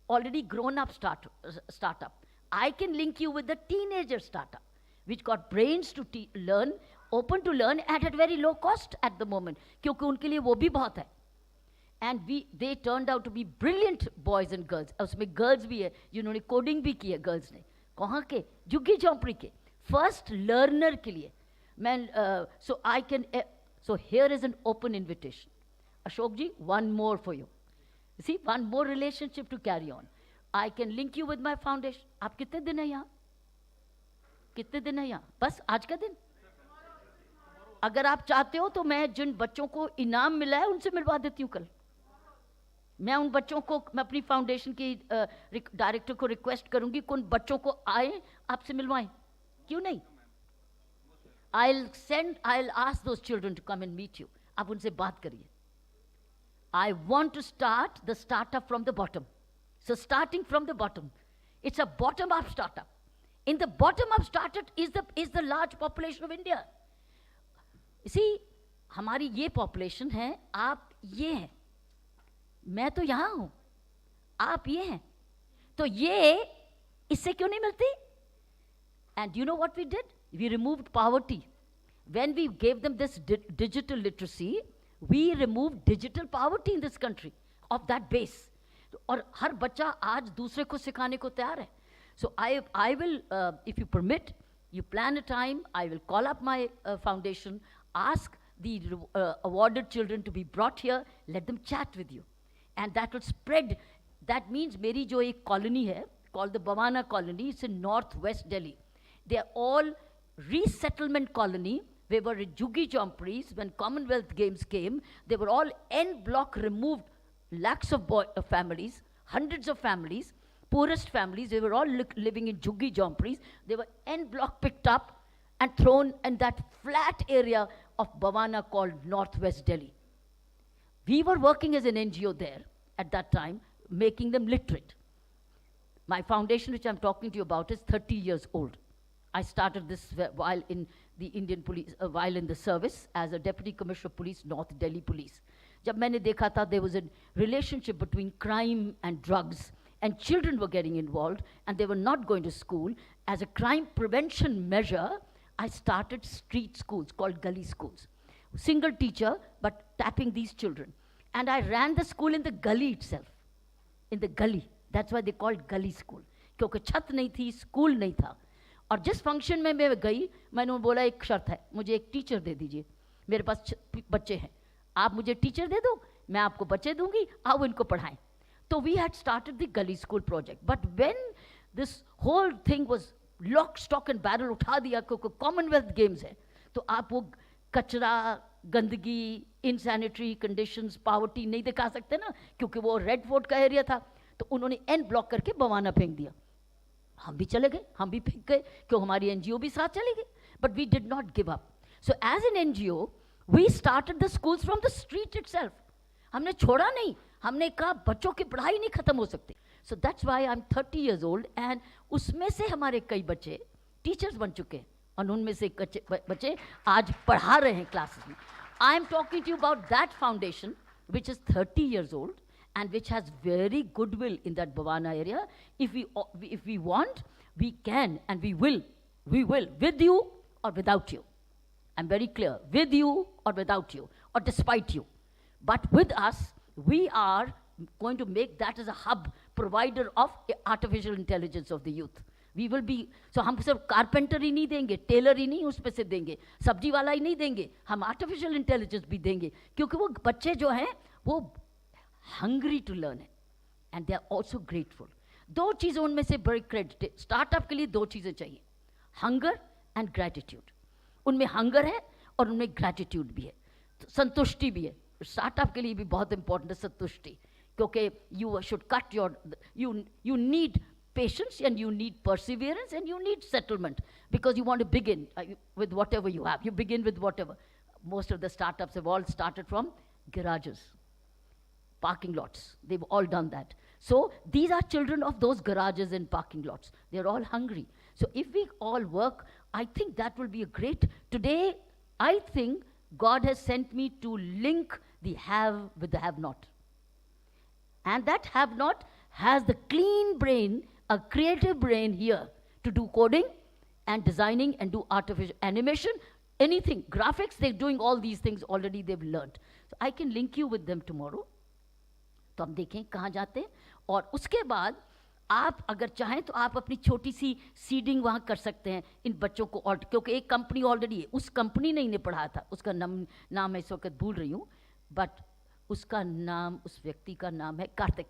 already grown up startup. I can link you with the teenager startup, which got brains to learn, open to learn at a very low cost at the moment, क्योंकि उनके लिए वो भी बहुत है. And they turned out to be brilliant boys and girls. उसमें girls भी है, जिन्होंने coding भी की है girls ने. कहाँ के? झुग्गी झोंपड़ी के. First learner के लिए. So here is an open invitation. Ashok ji, one more for you. You see, one more relationship to carry on. I can link you with my foundation. आप कितने दिन हैं यहाँ? कितने दिन हैं यहाँ? बस आज का दिन? अगर आप चाहते हो तो मैं जिन बच्चों को इनाम मिला है उनसे मिलवा देती हूँ कल. मैं उन बच्चों को, मैं अपनी फाउंडेशन की डायरेक्टर को रिक्वेस्ट करूंगी कि उन बच्चों को आए आपसे मिलवाएं. क्यों नहीं? I'll ask those children to come and meet you. आप उनसे बात करिए. I want to start the startup from the bottom. So starting from the bottom, it's a bottom-up startup. In the bottom-up startup is the large population of India. You see, हमारी ये population है, आप ये हैं, मैं तो यहाँ हूँ, आप ये हैं, तो ये इससे क्यों नहीं मिलती? And you know what we did? We removed poverty. When we gave them this digital literacy, we removed digital poverty in this country of that base. और हर बच्चा आज दूसरे को सिखाने को तैयार है. So I will, if you permit, you plan a time, I will call up my foundation, ask the awarded children to be brought here, let them chat with you. And that will spread. That means मेरी जो एक colony है, called the Bhavana colony, it's in northwest Delhi. They are all resettlement colony. They were in Juggi Jomprees. When Commonwealth Games came, they were all en bloc removed. Lakhs of families, hundreds of families, poorest families, they were all living in Juggi Jomprees. They were en bloc picked up and thrown in that flat area of Bhavana called Northwest Delhi. We were working as an NGO there at that time, making them literate. My foundation, which I'm talking to you about, is 30 years old. I started this while in the Indian police, while in the service as a Deputy Commissioner of Police, North Delhi Police. जब मैंने देखा था there was a relationship between crime and drugs and children were getting involved and they were not going to school. As a crime prevention measure, I started street schools called gully schools. Single teacher, but tapping these children. And I ran the school in the gully itself. In the gully. That's why they called gully school. क्योंकि छत नहीं थी, school नहीं था. और जिस function में मैं गई, मैंने बोला एक शर्त है, मुझे एक टीचर दे दीजिए. मेरे पास बच्चे हैं. आप मुझे टीचर दे दो, मैं आपको बच्चे दूंगी, आओ इनको पढ़ाएं. तो we had started the gully school project. But when this whole thing was lock, stock and barrel उठा दिया क्योंकि Commonwealth Games है, तो आप वो कचरा, गंदगी, insanitary conditions, poverty नहीं दिखा सकते ना, क्योंकि वो रेड फोर्ट का एरिया था. तो उन्होंने एन ब्लॉक करके बवाना फेंक दिया. हम भी चले गए, हम भी फेंक गए, क्यों हमारी एनजीओ भी साथ चली गई. But we did not give up. So as an NGO, we started the schools from the street itself. हमने छोड़ा नहीं, हमने कहा बच्चों की पढ़ाई नहीं खत्म हो सकती. So that's why I'm 30 years old and उसमें से हमारे कई बच्चे टीचर्स बन चुके हैं और उनमें से बच्चे आज पढ़ा रहे हैं क्लासेस में. I'm talking to you about that foundation which is 30 years old and which has very goodwill in that Bhavana area. If we want, we can and we will, with you or without you. I'm very clear, with you or without you or despite you. But with us, we are going to make that as a hub provider of artificial intelligence of the youth. We will be, so हम सिर्फ carpenter ही नहीं देंगे, Taylor ही नहीं उस पे से देंगे, सब्जी वाला ही नहीं देंगे, हम आर्टिफिशियल इंटेलिजेंस भी देंगे, क्योंकि वो बच्चे जो हैं वो hungry to learn है, and they are also grateful. दो चीज़ें उनमें से बड़ी क्रेडिट, स्टार्टअप के लिए दो चीज़ें चाहिए, हंगर एंड ग्रैटिट्यूड. उनमें हंगर है और उनमें ग्रैटिट्यूड भी है, संतुष्टि भी है. स्टार्टअप के लिए भी बहुत इंपॉर्टेंट है संतुष्टि, क्योंकि you should cut your, you need patience and you need perseverance and you need settlement, because you want to begin with whatever you have. You begin with whatever. Most of the startups have all started from garages, parking lots. They've all done that. So these are children of those garages and parking lots. They're all hungry. So if we all work, I think that will be a great, today I think God has sent me to link the have with the have not. And that have not has the clean brain, a creative brain here to do coding and designing and do artificial animation, anything, graphics, they're doing all these things already, they've learned. So I can link you with them tomorrow. तो हम देखें कहाँ जाते हैं, और उसके बाद आप अगर चाहें तो आप अपनी छोटी सी सीडिंग वहाँ कर सकते हैं इन बच्चों को, और क्योंकि एक कंपनी ऑलरेडी है, उस कंपनी ने इन्हें पढ़ाया था, उसका नाम मैं इस वक्त भूल रही हूँ, बट उसका नाम, उस व्यक्ति का नाम है कार्तिक.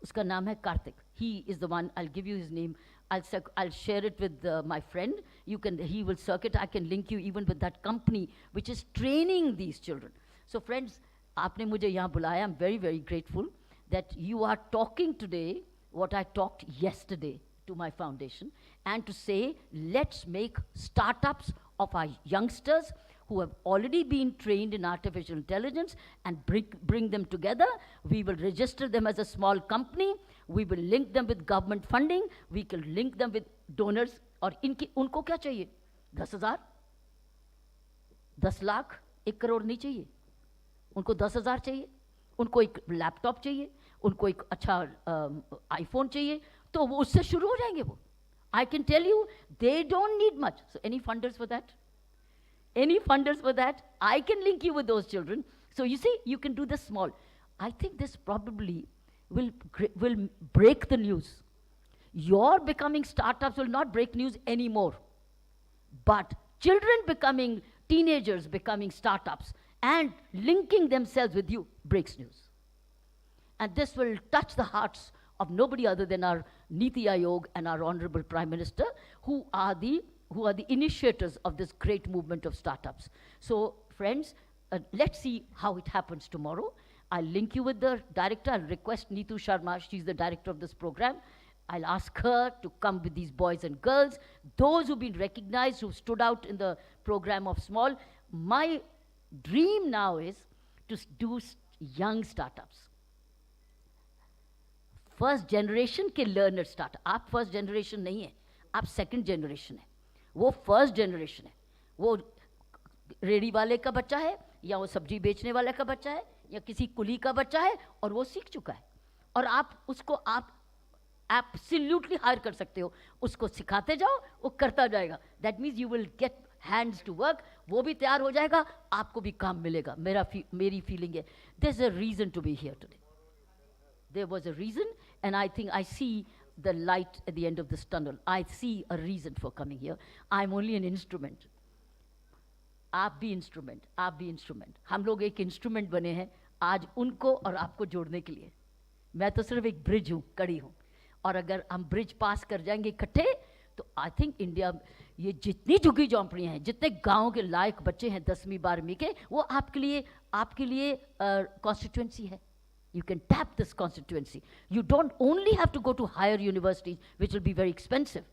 उसका नाम है Kartik. He is the one, I'll give you his name, I'll share it with my friend. He will circuit, I can link you even with that company which is training these children. So friends, आपने मुझे यहाँ बुलाया, I'm very, very grateful that you are talking today what I talked yesterday to my foundation, and to say, let's make startups of our youngsters who have already been trained in artificial intelligence and bring them together. We will register them as a small company. We will link them with government funding. We can link them with donors. और उनको क्या चाहिए? 10,000, 10 लाख, 1 करोड़ नहीं चाहिए. उनको 10,000 चाहिए. उनको एक लैपटॉप चाहिए. उनको एक अच्छा आईफोन चाहिए. तो वो उससे शुरू हो जाएंगे वो. I can tell you, they don't need much. So any funders for that? Any funders for that? I can link you with those children. So you see, you can do this small. I think this probably will break the news. Your becoming startups will not break news anymore. But children becoming, teenagers becoming startups and linking themselves with you breaks news. And this will touch the hearts of nobody other than our Niti Aayog and our Honorable Prime Minister, who are the initiators of this great movement of startups. So friends, let's see how it happens tomorrow. I'll link you with the director. I'll request Neetu Sharma, she's the director of this program. I'll ask her to come with these boys and girls, those who've been recognized, who stood out in the program of small. My dream now is to do young startups. First generation के learner start. आप first generation नहीं है, आप second generation है. वो first generation है. वो ready वाले का बच्चा है, या वो सब्जी बेचने वाले का बच्चा है, या किसी कुली का बच्चा है, और वो सीख चुका है. और आप उसको आप absolutely hire कर सकते हो. उसको सिखाते जाओ, वो करता जाएगा. That means you will get hands to work. वो भी तैयार हो जाएगा, आपको भी काम मिलेगा. मेरी feeling है. There's a reason to be here today. There was a reason, and I think I see the light at the end of this tunnel. I see a reason for coming here. I'm only an instrument. आप भी instrument, आप भी instrument. हम लोग एक instrument बने हैं आज उनको और आपको जोड़ने के लिए. मैं तो सिर्फ एक bridge हूँ, कड़ी हूँ. और अगर हम bridge पास कर जाएंगे इकट्ठे, तो I think India, ये जितनी झुग्गी झोंपड़ियाँ हैं, जितने गाँव के लायक बच्चे हैं 10वीं 12वीं के, वो आपके लिए constituency है. You can tap this constituency. You don't only have to go to higher universities, which will be very expensive.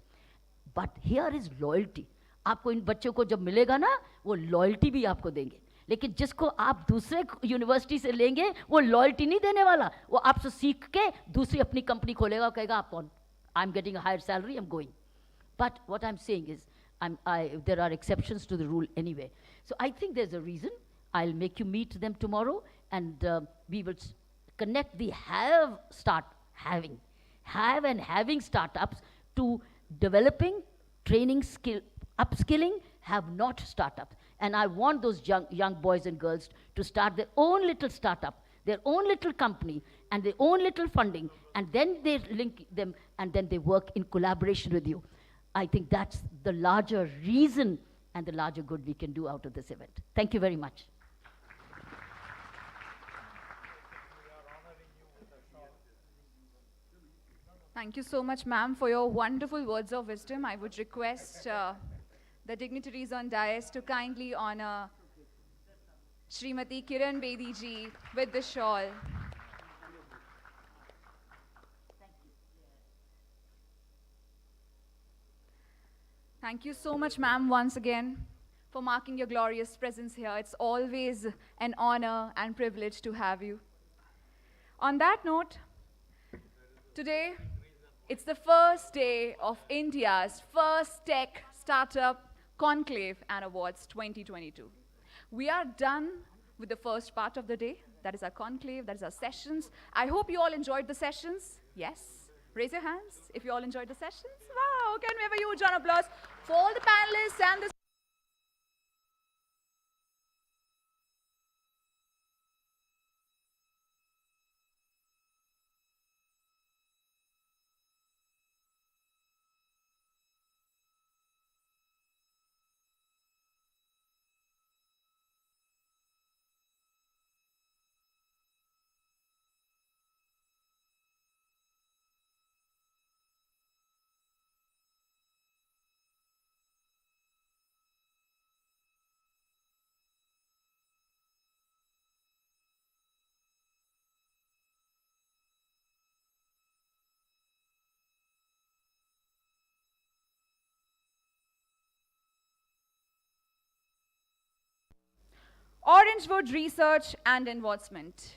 But here is loyalty. आपको इन बच्चों को जब मिलेगा ना, वो loyalty भी आपको देंगे. लेकिन जिसको आप दूसरे यूनिवर्सिटी से लेंगे, वो loyalty नहीं देने वाला. वो आपसे सीख के दूसरी अपनी कंपनी खोलेगा और कहेगा आप कौन? I'm getting a higher salary, I'm going. But what I'm saying is, there are exceptions to the rule anyway. So I think there's a reason. I'll make you meet them tomorrow, and we will connect the have and having startups to developing, training, skill, upskilling, have not startups. And I want those young boys and girls to start their own little startup, their own little company, and their own little funding, and then they link them, and then they work in collaboration with you. I think that's the larger reason and the larger good we can do out of this event. Thank you very much. Thank you so much, ma'am, for your wonderful words of wisdom. I would request the dignitaries on dais to kindly honor Srimati Kiran Bedi ji with the shawl. Thank you so much, ma'am, once again for marking your glorious presence here. It's always an honor and privilege to have you. On that note, today, it's the first day of India's first tech startup Conclave and Awards 2022. We are done with the first part of the day. That is our conclave, that is our sessions. I hope you all enjoyed the sessions. Yes? Raise your hands if you all enjoyed the sessions. Wow, can we have a huge round of applause for all the panelists and the Orangewood Research and Advancement.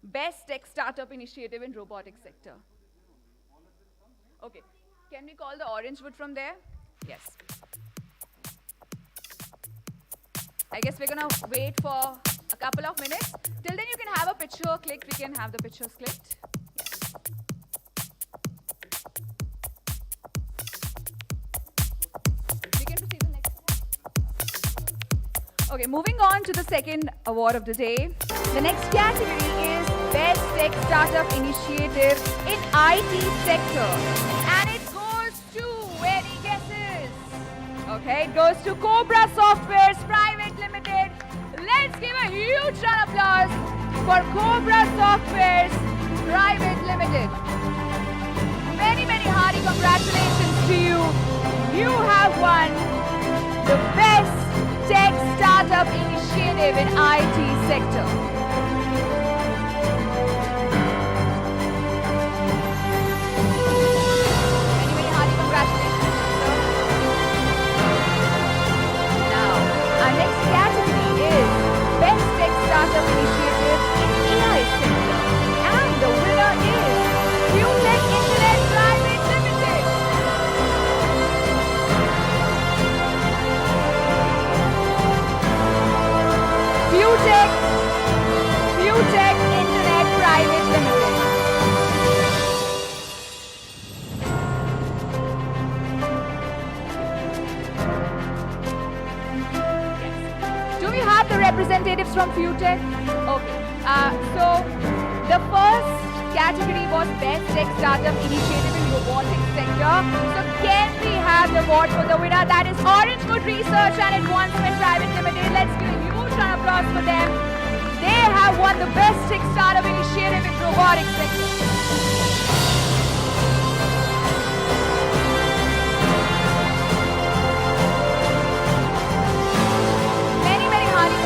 Best Tech Startup Initiative in Robotics Sector. Okay, can we call the Orangewood from there? Yes. I guess we're gonna wait for a couple of minutes. Till then you can have a picture clicked, we can have the pictures clicked. Yes. We can proceed to the next one. Okay, moving on to the second award of the day. The next category is Best Tech Startup Initiative in IT Sector. And it goes to, any guesses? Okay, it goes to Cobra Softwares Private Limited. Let's give a huge round of applause for Cobra Softwares Private Limited. Many, many hearty congratulations to you. You have won the Best Tech Startup Initiative in IT Sector. Startup Initiative in AI Sector. And the winner is Futech Internet Private Limited. Futech Internet Private Limited. Do we have the representatives from Futech? Okay. So the first category was Best Tech Startup Initiative in Robotics Sector. So can we have the award for the winner? That is Orangewood Research and Advancement Private Limited. Let's give a huge round of applause for them. They have won the Best Tech Startup Initiative in Robotics Sector.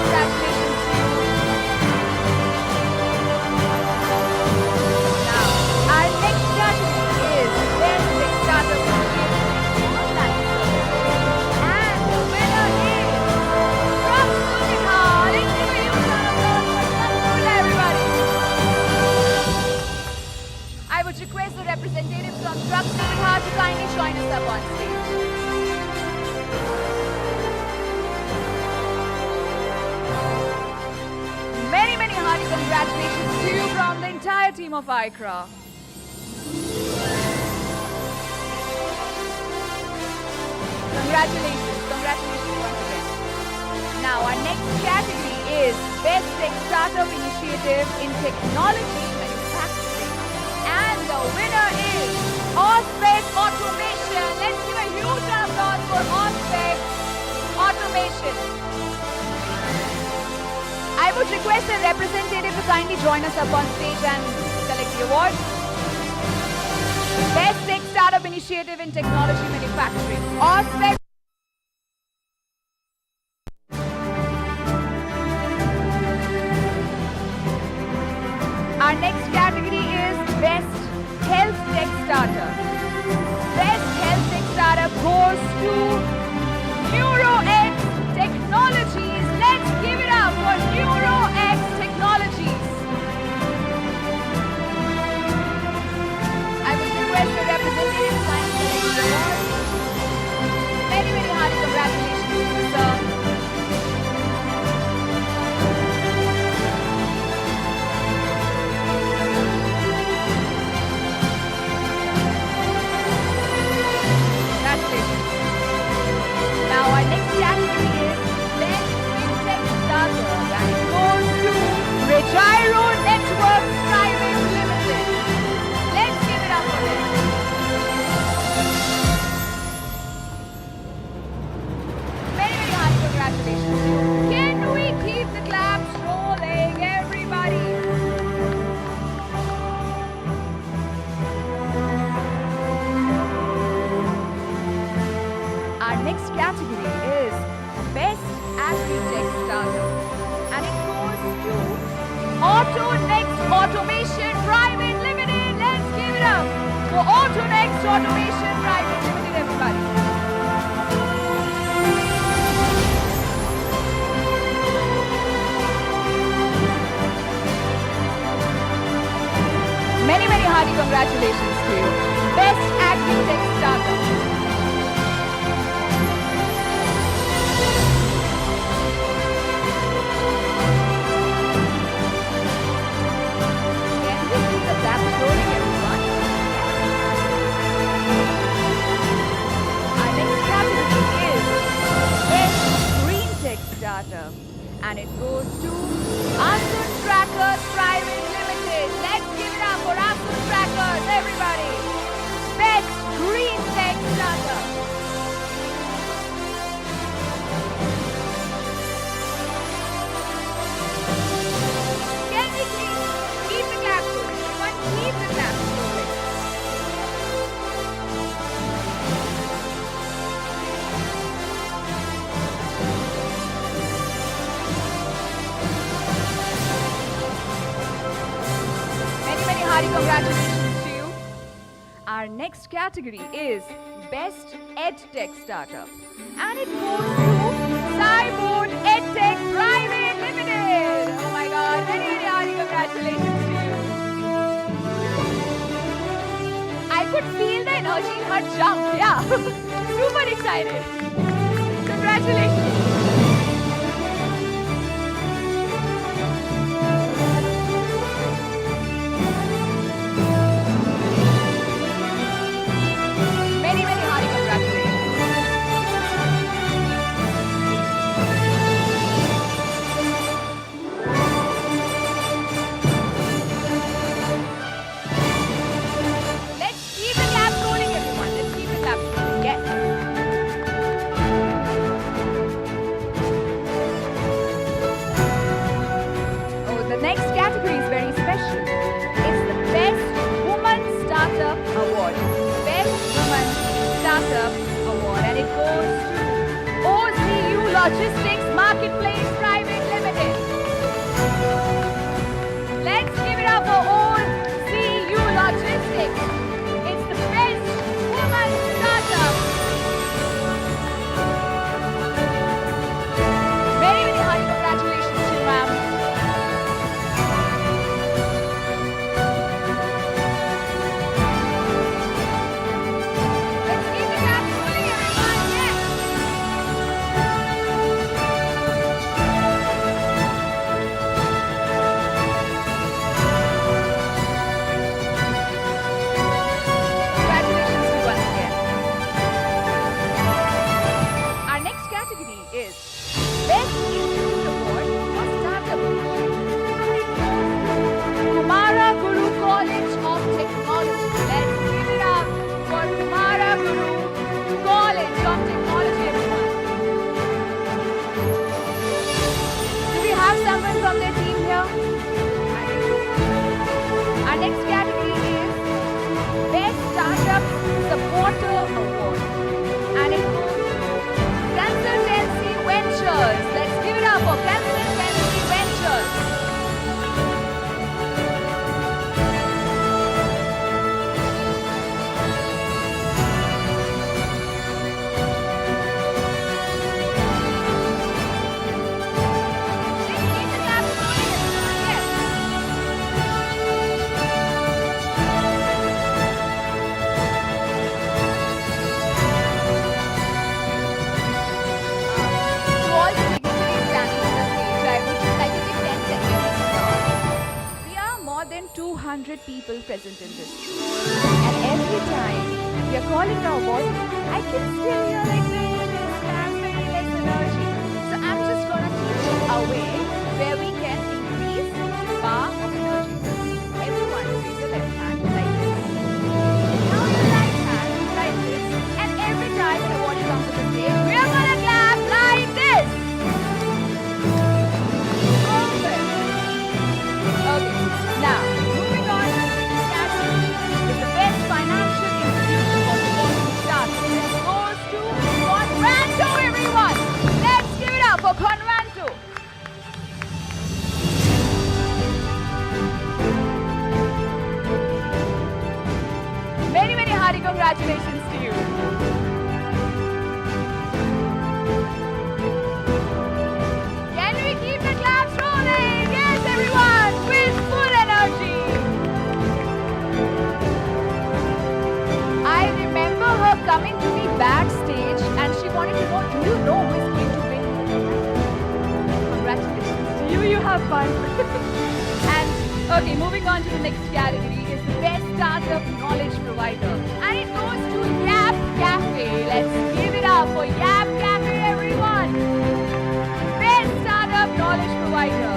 Congratulations to you. Now, our next category is Best Tech Startup Initiative in Online Services. And the winner is from Sumitha. Let's give a huge round of applause for Sumitha, everybody. I would request the representatives from Truck Sumitha to kindly join us up on stage. Many, many hearty congratulations to you from the entire team of ICRA. Congratulations, congratulations. congratulations once again. Now, our next category is Best Tech Startup Initiative in Technology Manufacturing. And the winner is Ospec Automation. Let's give a huge applause for Ospec Automation. I would request a representative to kindly join us up on stage and collect the award. Best Tech Startup Initiative in Technology Manufacturing. Ospec. Our next category is Best Health Tech Startup. Best Health Tech Startup goes to NeuroX Technologies. Let's give it up for NeuroX Technologies. I would request the representative to sign the award. Many, many hearty congratulations to you, sir. Now our next category is Best Fintech Startup and it goes to Regiro Networks Private Limited. Let's give it up for them. Many, many hearty congratulations to you. Can we keep the claps rolling, everybody? Our next category is Best Agri-Tech Startup and it goes to AutoNext Automation Private Limited. Let's give it up for AutoNext Automation Private Limited, everybody. Many, many hearty congratulations to you. Best Agri-Tech Startup. Startup and it goes to Asun Trackers Private Limited. Let's give it up for Asun Trackers, everybody. Best Green Tech Startup. Can we please keep the claps going? Everyone, keep the claps going. Hearty congratulations to you. Our next category is Best EdTech Startup and it goes to Cyborg EdTech Private Limited. Oh my God, many, many hearty congratulations to you. I could feel the energy in her jump, yeah. Super excited. Congratulations. Award and it goes to OCU Logistics Marketplace Private Limited. Let's give it up for OCU Logistics. It's the best woman startup. Very, very hearty congratulations to you, ma'am. Let's keep the claps rolling, everyone. Yes. 100 people present in this room. And every time we are calling our body, I can still hear like very less claps, very less energy. So I'm just gonna teach you a way where we can increase the bar of energy. Everyone raise your left hand like this. Now your right hand like this. And every time when your body comes to the stage, we are gonna clap like this. Perfect. Okay. Now, moving on to the next category is the best financial institution for small startups. This goes to Convanto, everyone. Let's give it up for Convanto. Many, many hearty congratulations to you. Can we keep the claps rolling? Yes, everyone, with full energy. I remember her coming to me backstage and she wanted to know, do you know who is going to win? Congratulations to you, you have fun. And okay, moving on to the next category is the best startup knowledge provider. And it goes to Yap Cafe. Let's give it up for Yap Cafe, everyone. Best startup knowledge provider.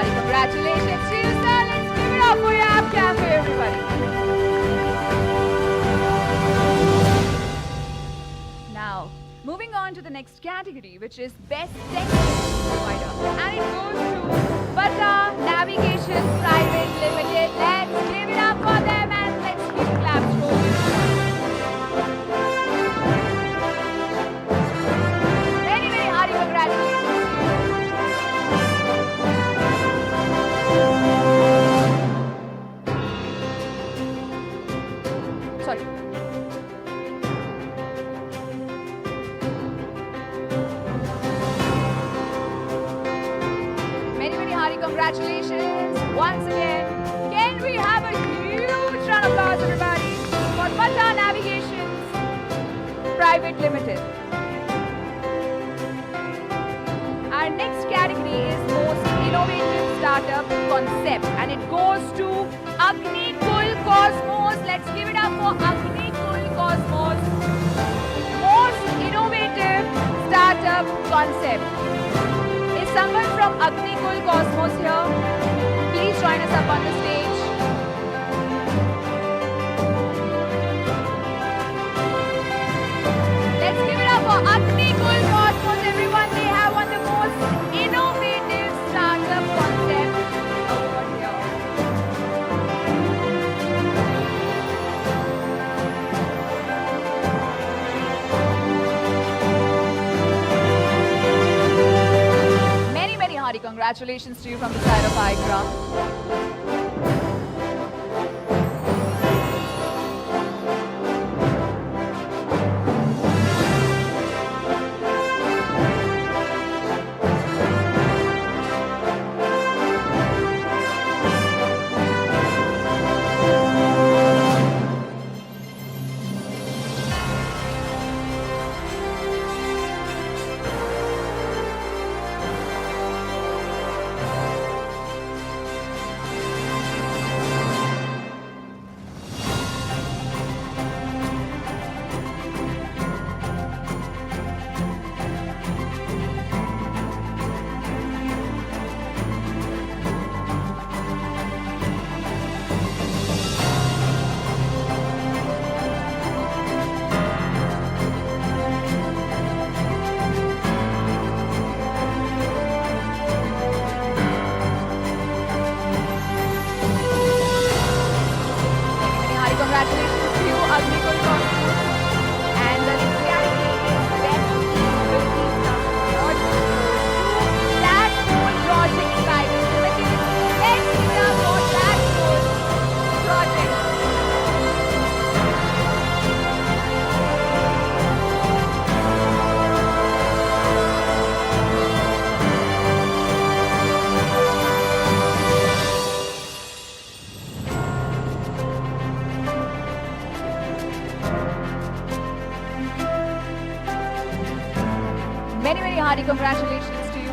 Congratulations to you, sir. Let's give it up for your app cafe, everybody. Now, moving on to the next category, which is Best Tech Provider. And it goes to Bata Navigation Private Limited. Let's give it up for them and let's keep the claps rolling. Very, very hearty congratulations. Sorry. Many, many hearty congratulations once again. Can we have a huge round of applause, everybody, for Bata Navigations Private Limited. Our next category is Most Innovative Startup Concept, and it goes to Agni Kul Cosmos. Let's give it up for Agni Kul Cosmos. Most Innovative Startup Concept. Is someone from Agni Kul Cosmos here? Please join us up on the stage. Let's give it up for Agni Kul Cosmos, everyone. They have one of the most innovative startup concepts over here. Many, many hearty congratulations to you from the side of ICRA. hearty congratulations to you.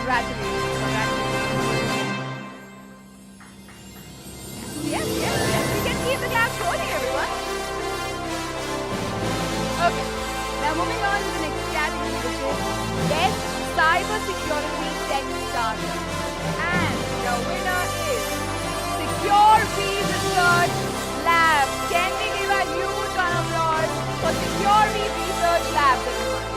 Congratulations. Yes, yes, yes. We can keep the claps rolling, everyone. Okay. Now moving on to the next category, which is Best Cyber Security Tech Startup. And the winner is Secure Research Lab. Can we give a huge round of applause for Secure Research Lab, everyone?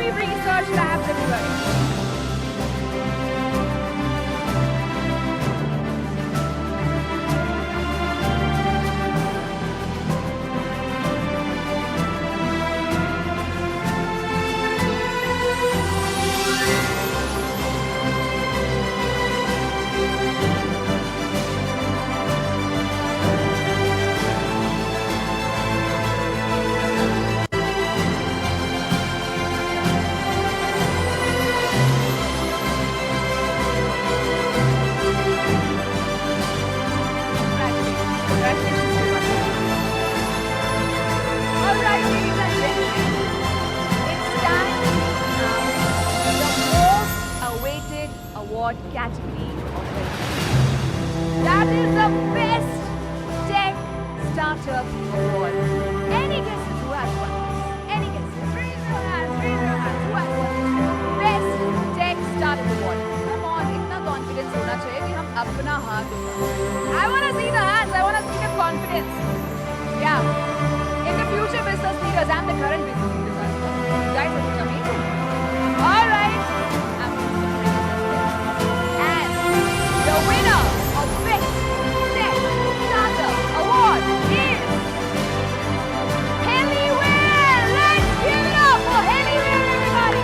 Research Labs, everybody. Award category of the year. That is the Best Tech Startup Award. Any guesses who has won this? Any guesses? Raise your hands, raise your hands. Who has won this? Best Tech Startup Award. Come on, इतना confidence होना चाहिए कि हम अपना हाथ उठाएं. I want to see the hands. I want to see the confidence. Yeah. In the future business leaders and the current business leaders as well. You guys are doing amazing. All right. The winner of Best Tech Startup Award is Heliwell. Let's give it up for Heliwell, everybody.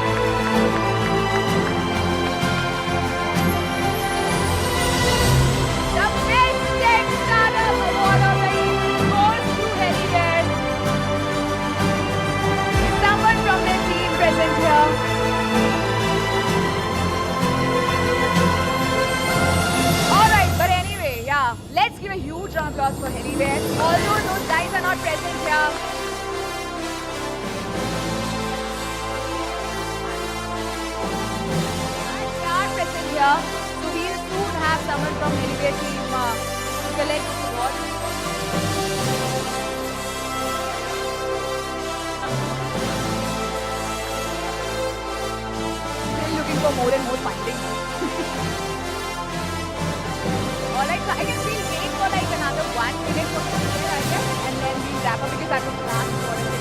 The Best Tech Startup Award of the year goes to Heliwell. Is someone from their team present here? Let's give a huge round of applause for Heliwell. Although those guys are not present here. They are present here. So we'll soon have someone from Heliwell team to collect this award. Still looking for more and more findings. Alright, so I guess we'll wait for like another 1 minute for Heliwell, I guess, and then we'll wrap up because that was the last award we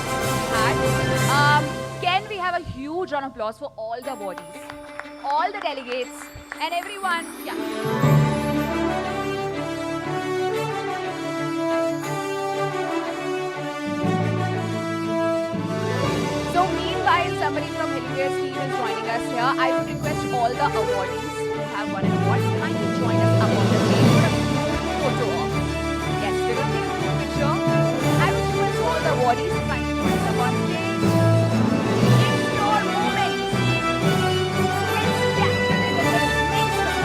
had. Can we have a huge round of applause for all the awardees, all the delegates, and everyone? Yeah. So meanwhile, somebody from Heliwell's team is joining us here. I would request all the awardees who have won an award to kindly join us up on the stage for a photo op. Yes, we're going to take a group picture. I would request all the awardees to kindly join us up on stage. It's your moment. Let's capture it in the next one.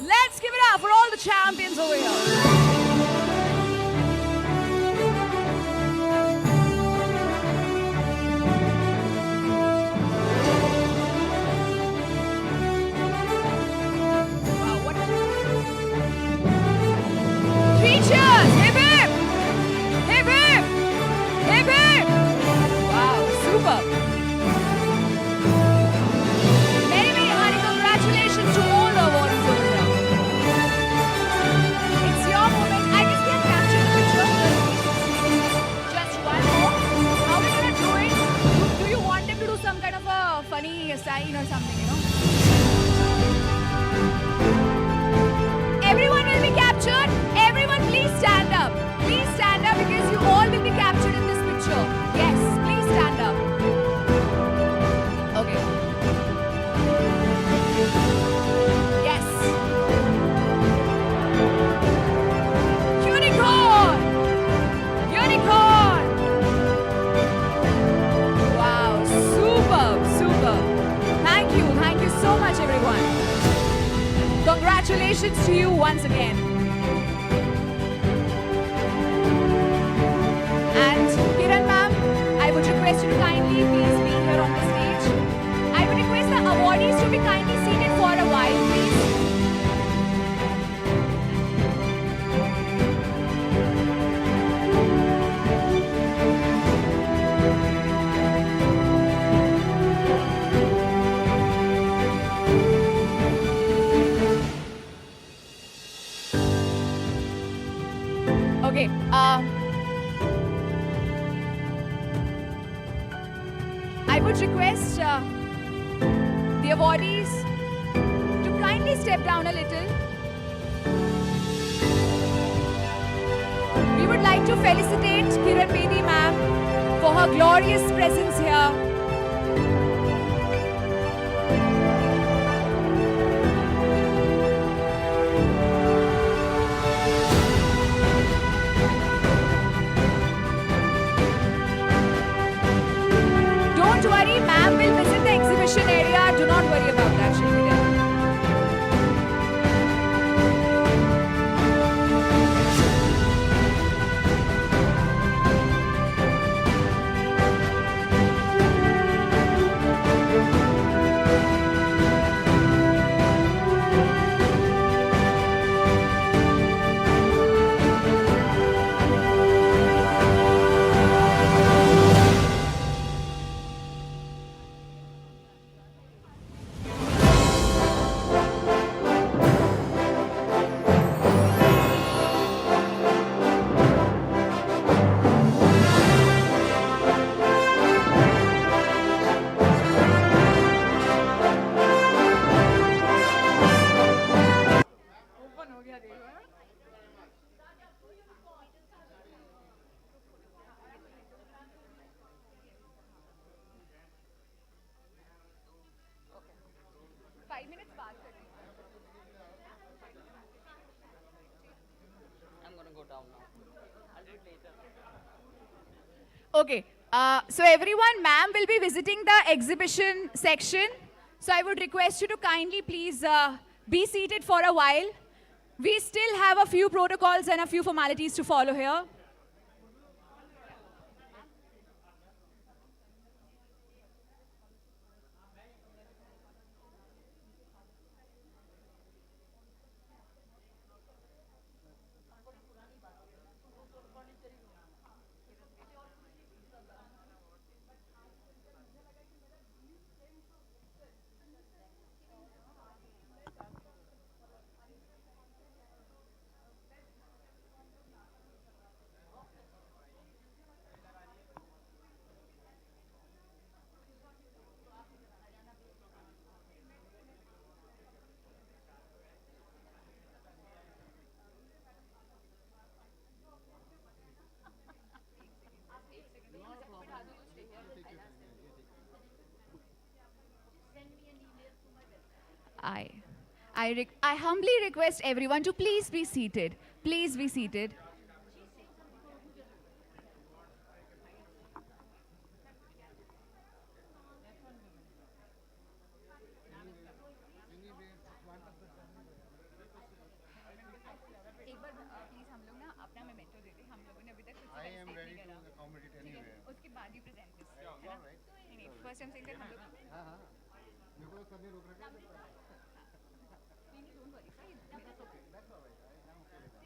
Let's give it up for all the champions over here. Wow, what three cheers! Hip hip! Hip hip! Hip hip! Wow, super! Many, many hearty congratulations to all the awardees over here. It's your moment. I guess we have captured the picture. Just one more. How are we gonna do it? Do you want them to do some kind of a funny sign or something, you know? Everyone will be captured. Everyone please stand up. Please stand up because you all will be captured in this picture. Yes, please stand up. Okay. Yes. Unicorn! Unicorn! Wow, superb, superb. Thank you so much everyone. Congratulations to you once again. And Kiran ma'am, I would request you to kindly please be here on the stage. I would request the awardees to be kindly seated for a while, please. Okay. I would request the awardees to kindly step down a little. We would like to felicitate Kiran Bedi ma'am for her glorious presence here. Don't worry, ma'am will visit the exhibition area. Do not worry about that. She'll be there. I'm going to go down now. I'll do it later. Okay. So everyone, ma'am will be visiting the exhibition section. So I would request you to kindly please be seated for a while. We still have a few protocols and a few formalities to follow here. I humbly request everyone to please be seated. Please be seated. I am ready to accommodate anywhere. उसके बाद ही present this, Yeah, है ना? all right. नहीं, first I'm saying that हम लोग हाँ हाँ मेरे को तो करने रोक रखा है नहीं, don't worry, sir, That's okay. That's all right. I'm okay with that.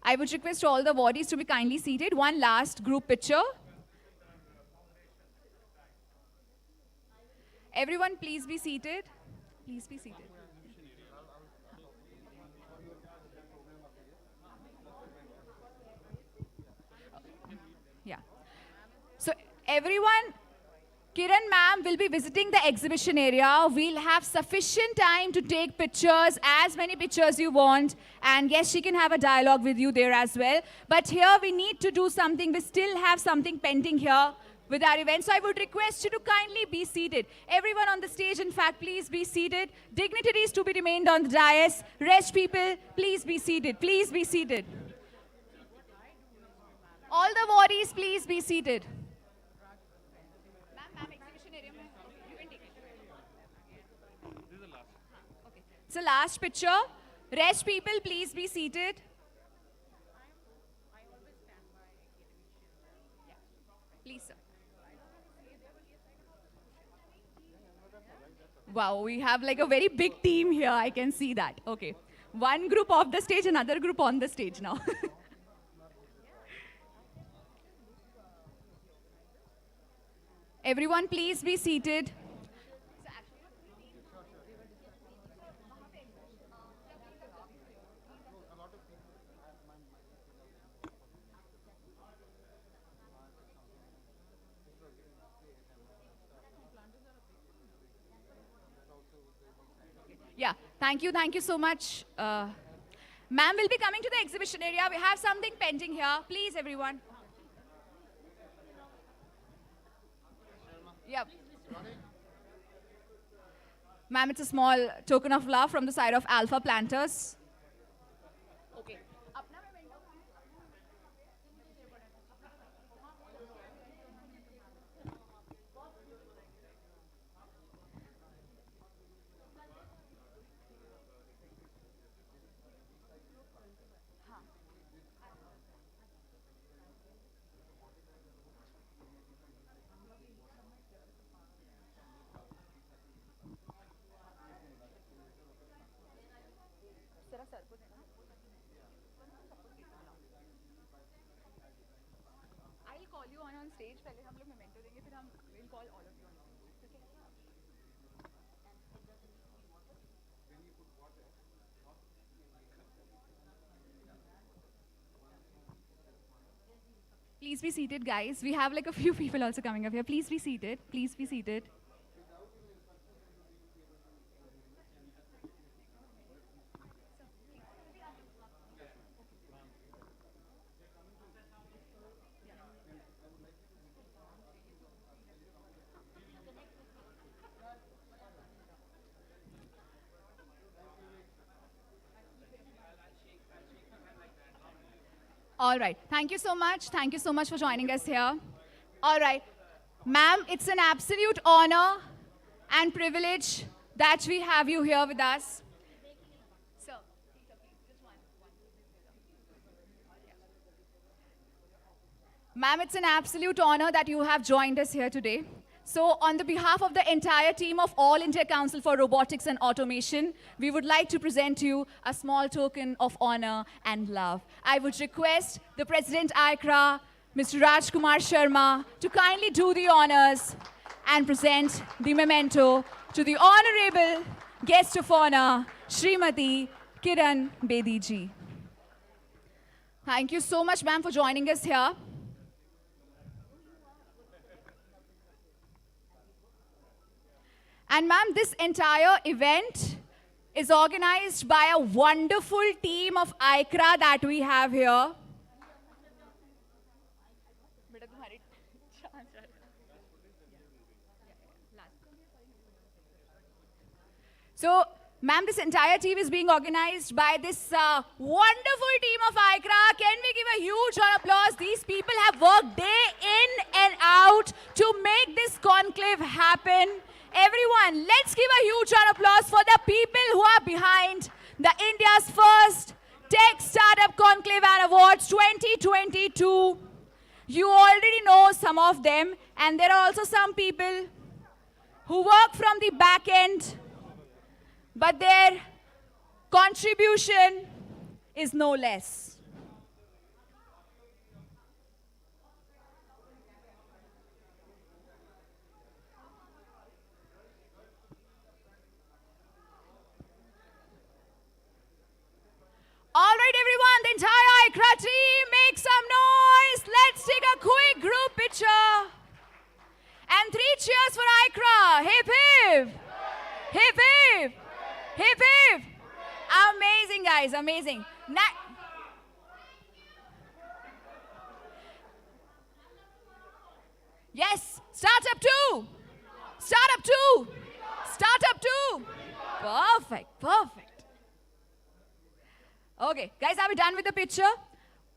I would request all the awardees to be kindly seated. One last group picture. Everyone, please be seated. Please be seated. Yeah. So everyone, Kiran ma'am will be visiting the exhibition area. We'll have sufficient time to take pictures, as many pictures you want. And yes, she can have a dialogue with you there as well. But here we need to do something. We still have something pending here with our event. So I would request you to kindly be seated. Everyone on the stage, in fact, please be seated. Dignitaries to be remained on the dais. Rest people, please be seated. Please be seated. All the awardees, please be seated. It's the last picture. Rest people, please be seated. Please, sir. Wow, we have like a very big team here. I can see that. Okay. One group off the stage, another group on the stage now. Everyone, please be seated. Yeah, thank you so much. Ma'am will be coming to the exhibition area. We have something pending here. Please, everyone. Yep. Ma'am, it's a small token of love from the side of Alpha Planters. Okay. I'll call you on stage. पहले हम लोग memento देंगे, फिर हम we'll call all of you on stage. Please be seated, guys. We have like a few people also coming up here. Please be seated. Please be seated. All right. Thank you so much. Thank you so much for joining us here. All right. Ma'am, it's an absolute honor and privilege that we have you here with us. Sir, just one. Ma'am, it's an absolute honor that you have joined us here today. So on the behalf of the entire team of All India Council for Robotics and Automation, we would like to present to you a small token of honor and love. I would request the President ICRA, Mr. Rajkumar Sharma, to kindly do the honors and present the memento to the Honorable Guest of Honor, Srimati Kiran Bedi ji. Thank you so much, ma'am, for joining us here. And ma'am, this entire event is organized by a wonderful team of ICRA that we have here. So Ma'am, this entire team is being organized by this wonderful team of ICRA. Can we give a huge round of applause? These people have worked day in and out to make this conclave happen. Everyone, let's give a huge round of applause for the people who are behind the India's First Tech Startup Conclave and Awards 2022. You already know some of them, and there are also some people who work from the back end, but their contribution is no less. All right, everyone, the entire ICRA team, make some noise. Let's take a quick group picture. And 3 cheers for ICRA. Hip, hip. Hip, hip. Hip, hip. Amazing, guys, amazing. Yes, startup 2. Startup 2. Startup 2. Perfect, perfect. Okay, guys, are we done with the picture?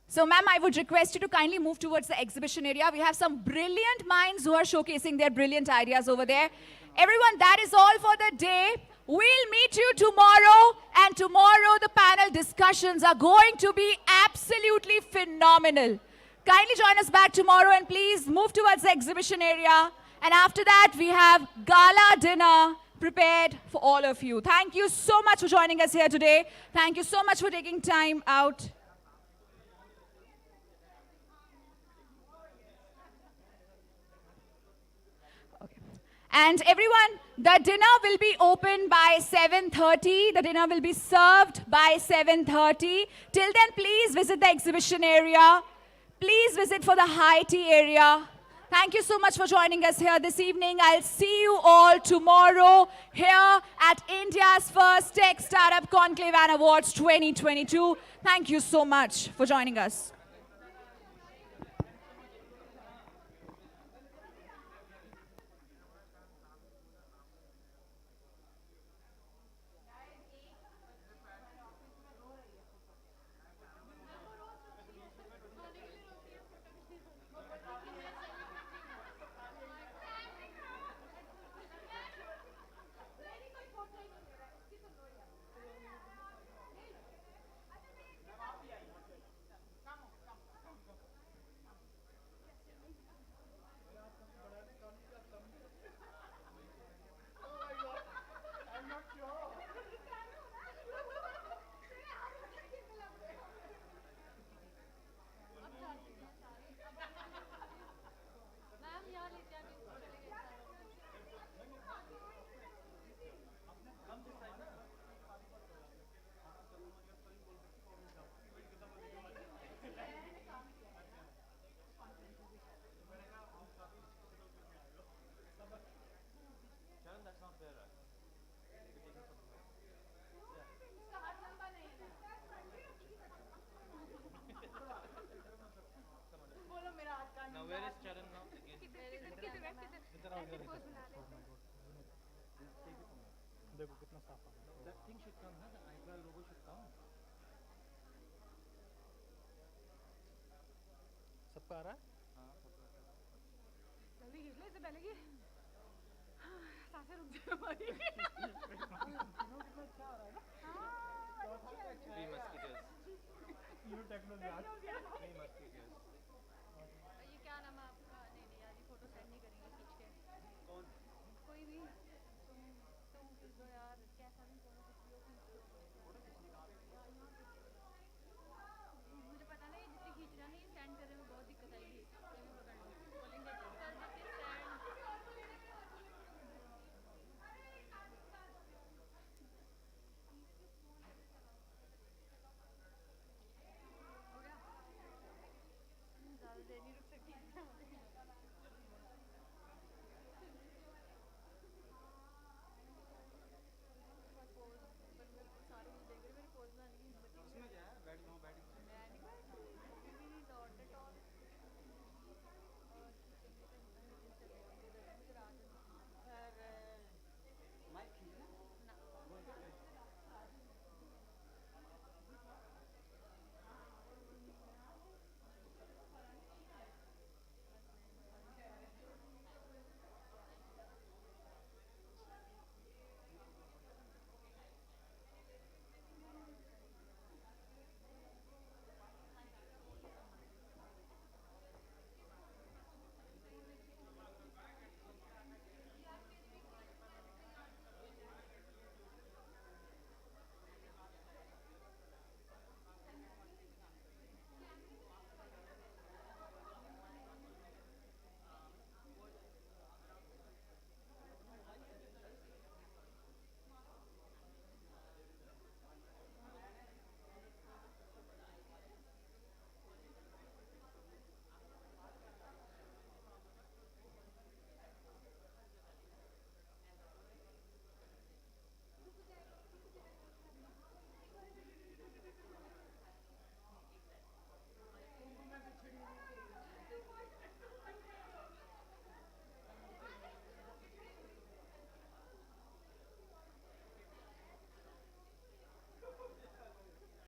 So, ma'am, I would request you to kindly move towards the exhibition area. We have some brilliant minds who are showcasing their brilliant ideas over there. Everyone, that is all for the day. We'll meet you tomorrow, and tomorrow the panel discussions are going to be absolutely phenomenal. Kindly join us back tomorrow, and please move towards the exhibition area. And after that, we have gala dinner prepared for all of you. Thank you so much for joining us here today. Thank you so much for taking time out. Okay. And everyone, the dinner will be open by 7:30. The dinner will be served by 7:30. Till then, please visit the exhibition area. Please visit for the high tea area. Thank you so much for joining us here this evening. I'll see you all tomorrow here at India's First Tech Startup Conclave and Awards 2022. Thank you so much for joining us. देखो कितना साफ आ रहा है. That thing should come, huh? The ICRA logo should come. सबका आ रहा है? हाँ, सबका. जल्दी खींच ले इससे पहले कि सांसें रुक जाए हमारी. कितना अच्छा आ रहा है ना? हाँ, Three Musketeers. You technology. Three Musketeers. ये क्या नाम है आपका? नहीं नहीं यार ये फोटो सेंड नहीं करेंगे खींच के. कौन? कोई भी. तुम खींच दो यार.